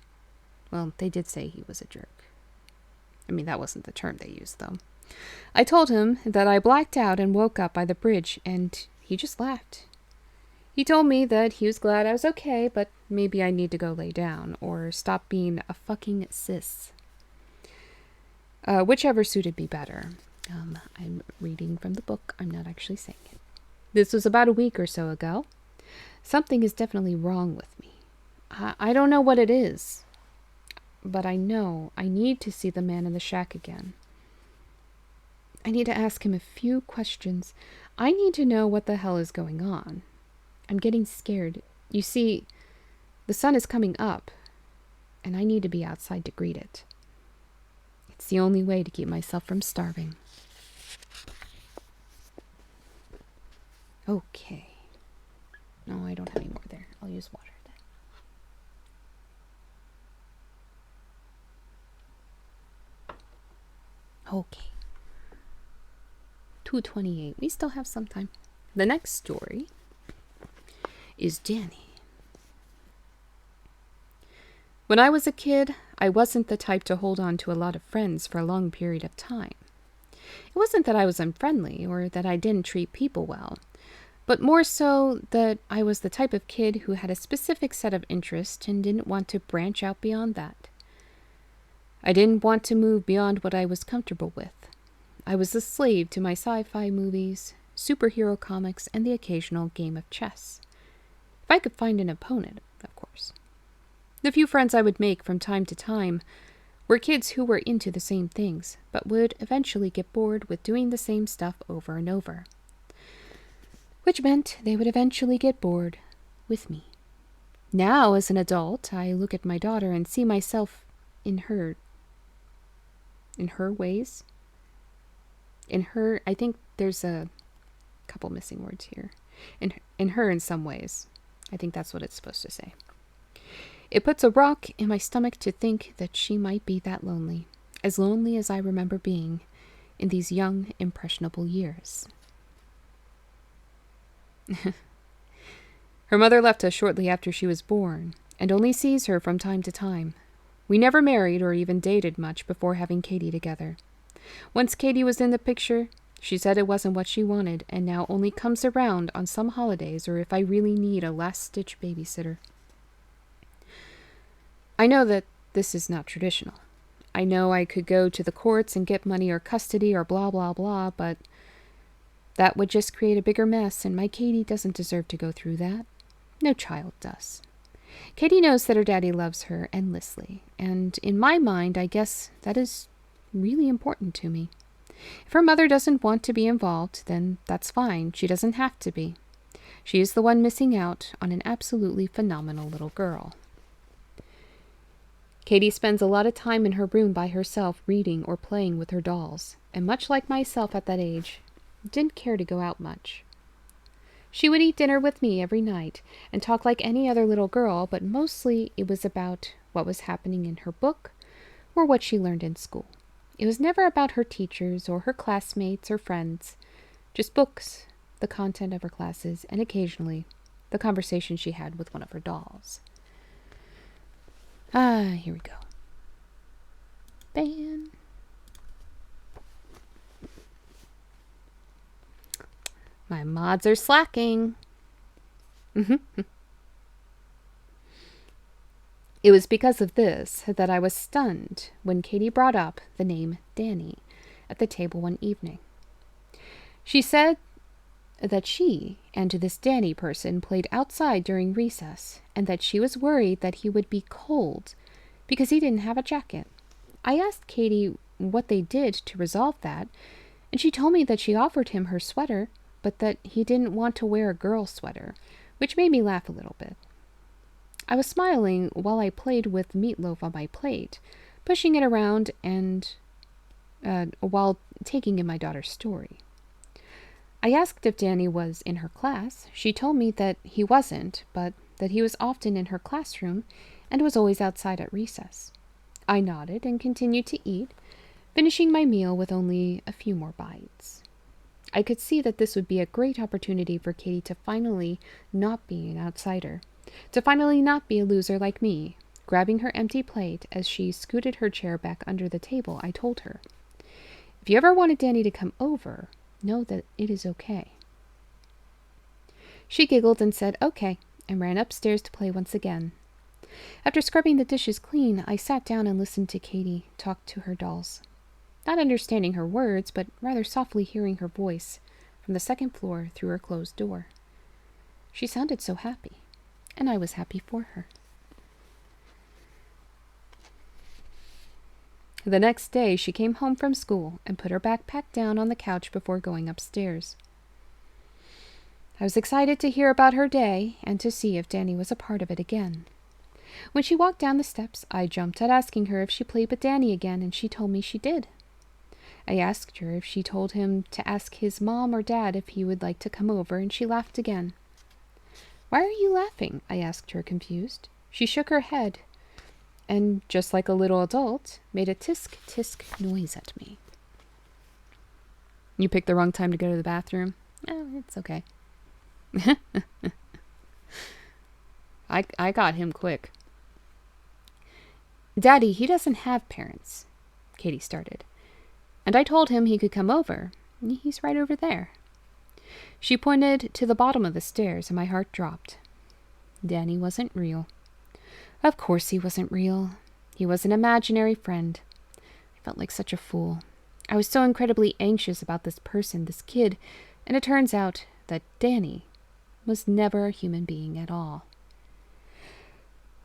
Well, they did say he was a jerk. I mean, that wasn't the term they used, though. I told him that I blacked out and woke up by the bridge, and he just laughed. He told me that he was glad I was okay, but maybe I need to go lay down, or stop being a fucking sis. Whichever suited me better. I'm reading from the book. I'm not actually saying it. This was about a week or so ago. Something is definitely wrong with me. I don't know what it is, but I know I need to see the man in the shack again. I need to ask him a few questions. I need to know what the hell is going on. I'm getting scared. You see, the sun is coming up, and I need to be outside to greet it. It's the only way to keep myself from starving. Okay. No, I don't have any more there. I'll use water then. Okay. 2:28. We still have some time. The next story is Danny. When I was a kid, I wasn't the type to hold on to a lot of friends for a long period of time. It wasn't that I was unfriendly or that I didn't treat people well, but more so that I was the type of kid who had a specific set of interests and didn't want to branch out beyond that. I didn't want to move beyond what I was comfortable with. I was a slave to my sci-fi movies, superhero comics, and the occasional game of chess. If I could find an opponent, of course. The few friends I would make from time to time were kids who were into the same things, but would eventually get bored with doing the same stuff over and over. Which meant they would eventually get bored with me. Now, as an adult, I look at my daughter and see myself in her ways. I think there's a couple missing words here. In her in some ways. I think that's what it's supposed to say. It puts a rock in my stomach to think that she might be that lonely as I remember being in these young, impressionable years. Her mother left us shortly after she was born, and only sees her from time to time. We never married or even dated much before having Katie together. Once Katie was in the picture, she said it wasn't what she wanted, and now only comes around on some holidays or if I really need a last-ditch babysitter. I know that this is not traditional. I know I could go to the courts and get money or custody or blah, blah, blah, but that would just create a bigger mess, and my Katie doesn't deserve to go through that. No child does. Katie knows that her daddy loves her endlessly, and in my mind, I guess that is really important to me. If her mother doesn't want to be involved, then that's fine. She doesn't have to be. She is the one missing out on an absolutely phenomenal little girl. Katie spends a lot of time in her room by herself reading or playing with her dolls, and much like myself at that age, didn't care to go out much. She would eat dinner with me every night and talk like any other little girl, but mostly it was about what was happening in her book or what she learned in school. It was never about her teachers or her classmates or friends, just books, the content of her classes, and occasionally the conversation she had with one of her dolls. Here we go. Ban. My mods are slacking. It was because of this that I was stunned when Katie brought up the name Danny at the table one evening. She said that she and this Danny person played outside during recess, and that she was worried that he would be cold because he didn't have a jacket. I asked Katie what they did to resolve that, and she told me that she offered him her sweater, but that he didn't want to wear a girl's sweater, which made me laugh a little bit. I was smiling while I played with meatloaf on my plate, pushing it around and while taking in my daughter's story. I asked if Danny was in her class. She told me that he wasn't, but that he was often in her classroom and was always outside at recess. I nodded and continued to eat, finishing my meal with only a few more bites. I could see that this would be a great opportunity for Katie to finally not be an outsider, to finally not be a loser like me. Grabbing her empty plate as she scooted her chair back under the table, I told her, "If you ever wanted Danny to come over, know that it is okay." She giggled and said okay, and ran upstairs to play once again. After scrubbing the dishes clean, I sat down and listened to Katie talk to her dolls. Not understanding her words, but rather softly hearing her voice from the second floor through her closed door. She sounded so happy, and I was happy for her. The next day, she came home from school and put her backpack down on the couch before going upstairs. I was excited to hear about her day and to see if Danny was a part of it again. When she walked down the steps, I jumped at asking her if she played with Danny again, and she told me she did. I asked her if she told him to ask his mom or dad if he would like to come over, and she laughed again. "Why are you laughing?" I asked her, confused. She shook her head and, just like a little adult, made a tisk-tisk noise at me. "You picked the wrong time to go to the bathroom?" "Oh, it's okay." I got him quick. "Daddy, he doesn't have parents," Katie started. "And I told him he could come over. He's right over there." She pointed to the bottom of the stairs, and my heart dropped. Danny wasn't real. Of course he wasn't real. He was an imaginary friend. I felt like such a fool. I was so incredibly anxious about this person, this kid, and it turns out that Danny was never a human being at all.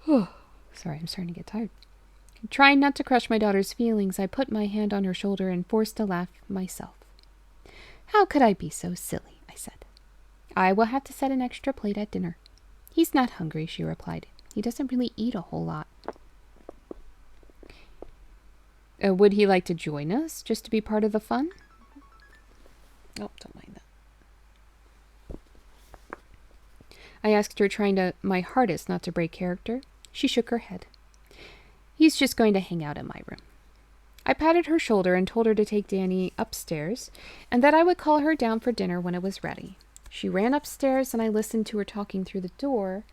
Sorry, I'm starting to get tired. Trying not to crush my daughter's feelings, I put my hand on her shoulder and forced a laugh myself. "How could I be so silly?" I said. "I will have to set an extra plate at dinner." "He's not hungry," she replied. "He doesn't really eat a whole lot." Would he like to join us, just to be part of the fun?" Oh, don't mind that. I asked her, trying my hardest not to break character. She shook her head. "He's just going to hang out in my room." I patted her shoulder and told her to take Danny upstairs, and that I would call her down for dinner when it was ready. She ran upstairs, and I listened to her talking through the door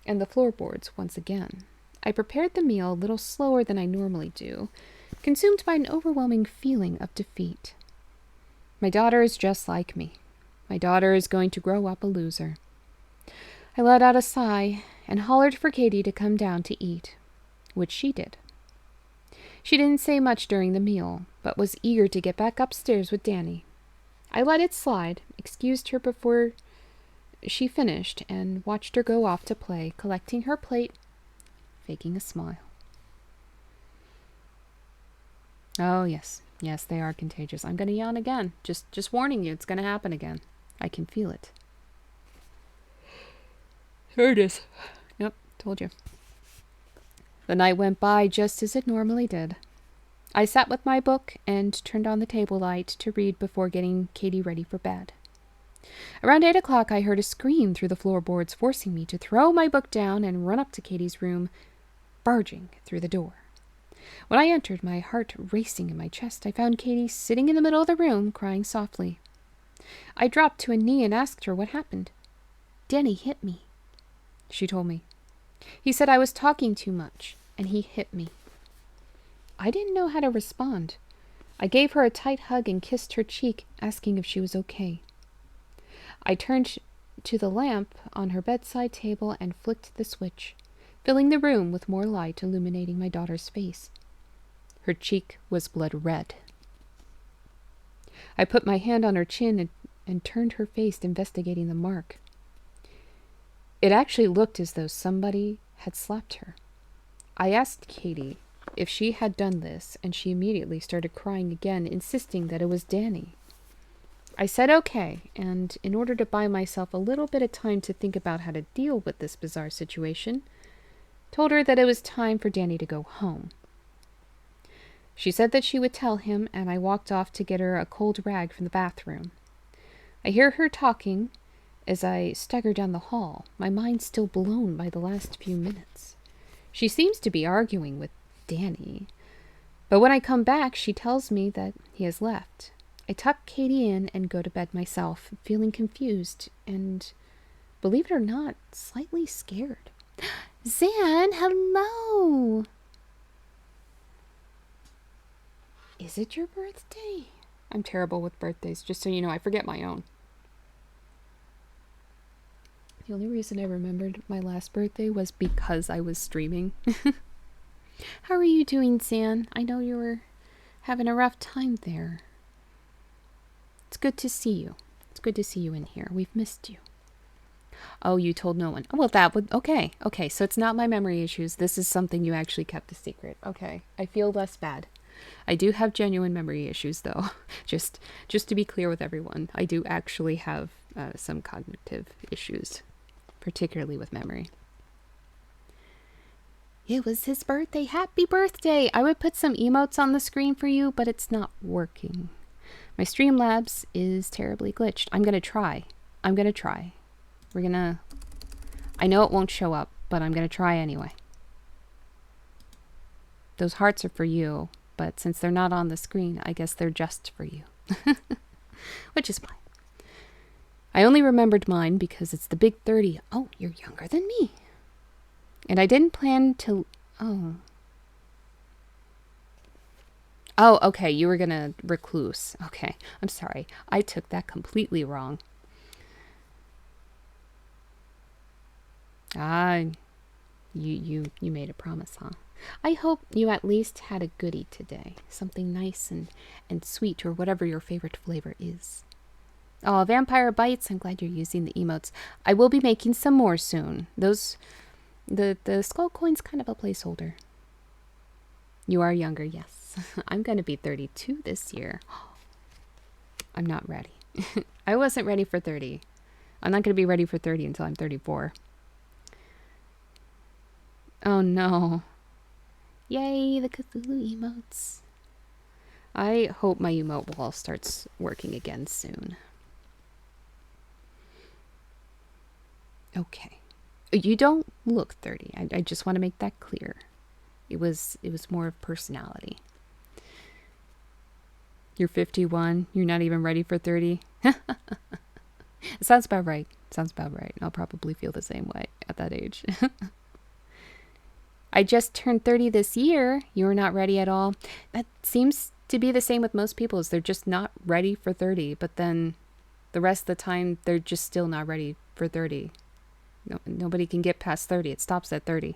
and the floorboards once again. I prepared the meal a little slower than I normally do, consumed by an overwhelming feeling of defeat. My daughter is just like me. My daughter is going to grow up a loser. I let out a sigh and hollered for Katie to come down to eat, which she did. She didn't say much during the meal, but was eager to get back upstairs with Danny. I let it slide, excused her before she finished, and watched her go off to play, collecting her plate, faking a smile. Oh, yes, they are contagious. I'm going to yawn again. Just warning you, it's going to happen again. I can feel it. Here it is. Yep, told you. The night went by just as it normally did. I sat with my book and turned on the table light to read before getting Katie ready for bed. Around 8 o'clock, I heard a scream through the floorboards, forcing me to throw my book down and run up to Katie's room, barging through the door. When I entered, my heart racing in my chest, I found Katie sitting in the middle of the room, crying softly. I dropped to a knee and asked her what happened. "Danny hit me," she told me. "He said I was talking too much, and he hit me." I didn't know how to respond. I gave her a tight hug and kissed her cheek, asking if she was okay. I turned to the lamp on her bedside table and flicked the switch, filling the room with more light, illuminating my daughter's face. Her cheek was blood red. I put my hand on her chin and turned her face, investigating the mark. It actually looked as though somebody had slapped her. I asked Katie if she had done this, and she immediately started crying again, insisting that it was Danny. I said okay, and in order to buy myself a little bit of time to think about how to deal with this bizarre situation, told her that it was time for Danny to go home. She said that she would tell him, and I walked off to get her a cold rag from the bathroom. I hear her talking as I stagger down the hall, my mind still blown by the last few minutes. She seems to be arguing with Danny, but when I come back, she tells me that he has left. I tuck Katie in and go to bed myself, feeling confused and, believe it or not, slightly scared. Zan, hello! Is it your birthday? I'm terrible with birthdays, just so you know. I forget my own. The only reason I remembered my last birthday was because I was streaming. How are you doing, Zan? I know you were having a rough time there. It's good to see you. It's good to see you in here. We've missed you. Oh, you told no one. Well, that would... Okay, so it's not my memory issues. This is something you actually kept a secret. Okay, I feel less bad. I do have genuine memory issues, though. Just to be clear with everyone, I do actually have some cognitive issues, particularly with memory. It was his birthday. Happy birthday! I would put some emotes on the screen for you, but it's not working. My Streamlabs is terribly glitched. I'm gonna try. I know it won't show up, but I'm gonna try anyway. Those hearts are for you, but since they're not on the screen, I guess they're just for you. Which is fine. I only remembered mine because it's the big 30. Oh, you're younger than me. And I didn't plan to... Oh, okay, you were gonna recluse. Okay, I'm sorry. I took that completely wrong. You made a promise, huh? I hope you at least had a goodie today. Something nice and sweet, or whatever your favorite flavor is. Oh, Vampire Bites, I'm glad you're using the emotes. I will be making some more soon. The skull coin's kind of a placeholder. You are younger, yes. I'm going to be 32 this year. I'm not ready. I wasn't ready for 30. I'm not going to be ready for 30 until I'm 34. Oh no. Yay, the Cthulhu emotes. I hope my emote wall starts working again soon. Okay. You don't look 30. I just want to make that clear. It was more of personality. You're 51. You're not even ready for 30. It sounds about right. I'll probably feel the same way at that age. I just turned 30 this year. You're not ready at all. That seems to be the same with most people, is they're just not ready for 30, but then the rest of the time they're just still not ready for 30. Nobody can get past 30. It stops at 30.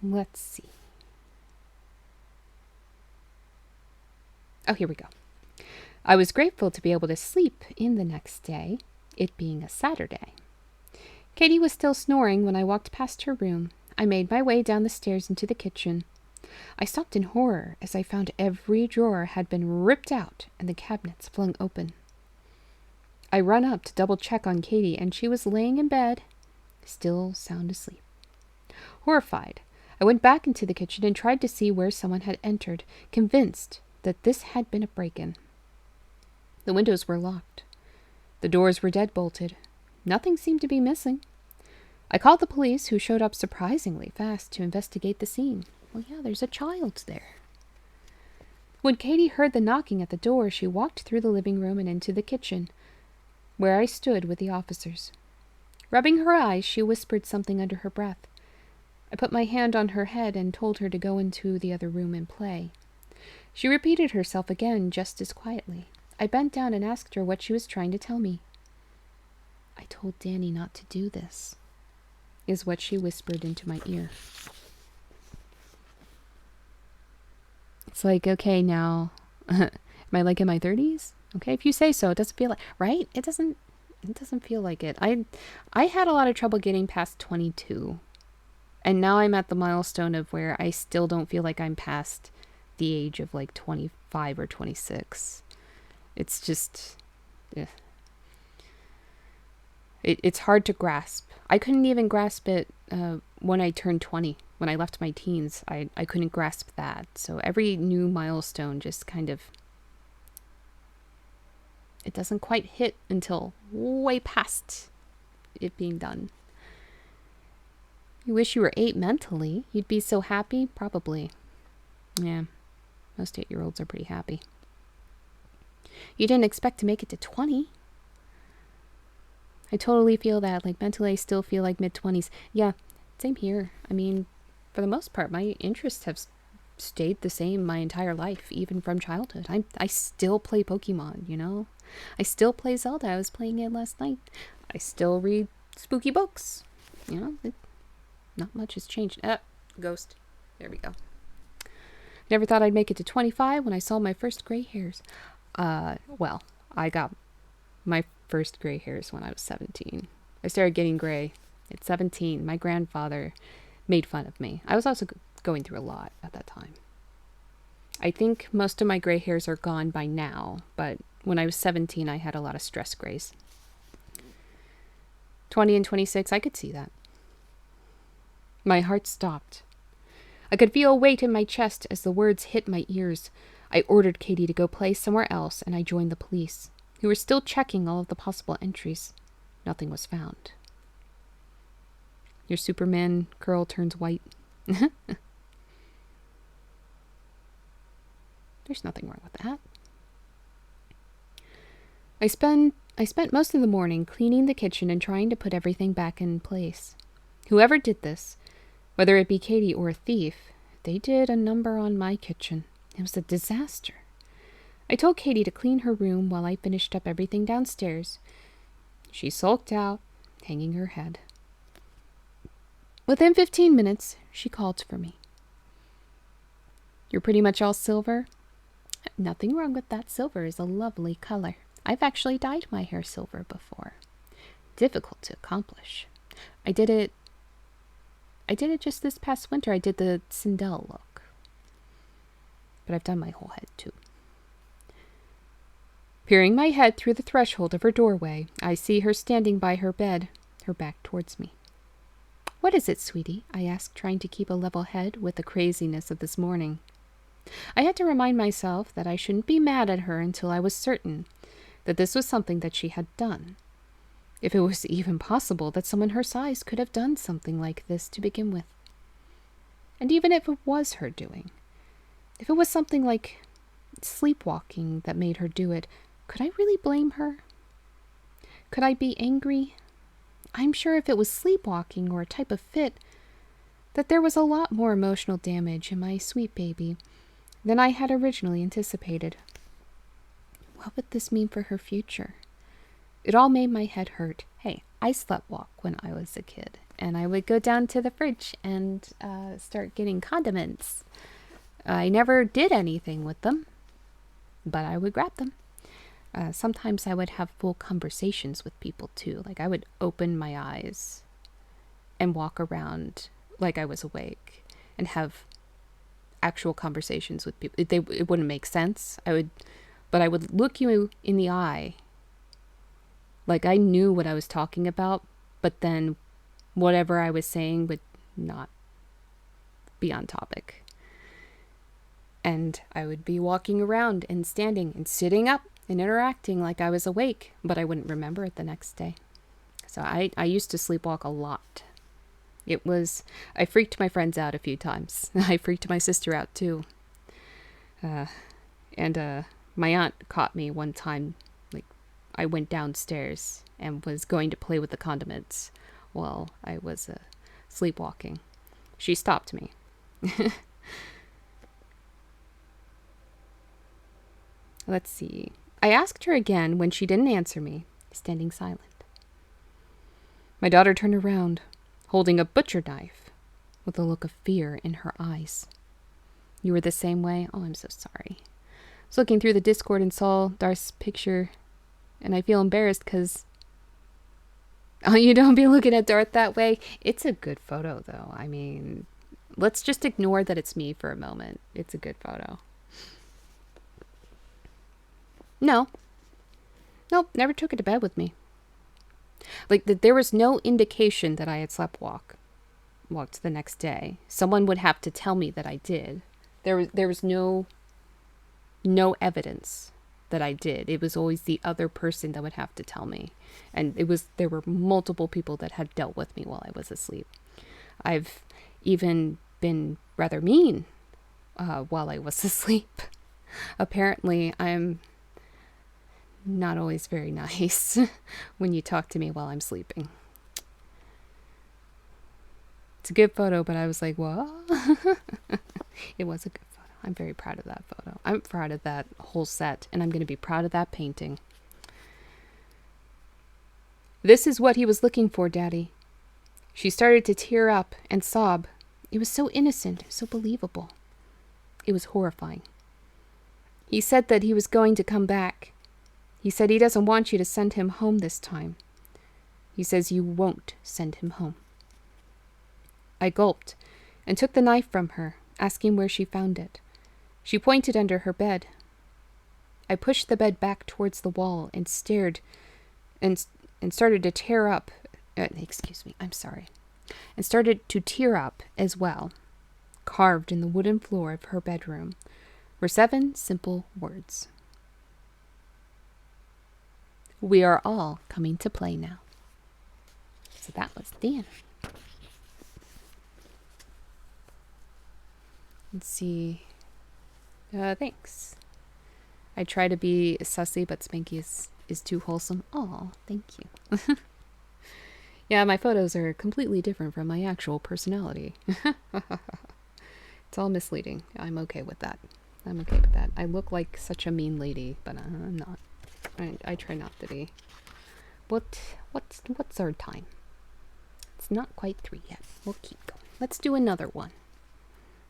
Let's see. Oh, here we go. I was grateful to be able to sleep in the next day, it being a Saturday. Katie was still snoring when I walked past her room. I made my way down the stairs into the kitchen. I stopped in horror as I found every drawer had been ripped out and the cabinets flung open. I run up to double check on Katie, and she was laying in bed, still sound asleep. Horrified, I went back into the kitchen and tried to see where someone had entered, convinced that this had been a break-in. The windows were locked. The doors were deadbolted. Nothing seemed to be missing. I called the police, who showed up surprisingly fast to investigate the scene. Well, yeah, there's a child there. When Katie heard the knocking at the door, she walked through the living room and into the kitchen, where I stood with the officers. Rubbing her eyes, she whispered something under her breath. I put my hand on her head and told her to go into the other room and play. She repeated herself again just as quietly. I bent down and asked her what she was trying to tell me. I told Danny not to do this, is what she whispered into my ear. It's like, okay, now, am I like in my 30s? Okay, if you say so, it doesn't feel like, right? It doesn't, It doesn't feel like it. I had a lot of trouble getting past 22. And now I'm at the milestone of where I still don't feel like I'm past the age of like 25 or 26. It's just... It's hard to grasp. I couldn't even grasp it when I turned 20. When I left my teens, I couldn't grasp that. So every new milestone just kind of... It doesn't quite hit until way past it being done. You wish you were 8 mentally. You'd be so happy? Probably. Yeah, most 8-year-olds are pretty happy. You didn't expect to make it to 20. I totally feel that. Like, mentally, I still feel like mid-20s. Yeah, same here. I mean, for the most part, my interests have stayed the same my entire life, even from childhood. I still play Pokemon, you know? I still play Zelda. I was playing it last night. I still read spooky books. You know, not much has changed. Ghost. There we go. Never thought I'd make it to 25 when I saw my first gray hairs. Well, I got my first gray hairs when I was 17. I started getting gray at 17. My grandfather made fun of me. I was also going through a lot at that time. I think most of my gray hairs are gone by now, but when I was 17, I had a lot of stress grays. 20 and 26, I could see that. My heart stopped. I could feel a weight in my chest as the words hit my ears. I ordered Katie to go play somewhere else, and I joined the police, who were still checking all of the possible entries. Nothing was found. Your Superman curl turns white. There's nothing wrong with that. I spent most of the morning cleaning the kitchen and trying to put everything back in place. Whoever did this, whether it be Katie or a thief, they did a number on my kitchen. It was a disaster. I told Katie to clean her room while I finished up everything downstairs. She sulked out, hanging her head. Within 15 minutes, she called for me. You're pretty much all silver? Nothing wrong with that. Silver is a lovely color. I've actually dyed my hair silver before. Difficult to accomplish. I did it just this past winter. I did the Sindel look. But I've done my whole head too. Peering my head through the threshold of her doorway, I see her standing by her bed, her back towards me. What is it, sweetie? I asked, trying to keep a level head with the craziness of this morning. I had to remind myself that I shouldn't be mad at her until I was certain that this was something that she had done. If it was even possible that someone her size could have done something like this to begin with. And even if it was her doing, if it was something like sleepwalking that made her do it, could I really blame her? Could I be angry? I'm sure if it was sleepwalking or a type of fit, that there was a lot more emotional damage in my sweet baby than I had originally anticipated. What would this mean for her future? It all made my head hurt. Hey, I sleptwalk when I was a kid, and I would go down to the fridge and start getting condiments. I never did anything with them, but I would grab them. Sometimes I would have full conversations with people too. Like I would open my eyes and walk around like I was awake and have actual conversations with people. It wouldn't make sense. But I would look you in the eye like I knew what I was talking about, but then whatever I was saying would not be on topic. And I would be walking around and standing and sitting up and interacting like I was awake, but I wouldn't remember it the next day. So I used to sleepwalk a lot. I freaked my friends out a few times. I freaked my sister out too. And my aunt caught me one time. Like, I went downstairs and was going to play with the condiments while I was sleepwalking. She stopped me. Let's see. I asked her again when she didn't answer me, standing silent. My daughter turned around, holding a butcher knife, with a look of fear in her eyes. You were the same way? Oh, I'm so sorry. I was looking through the Discord and saw Darth's picture, and I feel embarrassed because Oh, you don't be looking at Darth that way. It's a good photo, though. I mean, let's just ignore that it's me for a moment. It's a good photo. No. Nope, never took it to bed with me. Like, there was no indication that I had walked the next day. Someone would have to tell me that I did. There was no evidence that I did. It was always the other person that would have to tell me. And there were multiple people that had dealt with me while I was asleep. I've even been rather mean while I was asleep. Apparently, I'm not always very nice when you talk to me while I'm sleeping. It's a good photo, but I was like, what? It was a good photo. I'm very proud of that photo. I'm proud of that whole set, and I'm going to be proud of that painting. This is what he was looking for, Daddy. She started to tear up and sob. It was so innocent, so believable. It was horrifying. He said that he was going to come back. He said he doesn't want you to send him home this time. He says you won't send him home. I gulped and took the knife from her, asking where she found it. She pointed under her bed. I pushed the bed back towards the wall and stared and started to tear up. And started to tear up as well. Carved in the wooden floor of her bedroom were 7 simple words. We are all coming to play now. So that was the end. Let's see. Thanks. I try to be sussy, but Spanky is too wholesome. Aw, thank you. Yeah, my photos are completely different from my actual personality. It's all misleading. I'm okay with that. I look like such a mean lady, but I'm not. I try not to be. What's our time? It's not quite 3 yet. We'll keep going. Let's do another one.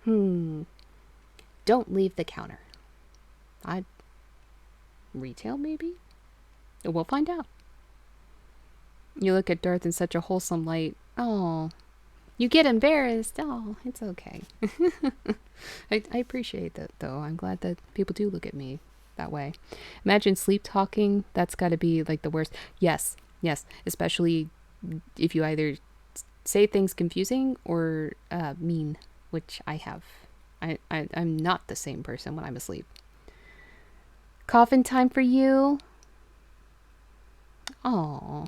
Don't leave the counter. Retail, maybe? We'll find out. You look at Darth in such a wholesome light. Oh, you get embarrassed. Oh, it's okay. I appreciate that, though. I'm glad that people do look at me that way. Imagine sleep talking. That's got to be like the worst. Yes. Especially if you either say things confusing or mean, which I have. I'm not the same person when I'm asleep. Coffin time for you. Oh,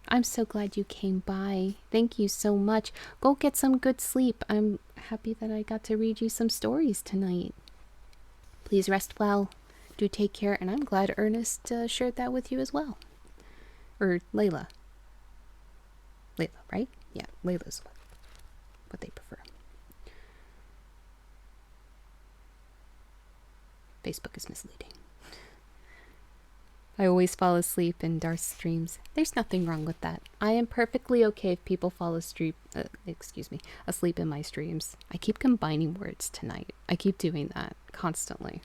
I'm so glad you came by. Thank you so much. Go get some good sleep. I'm happy that I got to read you some stories tonight. Please rest well. Do take care, and I'm glad Ernest shared that with you as well. Or Layla. Layla, right? Yeah, Layla's what they prefer. Facebook is misleading. I always fall asleep in Darth's streams. There's nothing wrong with that. I am perfectly okay if people fall asleep in my streams. I keep combining words tonight. I keep doing that constantly.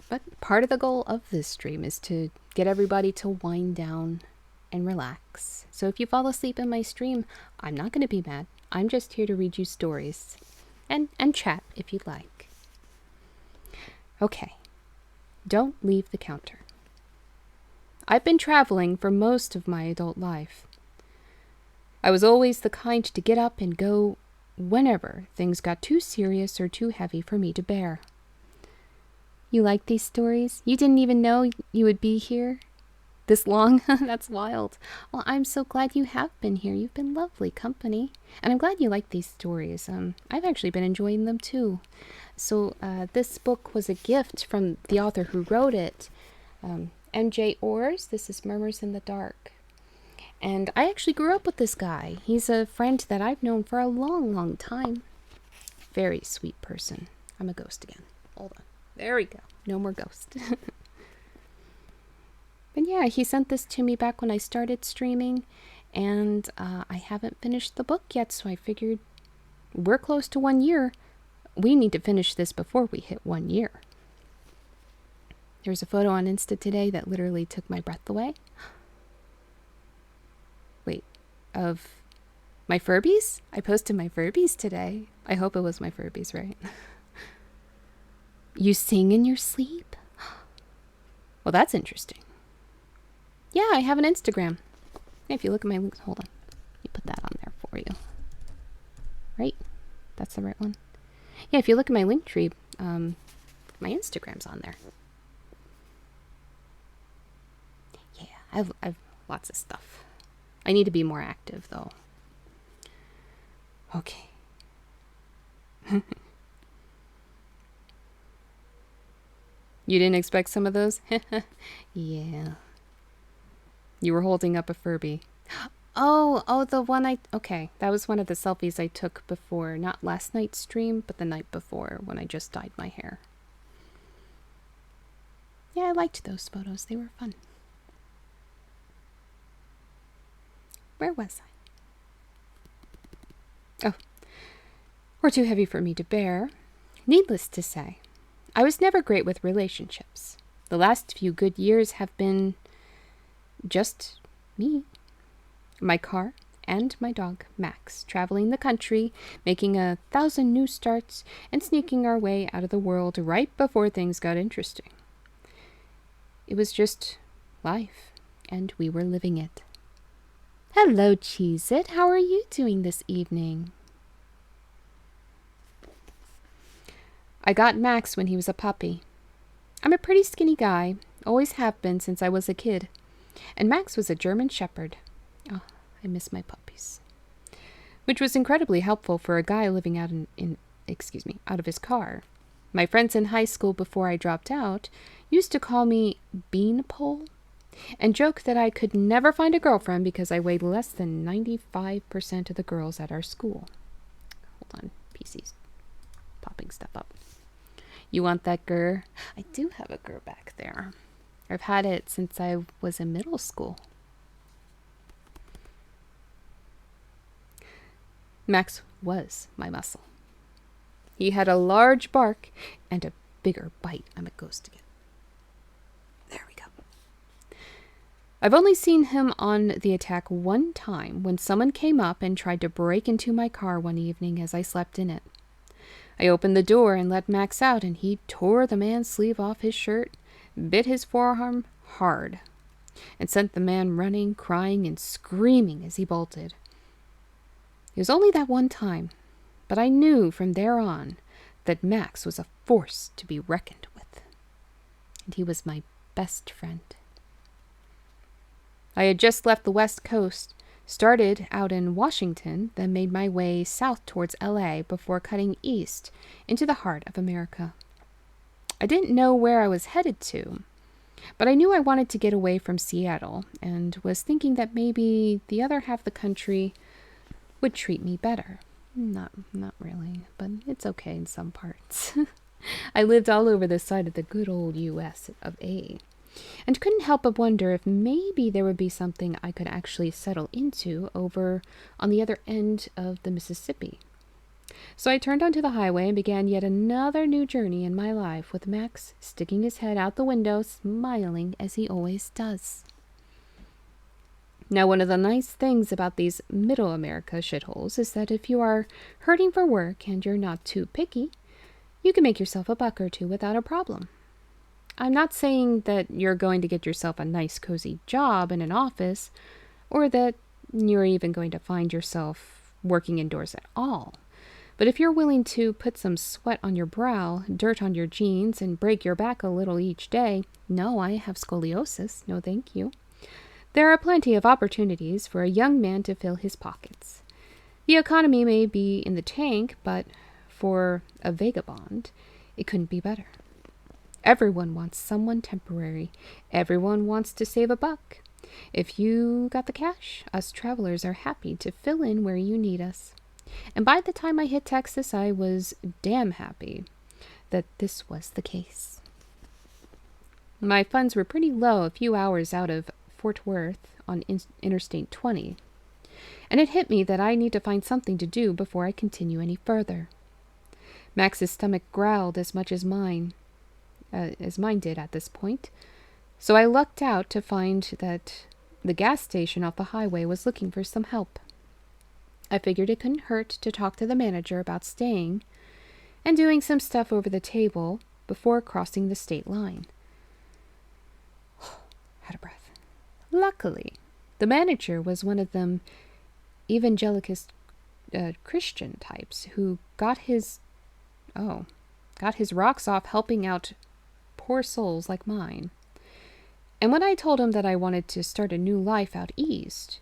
But part of the goal of this stream is to get everybody to wind down and relax. So if you fall asleep in my stream, I'm not going to be mad. I'm just here to read you stories and chat if you'd like. Okay. Don't leave the counter. I've been traveling for most of my adult life. I was always the kind to get up and go whenever things got too serious or too heavy for me to bear. You like these stories? You didn't even know you would be here this long? That's wild. Well, I'm so glad you have been here. You've been lovely company. And I'm glad you like these stories. I've actually been enjoying them too. So this book was a gift from the author who wrote it. MJ Orrs. This is Murmurs in the Dark. And I actually grew up with this guy. He's a friend that I've known for a long, long time. Very sweet person. I'm a ghost again. Hold on. There we go. No more ghost. But yeah, he sent this to me back when I started streaming. And I haven't finished the book yet, so I figured we're close to 1 year. We need to finish this before we hit 1 year. There's a photo on Insta today that literally took my breath away. of my Furbies. I posted my Furbies today. I hope it was my Furbies, right? You sing in your sleep? Well, that's interesting. Yeah, I have an Instagram. If you look at my links, hold on. Let me put that on there for you. Right? That's the right one. Yeah, if you look at my link tree, my Instagram's on there. Yeah, I've lots of stuff. I need to be more active, though. Okay. You didn't expect some of those? Yeah. You were holding up a Furby. Oh, the one okay, that was one of the selfies I took before, not last night's stream, but the night before when I just dyed my hair. Yeah, I liked those photos. They were fun. Where was I? Oh, were too heavy for me to bear. Needless to say, I was never great with relationships. The last few good years have been just me, my car, and my dog, Max, traveling the country, making 1,000 new starts, and sneaking our way out of the world right before things got interesting. It was just life, and we were living it. Hello, Cheez-It. How are you doing this evening? I got Max when he was a puppy. I'm a pretty skinny guy, always have been since I was a kid. And Max was a German Shepherd. Oh, I miss my puppies. Which was incredibly helpful for a guy living out out of his car. My friends in high school before I dropped out used to call me Beanpole and joke that I could never find a girlfriend because I weighed less than 95% of the girls at our school. Hold on, PC's popping stuff up. You want that grr? I do have a grr back there. I've had it since I was in middle school. Max was my muscle. He had a large bark and a bigger bite. I'm a ghost again. There we go. I've only seen him on the attack one time when someone came up and tried to break into my car one evening as I slept in it. I opened the door and let Max out, and he tore the man's sleeve off his shirt, bit his forearm hard, and sent the man running, crying, and screaming as he bolted. It was only that one time, but I knew from there on that Max was a force to be reckoned with, and he was my best friend. I had just left the West Coast, started out in Washington, then made my way south towards LA before cutting east into the heart of America. I didn't know where I was headed to, but I knew I wanted to get away from Seattle and was thinking that maybe the other half of the country would treat me better. Not really, but it's okay in some parts. I lived all over this side of the good old US of A, and couldn't help but wonder if maybe there would be something I could actually settle into over on the other end of the Mississippi. So I turned onto the highway and began yet another new journey in my life, with Max sticking his head out the window, smiling as he always does. Now, one of the nice things about these Middle America shitholes is that if you are hurting for work and you're not too picky, you can make yourself a buck or two without a problem. I'm not saying that you're going to get yourself a nice cozy job in an office, or that you're even going to find yourself working indoors at all. But if you're willing to put some sweat on your brow, dirt on your jeans, and break your back a little each day, no, I have scoliosis, no thank you, there are plenty of opportunities for a young man to fill his pockets. The economy may be in the tank, but for a vagabond, it couldn't be better. Everyone wants someone temporary. Everyone wants to save a buck. If you got the cash, us travelers are happy to fill in where you need us. And by the time I hit Texas, I was damn happy that this was the case. My funds were pretty low a few hours out of Fort Worth on Interstate 20, and it hit me that I need to find something to do before I continue any further. Max's stomach growled as much as mine did at this point, so I lucked out to find that The gas station off the highway was looking for some help. I figured it couldn't hurt to talk to the manager about staying and doing some stuff over the table before crossing the state line. Had a breath. Luckily, the manager was one of them evangelicist Christian types who got his rocks off helping out poor souls like mine. And when I told him that I wanted to start a new life out east,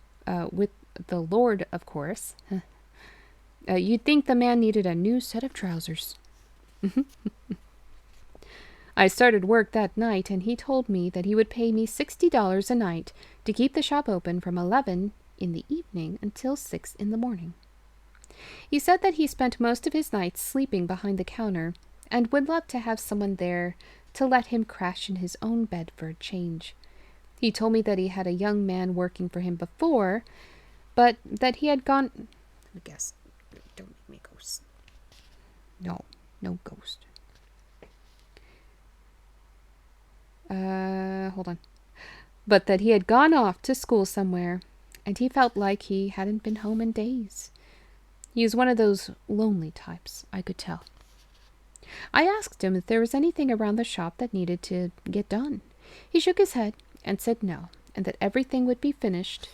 with the Lord, of course, you'd think the man needed a new set of trousers. I started work that night, and he told me that he would pay me $60 a night to keep the shop open from 11 in the evening until 6 in the morning. He said that he spent most of his nights sleeping behind the counter and would love to have someone there to let him crash in his own bed for a change. He told me that he had a young man working for him before, but that he had gone... Let me guess. Don't make me ghost. No ghost. Hold on. But that he had gone off to school somewhere, and he felt like he hadn't been home in days. He was one of those lonely types, I could tell. I asked him if there was anything around the shop that needed to get done. He shook his head and said no, and that everything would be finished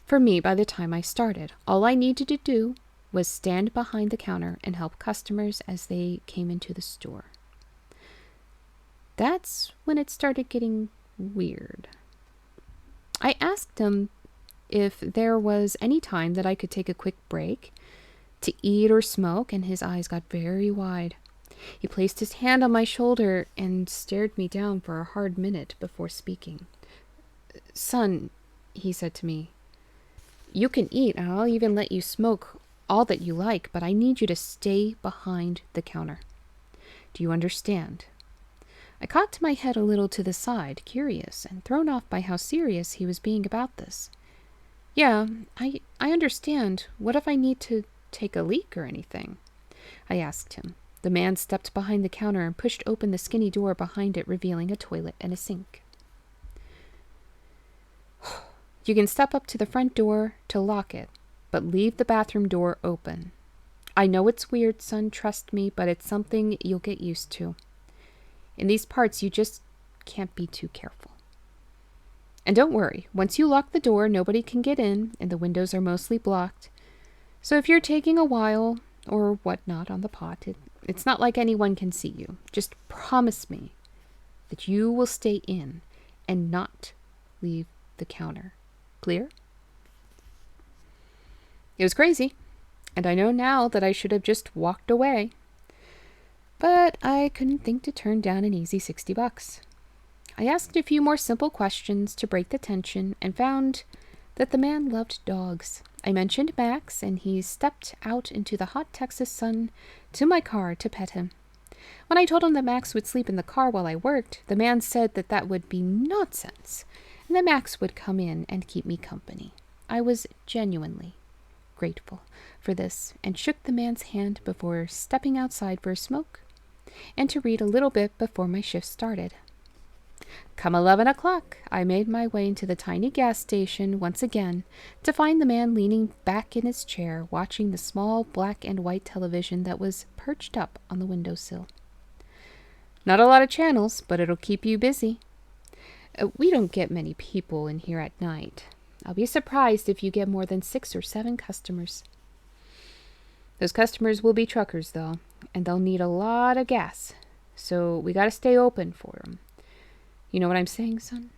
for me by the time I started. All I needed to do was stand behind the counter and help customers as they came into the store. That's when it started getting weird. I asked him if there was any time that I could take a quick break to eat or smoke, and his eyes got very wide. He placed his hand on my shoulder and stared me down for a hard minute before speaking. "Son," he said to me, "you can eat, and I'll even let you smoke all that you like, but I need you to stay behind the counter. Do you understand?" I cocked my head a little to the side, curious and thrown off by how serious he was being about this. "Yeah, I understand. What if I need to take a leak or anything?" I asked him. The man stepped behind the counter and pushed open the skinny door behind it, revealing a toilet and a sink. "You can step up to the front door to lock it, but leave the bathroom door open. I know it's weird, son, trust me, but it's something you'll get used to. In these parts, you just can't be too careful. And don't worry, once you lock the door, nobody can get in, and the windows are mostly blocked. So if you're taking a while or whatnot on the pot, it's not like anyone can see you. Just promise me that you will stay in and not leave the counter. Clear?" It was crazy, and I know now that I should have just walked away. But I couldn't think to turn down an easy $60. I asked a few more simple questions to break the tension and found that the man loved dogs. I mentioned Max, and he stepped out into the hot Texas sun to my car to pet him. When I told him that Max would sleep in the car while I worked, the man said that that would be nonsense, and that Max would come in and keep me company. I was genuinely grateful for this and shook the man's hand before stepping outside for a smoke and to read a little bit before my shift started. Come 11 o'clock, I made my way into the tiny gas station once again to find the man leaning back in his chair watching the small black and white television that was perched up on the windowsill. "Not a lot of channels, but it'll keep you busy. We don't get many people in here at night. I'll be surprised if you get more than 6 or 7 customers. Those customers will be truckers, though, and they'll need a lot of gas, so we gotta stay open for 'em. You know what I'm saying, son?"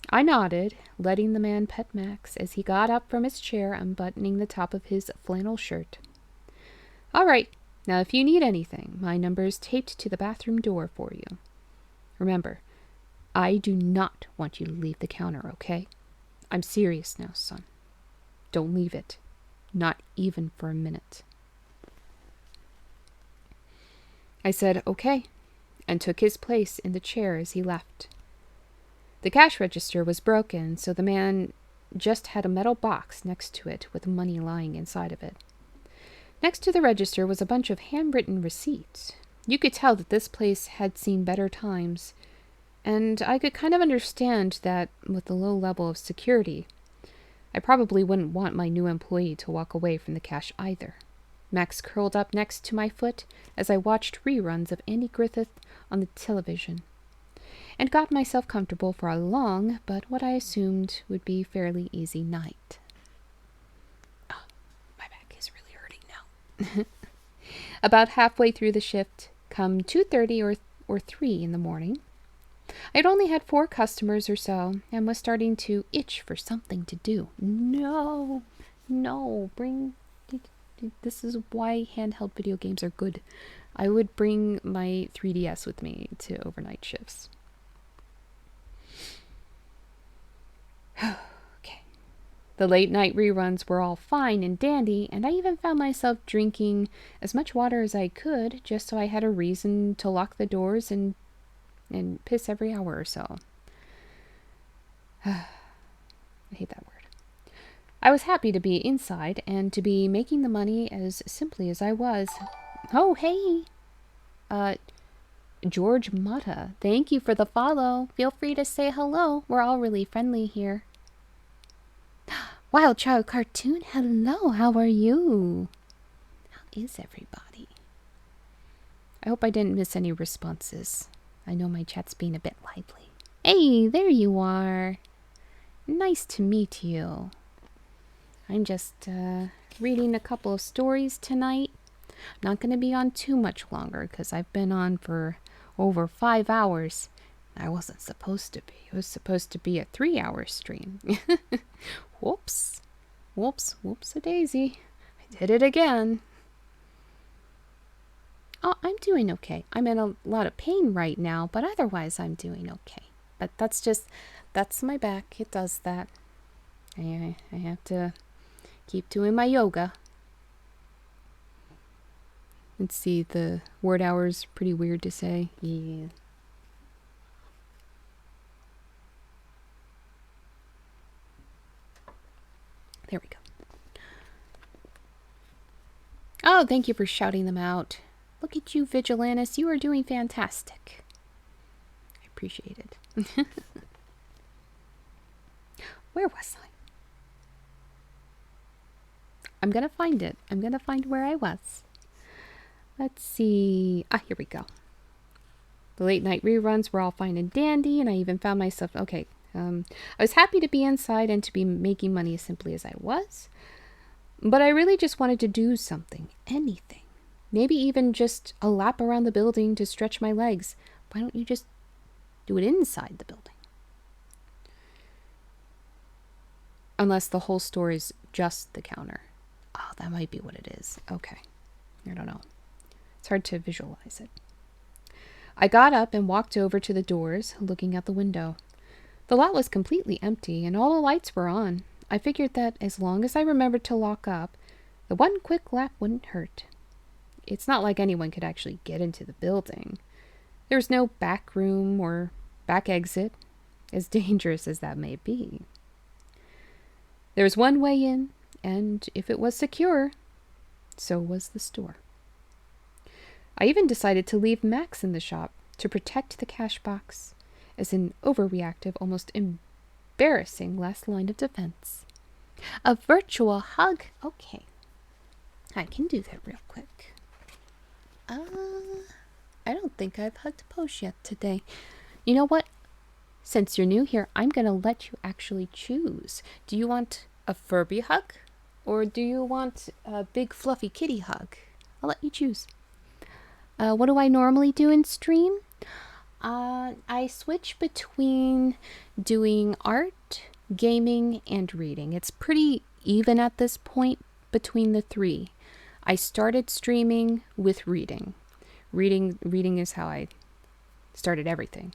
I nodded, letting the man pet Max as he got up from his chair, unbuttoning the top of his flannel shirt. "All right, now if you need anything, my number is taped to the bathroom door for you. Remember, I do not want you to leave the counter, okay? I'm serious now, son. Don't leave it, not even for a minute." I said okay, and took his place in the chair as he left. The cash register was broken, so the man just had a metal box next to it with money lying inside of it. Next to the register was a bunch of handwritten receipts. You could tell that this place had seen better times, And I could kind of understand that with the low level of security, I probably wouldn't want my new employee to walk away from the cash either. Max curled up next to my foot as I watched reruns of Andy Griffith on the television, and got myself comfortable for a long, but what I assumed would be fairly easy night. Oh, my back is really hurting now. About halfway through the shift, come 2:30 or 3 in the morning, I'd only had 4 customers or so, and was starting to itch for something to do. No, this is why handheld video games are good. I would bring my 3DS with me to overnight shifts. Okay. The late night reruns were all fine and dandy, and I even found myself drinking as much water as I could just so I had a reason to lock the doors and piss every hour or so. I hate that word. I was happy to be inside and to be making the money as simply as I was. Oh, hey! George Mata, thank you for the follow. Feel free to say hello. We're all really friendly here. Wild Child Cartoon, hello, how are you? How is everybody? I hope I didn't miss any responses. I know my chat's being a bit lively. Hey, there you are. Nice to meet you. I'm just reading a couple of stories tonight. I'm not going to be on too much longer because I've been on for over 5 hours. I wasn't supposed to be. It was supposed to be a 3-hour stream. Whoops. Whoops-a-daisy. I did it again. Oh, I'm doing okay. I'm in a lot of pain right now, but otherwise I'm doing okay. But that's my back. It does that. I have to keep doing my yoga. Let's see, the word hour is pretty weird to say. Yeah. There we go. Oh, thank you for shouting them out. Look at you, Vigilantis. You are doing fantastic. I appreciate it. Where was I? I'm going to find it. I'm going to find where I was. Let's see. Here we go. The late night reruns were all fine and dandy, and I even found myself, okay, I was happy to be inside and to be making money as simply as I was, but I really just wanted to do something, anything. Maybe even just a lap around the building to stretch my legs. Why don't you just do it inside the building? Unless the whole store is just the counter. Oh, that might be what it is. Okay. I don't know. It's hard to visualize it. I got up and walked over to the doors, looking out the window. The lot was completely empty, and all the lights were on. I figured that as long as I remembered to lock up, the one quick lap wouldn't hurt. It's not like anyone could actually get into the building. There was no back room or back exit, as dangerous as that may be. There was one way in, and if it was secure, so was the store. I even decided to leave Max in the shop to protect the cash box as an overreactive, almost embarrassing last line of defense. A virtual hug. Okay. I can do that real quick. I don't think I've hugged Posh yet today. You know what? Since you're new here, I'm going to let you actually choose. Do you want a Furby hug? Or do you want a big fluffy kitty hug? I'll let you choose. What do I normally do in stream? I switch between doing art, gaming, and reading. It's pretty even at this point between the three. I started streaming with reading. Reading is how I started everything.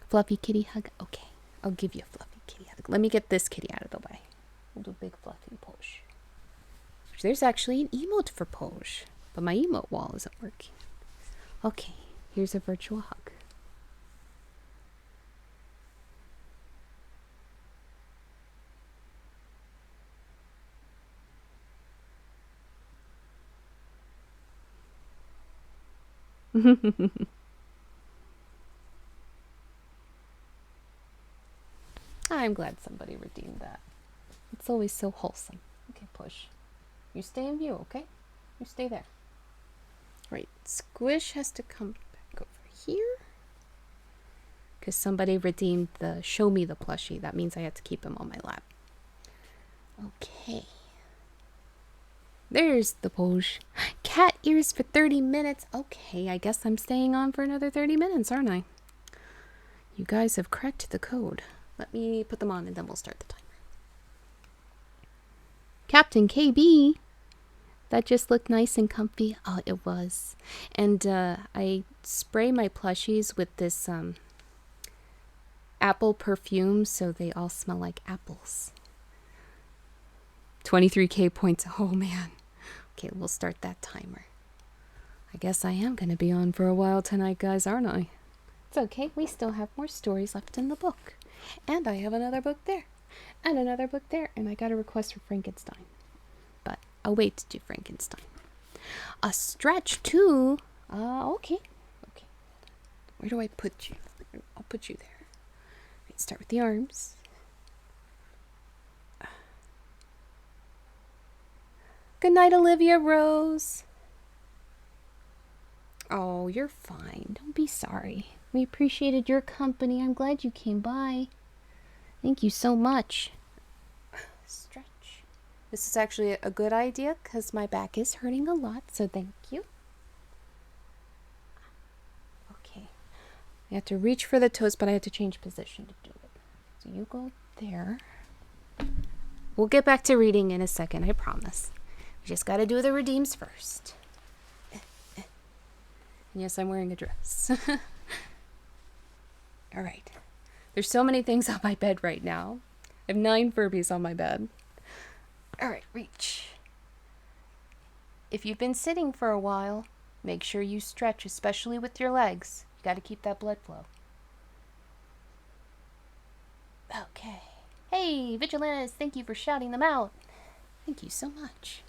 Fluffy kitty hug? Okay, I'll give you a fluffy kitty hug. Let me get this kitty out of the way. We'll do big fluffy Posh. There's actually an emote for Posh, but my emote wall isn't working. Okay, here's a virtual hug. I'm glad somebody redeemed that. It's always so wholesome. Okay, push. You stay in view, okay? You stay there. Right, Squish has to come back over here. Because somebody redeemed the show me the plushie. That means I had to keep him on my lap. Okay. There's the pose. Cat ears for 30 minutes. Okay, I guess I'm staying on for another 30 minutes, aren't I? You guys have cracked the code. Let me put them on and then we'll start the timer. Captain KB. That just looked nice and comfy. Oh, it was. And I spray my plushies with this apple perfume so they all smell like apples. 23k points. Oh, man. Okay, we'll start that timer. I guess I am going to be on for a while tonight, guys, aren't I? It's okay. We still have more stories left in the book. And I have another book there. And another book there. And I got a request for Frankenstein. But I'll wait to do Frankenstein. A stretch, too. Okay. Okay. Where do I put you? I'll put you there. Right, start with the arms. Good night, Olivia Rose. Oh, you're fine. Don't be sorry. We appreciated your company. I'm glad you came by. Thank you so much. Stretch. This is actually a good idea because my back is hurting a lot, so thank you. Okay. I have to reach for the toes, but I have to change position to do it. So you go there. We'll get back to reading in a second, I promise. We just got to do the redeems first. Yes, I'm wearing a dress. All right. There's so many things on my bed right now. I have 9 Furbies on my bed. All right, reach. If you've been sitting for a while, make sure you stretch, especially with your legs. You got to keep that blood flow. Okay. Hey, Vigilantes, thank you for shouting them out. Thank you so much.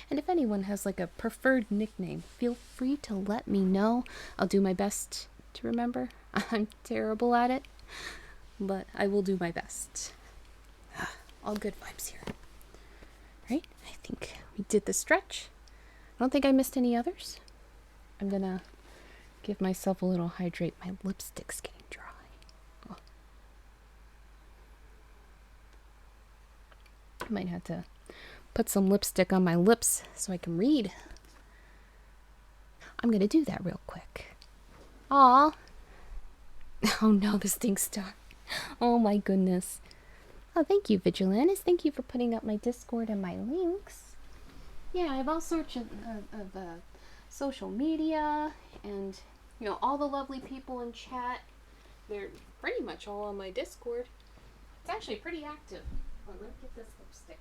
And if anyone has like a preferred nickname, feel free to let me know. I'll do my best to remember. I'm terrible at it, but I will do my best. All good vibes here. Right? I think we did the stretch. I don't think I missed any others. I'm gonna give myself a little hydrate. My lipstick's getting dry. Oh. I might have to put some lipstick on my lips so I can read. I'm gonna do that real quick. Aw. Oh no, this thing's stuck. Oh my goodness. Oh, thank you, Vigilantes. Thank you for putting up my Discord and my links. Yeah, I have all sorts of social media and, you know, all the lovely people in chat. They're pretty much all on my Discord. It's actually pretty active. Oh, let me get this lipstick.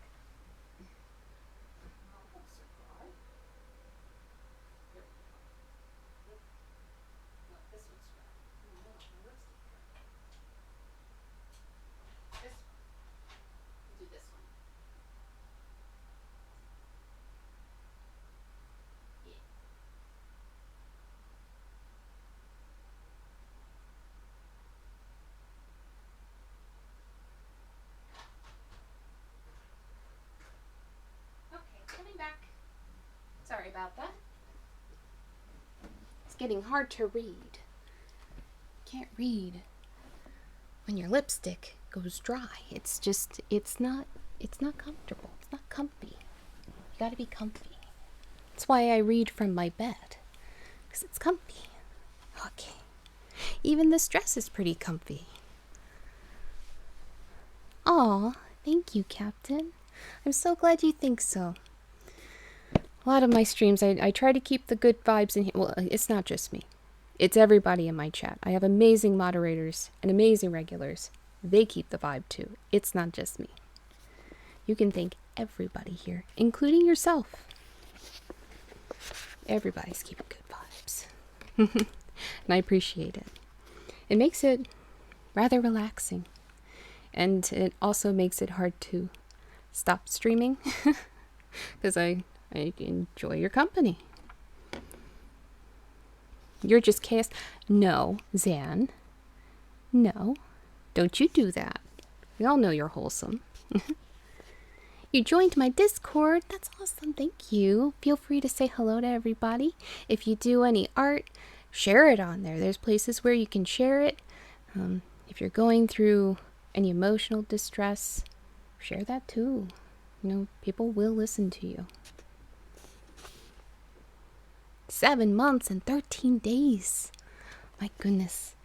Coming back. Sorry about that. It's getting hard to read. Can't read when your lipstick goes dry. It's not comfortable. It's not comfy. You gotta be comfy. That's why I read from my bed. Because it's comfy. Okay. Even this dress is pretty comfy. Aw, thank you, Captain. I'm so glad you think so. A lot of my streams, I try to keep the good vibes in here. Well, it's not just me. It's everybody in my chat. I have amazing moderators and amazing regulars. They keep the vibe too. It's not just me. You can thank everybody here, including yourself. Everybody's keeping good vibes. And I appreciate it. It makes it rather relaxing. And it also makes it hard to stop streaming. Because I enjoy your company. You're just chaos. No, Zan. No. Don't you do that. We all know you're wholesome. You joined my Discord. That's awesome. Thank you. Feel free to say hello to everybody. If you do any art, share it on there. There's places where you can share it. If you're going through any emotional distress, share that too. People will listen to you. 7 months and 13 days. My goodness.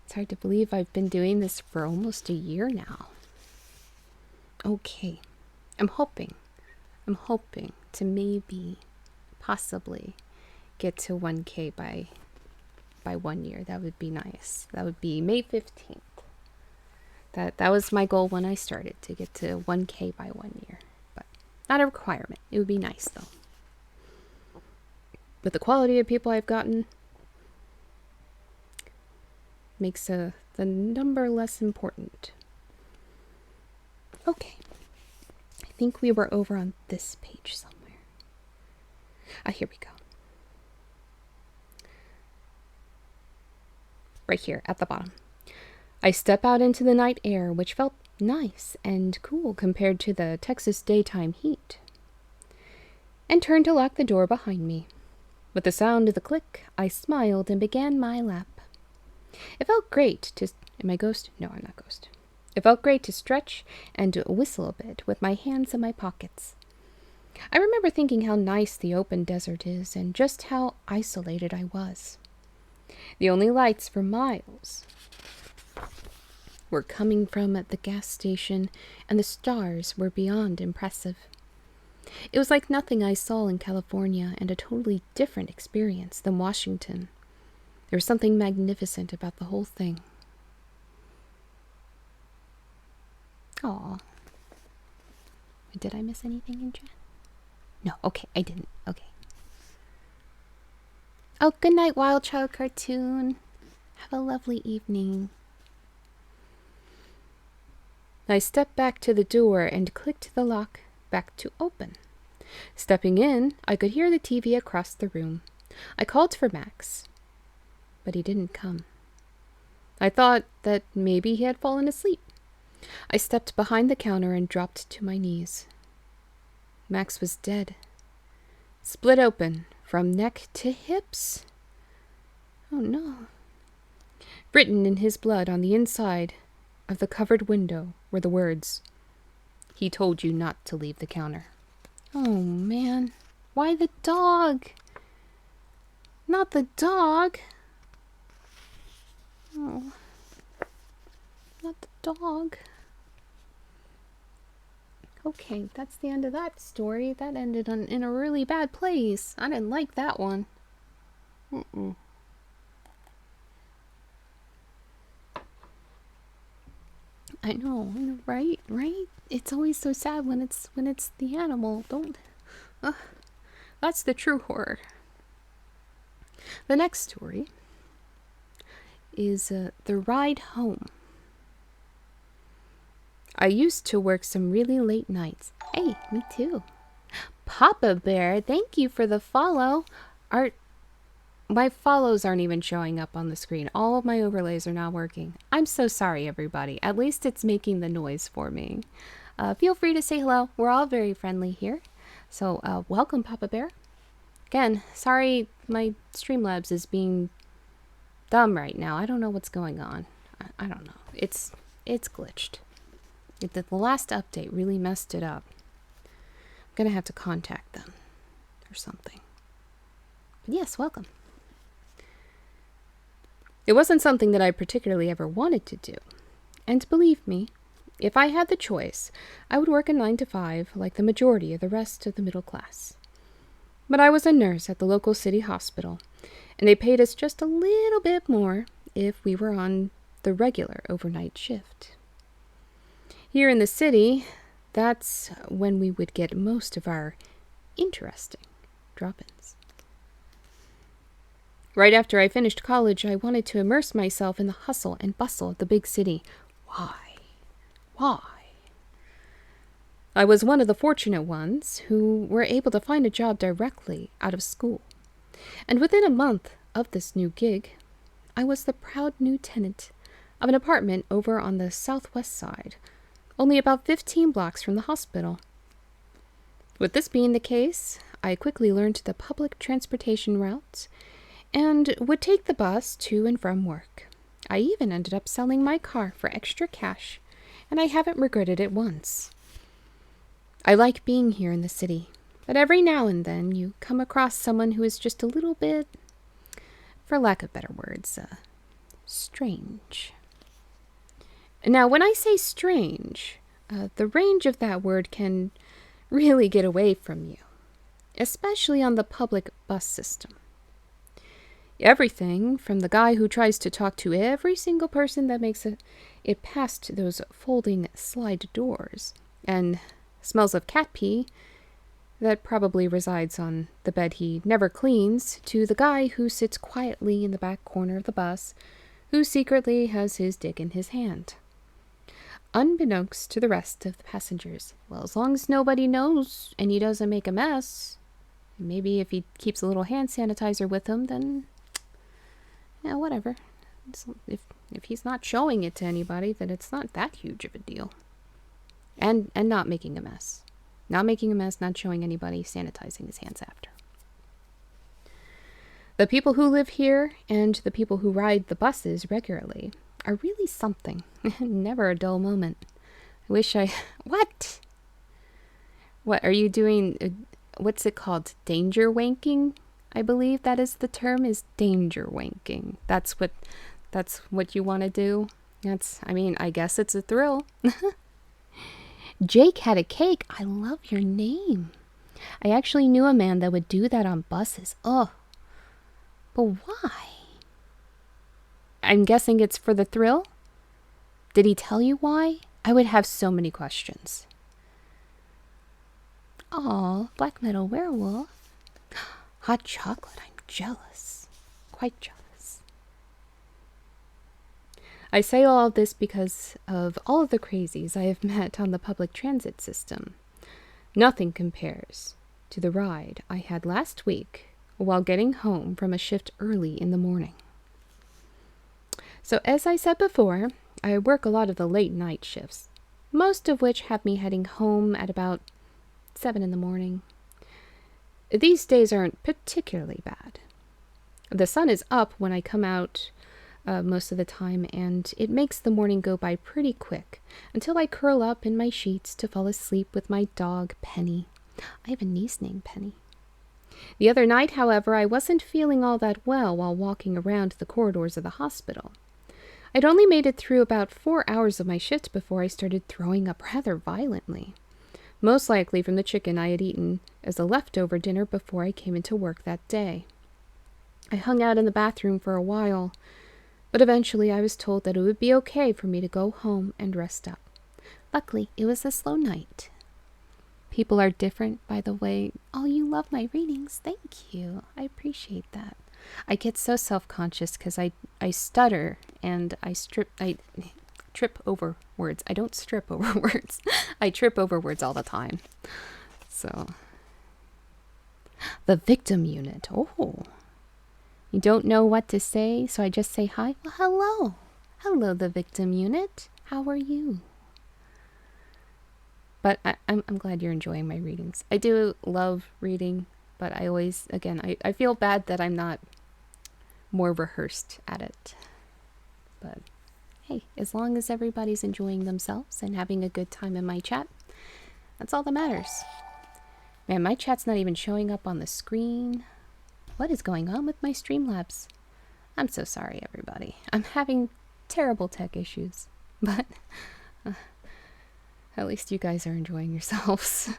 It's hard to believe I've been doing this for almost a year now. Okay. I'm hoping to maybe, possibly, get to 1K by 1 year. That would be nice. That would be May 15th. That was my goal when I started, to get to 1K by 1 year. But not a requirement. It would be nice, though. But the quality of people I've gotten makes the number less important. Okay. I think we were over on this page somewhere. Here we go. Right here at the bottom. I step out into the night air, which felt nice and cool compared to the Texas daytime heat, and turned to lock the door behind me. With the sound of the click, I smiled and began my lap. It felt great to... Am I ghost? No, I'm not ghost. It felt great to stretch and whistle a bit with my hands in my pockets. I remember thinking how nice the open desert is and just how isolated I was. The only lights for miles were coming from the gas station, and the stars were beyond impressive. It was like nothing I saw in California, and a totally different experience than Washington. There was something magnificent about the whole thing. Aw. Did I miss anything in chat? No, okay, I didn't. Okay. Oh, good night, Wild Child Cartoon. Have a lovely evening. I stepped back to the door and clicked the lock back to open. Stepping in, I could hear the TV across the room. I called for Max, but he didn't come. I thought that maybe he had fallen asleep. I stepped behind the counter and dropped to my knees. Max was dead. Split open from neck to hips. Oh no. Written in his blood on the inside of the covered window were the words, "He told you not to leave the counter." Oh man. Why the dog? Not the dog. Oh. Not the dog. Okay, that's the end of that story. That ended in a really bad place. I didn't like that one. I know, right? It's always so sad when it's the animal. That's the true horror. The next story is The Ride Home. I used to work some really late nights. Hey, me too. Papa Bear, thank you for the follow. My follows aren't even showing up on the screen. All of my overlays are not working. I'm so sorry, everybody. At least it's making the noise for me. Feel free to say hello. We're all very friendly here. So, welcome, Papa Bear. Again, sorry my Streamlabs is being dumb right now. I don't know what's going on. I don't know. It's glitched. The last update really messed it up. I'm gonna have to contact them or something. But yes, welcome. It wasn't something that I particularly ever wanted to do. And believe me, if I had the choice, I would work a 9 to 5 like the majority of the rest of the middle class. But I was a nurse at the local city hospital, and they paid us just a little bit more if we were on the regular overnight shift. Here in the city, that's when we would get most of our interesting drop-ins. Right after I finished college, I wanted to immerse myself in the hustle and bustle of the big city. Why? I was one of the fortunate ones who were able to find a job directly out of school. And within a month of this new gig, I was the proud new tenant of an apartment over on the southwest side only about 15 blocks from the hospital. With this being the case, I quickly learned the public transportation routes and would take the bus to and from work. I even ended up selling my car for extra cash, and I haven't regretted it once. I like being here in the city, but every now and then you come across someone who is just a little bit, for lack of better words, strange. Now, when I say strange, the range of that word can really get away from you, especially on the public bus system. Everything from the guy who tries to talk to every single person that makes it past those folding slide doors and smells of cat pee that probably resides on the bed he never cleans, to the guy who sits quietly in the back corner of the bus who secretly has his dick in his hand. Unbeknownst to the rest of the passengers. Well, as long as nobody knows and he doesn't make a mess, maybe if he keeps a little hand sanitizer with him, then yeah, whatever. If he's not showing it to anybody, then it's not that huge of a deal. And not making a mess. Not making a mess, not showing anybody, sanitizing his hands after. The people who live here and the people who ride the buses regularly are really something. Never a dull moment. I wish I... What? What, are you doing... what's it called? Danger wanking? I believe that is the term, is danger wanking. That's what you want to do? I guess it's a thrill. Jake had a cake. I love your name. I actually knew a man that would do that on buses. Oh. But why? I'm guessing it's for the thrill? Did he tell you why? I would have so many questions. Aw, black metal werewolf. Hot chocolate, I'm jealous. Quite jealous. I say all of this because of all of the crazies I have met on the public transit system. Nothing compares to the ride I had last week while getting home from a shift early in the morning. So as I said before, I work a lot of the late night shifts, most of which have me heading home at about 7 in the morning. These days aren't particularly bad. The sun is up when I come out most of the time, and it makes the morning go by pretty quick until I curl up in my sheets to fall asleep with my dog, Penny. I have a niece named Penny. The other night, however, I wasn't feeling all that well while walking around the corridors of the hospital. I'd only made it through about 4 hours of my shift before I started throwing up rather violently, most likely from the chicken I had eaten as a leftover dinner before I came into work that day. I hung out in the bathroom for a while, but eventually I was told that it would be okay for me to go home and rest up. Luckily, it was a slow night. People are different, by the way. Oh, you love my readings. Thank you. I appreciate that. I get so self-conscious because I stutter and I trip over words. I don't strip over words. I trip over words all the time. So, the victim unit. Oh, you don't know what to say, so I just say hi. Well, hello. Hello, the victim unit. How are you? But I'm glad you're enjoying my readings. I do love reading, but I always, again, I feel bad that I'm not more rehearsed at it. But hey, as long as everybody's enjoying themselves and having a good time in my chat, that's all that matters. Man, my chat's not even showing up on the screen. What is going on with my Streamlabs? I'm so sorry, everybody. I'm having terrible tech issues, but at least you guys are enjoying yourselves.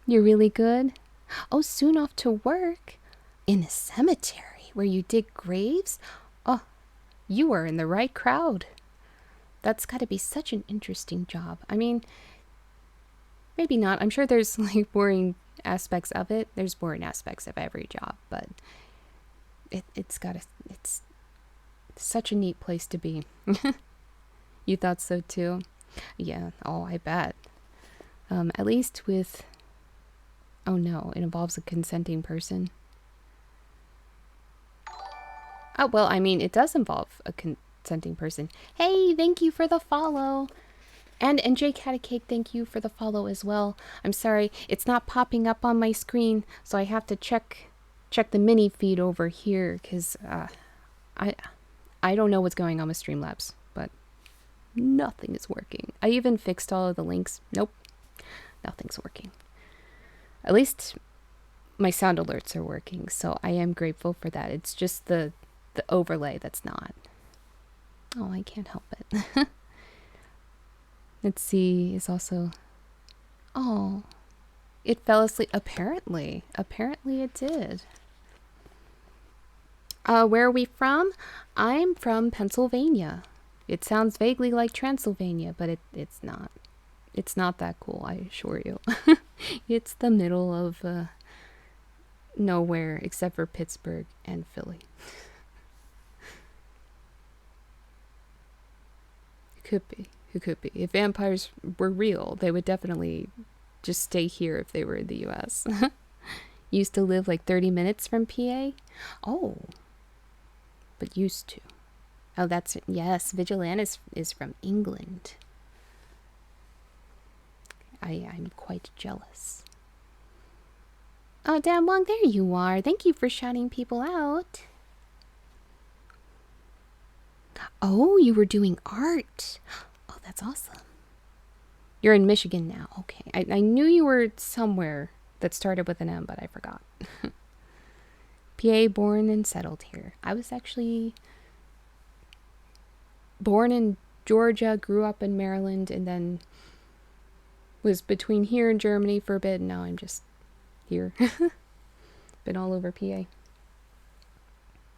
You're really good? Oh, soon off to work? In a cemetery where you dig graves? Oh, you are in the right crowd. That's got to be such an interesting job. I mean, maybe not. I'm sure there's like boring aspects of it. There's boring aspects of every job, but it's such a neat place to be. You thought so too? Yeah. Oh, I bet. At least with... Oh no, it involves a consenting person. Oh, well, I mean, it does involve consenting person. Hey, thank you for the follow. And J Cake, thank you for the follow as well. I'm sorry, it's not popping up on my screen, so I have to check the mini feed over here, because I don't know what's going on with Streamlabs, but nothing is working. I even fixed all of the links. Nope, nothing's working. At least my sound alerts are working, so I am grateful for that. It's just the overlay that's not. Oh, I can't help it. Let's see, is also... Oh, it fell asleep. Apparently it did. Where are we from? I'm from Pennsylvania. It sounds vaguely like Transylvania, but it's not. It's not that cool, I assure you. It's the middle of nowhere except for Pittsburgh and Philly. It could be. It could be. If vampires were real, they would definitely just stay here if they were in the US. Used to live like 30 minutes from PA? Oh. But used to. Oh, that's... Yes, Vigilante is from England. I'm quite jealous. Oh, damn, Wong, there you are. Thank you for shouting people out. Oh, you were doing art. Oh, that's awesome. You're in Michigan now. Okay. I knew you were somewhere that started with an M, but I forgot. PA, born and settled here. I was actually born in Georgia, grew up in Maryland, and then was between here and Germany for a bit, and now I'm just here. Been all over PA.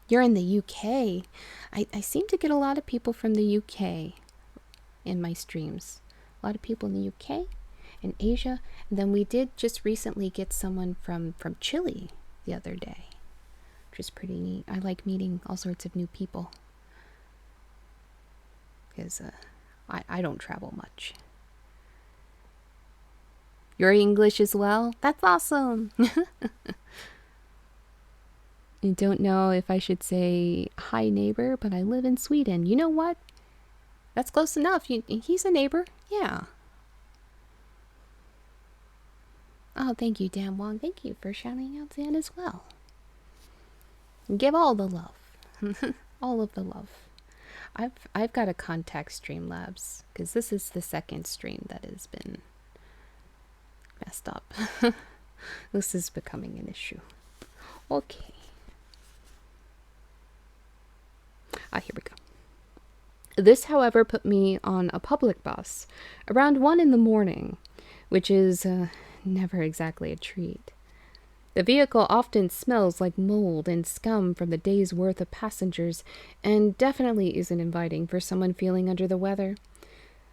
You're in the UK. I seem to get a lot of people from the UK in my streams. A lot of people in the UK and Asia. And then we did just recently get someone from Chile the other day, which is pretty neat. I like meeting all sorts of new people, because I don't travel much. You're English as well? That's awesome! I don't know if I should say hi neighbor, but I live in Sweden. You know what? That's close enough. He's a neighbor. Yeah. Oh, thank you, Dan Wong. Thank you for shouting out Dan as well. Give all the love. All of the love. I've got to contact Streamlabs, because this is the second stream that has been messed up. This is becoming an issue. Okay. Here we go. This, however, put me on a public bus around 1 in the morning, which is never exactly a treat. The vehicle often smells like mold and scum from the day's worth of passengers, and definitely isn't inviting for someone feeling under the weather.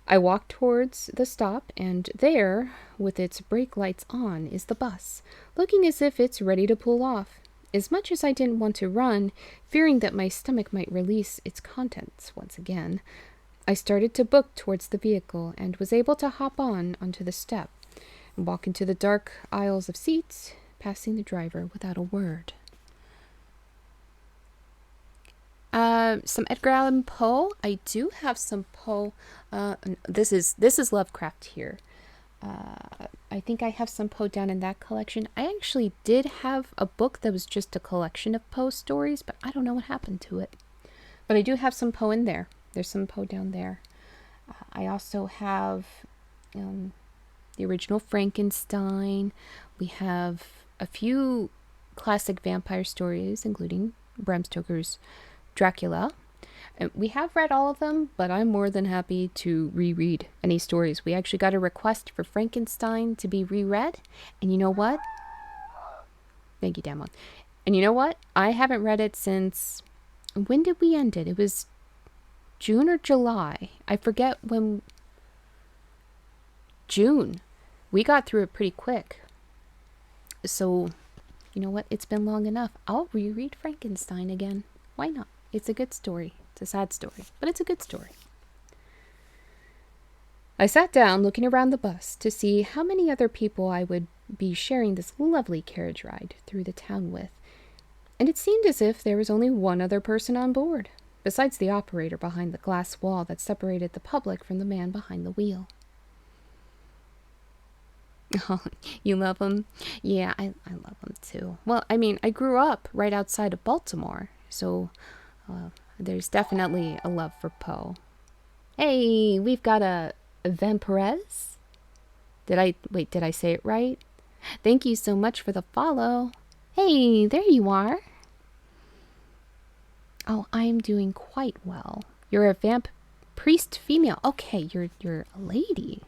I walk towards the stop, and there, with its brake lights on, is the bus, looking as if it's ready to pull off. As much as I didn't want to run, fearing that my stomach might release its contents once again, I started to book towards the vehicle and was able to hop onto the step and walk into the dark aisles of seats, passing the driver without a word. Some Edgar Allan Poe. I do have some Poe. This is Lovecraft here. I think I have some Poe down in that collection. I actually did have a book that was just a collection of Poe stories, but I don't know what happened to it. But I do have some Poe in there. There's some Poe down there. I also have the original Frankenstein. We have a few classic vampire stories, including Bram Stoker's Dracula. We have read all of them, but I'm more than happy to reread any stories. We actually got a request for Frankenstein to be reread, and you know what? Thank you, Damon. And you know what? I haven't read it since... When did we end it? It was June or July. I forget when... June. We got through it pretty quick. So, you know what? It's been long enough. I'll reread Frankenstein again. Why not? It's a good story. It's a sad story, but it's a good story. I sat down looking around the bus to see how many other people I would be sharing this lovely carriage ride through the town with, and it seemed as if there was only one other person on board. besides the operator behind the glass wall that separated the public from the man behind the wheel. Oh, you love him? Yeah, I love him too. Well, I mean, I grew up right outside of Baltimore, so there's definitely a love for Poe. Hey, we've got a Vampirez? Did I say it right? Thank you so much for the follow. Hey, there you are. Oh, I'm doing quite well. You're a vamp priest female. Okay, you're a lady.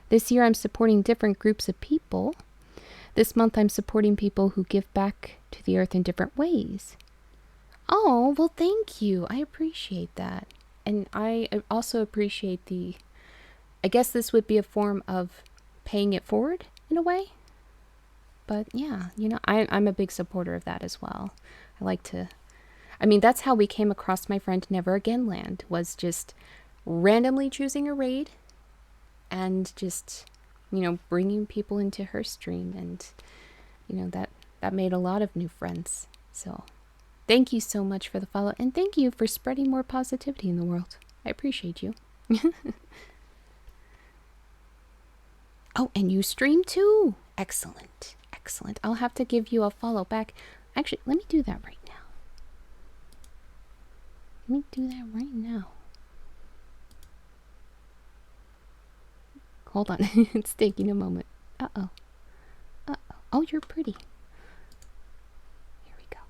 This year I'm supporting different groups of people. This month I'm supporting people who give back to the earth in different ways. Oh, well, thank you. I appreciate that. And I also appreciate I guess this would be a form of paying it forward in a way. But yeah, I'm a big supporter of that as well. That's how we came across my friend Never Again Land, was just randomly choosing a raid and just, bringing people into her stream. And, that made a lot of new friends. So thank you so much for the follow. And thank you for spreading more positivity in the world. I appreciate you. Oh, and you stream too. Excellent. Excellent. I'll have to give you a follow back. Actually, let me do that right now. Hold on. It's taking a moment. Uh-oh. Oh, you're pretty. Here we go.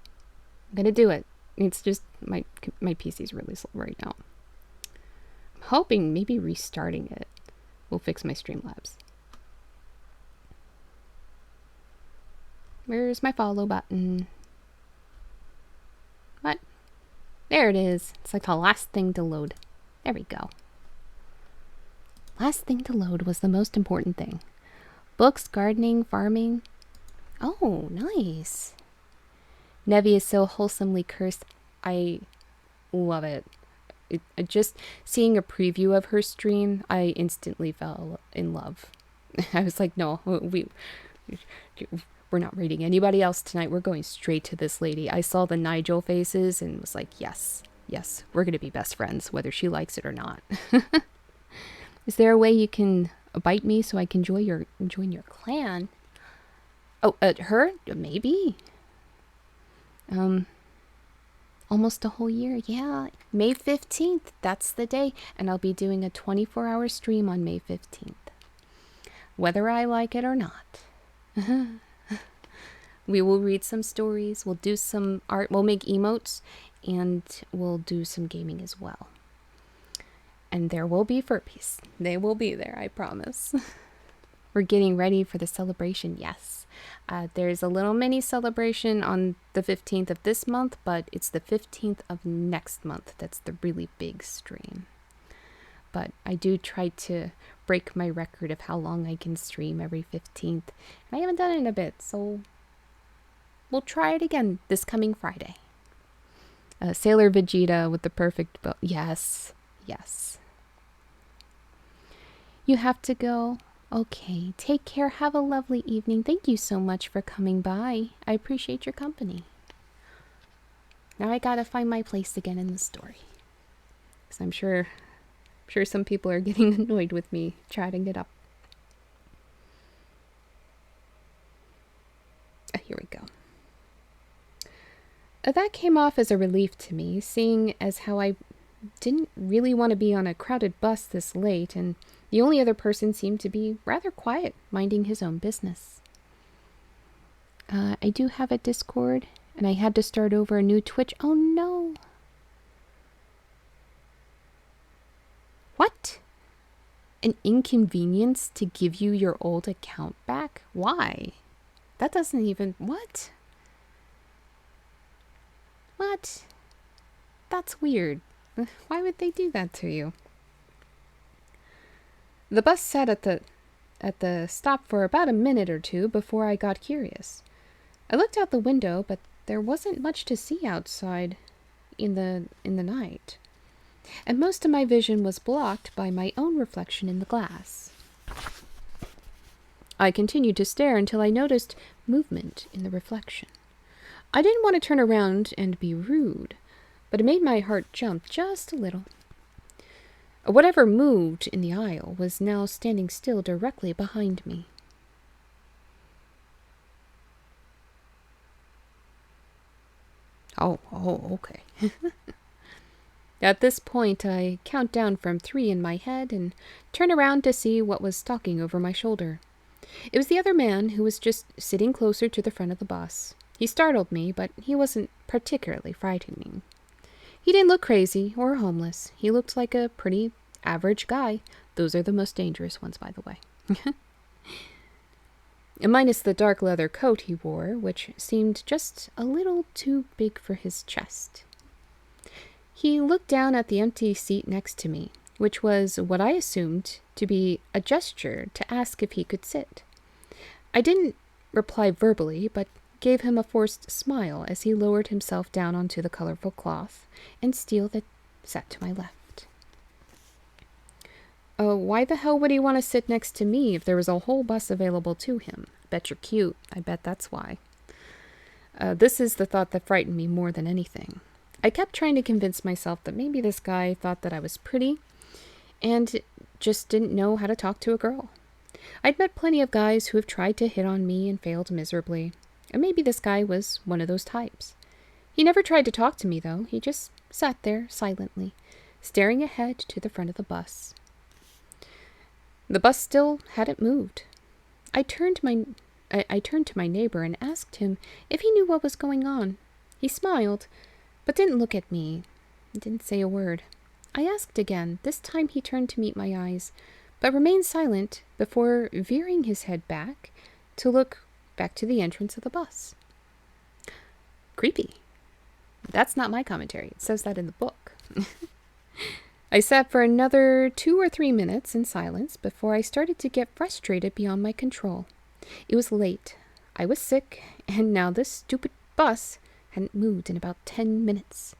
I'm gonna do it. It's just my PC's really slow right now. I'm hoping maybe restarting it will fix my Streamlabs. Where's my follow button? What? There it is. It's like the last thing to load. There we go. Last thing to load was the most important thing. Books, gardening, farming. Oh, nice. Nevi is so wholesomely cursed. I love it. Just seeing a preview of her stream, I instantly fell in love. I was like, no, we're not reading anybody else tonight. We're going straight to this lady. I saw the Nigel faces and was like, yes, we're going to be best friends, whether she likes it or not. Is there a way you can bite me so I can join your clan? Oh, her? Maybe. Almost a whole year. Yeah, May 15th. That's the day. And I'll be doing a 24-hour stream on May 15th. Whether I like it or not. We will read some stories, we'll do some art, we'll make emotes, and we'll do some gaming as well. And there will be furbies. They will be there, I promise. We're getting ready for the celebration, yes. There's a little mini celebration on the 15th of this month, but it's the 15th of next month. That's the really big stream. But I do try to break my record of how long I can stream every 15th. I haven't done it in a bit, so we'll try it again this coming Friday. Sailor Vegeta with the perfect bow. Yes. You have to go? Okay, take care. Have a lovely evening. Thank you so much for coming by. I appreciate your company. Now I gotta find my place again in the story. Because I'm sure some people are getting annoyed with me chatting it up. Here we go. That came off as a relief to me, seeing as how I didn't really want to be on a crowded bus this late, and the only other person seemed to be rather quiet, minding his own business. I do have a Discord, and I had to start over a new Twitch. Oh no! What? An inconvenience to give you your old account back? Why? That doesn't even... What? What? That's weird. Why would they do that to you? The bus sat at the stop for about a minute or two before I got curious. I looked out the window, but there wasn't much to see outside in the night. And most of my vision was blocked by my own reflection in the glass. I continued to stare until I noticed movement in the reflection. I didn't want to turn around and be rude, but it made my heart jump just a little. Whatever moved in the aisle was now standing still directly behind me. Oh, okay. At this point, I count down from 3 in my head and turn around to see what was stalking over my shoulder. It was the other man who was just sitting closer to the front of the bus. He startled me, but he wasn't particularly frightening. He didn't look crazy or homeless. He looked like a pretty average guy. Those are the most dangerous ones, by the way. Minus the dark leather coat he wore, which seemed just a little too big for his chest. He looked down at the empty seat next to me, which was what I assumed to be a gesture to ask if he could sit. I didn't reply verbally, but gave him a forced smile as he lowered himself down onto the colorful cloth and steel that sat to my left. Why the hell would he want to sit next to me if there was a whole bus available to him? Bet you're cute. I bet that's why. This is the thought that frightened me more than anything. I kept trying to convince myself that maybe this guy thought that I was pretty and just didn't know how to talk to a girl. I'd met plenty of guys who have tried to hit on me and failed miserably, and maybe this guy was one of those types. He never tried to talk to me, though. He just sat there silently, staring ahead to the front of the bus. The bus still hadn't moved. I turned to my neighbor and asked him if he knew what was going on. He smiled, but didn't look at me, didn't say a word. I asked again. This time he turned to meet my eyes, but remained silent before veering his head back to look back to the entrance of the bus. Creepy. That's not my commentary. It says that in the book. I sat for another 2 or 3 minutes in silence before I started to get frustrated beyond my control. It was late. I was sick, and now this stupid bus hadn't moved in about 10 minutes.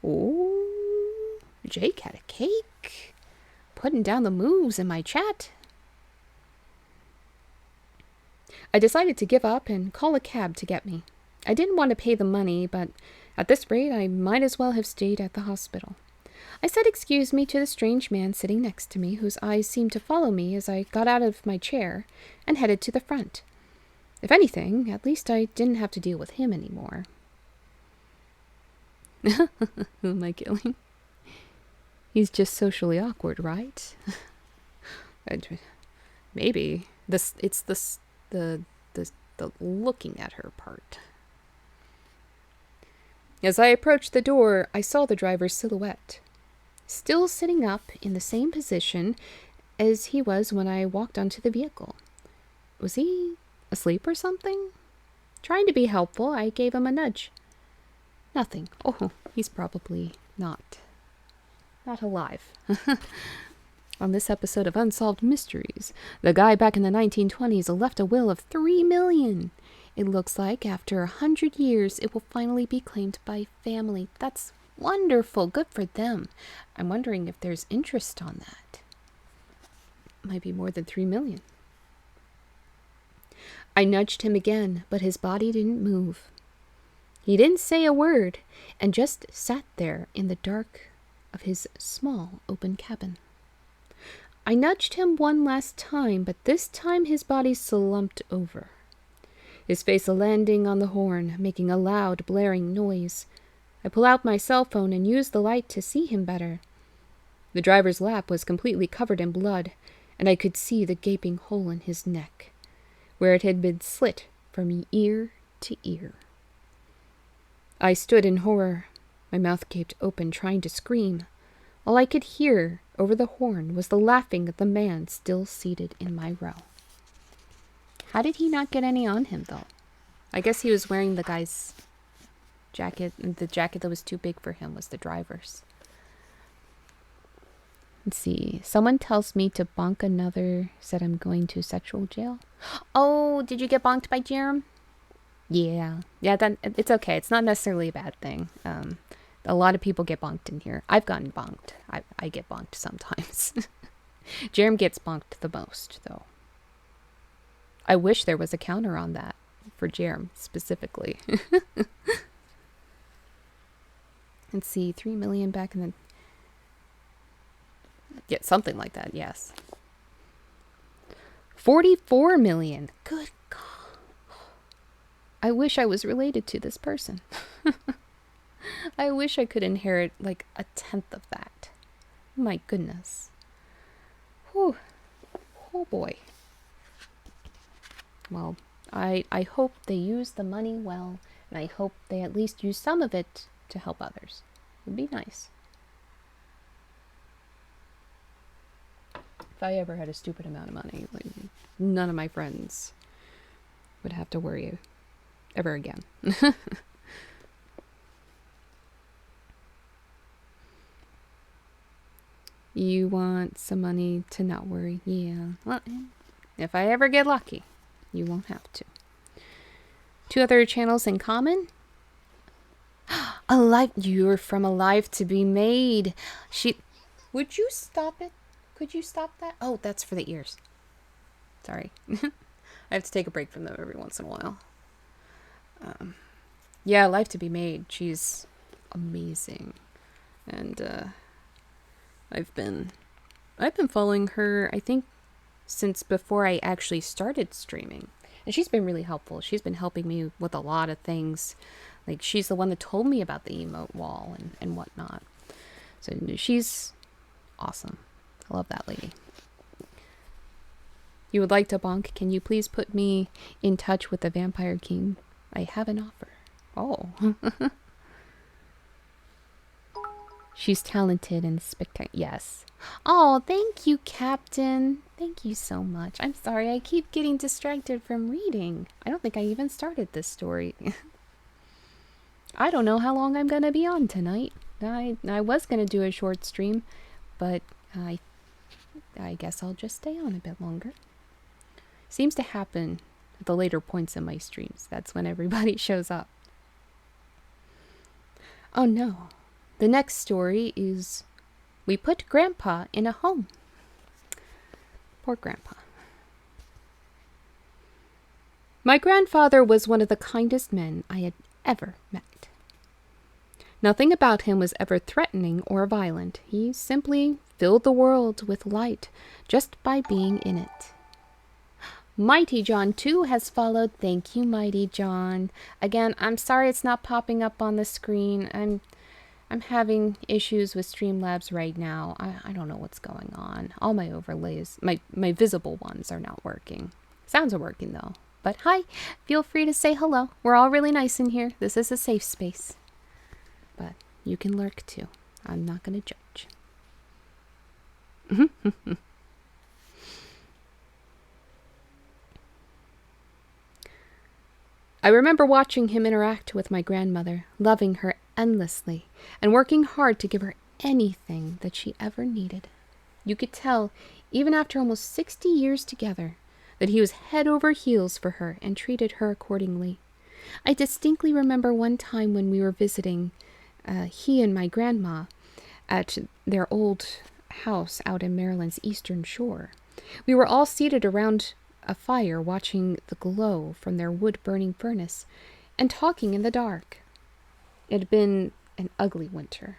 Oh, Jake had a cake. Putting down the moves in my chat. I decided to give up and call a cab to get me. I didn't want to pay the money, but at this rate I might as well have stayed at the hospital. I said excuse me to the strange man sitting next to me, whose eyes seemed to follow me as I got out of my chair and headed to the front. If anything, at least I didn't have to deal with him anymore. Who am I killing? He's just socially awkward, right? Maybe. It's the looking at her part. As I approached the door, I saw the driver's silhouette, still sitting up in the same position as he was when I walked onto the vehicle. Was he asleep or something? Trying to be helpful, I gave him a nudge. Nothing. Oh, he's probably not alive. On this episode of Unsolved Mysteries, the guy back in the 1920s left a will of $3 million. It looks like after 100 years, it will finally be claimed by family. That's wonderful. Good for them. I'm wondering if there's interest on that. Might be more than 3 million. I nudged him again, but his body didn't move. He didn't say a word and just sat there in the dark of his small open cabin. I nudged him one last time, but this time his body slumped over, his face landing on the horn, making a loud, blaring noise. I pull out my cell phone and use the light to see him better. The driver's lap was completely covered in blood, and I could see the gaping hole in his neck, where it had been slit from ear to ear. I stood in horror, my mouth gaped open, trying to scream. All I could hear over the horn was the laughing of the man still seated in my row. How did he not get any on him, though? I guess he was wearing the guy's jacket, and the jacket that was too big for him was the driver's. Let's see. Someone tells me to bonk another, said I'm going to sexual jail. Oh, did you get bonked by Jerem? Yeah, then it's okay. It's not necessarily a bad thing. A lot of people get bonked in here. I've gotten bonked. I get bonked sometimes. Jerem gets bonked the most, though. I wish there was a counter on that for Jerem specifically. Let's see, 3 million back in the... Yeah, something like that, yes. 44 million. Good God. I wish I was related to this person. I wish I could inherit like a tenth of that. My goodness. Whew. Oh boy. Well, I hope they use the money well, and I hope they at least use some of it to help others. It would be nice. If I ever had a stupid amount of money, like, none of my friends would have to worry ever again. You want some money to not worry? Yeah. Well, if I ever get lucky, you won't have to. 2 other channels in common? You're from Alive to Be Made. Would you stop it? Could you stop that? Oh, that's for the ears. Sorry. I have to take a break from them every once in a while. Yeah, Alive to Be Made. She's amazing. And I've been following her, I think, since before I actually started streaming. And she's been really helpful. She's been helping me with a lot of things. Like, she's the one that told me about the emote wall and whatnot. So she's awesome. I love that lady. You would like to bonk? Can you please put me in touch with the Vampire King? I have an offer. Oh. She's talented and spectacular. Yes. Oh, thank you, Captain. Thank you so much. I'm sorry, I keep getting distracted from reading. I don't think I even started this story. I don't know how long I'm going to be on tonight. I was going to do a short stream, but I guess I'll just stay on a bit longer. Seems to happen at the later points in my streams. That's when everybody shows up. Oh no. The next story is we put Grandpa in a home. Poor Grandpa. My grandfather was one of the kindest men I had ever met. Nothing about him was ever threatening or violent. He simply filled the world with light just by being in it. Mighty John 2 has followed. Thank you, Mighty John. Again, I'm sorry it's not popping up on the screen. I'm having issues with Streamlabs right now. I don't know what's going on. All my overlays, my visible ones are not working. Sounds are working though. But hi, feel free to say hello. We're all really nice in here. This is a safe space. But you can lurk too. I'm not going to judge. I remember watching him interact with my grandmother, loving her endlessly, and working hard to give her anything that she ever needed. You could tell, even after almost 60 years together, that he was head over heels for her and treated her accordingly. I distinctly remember one time when we were visiting he and my grandma at their old house out in Maryland's Eastern Shore. We were all seated around a fire watching the glow from their wood-burning furnace and talking in the dark. It had been an ugly winter,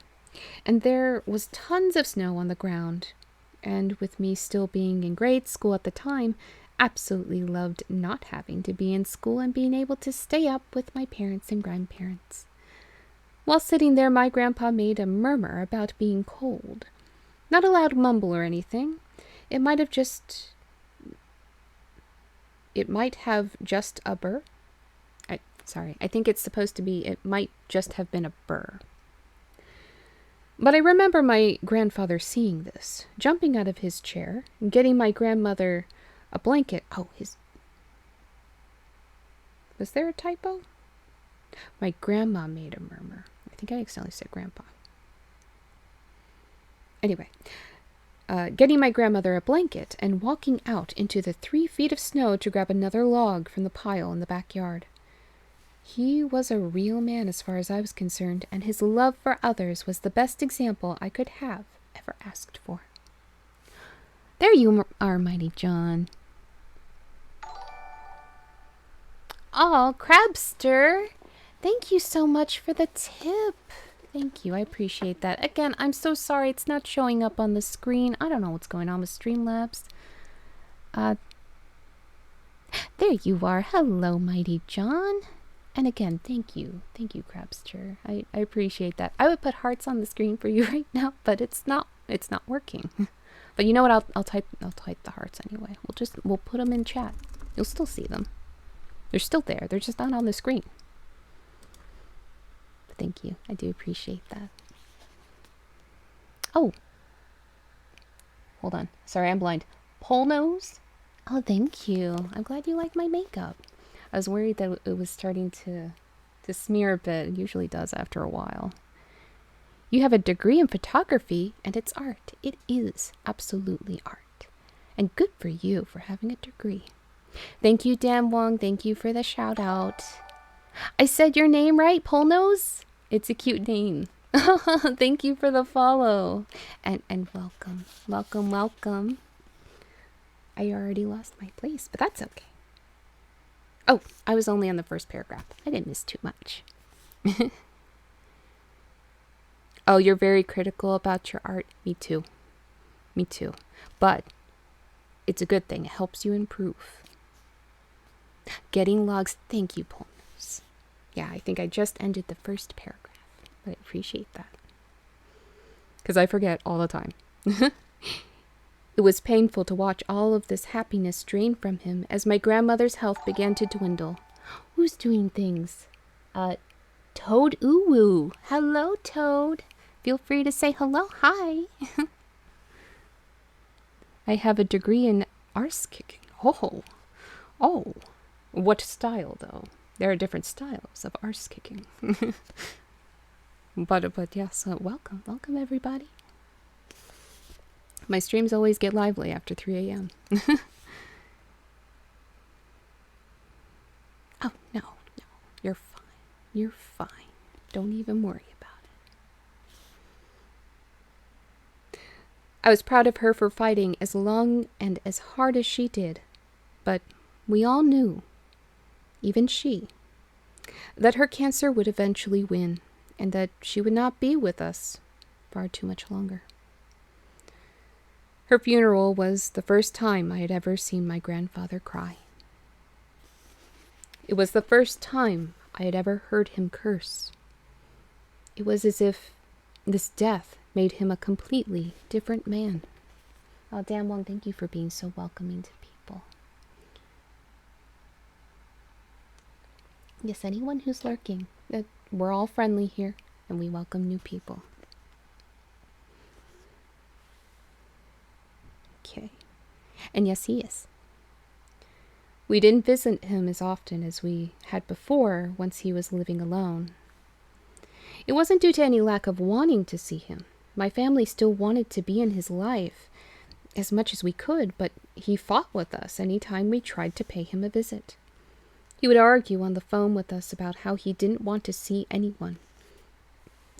and there was tons of snow on the ground, and with me still being in grade school at the time, absolutely loved not having to be in school and being able to stay up with my parents and grandparents. While sitting there, my grandpa made a murmur about being cold. Not a loud mumble or anything. It might have just a burr. I think it's supposed to be, it might just have been a burr. But I remember my grandfather seeing this, jumping out of his chair, and getting my grandmother a blanket. Was there a typo? My grandma made a murmur. I think I accidentally said grandpa. Anyway, getting my grandmother a blanket and walking out into the 3 feet of snow to grab another log from the pile in the backyard. He was a real man as far as I was concerned, and his love for others was the best example I could have ever asked for. There you are, Mighty John. Oh, Crabster, thank you so much for the tip. Thank you. I appreciate that. Again, I'm so sorry it's not showing up on the screen. I don't know what's going on with Streamlabs. There you are. Hello, Mighty John. And again, thank you. Thank you, Crabster. I appreciate that. I would put hearts on the screen for you right now, but it's not working. But you know what? I'll type the hearts anyway. We'll put them in chat. You'll still see them. They're still there. They're just not on the screen. But thank you. I do appreciate that. Oh. Hold on. Sorry, I'm blind. Pole nose? Oh, thank you. I'm glad you like my makeup. I was worried that it was starting to smear a bit. It usually does after a while. You have a degree in photography, and it's art. It is absolutely art. And good for you for having a degree. Thank you, Dan Wong. Thank you for the shout out. I said your name right, Polnose? It's a cute name. Thank you for the follow. And welcome. Welcome, welcome. I already lost my place, but that's okay. Oh, I was only on the first paragraph. I didn't miss too much. Oh, you're very critical about your art. Me too. Me too. But it's a good thing. It helps you improve. Getting logs. Thank you, Polners. Yeah, I think I just ended the first paragraph. But I appreciate that. Because I forget all the time. It was painful to watch all of this happiness drain from him as my grandmother's health began to dwindle. Who's doing things? Toad Uwu. Hello, Toad. Feel free to say hello. Hi. I have a degree in arse kicking. Oh. What style, though? There are different styles of arse kicking. but yes, welcome everybody. My streams always get lively after 3 a.m. Oh, no. You're fine. You're fine. Don't even worry about it. I was proud of her for fighting as long and as hard as she did. But we all knew, even she, that her cancer would eventually win and that she would not be with us far too much longer. Her funeral was the first time I had ever seen my grandfather cry. It was the first time I had ever heard him curse. It was as if this death made him a completely different man. Oh, Dan Wong, thank you for being so welcoming to people. Yes, anyone who's lurking, we're all friendly here, and we welcome new people. Okay. And yes, he is. We didn't visit him as often as we had before once he was living alone. It wasn't due to any lack of wanting to see him. My family still wanted to be in his life as much as we could, but he fought with us any time we tried to pay him a visit. He would argue on the phone with us about how he didn't want to see anyone,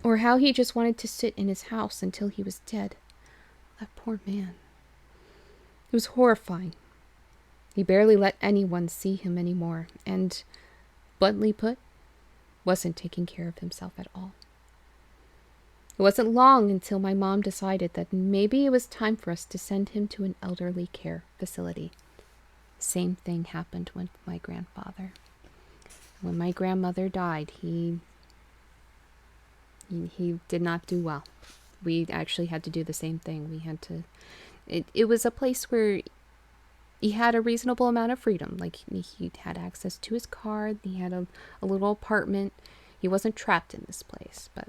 or how he just wanted to sit in his house until he was dead. That poor man. It was horrifying. He barely let anyone see him anymore, and, bluntly put, wasn't taking care of himself at all. It wasn't long until my mom decided that maybe it was time for us to send him to an elderly care facility. Same thing happened with my grandfather. When my grandmother died, he did not do well. We actually had to do the same thing. We had to... It was a place where he had a reasonable amount of freedom. Like, he had access to his car. He had a little apartment. He wasn't trapped in this place, but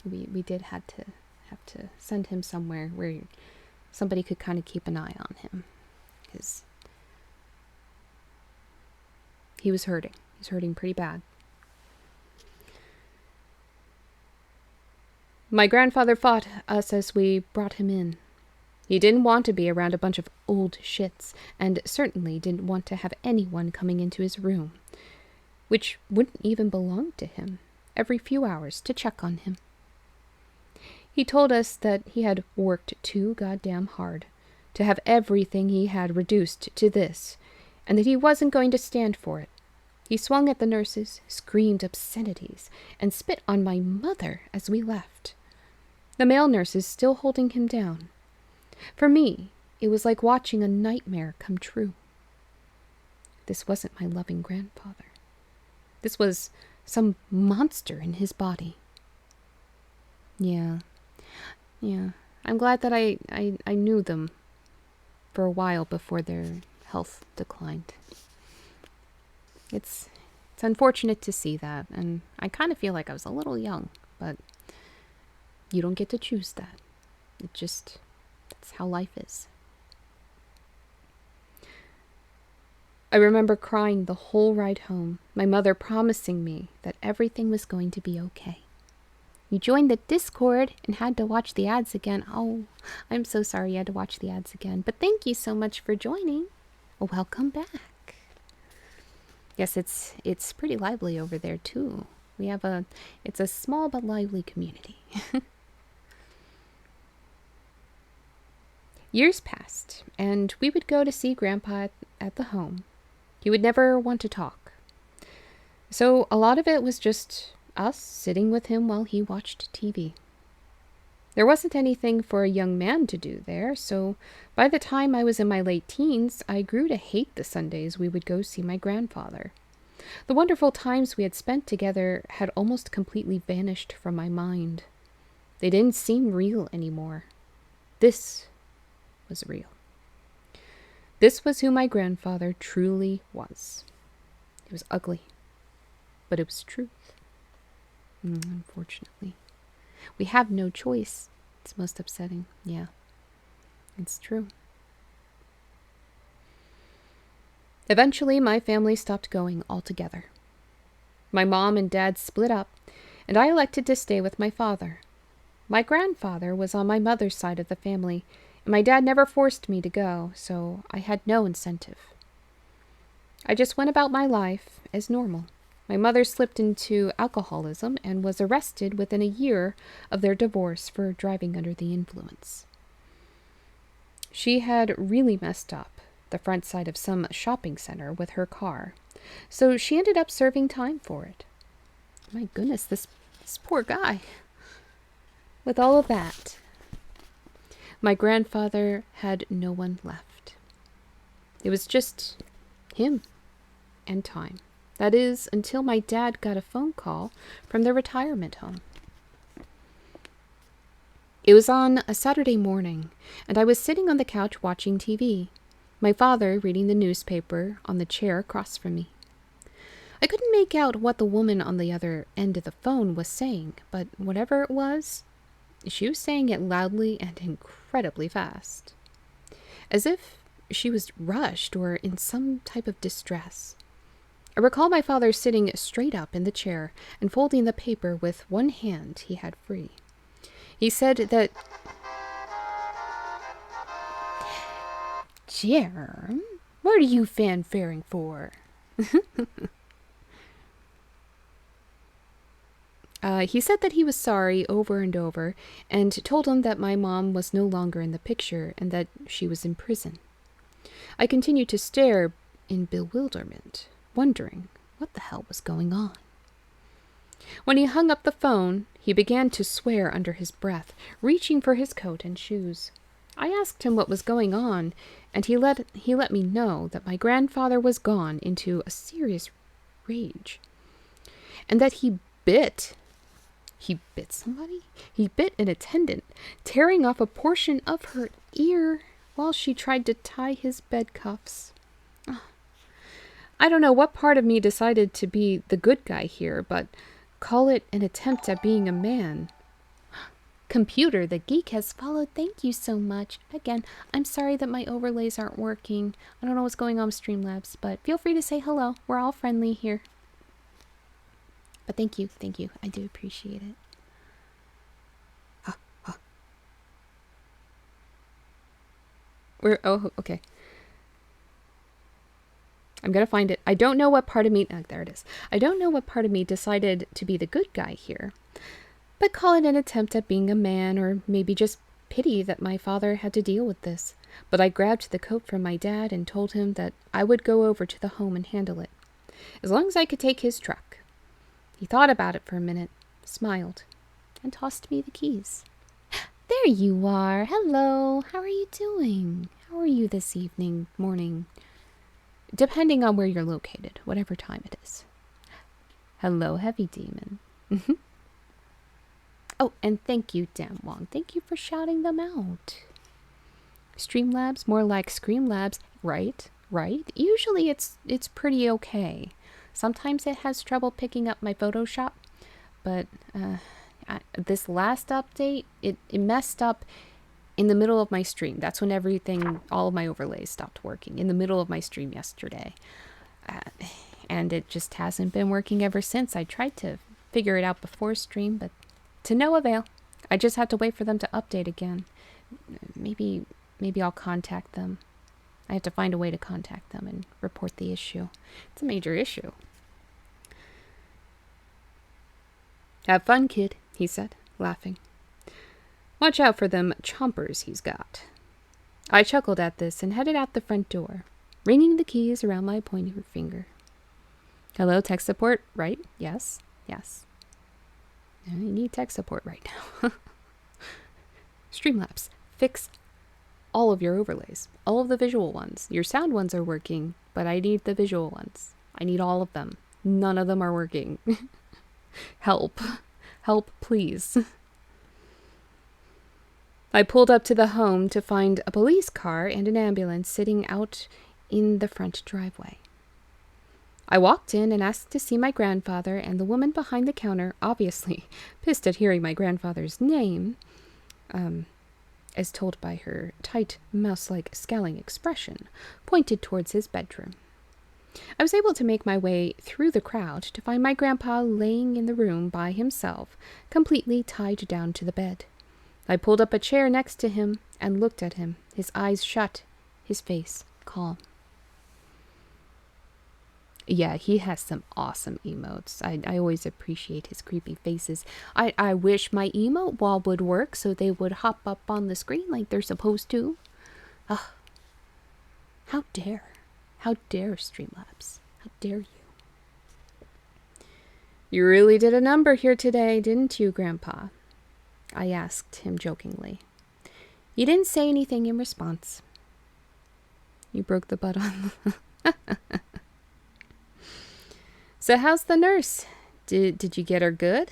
we did have to send him somewhere where somebody could kind of keep an eye on him, because he was hurting. He was hurting pretty bad. My grandfather fought us as we brought him in. He didn't want to be around a bunch of old shits, and certainly didn't want to have anyone coming into his room, which wouldn't even belong to him, every few hours to check on him. He told us that he had worked too goddamn hard to have everything he had reduced to this, and that he wasn't going to stand for it. He swung at the nurses, screamed obscenities, and spit on my mother as we left, the male nurses still holding him down. For me, it was like watching a nightmare come true. This wasn't my loving grandfather. This was some monster in his body. Yeah. I'm glad that I knew them for a while before their health declined. It's unfortunate to see that, and I kind of feel like I was a little young, but you don't get to choose that. That's how life is. I remember crying the whole ride home, my mother promising me that everything was going to be okay. You joined the Discord and had to watch the ads again. Oh, I'm so sorry you had to watch the ads again, but thank you so much for joining. Welcome back. Yes, it's pretty lively over there too. It's a small but lively community. Years passed, and we would go to see Grandpa at the home. He would never want to talk. So a lot of it was just us sitting with him while he watched TV. There wasn't anything for a young man to do there, so by the time I was in my late teens, I grew to hate the Sundays we would go see my grandfather. The wonderful times we had spent together had almost completely vanished from my mind. They didn't seem real anymore. This was real. This was who my grandfather truly was. It was ugly, but it was truth. Unfortunately. We have no choice. It's most upsetting. Yeah, it's true. Eventually, my family stopped going altogether. My mom and dad split up, and I elected to stay with my father. My grandfather was on my mother's side of the family, and my dad never forced me to go, so I had no incentive. I just went about my life as normal. My mother slipped into alcoholism and was arrested within a year of their divorce for driving under the influence. She had really messed up the front side of some shopping center with her car, so she ended up serving time for it. My goodness, this poor guy. With all of that, my grandfather had no one left. It was just him and time. That is, until my dad got a phone call from the retirement home. It was on a Saturday morning, and I was sitting on the couch watching TV, my father reading the newspaper on the chair across from me. I couldn't make out what the woman on the other end of the phone was saying, but whatever it was, she was saying it loudly and incredibly fast, as if she was rushed or in some type of distress. I recall my father sitting straight up in the chair and folding the paper with one hand he had free. He said that, "Jerm, what are you fanfaring for?" He said that he was sorry over and over and told him that my mom was no longer in the picture and that she was in prison. I continued to stare in bewilderment, wondering what the hell was going on. When he hung up the phone, he began to swear under his breath, reaching for his coat and shoes. I asked him what was going on, and he let me know that my grandfather was gone into a serious rage, and that he bit somebody? He bit an attendant, tearing off a portion of her ear while she tried to tie his bed cuffs. I don't know what part of me decided to be the good guy here, but call it an attempt at being a man. Computer, the geek has followed. Thank you so much. Again, I'm sorry that my overlays aren't working. I don't know what's going on with Streamlabs, but feel free to say hello. We're all friendly here. But thank you. I do appreciate it. Okay. I'm gonna find it. I don't know what part of me... Oh, there it is. I don't know what part of me decided to be the good guy here, but call it an attempt at being a man, or maybe just pity that my father had to deal with this. But I grabbed the coat from my dad and told him that I would go over to the home and handle it. as long as I could take his truck. He thought about it for a minute, smiled, and tossed me the keys. There you are. Hello. How are you doing? How are you this evening, morning? Depending on where you're located, whatever time it is. Hello, Heavy Demon. Oh, and thank you, Dan Wong. Thank you for shouting them out. Streamlabs, more like Screamlabs. Right. Usually it's pretty okay. Sometimes it has trouble picking up my Photoshop, but this last update, it messed up in the middle of my stream. That's when all of my overlays stopped working, in the middle of my stream yesterday. And it just hasn't been working ever since. I tried to figure it out before stream, but to no avail. I just had to wait for them to update again. Maybe I'll contact them. I have to find a way to contact them and report the issue. It's a major issue. Have fun, kid, he said, laughing. Watch out for them chompers he's got. I chuckled at this and headed out the front door, ringing the keys around my pointer finger. Hello, tech support, right? Yes. I need tech support right now. Streamlabs, fix all of your overlays, all of the visual ones. Your sound ones are working, but I need the visual ones. I need all of them. None of them are working. Help, please. I pulled up to the home to find a police car and an ambulance sitting out in the front driveway. I walked in and asked to see my grandfather, and the woman behind the counter, obviously pissed at hearing my grandfather's name, as told by her tight, mouse-like scowling expression, pointed towards his bedroom. I was able to make my way through the crowd to find my grandpa laying in the room by himself, completely tied down to the bed. I pulled up a chair next to him and looked at him, his eyes shut, his face calm. Yeah, he has some awesome emotes. I always appreciate his creepy faces. I wish my emote wall would work so they would hop up on the screen like they're supposed to. Ugh. How dare Streamlabs? How dare you? You really did a number here today, didn't you, Grandpa? I asked him jokingly. He didn't say anything in response. You broke the butt on the... So how's the nurse? Did you get her good?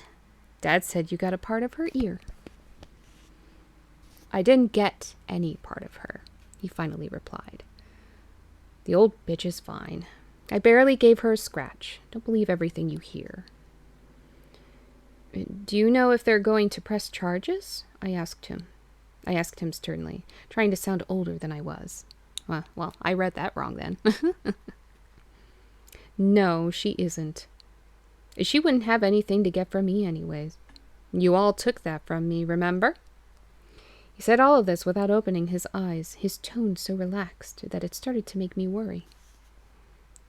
Dad said you got a part of her ear. I didn't get any part of her, he finally replied. The old bitch is fine. I barely gave her a scratch. Don't believe everything you hear. Do you know if they're going to press charges? I asked him sternly, trying to sound older than I was. Well, I read that wrong then. No, she isn't. She wouldn't have anything to get from me anyways. You all took that from me, remember? He said all of this without opening his eyes, his tone so relaxed that it started to make me worry.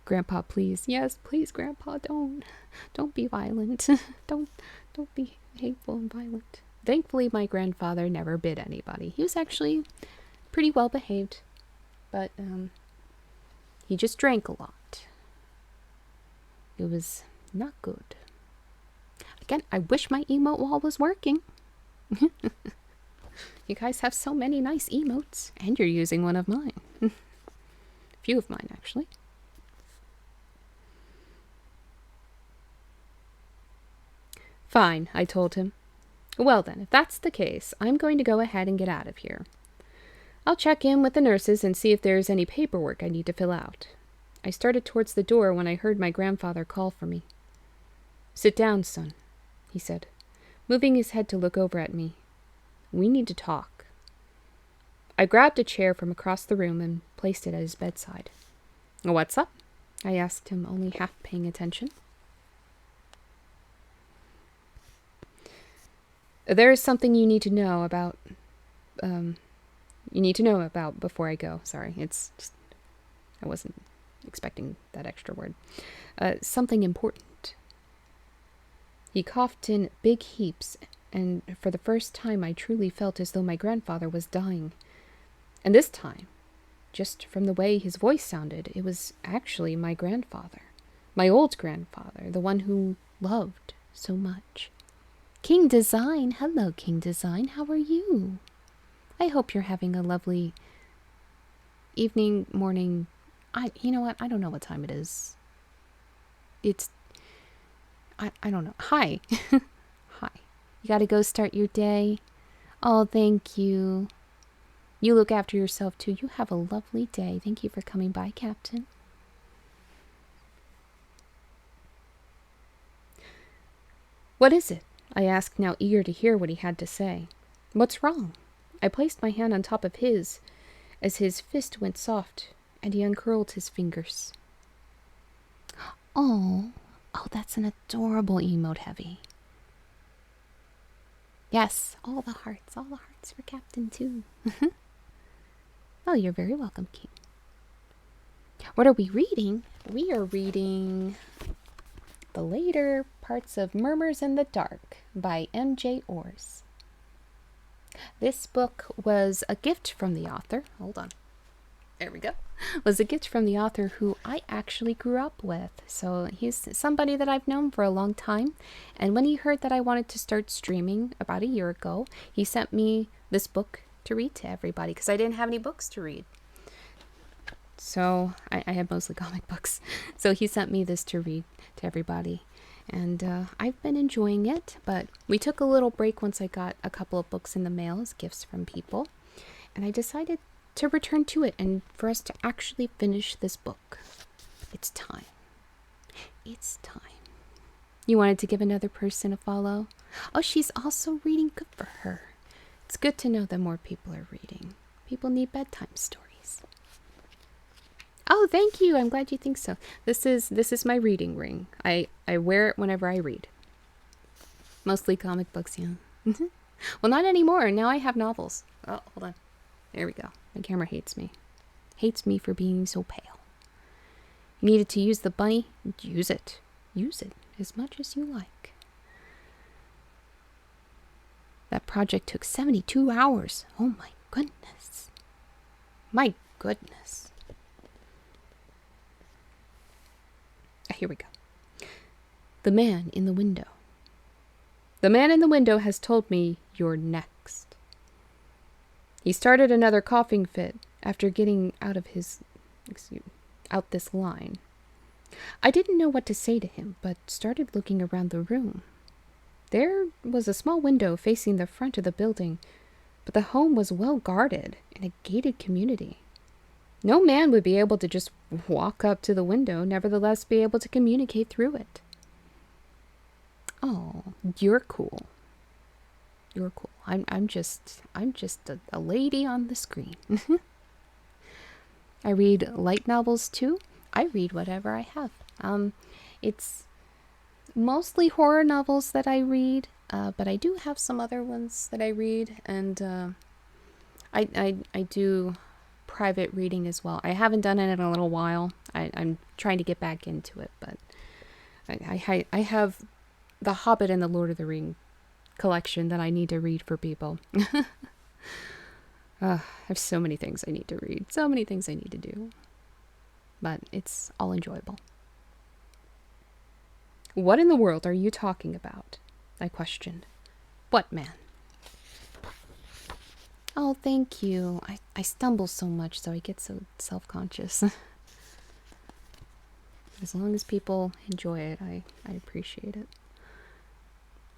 Grandpa, please. Yes, please, Grandpa, don't be violent. Don't be hateful and violent. Thankfully, my grandfather never bit anybody. He was actually pretty well behaved, but he just drank a lot. It was not good. Again, I wish my emote wall was working. You guys have so many nice emotes, and you're using one of mine. A few of mine, actually. Fine, I told him. Well then, if that's the case, I'm going to go ahead and get out of here. I'll check in with the nurses and see if there's any paperwork I need to fill out. I started towards the door when I heard my grandfather call for me. Sit down, son, he said, moving his head to look over at me. We need to talk. I grabbed a chair from across the room and placed it at his bedside. What's up? I asked him, only half paying attention. There is something you need to know about before I go. Sorry, it's just, I wasn't expecting that extra word. Something important. He coughed in big heaps, and for the first time I truly felt as though my grandfather was dying. And this time, just from the way his voice sounded, it was actually my grandfather. My old grandfather, the one who loved so much. King Design, hello King Design, how are you? I hope you're having a lovely evening, morning. You know what? I don't know what time it is. I don't know. Hi. Hi. You gotta go start your day. Oh, thank you. You look after yourself too. You have a lovely day. Thank you for coming by, Captain. What is it? I asked, now eager to hear what he had to say. What's wrong? I placed my hand on top of his as his fist went soft and he uncurled his fingers. Oh, that's an adorable emote, Heavy. Yes, all the hearts for Captain too. Oh, you're very welcome, King. What are we reading? We are reading the later parts of Murmurs in the Dark by M.J. Ors. This book was a gift from the author. Hold on. There we go. Was a gift from the author who I actually grew up with. So he's somebody that I've known for a long time. And when he heard that I wanted to start streaming about a year ago, he sent me this book to read to everybody because I didn't have any books to read. So I had mostly comic books. So he sent me this to read to everybody. And I've been enjoying it, but we took a little break once I got a couple of books in the mail as gifts from people. And I decided to return to it and for us to actually finish this book. It's time. It's time. You wanted to give another person a follow? Oh, she's also reading. Good for her. It's good to know that more people are reading. People need bedtime stories. Oh, thank you. I'm glad you think so. This is my reading ring. I wear it whenever I read. Mostly comic books, yeah. Well, not anymore. Now I have novels. Oh, hold on. There we go. My camera hates me. Hates me for being so pale. You needed to use the bunny? Use it. Use it as much as you like. That project took 72 hours. Oh my goodness. My goodness. Here we go. The man in the window. The man in the window has told me you're next. He started another coughing fit after getting out this line. I didn't know what to say to him, but started looking around the room. There was a small window facing the front of the building, but the home was well guarded in a gated community. No man would be able to just walk up to the window, nevertheless be able to communicate through it. Oh, you're cool. You're cool. I'm just a lady on the screen. I read light novels too. I read whatever I have. It's mostly horror novels that I read, but I do have some other ones that I read, and I do private reading as well. I haven't done it in a little while. I'm trying to get back into it, but I have The Hobbit and the Lord of the Ring collection that I need to read for people. I have so many things I need to read, so many things I need to do, but it's all enjoyable. What in the world are you talking about? I questioned. What man? Oh, thank you. I stumble so much, so I get so self-conscious. As long as people enjoy it, I appreciate it.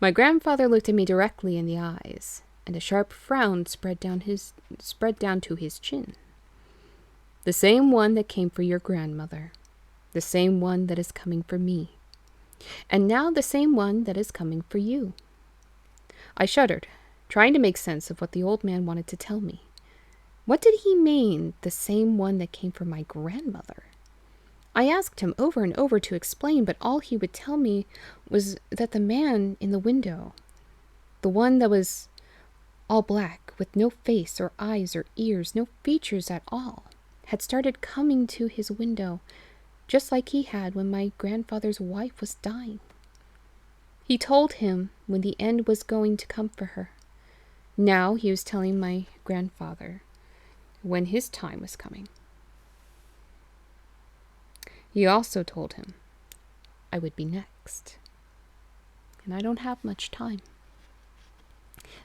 My grandfather looked at me directly in the eyes, and a sharp frown spread down to his chin. The same one that came for your grandmother. The same one that is coming for me. And now the same one that is coming for you. I shuddered, trying to make sense of what the old man wanted to tell me. What did he mean, the same one that came for my grandmother? I asked him over and over to explain, but all he would tell me was that the man in the window, the one that was all black, with no face or eyes or ears, no features at all, had started coming to his window, just like he had when my grandfather's wife was dying. He told him when the end was going to come for her. Now he was telling my grandfather when his time was coming. He also told him I would be next. And I don't have much time.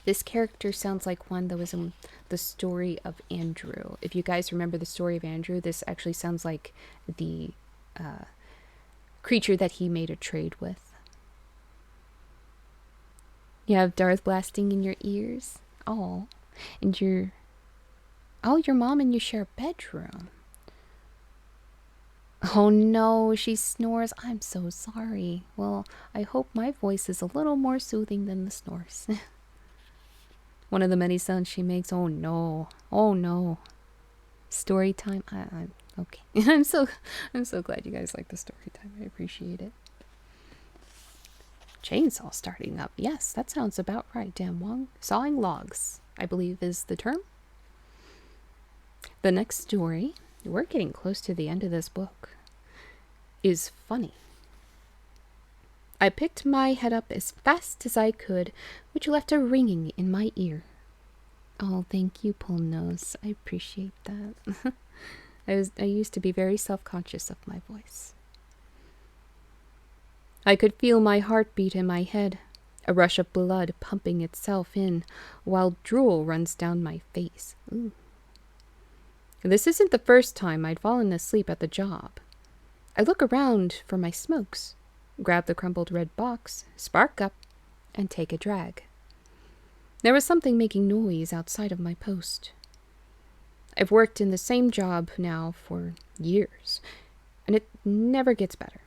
This character sounds like one that was in the story of Andrew. If you guys remember the story of Andrew, this actually sounds like the creature that he made a trade with. You have Darth blasting in your ears. Oh, and your mom and you share a bedroom. Oh no, she snores. I'm so sorry. Well, I hope my voice is a little more soothing than the snores. One of the many sounds she makes. Oh no. Oh no. Story time. I'm okay. I'm so glad you guys like the story time. I appreciate it. Chainsaw starting up. Yes, that sounds about right. Dan Wong. Sawing logs, I believe is the term. The next story, we're getting close to the end of this book, is funny. I picked my head up as fast as I could, which left a ringing in my ear. Oh, thank you, Pull Nose. I appreciate that. I used to be very self-conscious of my voice. I could feel my heartbeat in my head, a rush of blood pumping itself in, while drool runs down my face. Ooh. This isn't the first time I'd fallen asleep at the job. I look around for my smokes, grab the crumpled red box, spark up, and take a drag. There was something making noise outside of my post. I've worked in the same job now for years, and it never gets better.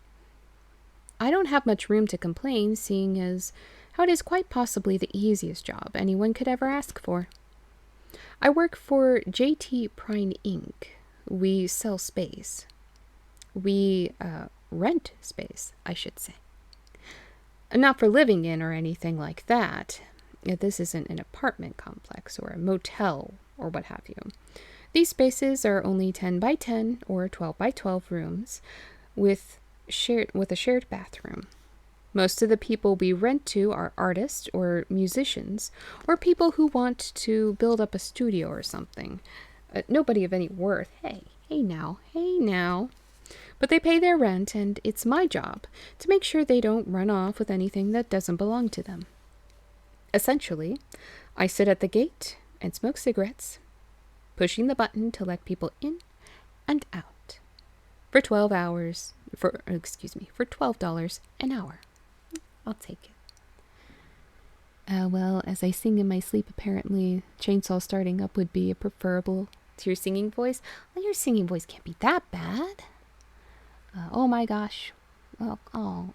I don't have much room to complain, seeing as how it is quite possibly the easiest job anyone could ever ask for. I work for JT Prine Inc. We sell space. We rent space, I should say. Not for living in or anything like that. This isn't an apartment complex or a motel or what have you. These spaces are only 10 by 10 or 12 by 12 rooms with a shared bathroom. Most of the people we rent to are artists or musicians or people who want to build up a studio or something. Nobody of any worth. Hey now. But they pay their rent, and it's my job to make sure they don't run off with anything that doesn't belong to them. Essentially, I sit at the gate and smoke cigarettes, pushing the button to let people in and out for $12 an hour. I'll take it. Well, as I sing in my sleep, apparently chainsaw starting up would be preferable to your singing voice. Well, your singing voice can't be that bad. Oh my gosh. Well, oh,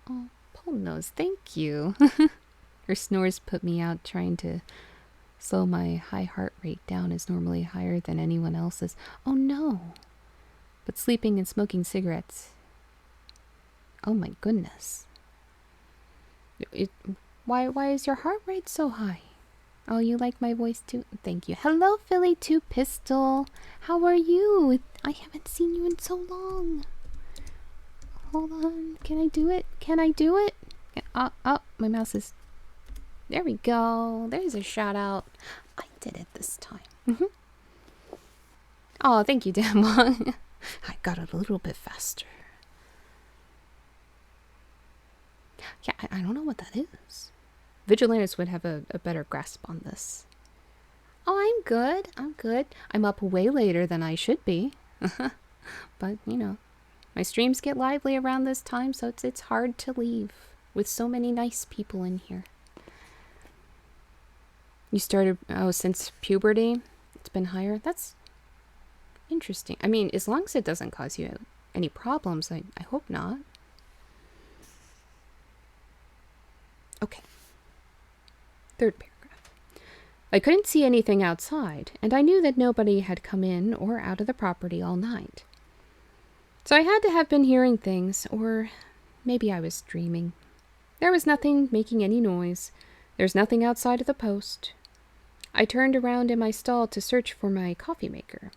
Paul knows. Thank you. Her snores put me out trying to slow my high heart rate down is normally higher than anyone else's. Oh no. But sleeping and smoking cigarettes. Oh my goodness. Why is your heart rate so high? Oh, you like my voice too? Thank you. Hello, Philly 2 Pistol. How are you? I haven't seen you in so long. Hold on. Can I do it? Oh, my mouse is... There we go. There's a shout out. I did it this time. Oh, thank you, Dan Wong. I got it a little bit faster. Yeah, I don't know what that is. Vigilantes would have a better grasp on this. Oh, I'm good. I'm up way later than I should be. But, my streams get lively around this time, so it's hard to leave with so many nice people in here. You started, since puberty, it's been higher? That's interesting. I mean, as long as it doesn't cause you any problems, I hope not. Okay. Third paragraph. I couldn't see anything outside, and I knew that nobody had come in or out of the property all night. So I had to have been hearing things, or maybe I was dreaming. There was nothing making any noise. There's nothing outside of the post. I turned around in my stall to search for my coffee maker.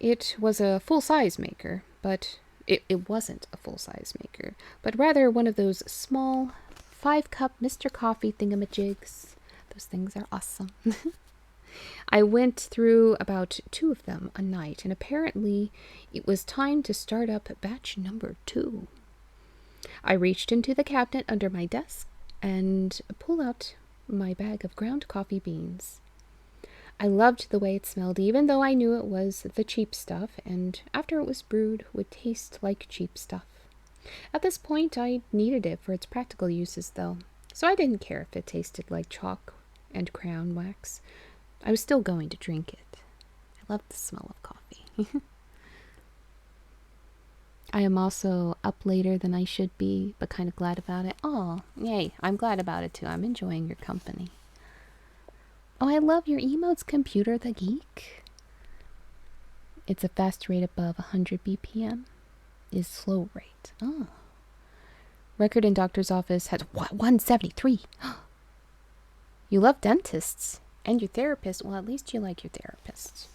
It was a full-size maker, but it wasn't a full-size maker, but rather one of those small 5-cup Mr. Coffee thingamajigs. Those things are awesome. I went through about 2 of them a night, and apparently it was time to start up batch number 2. I reached into the cabinet under my desk and pulled out my bag of ground coffee beans. I loved the way it smelled, even though I knew it was the cheap stuff, and after it was brewed, would taste like cheap stuff. At this point, I needed it for its practical uses, though, so I didn't care if it tasted like chalk and crown wax. I was still going to drink it. I loved the smell of coffee. I am also up later than I should be, but kind of glad about it. Oh, yay, I'm glad about it too. I'm enjoying your company. Oh, I love your emotes, Computer the Geek. It's a fast rate above 100 BPM. Is slow rate. Oh. Record in doctor's office has 173. You love dentists and your therapist. Well, at least you like your therapist.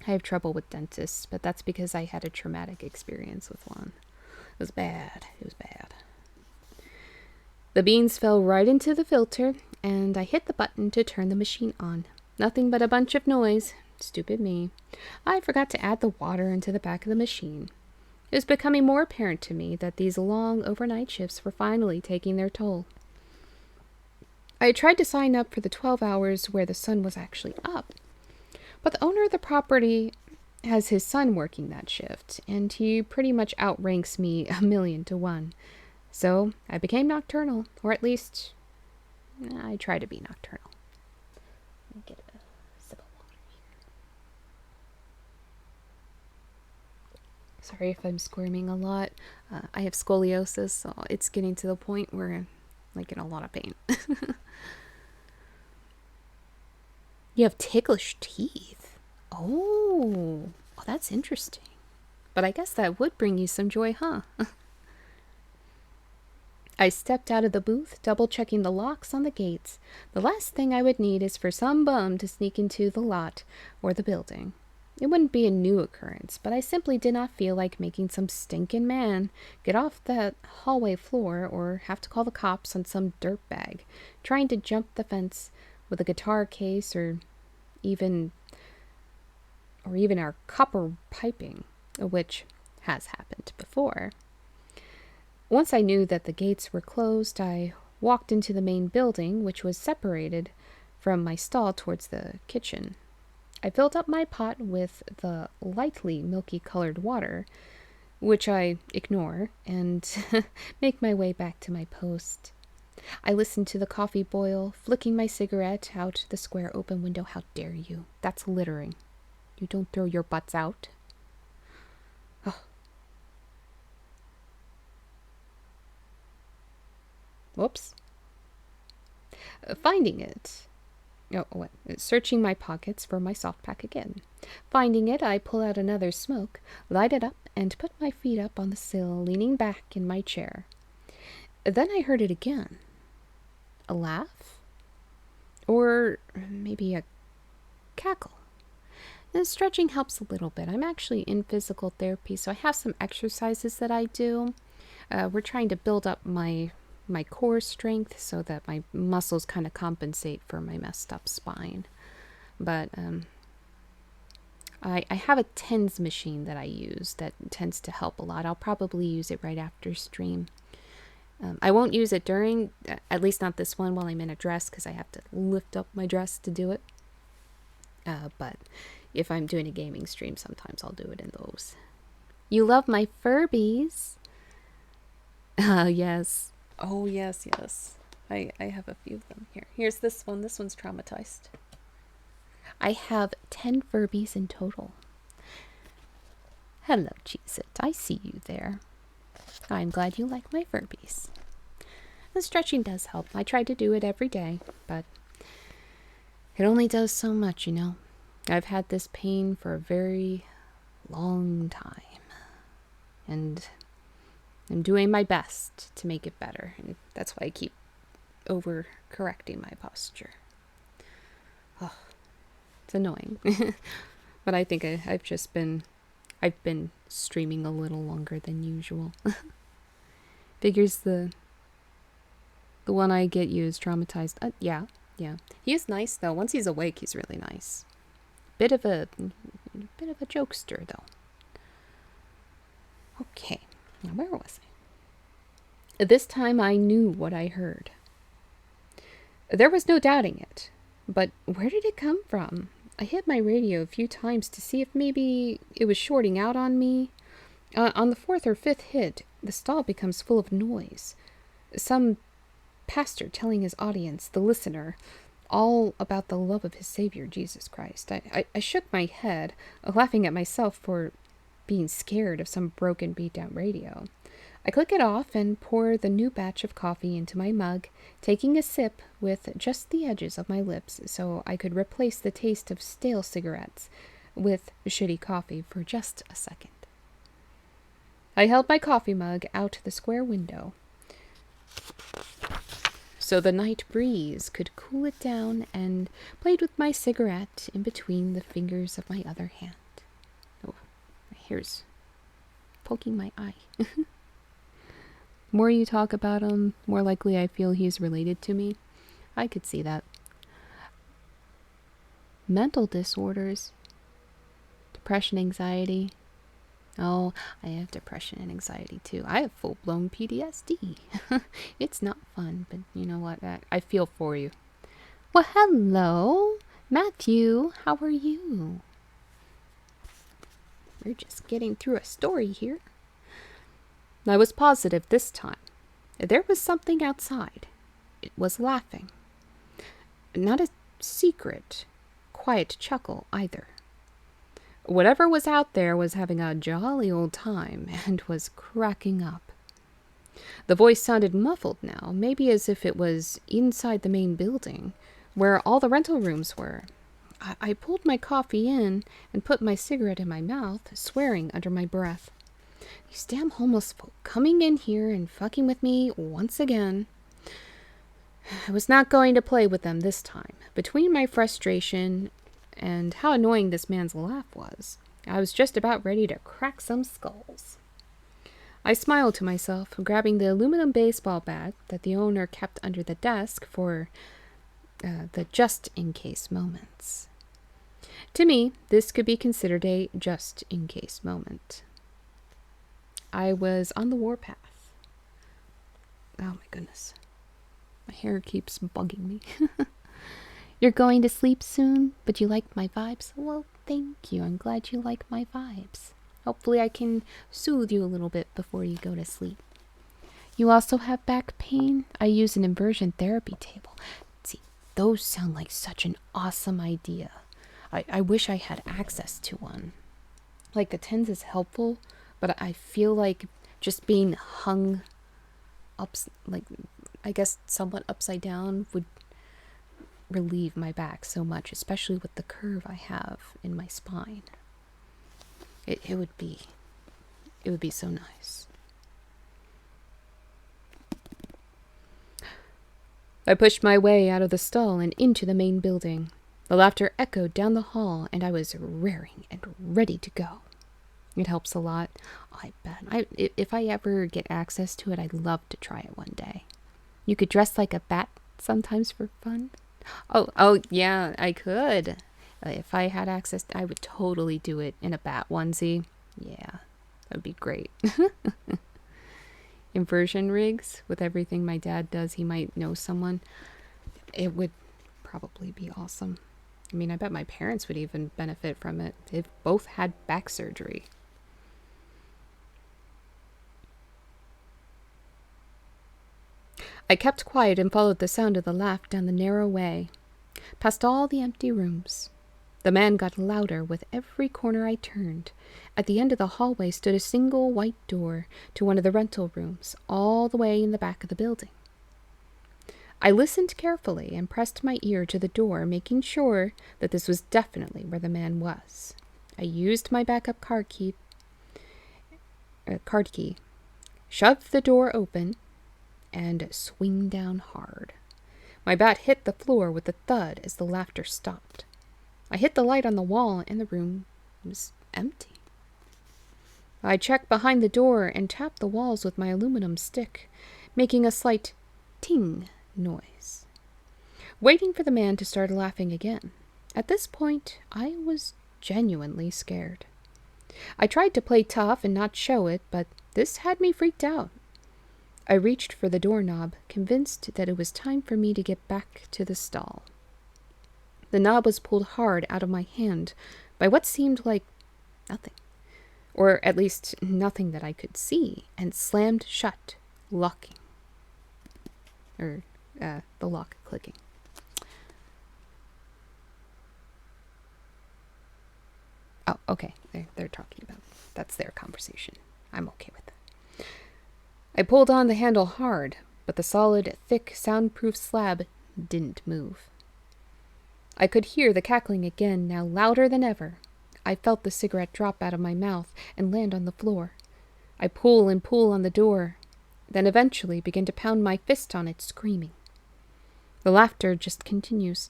I have trouble with dentists, but that's because I had a traumatic experience with one. It was bad. It was bad. The beans fell right into the filter, and I hit the button to turn the machine on. Nothing but a bunch of noise. Stupid me. I forgot to add the water into the back of the machine. It was becoming more apparent to me that these long overnight shifts were finally taking their toll. I had tried to sign up for the 12 hours where the sun was actually up, but the owner of the property has his son working that shift, and he pretty much outranks me 1,000,000 to 1. So I became nocturnal, or at least I try to be nocturnal. Let me get a sip of water here. Sorry if I'm squirming a lot. I have scoliosis, so it's getting to the point where I'm like in a lot of pain. You have ticklish teeth. Oh, that's interesting. But I guess that would bring you some joy, huh? I stepped out of the booth, double-checking the locks on the gates. The last thing I would need is for some bum to sneak into the lot or the building. It wouldn't be a new occurrence, but I simply did not feel like making some stinking man get off that hallway floor or have to call the cops on some dirtbag trying to jump the fence with a guitar case or even our copper piping, which has happened before. Once I knew that the gates were closed, I walked into the main building, which was separated from my stall towards the kitchen. I filled up my pot with the lightly milky-colored water, which I ignore, and make my way back to my post. I listened to the coffee boil, flicking my cigarette out the square open window. How dare you? That's littering. You don't throw your butts out. Oh. Whoops. Finding it. Searching my pockets for my soft pack again. Finding it, I pull out another smoke, light it up, and put my feet up on the sill, leaning back in my chair. Then I heard it again. A laugh? Or maybe a cackle. The stretching helps a little bit. I'm actually in physical therapy, so I have some exercises that I do. We're trying to build up my core strength so that my muscles kind of compensate for my messed up spine. But I have a TENS machine that I use that tends to help a lot. I'll probably use it right after stream. I won't use it during, at least not this one, while I'm in a dress, because I have to lift up my dress to do it. But if I'm doing a gaming stream, sometimes I'll do it in those. You love my Furbies. Yes. Oh, yes. I have a few of them here. Here's this one. This one's traumatized. I have 10 Furbies in total. Hello, Cheez-It. I see you there. I'm glad you like my Furbies. The stretching does help. I try to do it every day, but it only does so much, you know. I've had this pain for a very long time, and I'm doing my best to make it better, and that's why I keep over-correcting my posture. Oh, it's annoying. But I think I've been streaming a little longer than usual. Figures the one I get you is traumatized. Yeah. He is nice though. Once he's awake, he's really nice. Bit of a jokester though. Okay, now where was I? This time I knew what I heard. There was no doubting it. But where did it come from? I hit my radio a few times to see if maybe it was shorting out on me. On the fourth or fifth hit, the stall becomes full of noise. Some pastor telling his audience, the listener, all about the love of his Savior, Jesus Christ. I shook my head, laughing at myself for being scared of some broken, beat-down radio. I click it off and pour the new batch of coffee into my mug, taking a sip with just the edges of my lips so I could replace the taste of stale cigarettes with shitty coffee for just a second. I held my coffee mug out the square window so the night breeze could cool it down, and played with my cigarette in between the fingers of my other hand. Oh, my hair's poking my eye. The more you talk about him, more likely I feel he's related to me. I could see that. Mental disorders. Depression, anxiety. Oh, I have depression and anxiety too. I have full-blown PTSD. It's not fun, but you know what? I feel for you. Well, hello, Matthew. How are you? We're just getting through a story here. I was positive this time. There was something outside. It was laughing. Not a secret, quiet chuckle either. Whatever was out there was having a jolly old time and was cracking up. The voice sounded muffled now, maybe as if it was inside the main building, where all the rental rooms were. I pulled my coffee in and put my cigarette in my mouth, swearing under my breath. These damn homeless folk coming in here and fucking with me once again. I was not going to play with them this time. Between my frustration and how annoying this man's laugh was, I was just about ready to crack some skulls. I smiled to myself, grabbing the aluminum baseball bat that the owner kept under the desk for the just-in-case moments. To me, this could be considered a just-in-case moment. I was on the warpath. Oh my goodness. My hair keeps bugging me. You're going to sleep soon, but you like my vibes? Well, thank you. I'm glad you like my vibes. Hopefully I can soothe you a little bit before you go to sleep. You also have back pain? I use an inversion therapy table. See, those sound like such an awesome idea. I wish I had access to one. Like, the TENS is helpful, but I feel like just being hung up, like, I guess somewhat upside down would relieve my back so much, especially with the curve I have in my spine. It would be so nice. I pushed my way out of the stall and into the main building. The laughter echoed down the hall, and I was raring and ready to go. It helps a lot. I bet. If I ever get access to it, I'd love to try it one day. You could dress like a bat sometimes for fun. Oh, yeah, I could. If I had access, I would totally do it in a bat onesie. Yeah, that would be great. Inversion rigs, with everything my dad does, he might know someone. It would probably be awesome. I mean, I bet my parents would even benefit from it. They've both had back surgery. I kept quiet and followed the sound of the laugh down the narrow way, past all the empty rooms. The man got louder with every corner I turned. At the end of the hallway stood a single white door to one of the rental rooms, all the way in the back of the building. I listened carefully and pressed my ear to the door, making sure that this was definitely where the man was. I used my backup card key, shoved the door open, and swing down hard. My bat hit the floor with a thud as the laughter stopped. I hit the light on the wall, and the room was empty. I checked behind the door and tapped the walls with my aluminum stick, making a slight ting noise, waiting for the man to start laughing again. At this point, I was genuinely scared. I tried to play tough and not show it, but this had me freaked out. I reached for the doorknob, convinced that it was time for me to get back to the stall. The knob was pulled hard out of my hand by what seemed like nothing, or at least nothing that I could see, and slammed shut, locking. The lock clicking. Oh, okay. They're talking about that's their conversation. I'm okay with that. I pulled on the handle hard, but the solid, thick, soundproof slab didn't move. I could hear the cackling again, now louder than ever. I felt the cigarette drop out of my mouth and land on the floor. I pull and pull on the door, then eventually begin to pound my fist on it, screaming. The laughter just continues.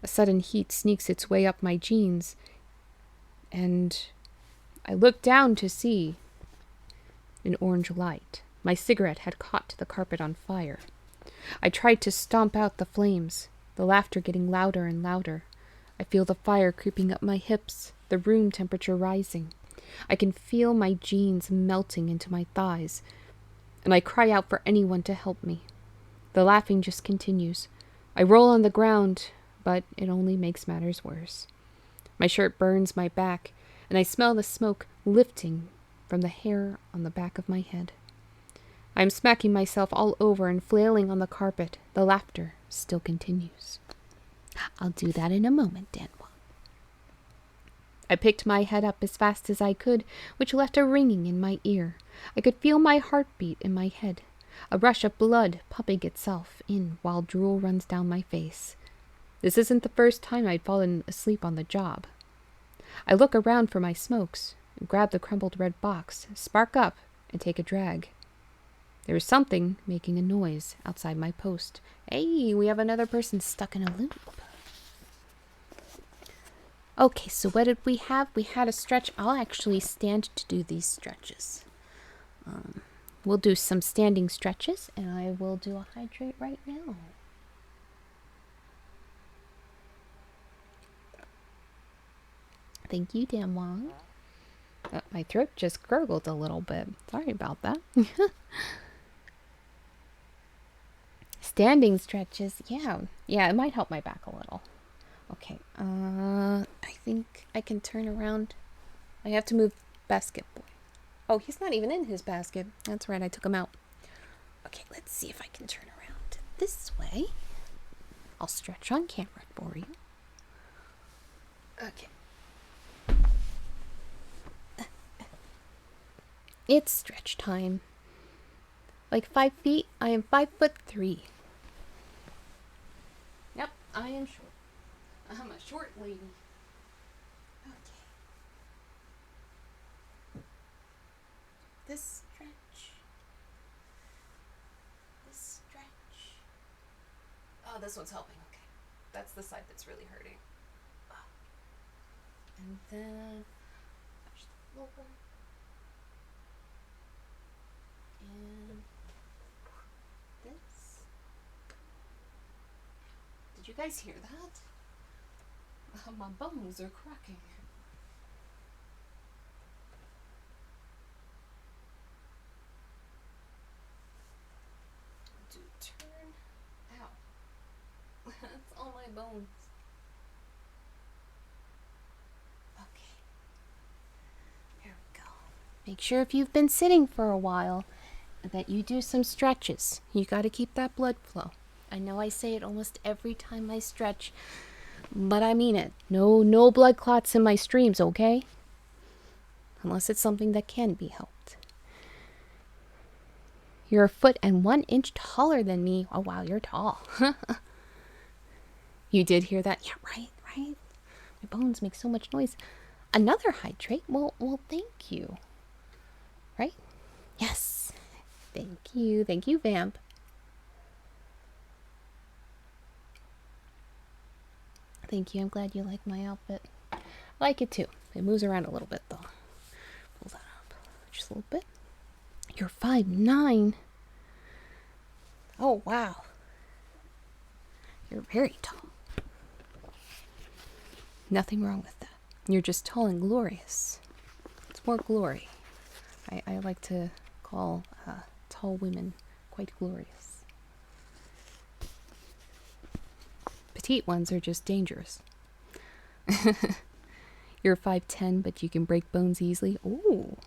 A sudden heat sneaks its way up my jeans, and I look down to see an orange light. My cigarette had caught the carpet on fire. I tried to stomp out the flames, the laughter getting louder and louder. I feel the fire creeping up my hips, the room temperature rising. I can feel my jeans melting into my thighs, and I cry out for anyone to help me. The laughing just continues. I roll on the ground, but it only makes matters worse. My shirt burns my back, and I smell the smoke lifting from the hair on the back of my head. I am smacking myself all over and flailing on the carpet. The laughter still continues. I'll do that in a moment, Dan. I picked my head up as fast as I could, which left a ringing in my ear. I could feel my heartbeat in my head, a rush of blood pumping itself in while drool runs down my face. This isn't the first time I'd fallen asleep on the job. I look around for my smokes, grab the crumpled red box, spark up, and take a drag. There is something making a noise outside my post. Hey, we have another person stuck in a loop. Okay, so what did we have? We had a stretch. I'll actually stand to do these stretches. We'll do some standing stretches, and I will do a hydrate right now. Thank you, Dan Wong. My throat just gurgled a little bit. Sorry about that. Standing stretches. Yeah, it might help my back a little. Okay, I think I can turn around. I have to move Basket Boy. Oh, he's not even in his basket. That's right, I took him out. Okay, let's see if I can turn around this way. I'll stretch on camera for you. Okay. It's stretch time. Like 5 feet, I am 5'3". Yep, I am short. I'm a short lady. Okay. This stretch. This stretch. Oh, this one's helping. Okay. That's the side that's really hurting. And then touch the floor. And this. Did you guys hear that? My bones are cracking. Do turn out. That's all my bones. Okay. Here we go. Make sure if you've been sitting for a while that you do some stretches. You got to keep that blood flow. I know I say it almost every time I stretch, but I mean it. No blood clots in my streams, okay? Unless it's something that can be helped. You're a foot and 1 inch taller than me. Oh, wow, you're tall. You did hear that? Yeah, right. My bones make so much noise. Another hydrate? Well, thank you. Right? Yes. Thank you, Vamp. Thank you. I'm glad you like my outfit. I like it too. It moves around a little bit though. Pull that up just a little bit. You're 5'9". Oh wow. You're very tall. Nothing wrong with that. You're just tall and glorious. It's more glory. I like to call tall women quite glorious. Petite ones are just dangerous. You're 5'10", but you can break bones easily. Ooh.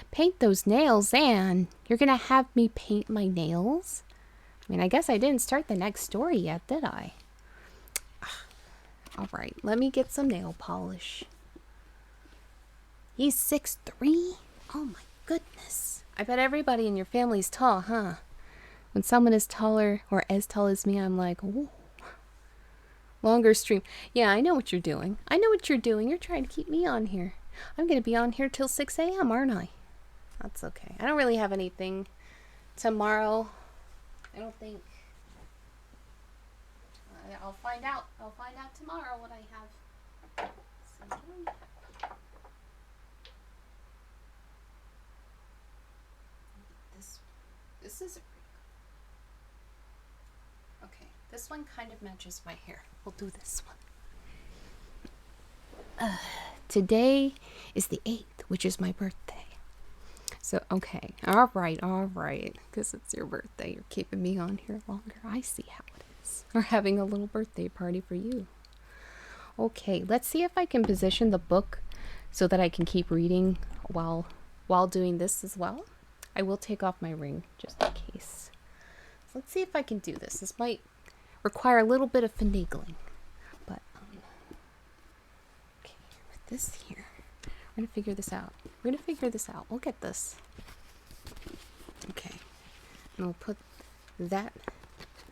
Paint those nails, Anne. You're gonna have me paint my nails? I mean, I guess I didn't start the next story yet, did I? All right, let me get some nail polish. He's 6'3"? Oh my goodness. I bet everybody in your family's tall, huh? When someone is taller or as tall as me, I'm like, ooh. Longer stream. Yeah, I know what you're doing. I know what you're doing. You're trying to keep me on here. I'm going to be on here till 6 a.m., aren't I? That's okay. I don't really have anything tomorrow. I don't think. I'll find out. I'll find out tomorrow what I have. This is okay. This one kind of matches my hair. We'll do this one. Today is the 8th, which is my birthday. So, okay. All right. Because it's your birthday. You're keeping me on here longer. I see how it is. We're having a little birthday party for you. Okay, let's see if I can position the book so that I can keep reading while doing this as well. I will take off my ring just in case. So let's see if I can do this. This might require a little bit of finagling. But, okay, with this here, we're going to figure this out. We'll get this. Okay. And we'll put that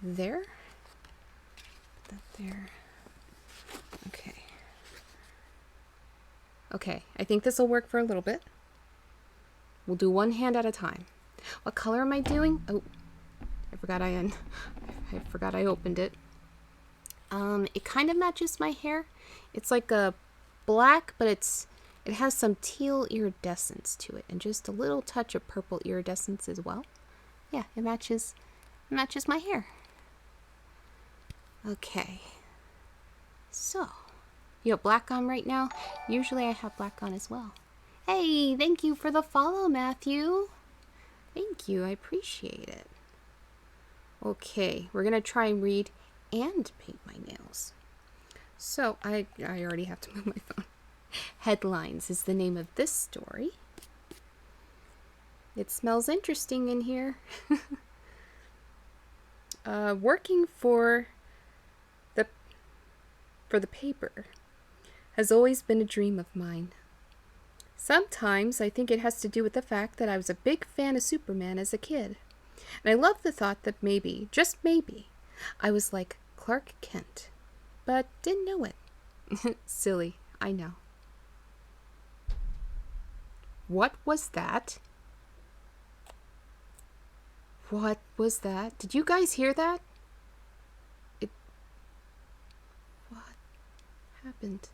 there. Put that there. Okay. Okay, I think this will work for a little bit. We'll do one hand at a time. What color am I doing? Oh, I forgot I opened it. It kind of matches my hair. It's like a black, but it has some teal iridescence to it, and just a little touch of purple iridescence as well. Yeah, it matches my hair. Okay. So, you have black on right now? Usually I have black on as well. Hey, thank you for the follow, Matthew. Thank you, I appreciate it. Okay, we're gonna try and read and paint my nails. So, I already have to move my phone. Headlines is the name of this story. It smells interesting in here. Working for the paper has always been a dream of mine. Sometimes I think it has to do with the fact that I was a big fan of Superman as a kid. And I love the thought that maybe, just maybe, I was like Clark Kent. But didn't know it. Silly, I know. What was that? What was that? Did you guys hear that? What happened?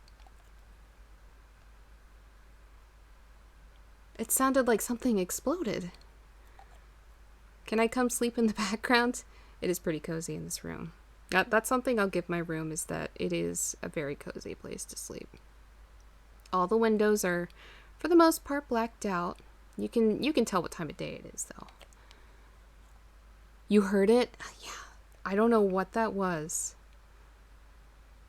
It sounded like something exploded. Can I come sleep in the background? It is pretty cozy in this room. That's something I'll give my room, is that it is a very cozy place to sleep. All the windows are, for the most part, blacked out. You can tell what time of day it is, though. You heard it? Yeah. I don't know what that was.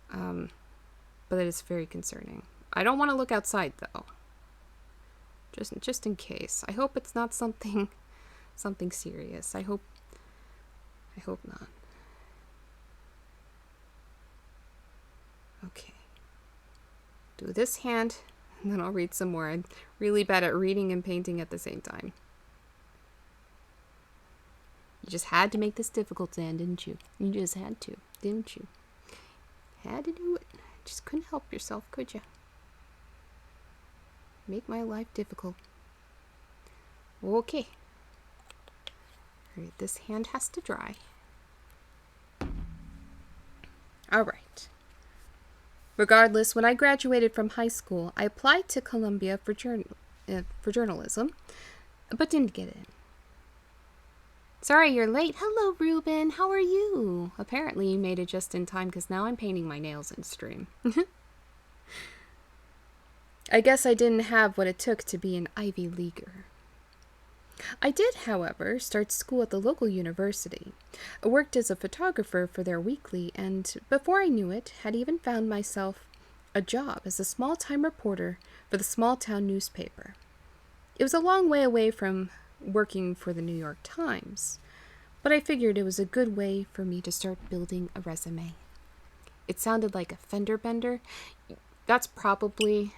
But it is very concerning. I don't want to look outside, though. Just in case. I hope it's not something serious. I hope not. Okay. Do this hand, and then I'll read some more. I'm really bad at reading and painting at the same time. You just had to make this difficult, Dan, didn't you? You just had to, didn't you? Had to do it. Just couldn't help yourself, could you? Make my life difficult. Okay. Alright, this hand has to dry. Alright. Regardless, when I graduated from high school, I applied to Columbia for journalism, but didn't get in. Sorry you're late. Hello, Ruben. How are you? Apparently you made it just in time, because now I'm painting my nails in stream. I guess I didn't have what it took to be an Ivy Leaguer. I did, however, start school at the local university. I worked as a photographer for their weekly, and before I knew it, had even found myself a job as a small-time reporter for the small-town newspaper. It was a long way away from working for the New York Times, but I figured it was a good way for me to start building a resume. It sounded like a fender bender. That's probably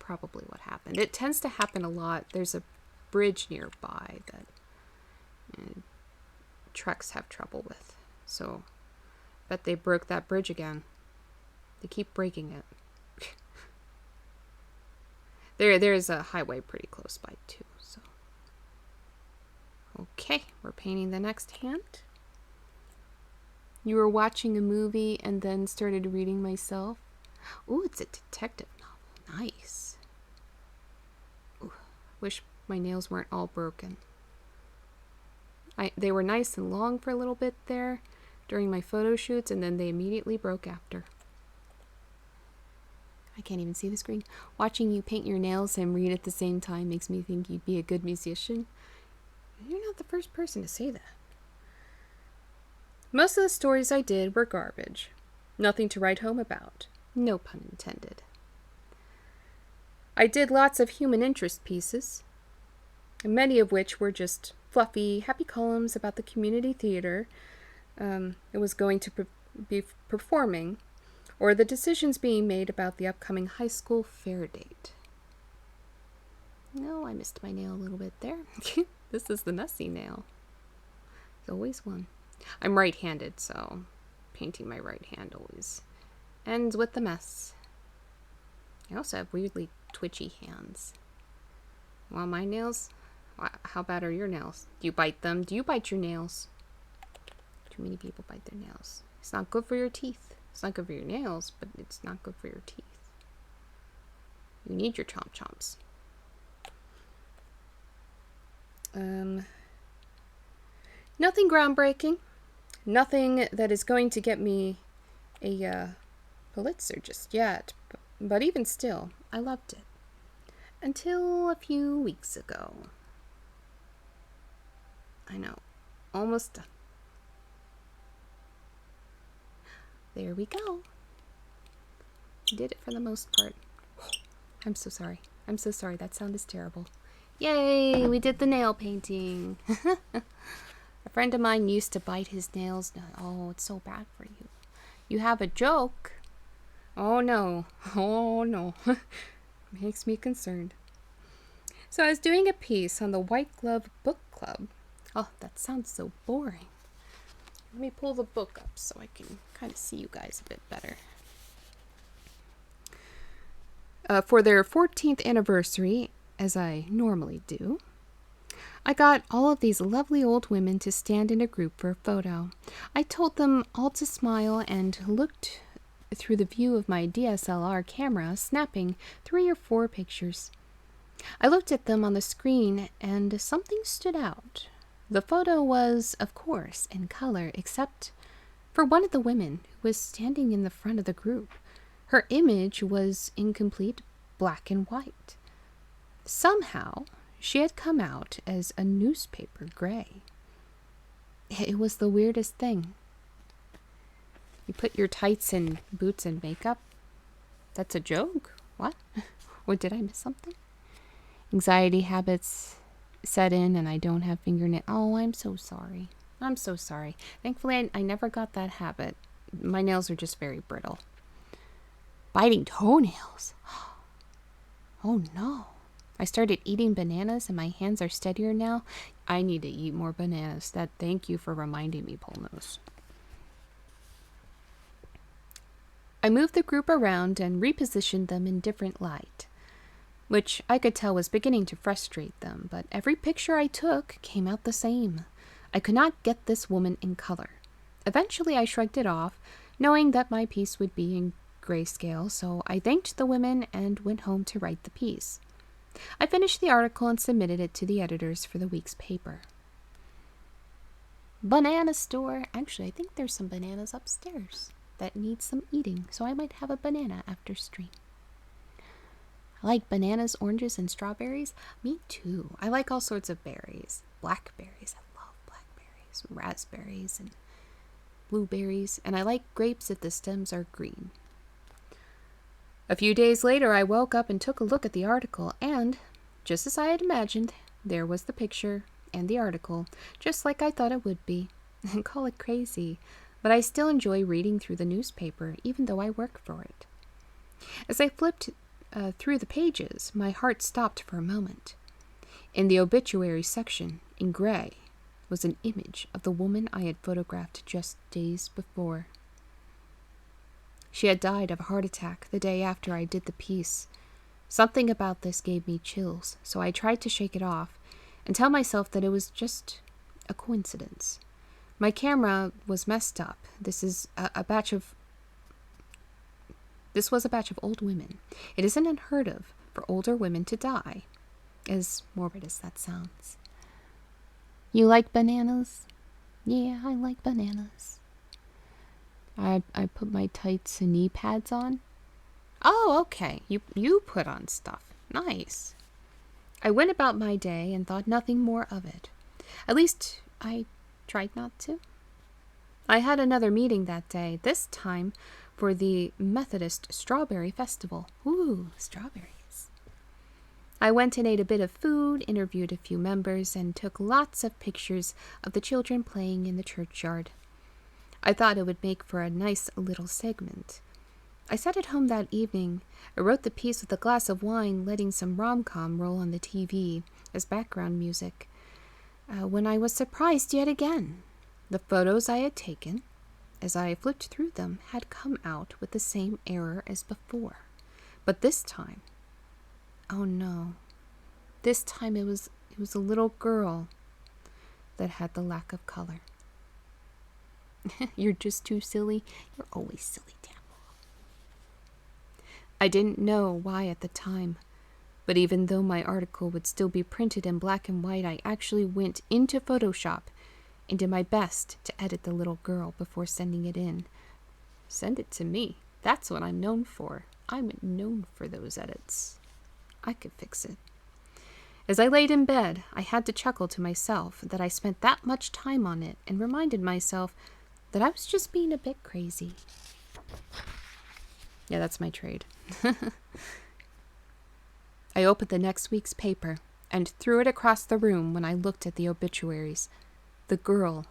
what happened. It tends to happen a lot. There's a bridge nearby that trucks have trouble with. So, bet they broke that bridge again. They keep breaking it. There's a highway pretty close by too. So, okay, we're painting the next hand. You were watching a movie and then started reading myself. Ooh, it's a detective novel. Nice. Ooh, wish my nails weren't all broken. They were nice and long for a little bit there during my photo shoots, and then they immediately broke after. I can't even see the screen. Watching you paint your nails and read at the same time makes me think you'd be a good musician. You're not the first person to say that. Most of the stories I did were garbage. Nothing to write home about. No pun intended. I did lots of human interest pieces, many of which were just fluffy, happy columns about the community theater it was going to be performing, or the decisions being made about the upcoming high school fair date. No, I missed my nail a little bit there. This is the messy nail. There's always one. I'm right-handed, so painting my right hand always ends with the mess. I also have weirdly twitchy hands. Well, my nails, how bad are your nails? Do you bite them? Do you bite your nails? Too many people bite their nails. It's not good for your teeth. It's not good for your nails, but it's not good for your teeth. You need your chomp chomps. Nothing groundbreaking. Nothing that is going to get me a Pulitzer just yet. But even still, I loved it. Until a few weeks ago. I know. Almost done. There we go. Did it for the most part. I'm so sorry. I'm so sorry. That sound is terrible. Yay! We did the nail painting. A friend of mine used to bite his nails. Oh, it's so bad for you. You have a joke. Oh no. Oh no. Makes me concerned. So I was doing a piece on the White Glove Book Club. Oh, that sounds so boring. Let me pull the book up so I can kind of see you guys a bit better. For their 14th anniversary, as I normally do, I got all of these lovely old women to stand in a group for a photo. I told them all to smile and looked through the view of my DSLR camera, snapping 3 or 4 pictures. I looked at them on the screen and something stood out. The photo was, of course, in color, except for one of the women who was standing in the front of the group. Her image was in complete black and white. Somehow, she had come out as a newspaper gray. It was the weirdest thing. You put your tights and boots and makeup? That's a joke? What? Or did I miss something? Anxiety habits set in and I don't have fingernails. Oh, I'm so sorry. I'm so sorry. Thankfully, I never got that habit. My nails are just very brittle. Biting toenails. Oh no. I started eating bananas and my hands are steadier now. I need to eat more bananas. Thank you for reminding me, Polnose. I moved the group around and repositioned them in different light, which I could tell was beginning to frustrate them, but every picture I took came out the same. I could not get this woman in color. Eventually I shrugged it off, knowing that my piece would be in grayscale, so I thanked the women and went home to write the piece. I finished the article and submitted it to the editors for the week's paper. Banana store. Actually, I think there's some bananas upstairs that need some eating, so I might have a banana after stream. I like bananas, oranges, and strawberries. Me too. I like all sorts of berries. blackberries. I love blackberries, raspberries, and blueberries, and I like grapes if the stems are green. A few days later, I woke up and took a look at the article, and, just as I had imagined, there was the picture and the article, just like I thought it would be. Call it crazy, but I still enjoy reading through the newspaper, even though I work for it. As I flipped through the pages, my heart stopped for a moment. In the obituary section, in gray, was an image of the woman I had photographed just days before. She had died of a heart attack the day after I did the piece. Something about this gave me chills, so I tried to shake it off and tell myself that it was just a coincidence. My camera was messed up. This was a batch of old women. It isn't unheard of for older women to die, as morbid as that sounds. You like bananas? Yeah, I like bananas. I put my tights and knee pads on. Oh, okay. You put on stuff. Nice. I went about my day and thought nothing more of it. At least I tried not to. I had another meeting that day, this time for the Methodist Strawberry Festival. Ooh, strawberries. I went and ate a bit of food, interviewed a few members, and took lots of pictures of the children playing in the churchyard. I thought it would make for a nice little segment. I sat at home that evening. I wrote the piece with a glass of wine, letting some rom-com roll on the TV as background music, when I was surprised yet again. The photos I had taken, as I flipped through them, had come out with the same error as before. But this time, oh no, this time it was a little girl that had the lack of color. You're just too silly. You're always silly, Tamil. I didn't know why at the time, but even though my article would still be printed in black and white, I actually went into Photoshop and did my best to edit the little girl before sending it in. Send it to me. That's what I'm known for. I'm known for those edits. I could fix it. As I laid in bed, I had to chuckle to myself that I spent that much time on it and reminded myself that I was just being a bit crazy. Yeah, that's my trade. I opened the next week's paper and threw it across the room when I looked at the obituaries. The girl,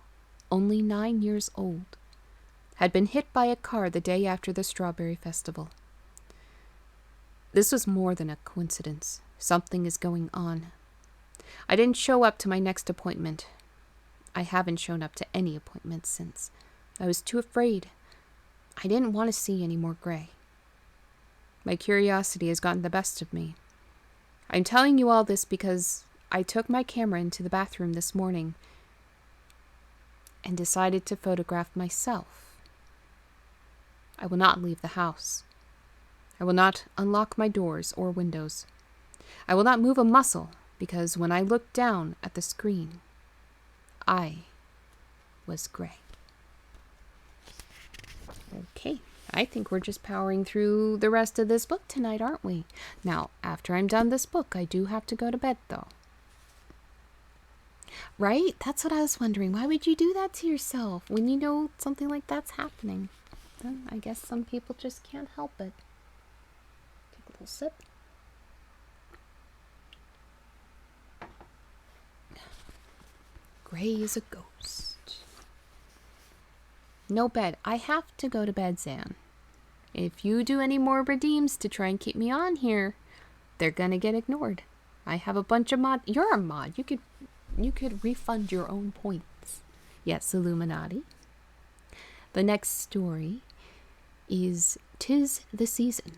only 9 years old, had been hit by a car the day after the Strawberry Festival. This was more than a coincidence. Something is going on. I didn't show up to my next appointment. I haven't shown up to any appointments since. I was too afraid. I didn't want to see any more gray. My curiosity has gotten the best of me. I'm telling you all this because I took my camera into the bathroom this morning and decided to photograph myself. I will not leave the house. I will not unlock my doors or windows. I will not move a muscle because when I looked down at the screen, I was gray. Okay, I think we're just powering through the rest of this book tonight, aren't we? Now, after I'm done this book, I do have to go to bed, though. Right? That's what I was wondering. Why would you do that to yourself when you know something like that's happening? Well, I guess some people just can't help it. Take a little sip. Gray is a ghost. No bed. I have to go to bed, Zan. If you do any more redeems to try and keep me on here, they're gonna get ignored. I have a bunch of mod. You're a mod. You could refund your own points. Yes, Illuminati. The next story is 'Tis the Season.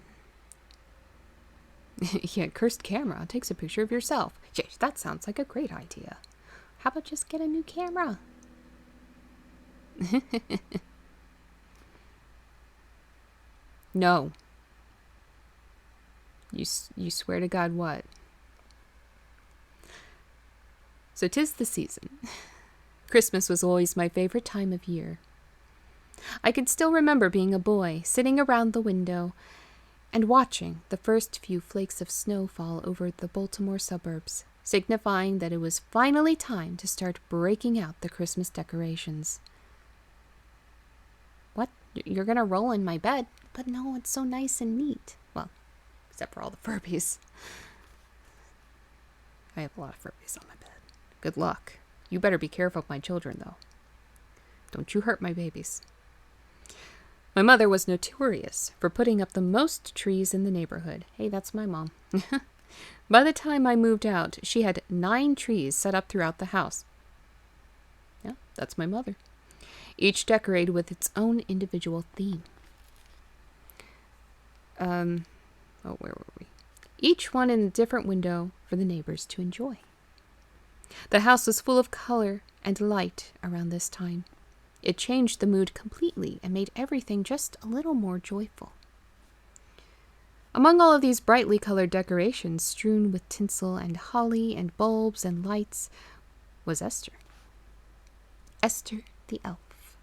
Yeah, cursed camera takes a picture of yourself. Yeah, that sounds like a great idea. How about just get a new camera? No. You swear to God what? So 'tis the season. Christmas was always my favorite time of year. I can still remember being a boy, sitting around the window and watching the first few flakes of snow fall over the Baltimore suburbs. signifying that it was finally time to start breaking out the Christmas decorations. What? You're gonna roll in my bed? But no, it's so nice and neat. Well, except for all the Furbies. I have a lot of Furbies on my bed. Good luck. You better be careful of my children, though. Don't you hurt my babies. My mother was notorious for putting up the most trees in the neighborhood. Hey, that's my mom. By the time I moved out, she had 9 trees set up throughout the house. Yeah, that's my mother. Each decorated with its own individual theme. Where were we? Each one in a different window for the neighbors to enjoy. The house was full of color and light around this time. It changed the mood completely and made everything just a little more joyful. Among all of these brightly colored decorations, strewn with tinsel and holly and bulbs and lights, was Esther. Esther the elf.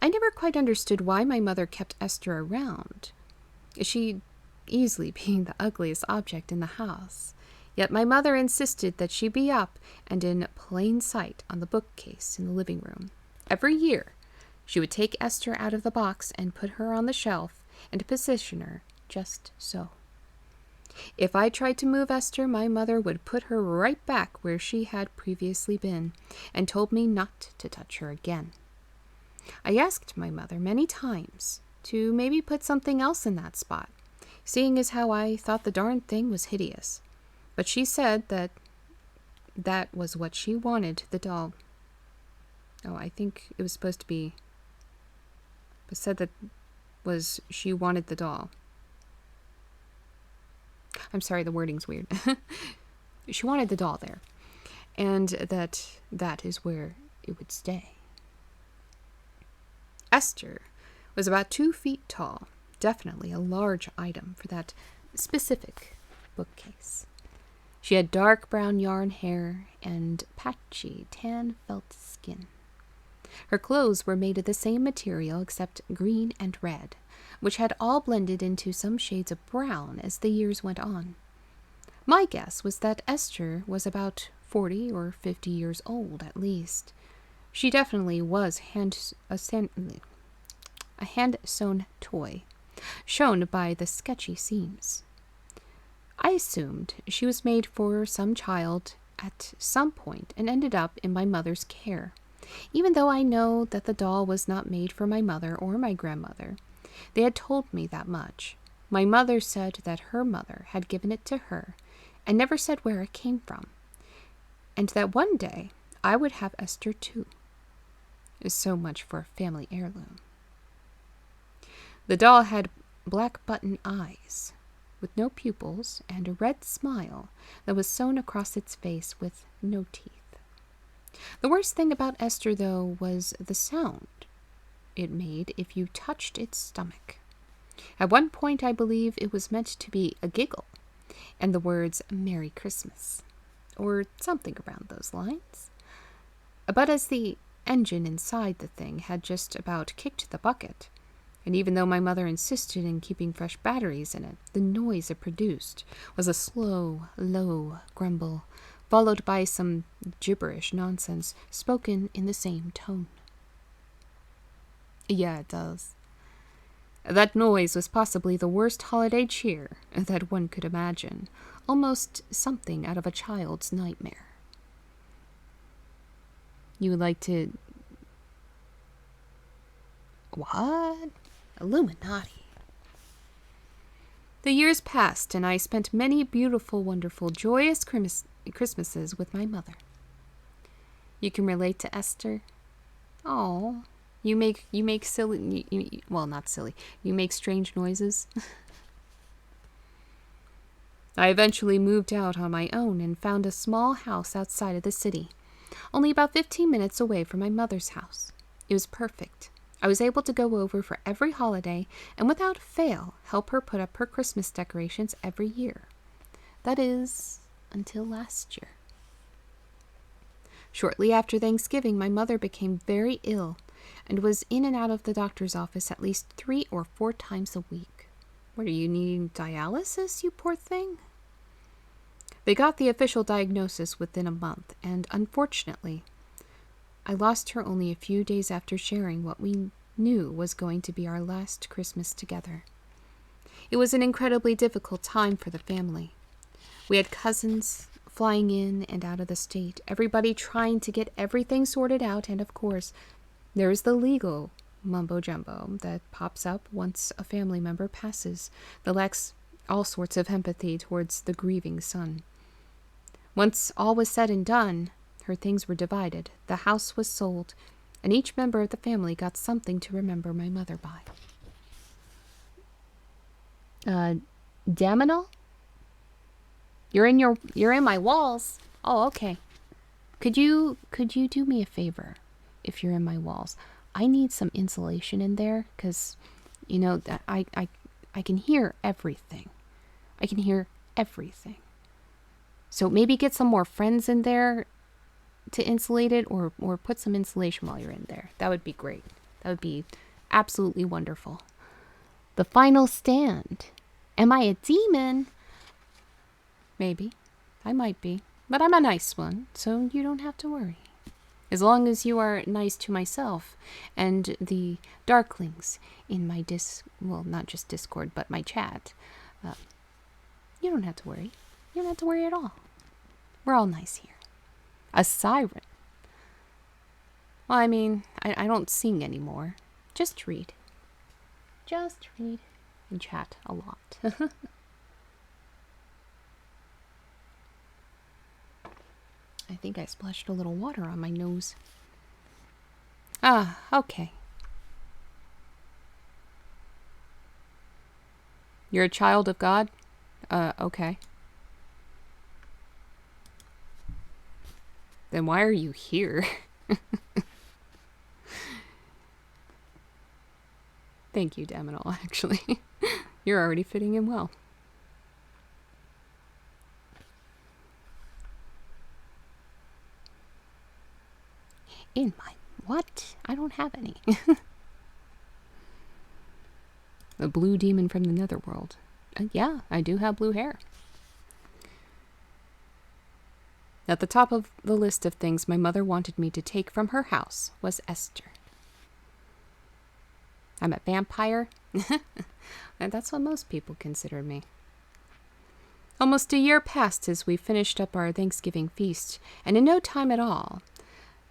I never quite understood why my mother kept Esther around, she easily being the ugliest object in the house. Yet my mother insisted that she be up and in plain sight on the bookcase in the living room. Every year, she would take Esther out of the box and put her on the shelf and position her just so. If I tried to move Esther, my mother would put her right back where she had previously been and told me not to touch her again. I asked my mother many times to maybe put something else in that spot, seeing as how I thought the darn thing was hideous. But she said that was what she wanted the doll. Oh, I think it was supposed to be, but said that was she wanted the doll. I'm sorry, the wording's weird. She wanted the doll there, and that is where it would stay. Esther was about 2 feet tall, definitely a large item for that specific bookcase. She had dark brown yarn hair and patchy tan felt skin. Her clothes were made of the same material except green and red, which had all blended into some shades of brown as the years went on. My guess was that Esther was about 40 or 50 years old at least. She definitely was a hand-sewn toy, shown by the sketchy seams. I assumed she was made for some child at some point and ended up in my mother's care, even though I know that the doll was not made for my mother or my grandmother. They had told me that much. My mother said that her mother had given it to her and never said where it came from, and that one day I would have Esther too. So much for a family heirloom. The doll had black button eyes, with no pupils, and a red smile that was sewn across its face with no teeth. The worst thing about Esther, though, was the sound it made if you touched its stomach. At one point, I believe it was meant to be a giggle, and the words "Merry Christmas," or something around those lines. But as the engine inside the thing had just about kicked the bucket, and even though my mother insisted in keeping fresh batteries in it, the noise it produced was a slow, low grumble, followed by some gibberish nonsense spoken in the same tone. Yeah, it does. That noise was possibly the worst holiday cheer that one could imagine, almost something out of a child's nightmare. You would like to... What? Illuminati. The years passed, and I spent many beautiful, wonderful, joyous Christmases with my mother. You can relate to Esther? Oh, you make silly, well, not silly. You make strange noises. I eventually moved out on my own and found a small house outside of the city, only about 15 minutes away from my mother's house. It was perfect. I was able to go over for every holiday and without fail help her put up her Christmas decorations every year. That is, until last year. Shortly after Thanksgiving, my mother became very ill and was in and out of the doctor's office at least 3 or 4 times a week. What, are you needing dialysis, you poor thing? They got the official diagnosis within a month, and unfortunately, I lost her only a few days after sharing what we knew was going to be our last Christmas together. It was an incredibly difficult time for the family. We had cousins flying in and out of the state, everybody trying to get everything sorted out, and of course, there is the legal mumbo-jumbo that pops up once a family member passes that lacks all sorts of empathy towards the grieving son. Once all was said and done, her things were divided, the house was sold, and each member of the family got something to remember my mother by. Daminal? You're in my walls. Oh, okay. Could you do me a favor if you're in my walls? I need some insulation in there because, I can hear everything. I can hear everything. So maybe get some more friends in there to insulate it, or put some insulation while you're in there. That would be great. That would be absolutely wonderful. The final stand. Am I a demon? Maybe. I might be. But I'm a nice one, so you don't have to worry. As long as you are nice to myself and the darklings in my not just Discord, but my chat, you don't have to worry. You don't have to worry at all. We're all nice here. A siren. Well, I mean, I don't sing anymore. Just read. Just read and chat a lot. I think I splashed a little water on my nose. Ah, okay. You're a child of God? Okay. Then why are you here? Thank you, Daminal, actually. You're already fitting in well. In my what? I don't have any. The blue demon from the netherworld. Yeah, I do have blue hair. At the top of the list of things my mother wanted me to take from her house was Esther. I'm a vampire? And that's what most people consider me. Almost a year passed as we finished up our Thanksgiving feast, and in no time at all,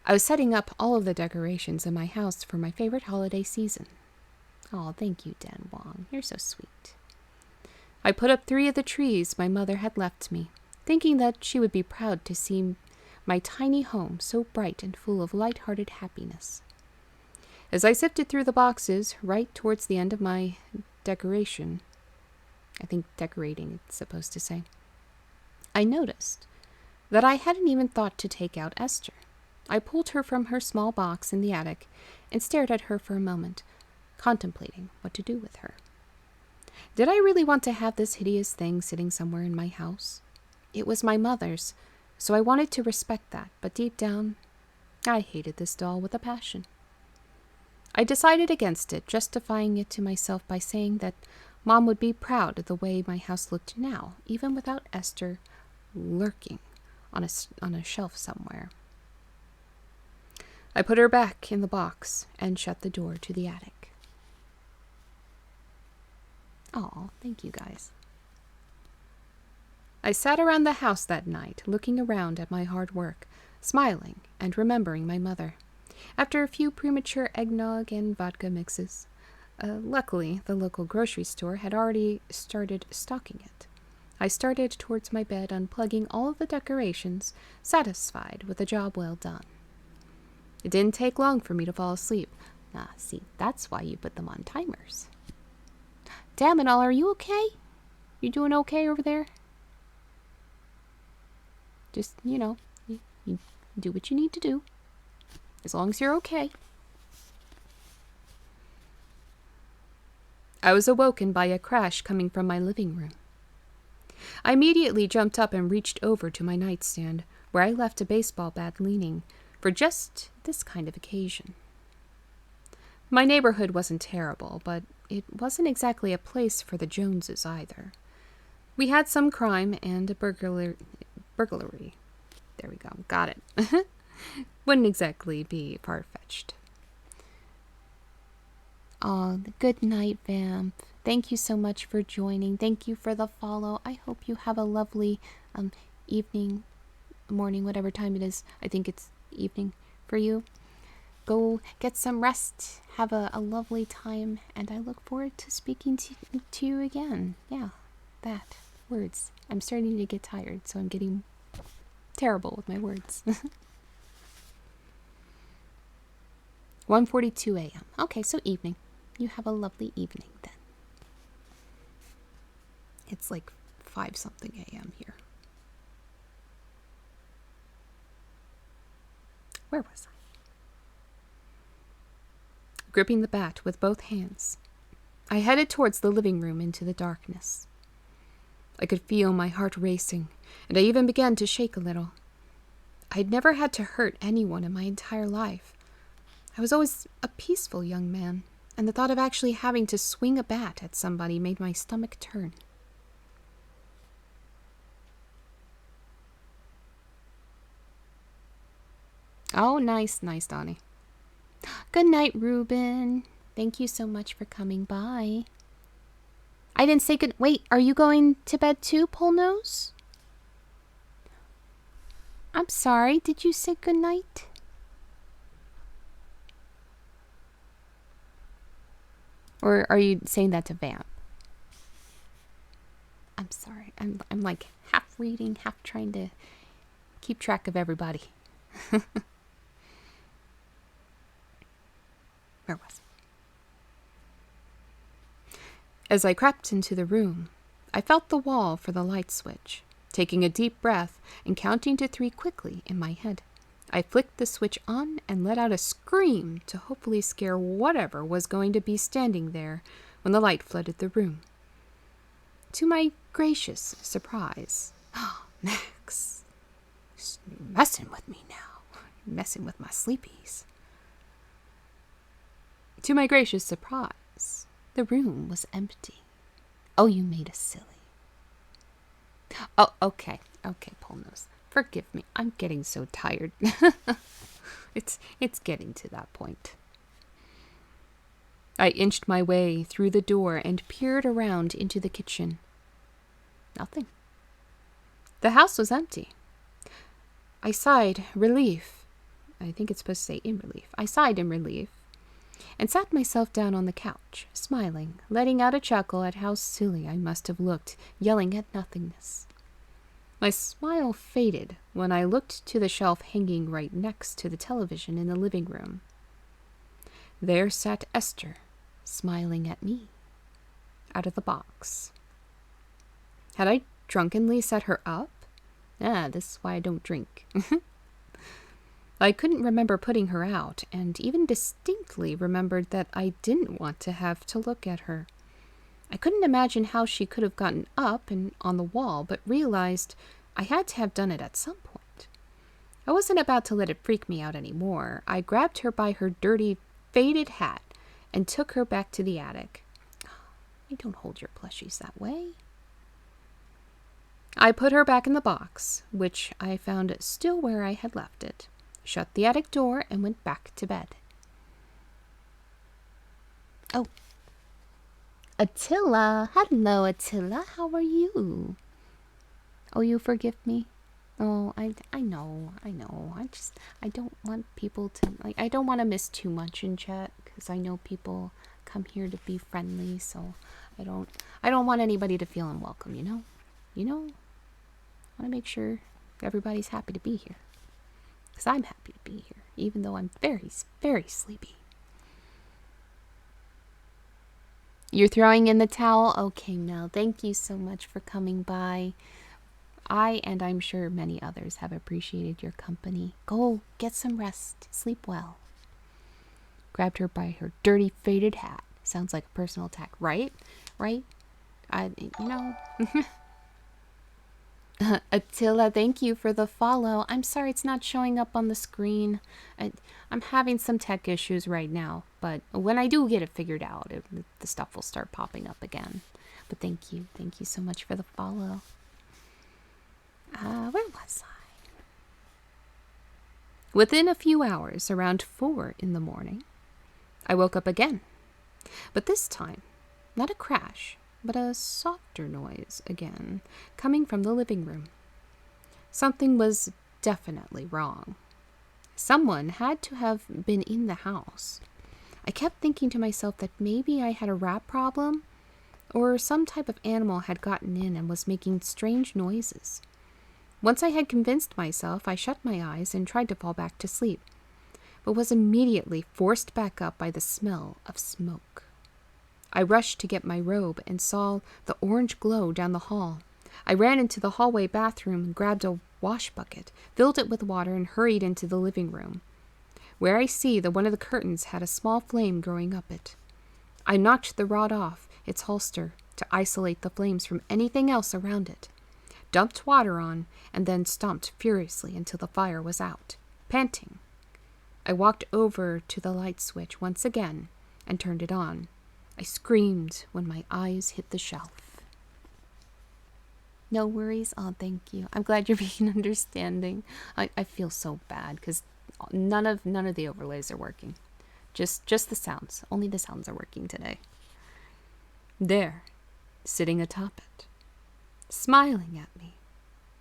I was setting up all of the decorations in my house for my favorite holiday season. Oh, thank you, Dan Wong. You're so sweet. I put up 3 of the trees my mother had left me, thinking that she would be proud to see my tiny home so bright and full of light-hearted happiness. As I sifted through the boxes right towards the end of my decoration, I think decorating it's supposed to say, I noticed that I hadn't even thought to take out Esther. I pulled her from her small box in the attic and stared at her for a moment, contemplating what to do with her. Did I really want to have this hideous thing sitting somewhere in my house? It was my mother's, so I wanted to respect that, but deep down, I hated this doll with a passion. I decided against it, justifying it to myself by saying that Mom would be proud of the way my house looked now, even without Esther lurking on a shelf somewhere. I put her back in the box and shut the door to the attic. Aw, thank you guys. I sat around the house that night, looking around at my hard work, smiling and remembering my mother. After a few premature eggnog and vodka mixes, luckily the local grocery store had already started stocking it. I started towards my bed, unplugging all of the decorations, satisfied with a job well done. It didn't take long for me to fall asleep. See, that's why you put them on timers. Damn it all, are you okay? You doing okay over there? Just, you do what you need to do. As long as you're okay. I was awoken by a crash coming from my living room. I immediately jumped up and reached over to my nightstand, where I left a baseball bat leaning for just this kind of occasion. My neighborhood wasn't terrible, but it wasn't exactly a place for the Joneses either. We had some crime and a Burglary. There we go. Got it. Wouldn't exactly be far-fetched. Oh, good night, Vamp. Thank you so much for joining. Thank you for the follow. I hope you have a lovely evening, morning, whatever time it is. I think it's evening for you. Go get some rest. Have a lovely time. And I look forward to speaking to you again. Yeah, that. Words. I'm starting to get tired, so I'm getting terrible with my words. 1:42 a.m. Okay, so evening. You have a lovely evening then. It's like 5-something a.m. here. Where was I? Gripping the bat with both hands, I headed towards the living room into the darkness. I could feel my heart racing, and I even began to shake a little. I'd never had to hurt anyone in my entire life. I was always a peaceful young man, and the thought of actually having to swing a bat at somebody made my stomach turn. Oh, nice, Donnie. Good night, Ruben. Thank you so much for coming by. I didn't say good... Wait, are you going to bed too, Polnose? I'm sorry, did you say good night? Or are you saying that to Vamp? I'm sorry. I'm like half reading, half trying to keep track of everybody. Where was I? As I crept into the room, I felt the wall for the light switch, taking a deep breath and counting to 3 quickly in my head. I flicked the switch on and let out a scream to hopefully scare whatever was going to be standing there when the light flooded the room. To my gracious surprise, Max, you're messing with me now. You're messing with my sleepies. To my gracious surprise, the room was empty. Oh, you made us silly. Oh, okay, Polnose. Forgive me. I'm getting so tired. It's getting to that point. I inched my way through the door and peered around into the kitchen. Nothing. The house was empty. I sighed relief. I think it's supposed to say in relief. I sighed in relief and sat myself down on the couch, smiling, letting out a chuckle at how silly I must have looked, yelling at nothingness. My smile faded when I looked to the shelf hanging right next to the television in the living room. There sat Esther, smiling at me, out of the box. Had I drunkenly set her up? This is why I don't drink. I couldn't remember putting her out, and even distinctly remembered that I didn't want to have to look at her. I couldn't imagine how she could have gotten up and on the wall, but realized I had to have done it at some point. I wasn't about to let it freak me out anymore. I grabbed her by her dirty, faded hat and took her back to the attic. I don't hold your plushies that way. I put her back in the box, which I found still where I had left it, shut the attic door, and went back to bed. Oh. Attila! Hello, Attila. How are you? Oh, you forgive me? Oh, I know. I don't want people to, I don't want to miss too much in chat, because I know people come here to be friendly, so I don't want anybody to feel unwelcome, You know? I want to make sure everybody's happy to be here. Because I'm happy to be here, even though I'm very, very sleepy. You're throwing in the towel? Okay, Mel, thank you so much for coming by. I, and I'm sure many others, have appreciated your company. Go get some rest. Sleep well. Grabbed her by her dirty, faded hat. Sounds like a personal attack, right? Attila, thank you for the follow. I'm sorry it's not showing up on the screen. I'm having some tech issues right now, but when I do get it figured out, the stuff will start popping up again. But thank you so much for the follow. Where was I? Within a few hours, around 4 in the morning, I woke up again. But this time, not a crash, but a softer noise again, coming from the living room. Something was definitely wrong. Someone had to have been in the house. I kept thinking to myself that maybe I had a rat problem, or some type of animal had gotten in and was making strange noises. Once I had convinced myself, I shut my eyes and tried to fall back to sleep, but was immediately forced back up by the smell of smoke. I rushed to get my robe and saw the orange glow down the hall. I ran into the hallway bathroom and grabbed a wash bucket, filled it with water, and hurried into the living room, where I see that one of the curtains had a small flame growing up it. I knocked the rod off its holster to isolate the flames from anything else around it, dumped water on, and then stomped furiously until the fire was out. Panting, I walked over to the light switch once again and turned it on. I screamed when my eyes hit the shelf. No worries. Oh, thank you. I'm glad you're being understanding. I feel so bad because none of the overlays are working. Just the sounds. Only the sounds are working today. There, sitting atop it, smiling at me,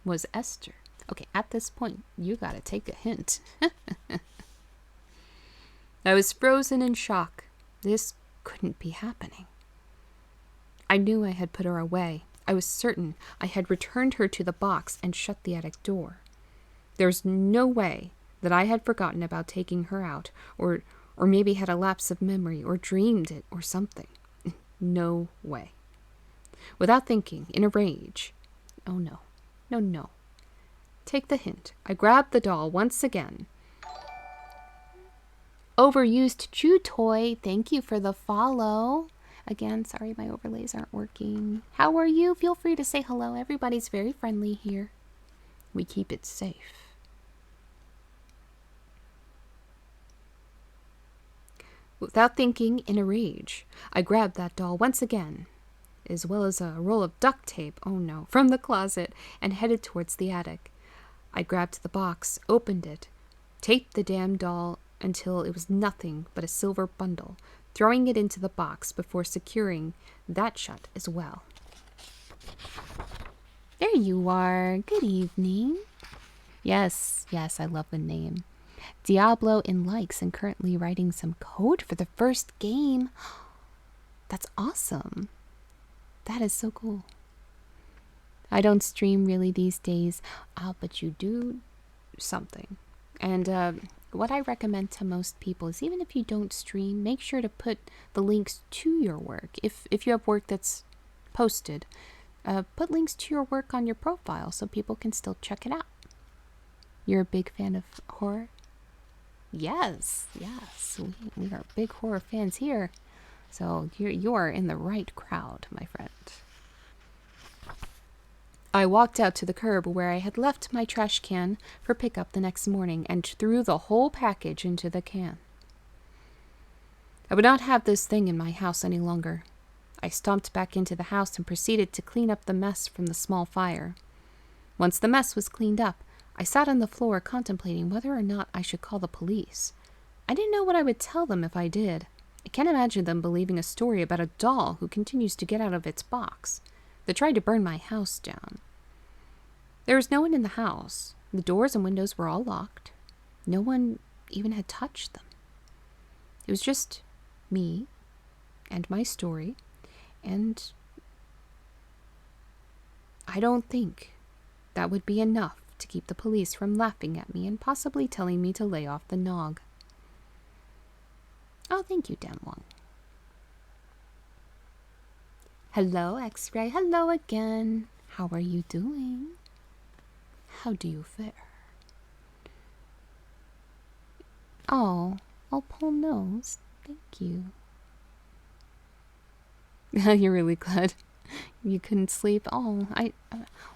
was Esther. Okay, at this point, you gotta take a hint. I was frozen in shock. This couldn't be happening. I knew I had put her away. I was certain I had returned her to the box and shut the attic door. There's no way that I had forgotten about taking her out, or maybe had a lapse of memory, or dreamed it, or something. No way. Without thinking, in a rage, oh no, no. Take the hint. I grabbed the doll once again. Overused chew toy, thank you for the follow. Again, sorry my overlays aren't working. How are you? Feel free to say hello. Everybody's very friendly here. We keep it safe. Without thinking, in a rage, I grabbed that doll once again, as well as a roll of duct tape, oh no, from the closet, and headed towards the attic. I grabbed the box, opened it, taped the damn doll until it was nothing but a silver bundle, throwing it into the box before securing that shut as well. There you are. Good evening. Yes, I love the name. Diablo in likes and currently writing some code for the first game. That's awesome. That is so cool. I don't stream really these days, but you do something. And what I recommend to most people is, even if you don't stream, make sure to put the links to your work. If you have work that's posted, put links to your work on your profile so people can still check it out. You're a big fan of horror? Yes. We are big horror fans here. So you are in the right crowd, my friend. I walked out to the curb where I had left my trash can for pickup the next morning and threw the whole package into the can. I would not have this thing in my house any longer. I stomped back into the house and proceeded to clean up the mess from the small fire. Once the mess was cleaned up, I sat on the floor contemplating whether or not I should call the police. I didn't know what I would tell them if I did. I can't imagine them believing a story about a doll who continues to get out of its box. They tried to burn my house down. There was no one in the house. The doors and windows were all locked. No one even had touched them. It was just me and my story, and I don't think that would be enough to keep the police from laughing at me and possibly telling me to lay off the nog. Oh, thank you, Damwong. Hello, X-Ray. Hello again. How are you doing? How do you fare? Oh, Paul knows. Thank you. You're really glad you couldn't sleep. Oh,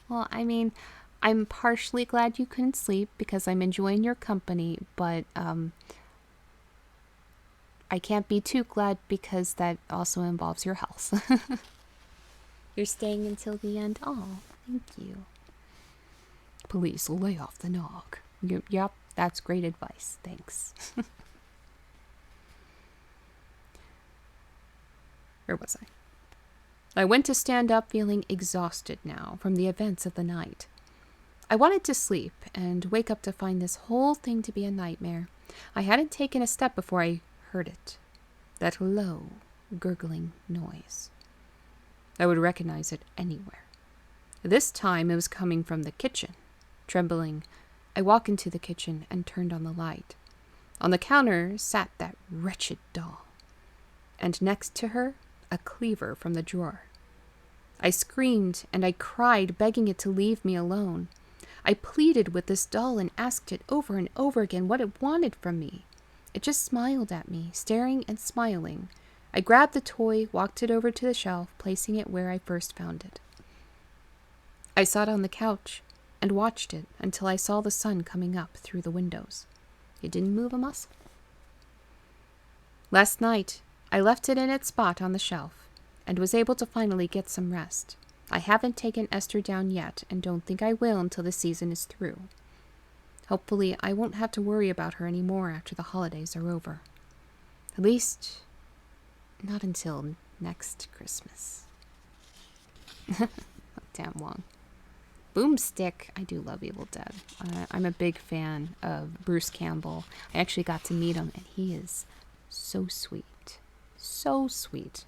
I mean, I'm partially glad you couldn't sleep because I'm enjoying your company, but I can't be too glad because that also involves your health. You're staying until the end? Oh, thank you. Police, lay off the nog. Yep, that's great advice. Thanks. Where was I? I went to stand up feeling exhausted now from the events of the night. I wanted to sleep and wake up to find this whole thing to be a nightmare. I hadn't taken a step before I heard it. That low, gurgling noise. I would recognize it anywhere. This time it was coming from the kitchen. Trembling, I walked into the kitchen and turned on the light. On the counter sat that wretched doll. And next to her, a cleaver from the drawer. I screamed and I cried, begging it to leave me alone. I pleaded with this doll and asked it over and over again what it wanted from me. It just smiled at me, staring and smiling. I grabbed the toy, walked it over to the shelf, placing it where I first found it. I sat on the couch and watched it until I saw the sun coming up through the windows. It didn't move a muscle. Last night, I left it in its spot on the shelf and was able to finally get some rest. I haven't taken Esther down yet and don't think I will until the season is through. Hopefully, I won't have to worry about her anymore after the holidays are over. At least, not until next Christmas. Damn Wong. Boomstick. I do love Evil Dead. I'm a big fan of Bruce Campbell. I actually got to meet him, and he is so sweet. So sweet.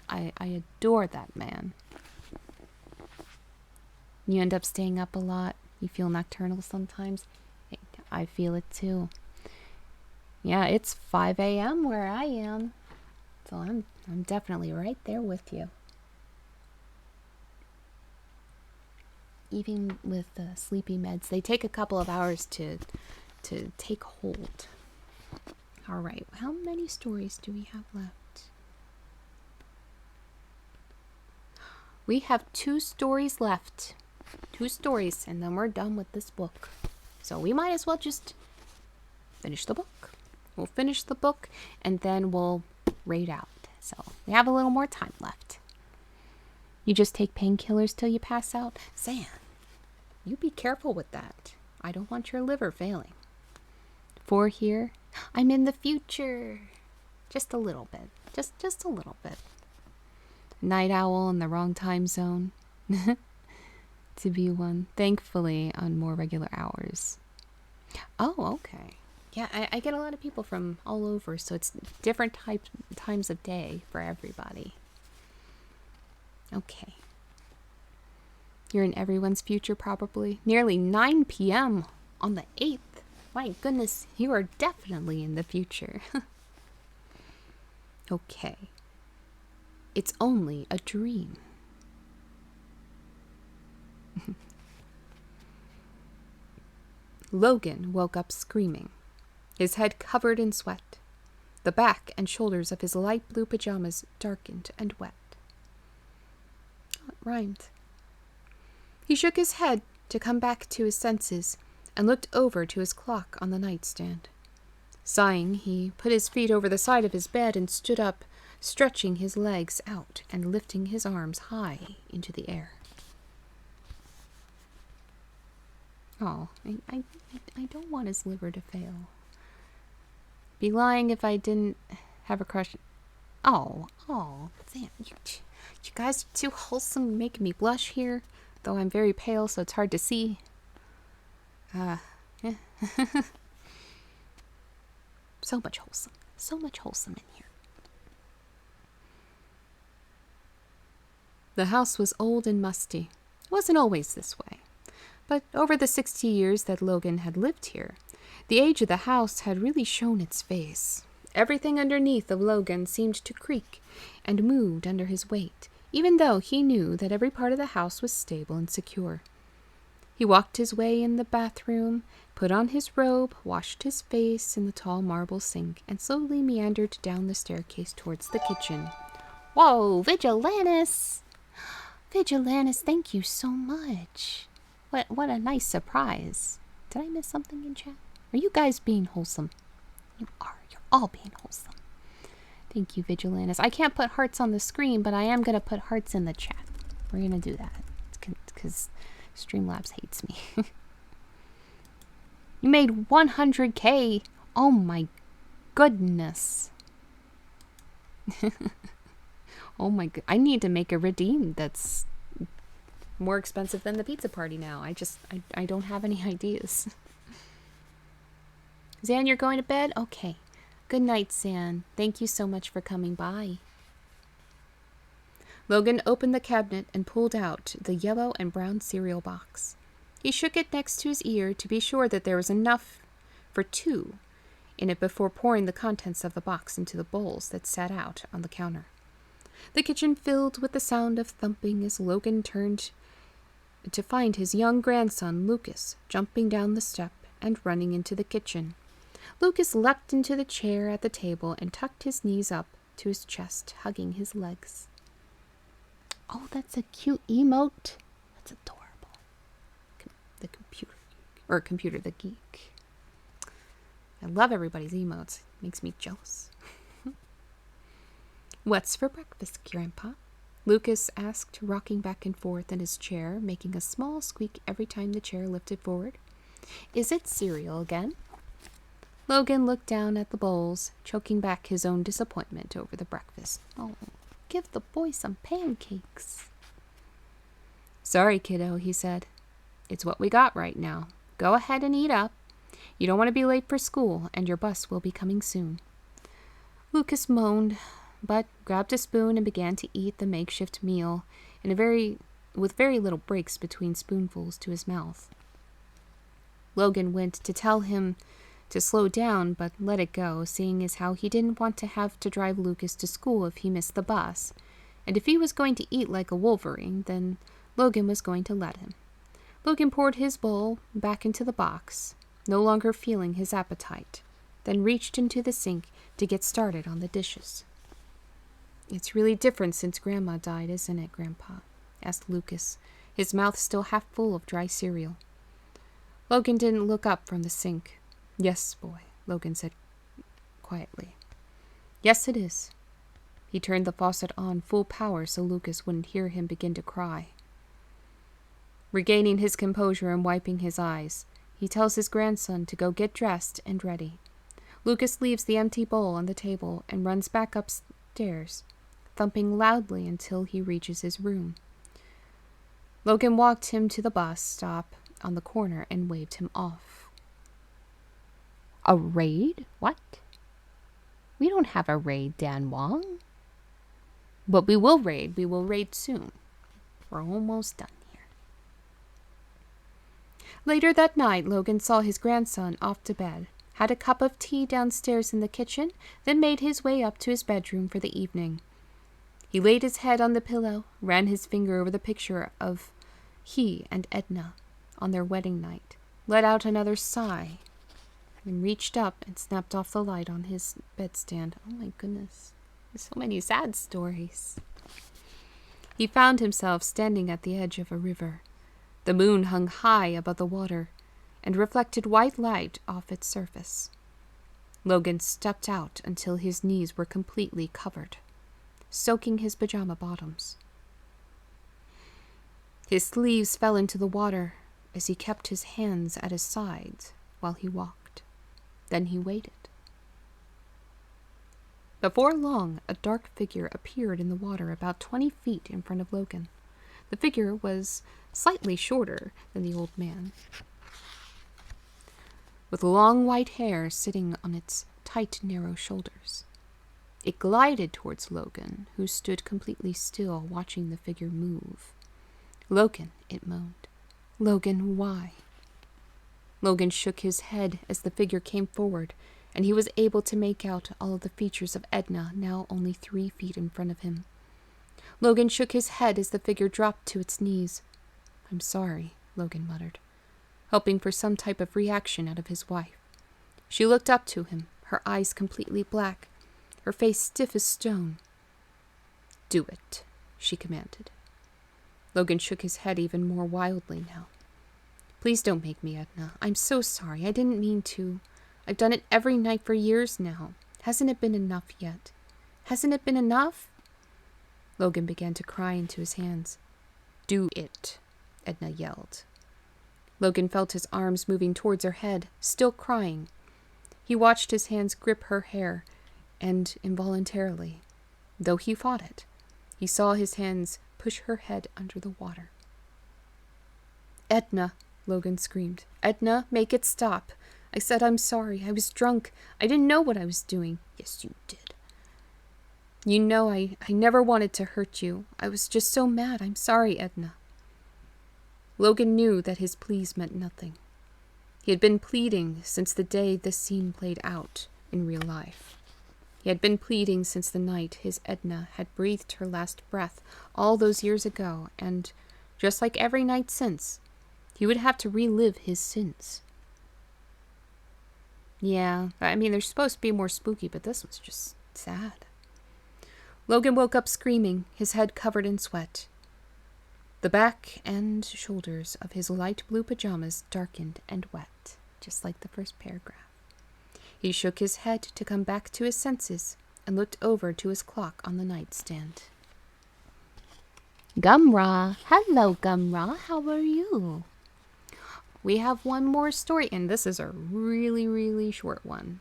I adore that man. You end up staying up a lot. You feel nocturnal sometimes. I feel it too. Yeah, it's 5 a.m. where I am. So I'm definitely right there with you. Even with the sleepy meds, they take a couple of hours to take hold. All right, how many stories do we have left? We have 2 stories left. 2 stories, and then we're done with this book. So we might as well just finish the book. We'll finish the book, and then we'll raid out. So we have a little more time left. You just take painkillers till you pass out? Sam, you be careful with that. I don't want your liver failing. 4 here. I'm in the future. Just a little bit. Just a little bit. Night owl in the wrong time zone. To be one. Thankfully, on more regular hours. Oh, okay. Yeah, I get a lot of people from all over, so it's different times of day for everybody. Okay. You're in everyone's future, probably. Nearly 9 p.m. on the 8th. My goodness, you are definitely in the future. Okay. It's only a dream. Logan woke up screaming, his head covered in sweat. The back and shoulders of his light blue pajamas darkened and wet. Oh, it rhymed. He shook his head to come back to his senses and looked over to his clock on the nightstand. Sighing, he put his feet over the side of his bed and stood up, stretching his legs out and lifting his arms high into the air. Oh, I don't want his liver to fail. Be lying if I didn't have a crush. Oh, Sam, you guys are too wholesome, making me blush here. Though I'm very pale, so it's hard to see. Yeah. So much wholesome in here. The house was old and musty. It wasn't always this way. But over the 60 years that Logan had lived here, the age of the house had really shown its face. Everything underneath of Logan seemed to creak and moved under his weight, even though he knew that every part of the house was stable and secure. He walked his way in the bathroom, put on his robe, washed his face in the tall marble sink, and slowly meandered down the staircase towards the kitchen. Whoa, Vigilantis! Vigilantis, thank you so much. What a nice surprise. Did I miss something in chat? Are you guys being wholesome? You are. You're all being wholesome. Thank you, Vigilantis. I can't put hearts on the screen, but I am going to put hearts in the chat. We're going to do that. Because Streamlabs hates me. You made 100K. Oh my goodness. Oh my god. I need to make a redeem that's more expensive than the pizza party now. I don't have any ideas. Zan, you're going to bed? Okay. Good night, Zan. Thank you so much for coming by. Logan opened the cabinet and pulled out the yellow and brown cereal box. He shook it next to his ear to be sure that there was enough for 2 in it before pouring the contents of the box into the bowls that sat out on the counter. The kitchen filled with the sound of thumping as Logan turned to find his young grandson, Lucas, jumping down the step and running into the kitchen. Lucas leapt into the chair at the table and tucked his knees up to his chest, hugging his legs. Oh, that's a cute emote. That's adorable. The computer, the geek. I love everybody's emotes. It makes me jealous. What's for breakfast, Grandpa? Lucas asked, rocking back and forth in his chair, making a small squeak every time the chair lifted forward. Is it cereal again? Logan looked down at the bowls, choking back his own disappointment over the breakfast. Oh, give the boy some pancakes. Sorry, kiddo, he said. It's what we got right now. Go ahead and eat up. You don't want to be late for school, and your bus will be coming soon. Lucas moaned, but grabbed a spoon and began to eat the makeshift meal with very little breaks between spoonfuls to his mouth. Logan went to tell him to slow down, but let it go, seeing as how he didn't want to have to drive Lucas to school if he missed the bus, and if he was going to eat like a wolverine, then Logan was going to let him. Logan poured his bowl back into the box, no longer feeling his appetite, then reached into the sink to get started on the dishes. It's really different since Grandma died, isn't it, Grandpa? Asked Lucas, his mouth still half full of dry cereal. Logan didn't look up from the sink. Yes, boy, Logan said quietly. Yes, it is. He turned the faucet on full power so Lucas wouldn't hear him begin to cry. Regaining his composure and wiping his eyes, he tells his grandson to go get dressed and ready. Lucas leaves the empty bowl on the table and runs back upstairs, thumping loudly until he reaches his room. Logan walked him to the bus stop on the corner and waved him off. A raid? What? We don't have a raid, Dan Wong. But we will raid. We will raid soon. We're almost done here. Later that night, Logan saw his grandson off to bed, had a cup of tea downstairs in the kitchen, then made his way up to his bedroom for the evening. He laid his head on the pillow, ran his finger over the picture of he and Edna on their wedding night, let out another sigh, and reached up and snapped off the light on his bedstand. Oh my goodness, there's so many sad stories. He found himself standing at the edge of a river. The moon hung high above the water and reflected white light off its surface. Logan stepped out until his knees were completely covered, soaking his pajama bottoms. His sleeves fell into the water as he kept his hands at his sides while he walked. Then he waited. Before long, a dark figure appeared in the water about 20 feet in front of Logan. The figure was slightly shorter than the old man, with long white hair sitting on its tight, narrow shoulders. It glided towards Logan, who stood completely still, watching the figure move. Logan, it moaned. Logan, why? Logan shook his head as the figure came forward, and he was able to make out all of the features of Edna, now only 3 feet in front of him. Logan shook his head as the figure dropped to its knees. I'm sorry, Logan muttered, hoping for some type of reaction out of his wife. She looked up to him, her eyes completely black, her face stiff as stone. Do it, she commanded. Logan shook his head even more wildly now. Please don't make me, Edna. I'm so sorry. I didn't mean to. I've done it every night for years now. Hasn't it been enough yet? Hasn't it been enough? Logan began to cry into his hands. Do it, Edna yelled. Logan felt his arms moving towards her head, still crying. He watched his hands grip her hair, and involuntarily, though he fought it, he saw his hands push her head under the water. "Edna," Logan screamed. "Edna, make it stop. I said I'm sorry. I was drunk. I didn't know what I was doing." "Yes, you did." "You know I never wanted to hurt you. I was just so mad. I'm sorry, Edna." Logan knew that his pleas meant nothing. He had been pleading since the day this scene played out in real life. He had been pleading since the night his Edna had breathed her last breath all those years ago, and, just like every night since, he would have to relive his sins. Yeah, I mean, they're supposed to be more spooky, but this was just sad. Logan woke up screaming, his head covered in sweat. The back and shoulders of his light blue pajamas darkened and wet, just like the first paragraph. He shook his head to come back to his senses and looked over to his clock on the nightstand. "Gumra! Hello, Gumra. How are you?" We have one more story, and this is a really, really short one.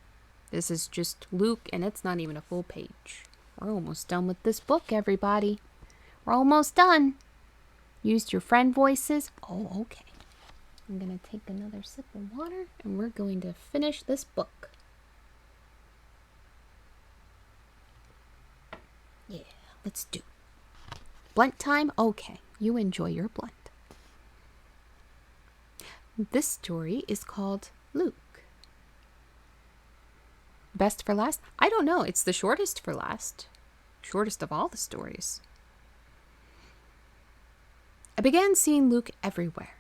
This is just Luke, and it's not even a full page. We're almost done with this book, everybody. We're almost done. Used your friend voices. Oh, okay. I'm going to take another sip of water, and we're going to finish this book. Yeah, let's do it. Blunt time? Okay, you enjoy your blunt. This story is called Luke. Best for last? I don't know. It's the shortest for last. Shortest of all the stories. I began seeing Luke everywhere.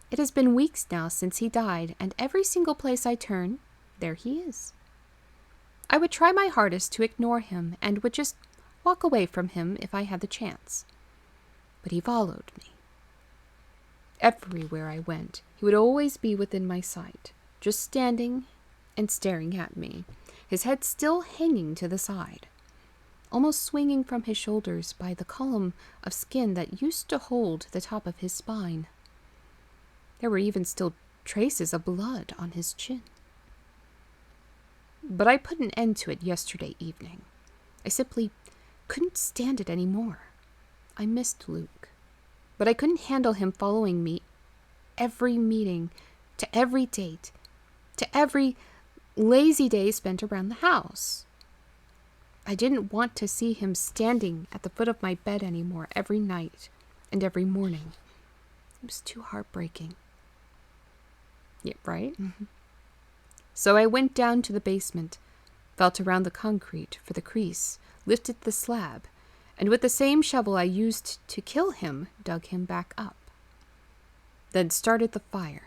It has been weeks now since he died, and every single place I turn, there he is. I would try my hardest to ignore him and would just walk away from him if I had the chance. But he followed me. Everywhere I went, he would always be within my sight, just standing and staring at me, his head still hanging to the side, almost swinging from his shoulders by the column of skin that used to hold the top of his spine. There were even still traces of blood on his chin. But I put an end to it yesterday evening. I simply couldn't stand it anymore. I missed Luke, but I couldn't handle him following me every meeting, to every date, to every lazy day spent around the house. I didn't want to see him standing at the foot of my bed anymore every night and every morning. It was too heartbreaking. Yeah, right? Mm-hmm. So I went down to the basement, felt around the concrete for the crease, lifted the slab, and with the same shovel I used to kill him, dug him back up. Then started the fire.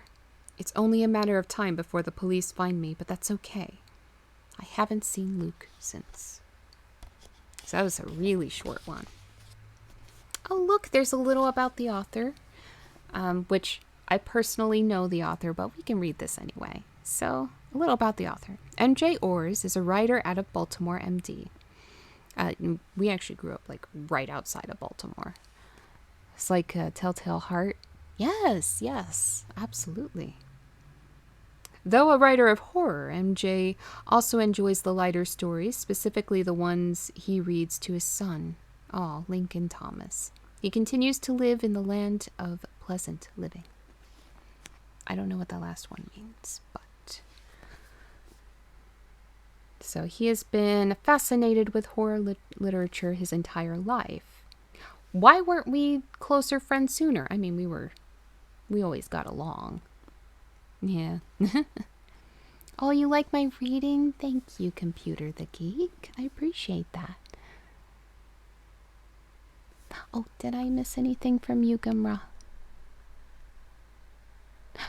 It's only a matter of time before the police find me, but that's okay. I haven't seen Luke since. So that was a really short one. Oh, look, there's a little about the author, which I personally know the author, but we can read this anyway. So, a little about the author. M.J. Orrs is a writer out of Baltimore, MD. We actually grew up like right outside of Baltimore. It's like a Telltale Heart. Yes, absolutely. Though a writer of horror, MJ also enjoys the lighter stories, specifically the ones he reads to his son, Lincoln Thomas. He continues to live in the land of pleasant living. I don't know what that last one means, but... So he has been fascinated with horror literature his entire life. Why weren't we closer friends sooner? I mean, we always got along. Yeah. Oh, you like my reading? Thank you, Computer the Geek. I appreciate that. Oh, did I miss anything from you, Gumra?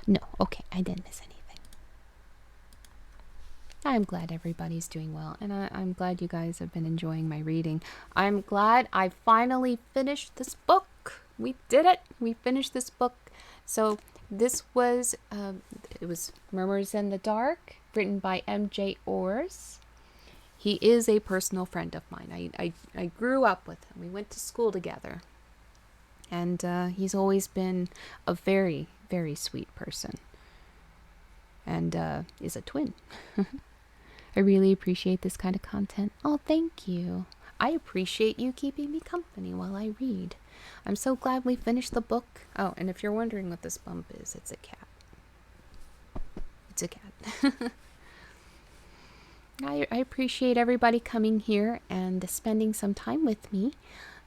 No, okay, I didn't miss anything. I'm glad everybody's doing well, and I'm glad you guys have been enjoying my reading. I'm glad I finally finished this book. We did it. We finished this book. So this was, it was Murmurs in the Dark, written by M.J. Orrs. He is a personal friend of mine. I grew up with him. We went to school together. And he's always been a very, very sweet person. And is a twin. I really appreciate this kind of content. Oh, thank you. I appreciate you keeping me company while I read. I'm so glad we finished the book. Oh, and if you're wondering what this bump is, it's a cat. It's a cat. I appreciate everybody coming here and spending some time with me.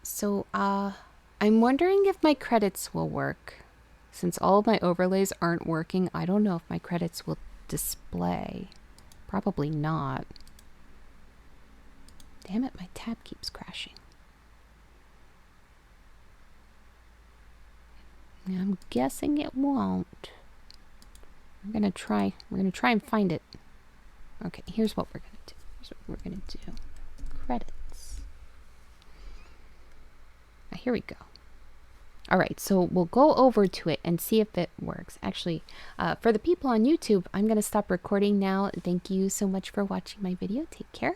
So, I'm wondering if my credits will work. Since all of my overlays aren't working, I don't know if my credits will display. Probably not. Damn it, my tab keeps crashing. I'm guessing it won't. We're gonna try and find it. Okay, here's what we're gonna do. Credits. Here we go. All right, so we'll go over to it and see if it works. Actually, for the people on YouTube, I'm going to stop recording now. Thank you so much for watching my video. Take care.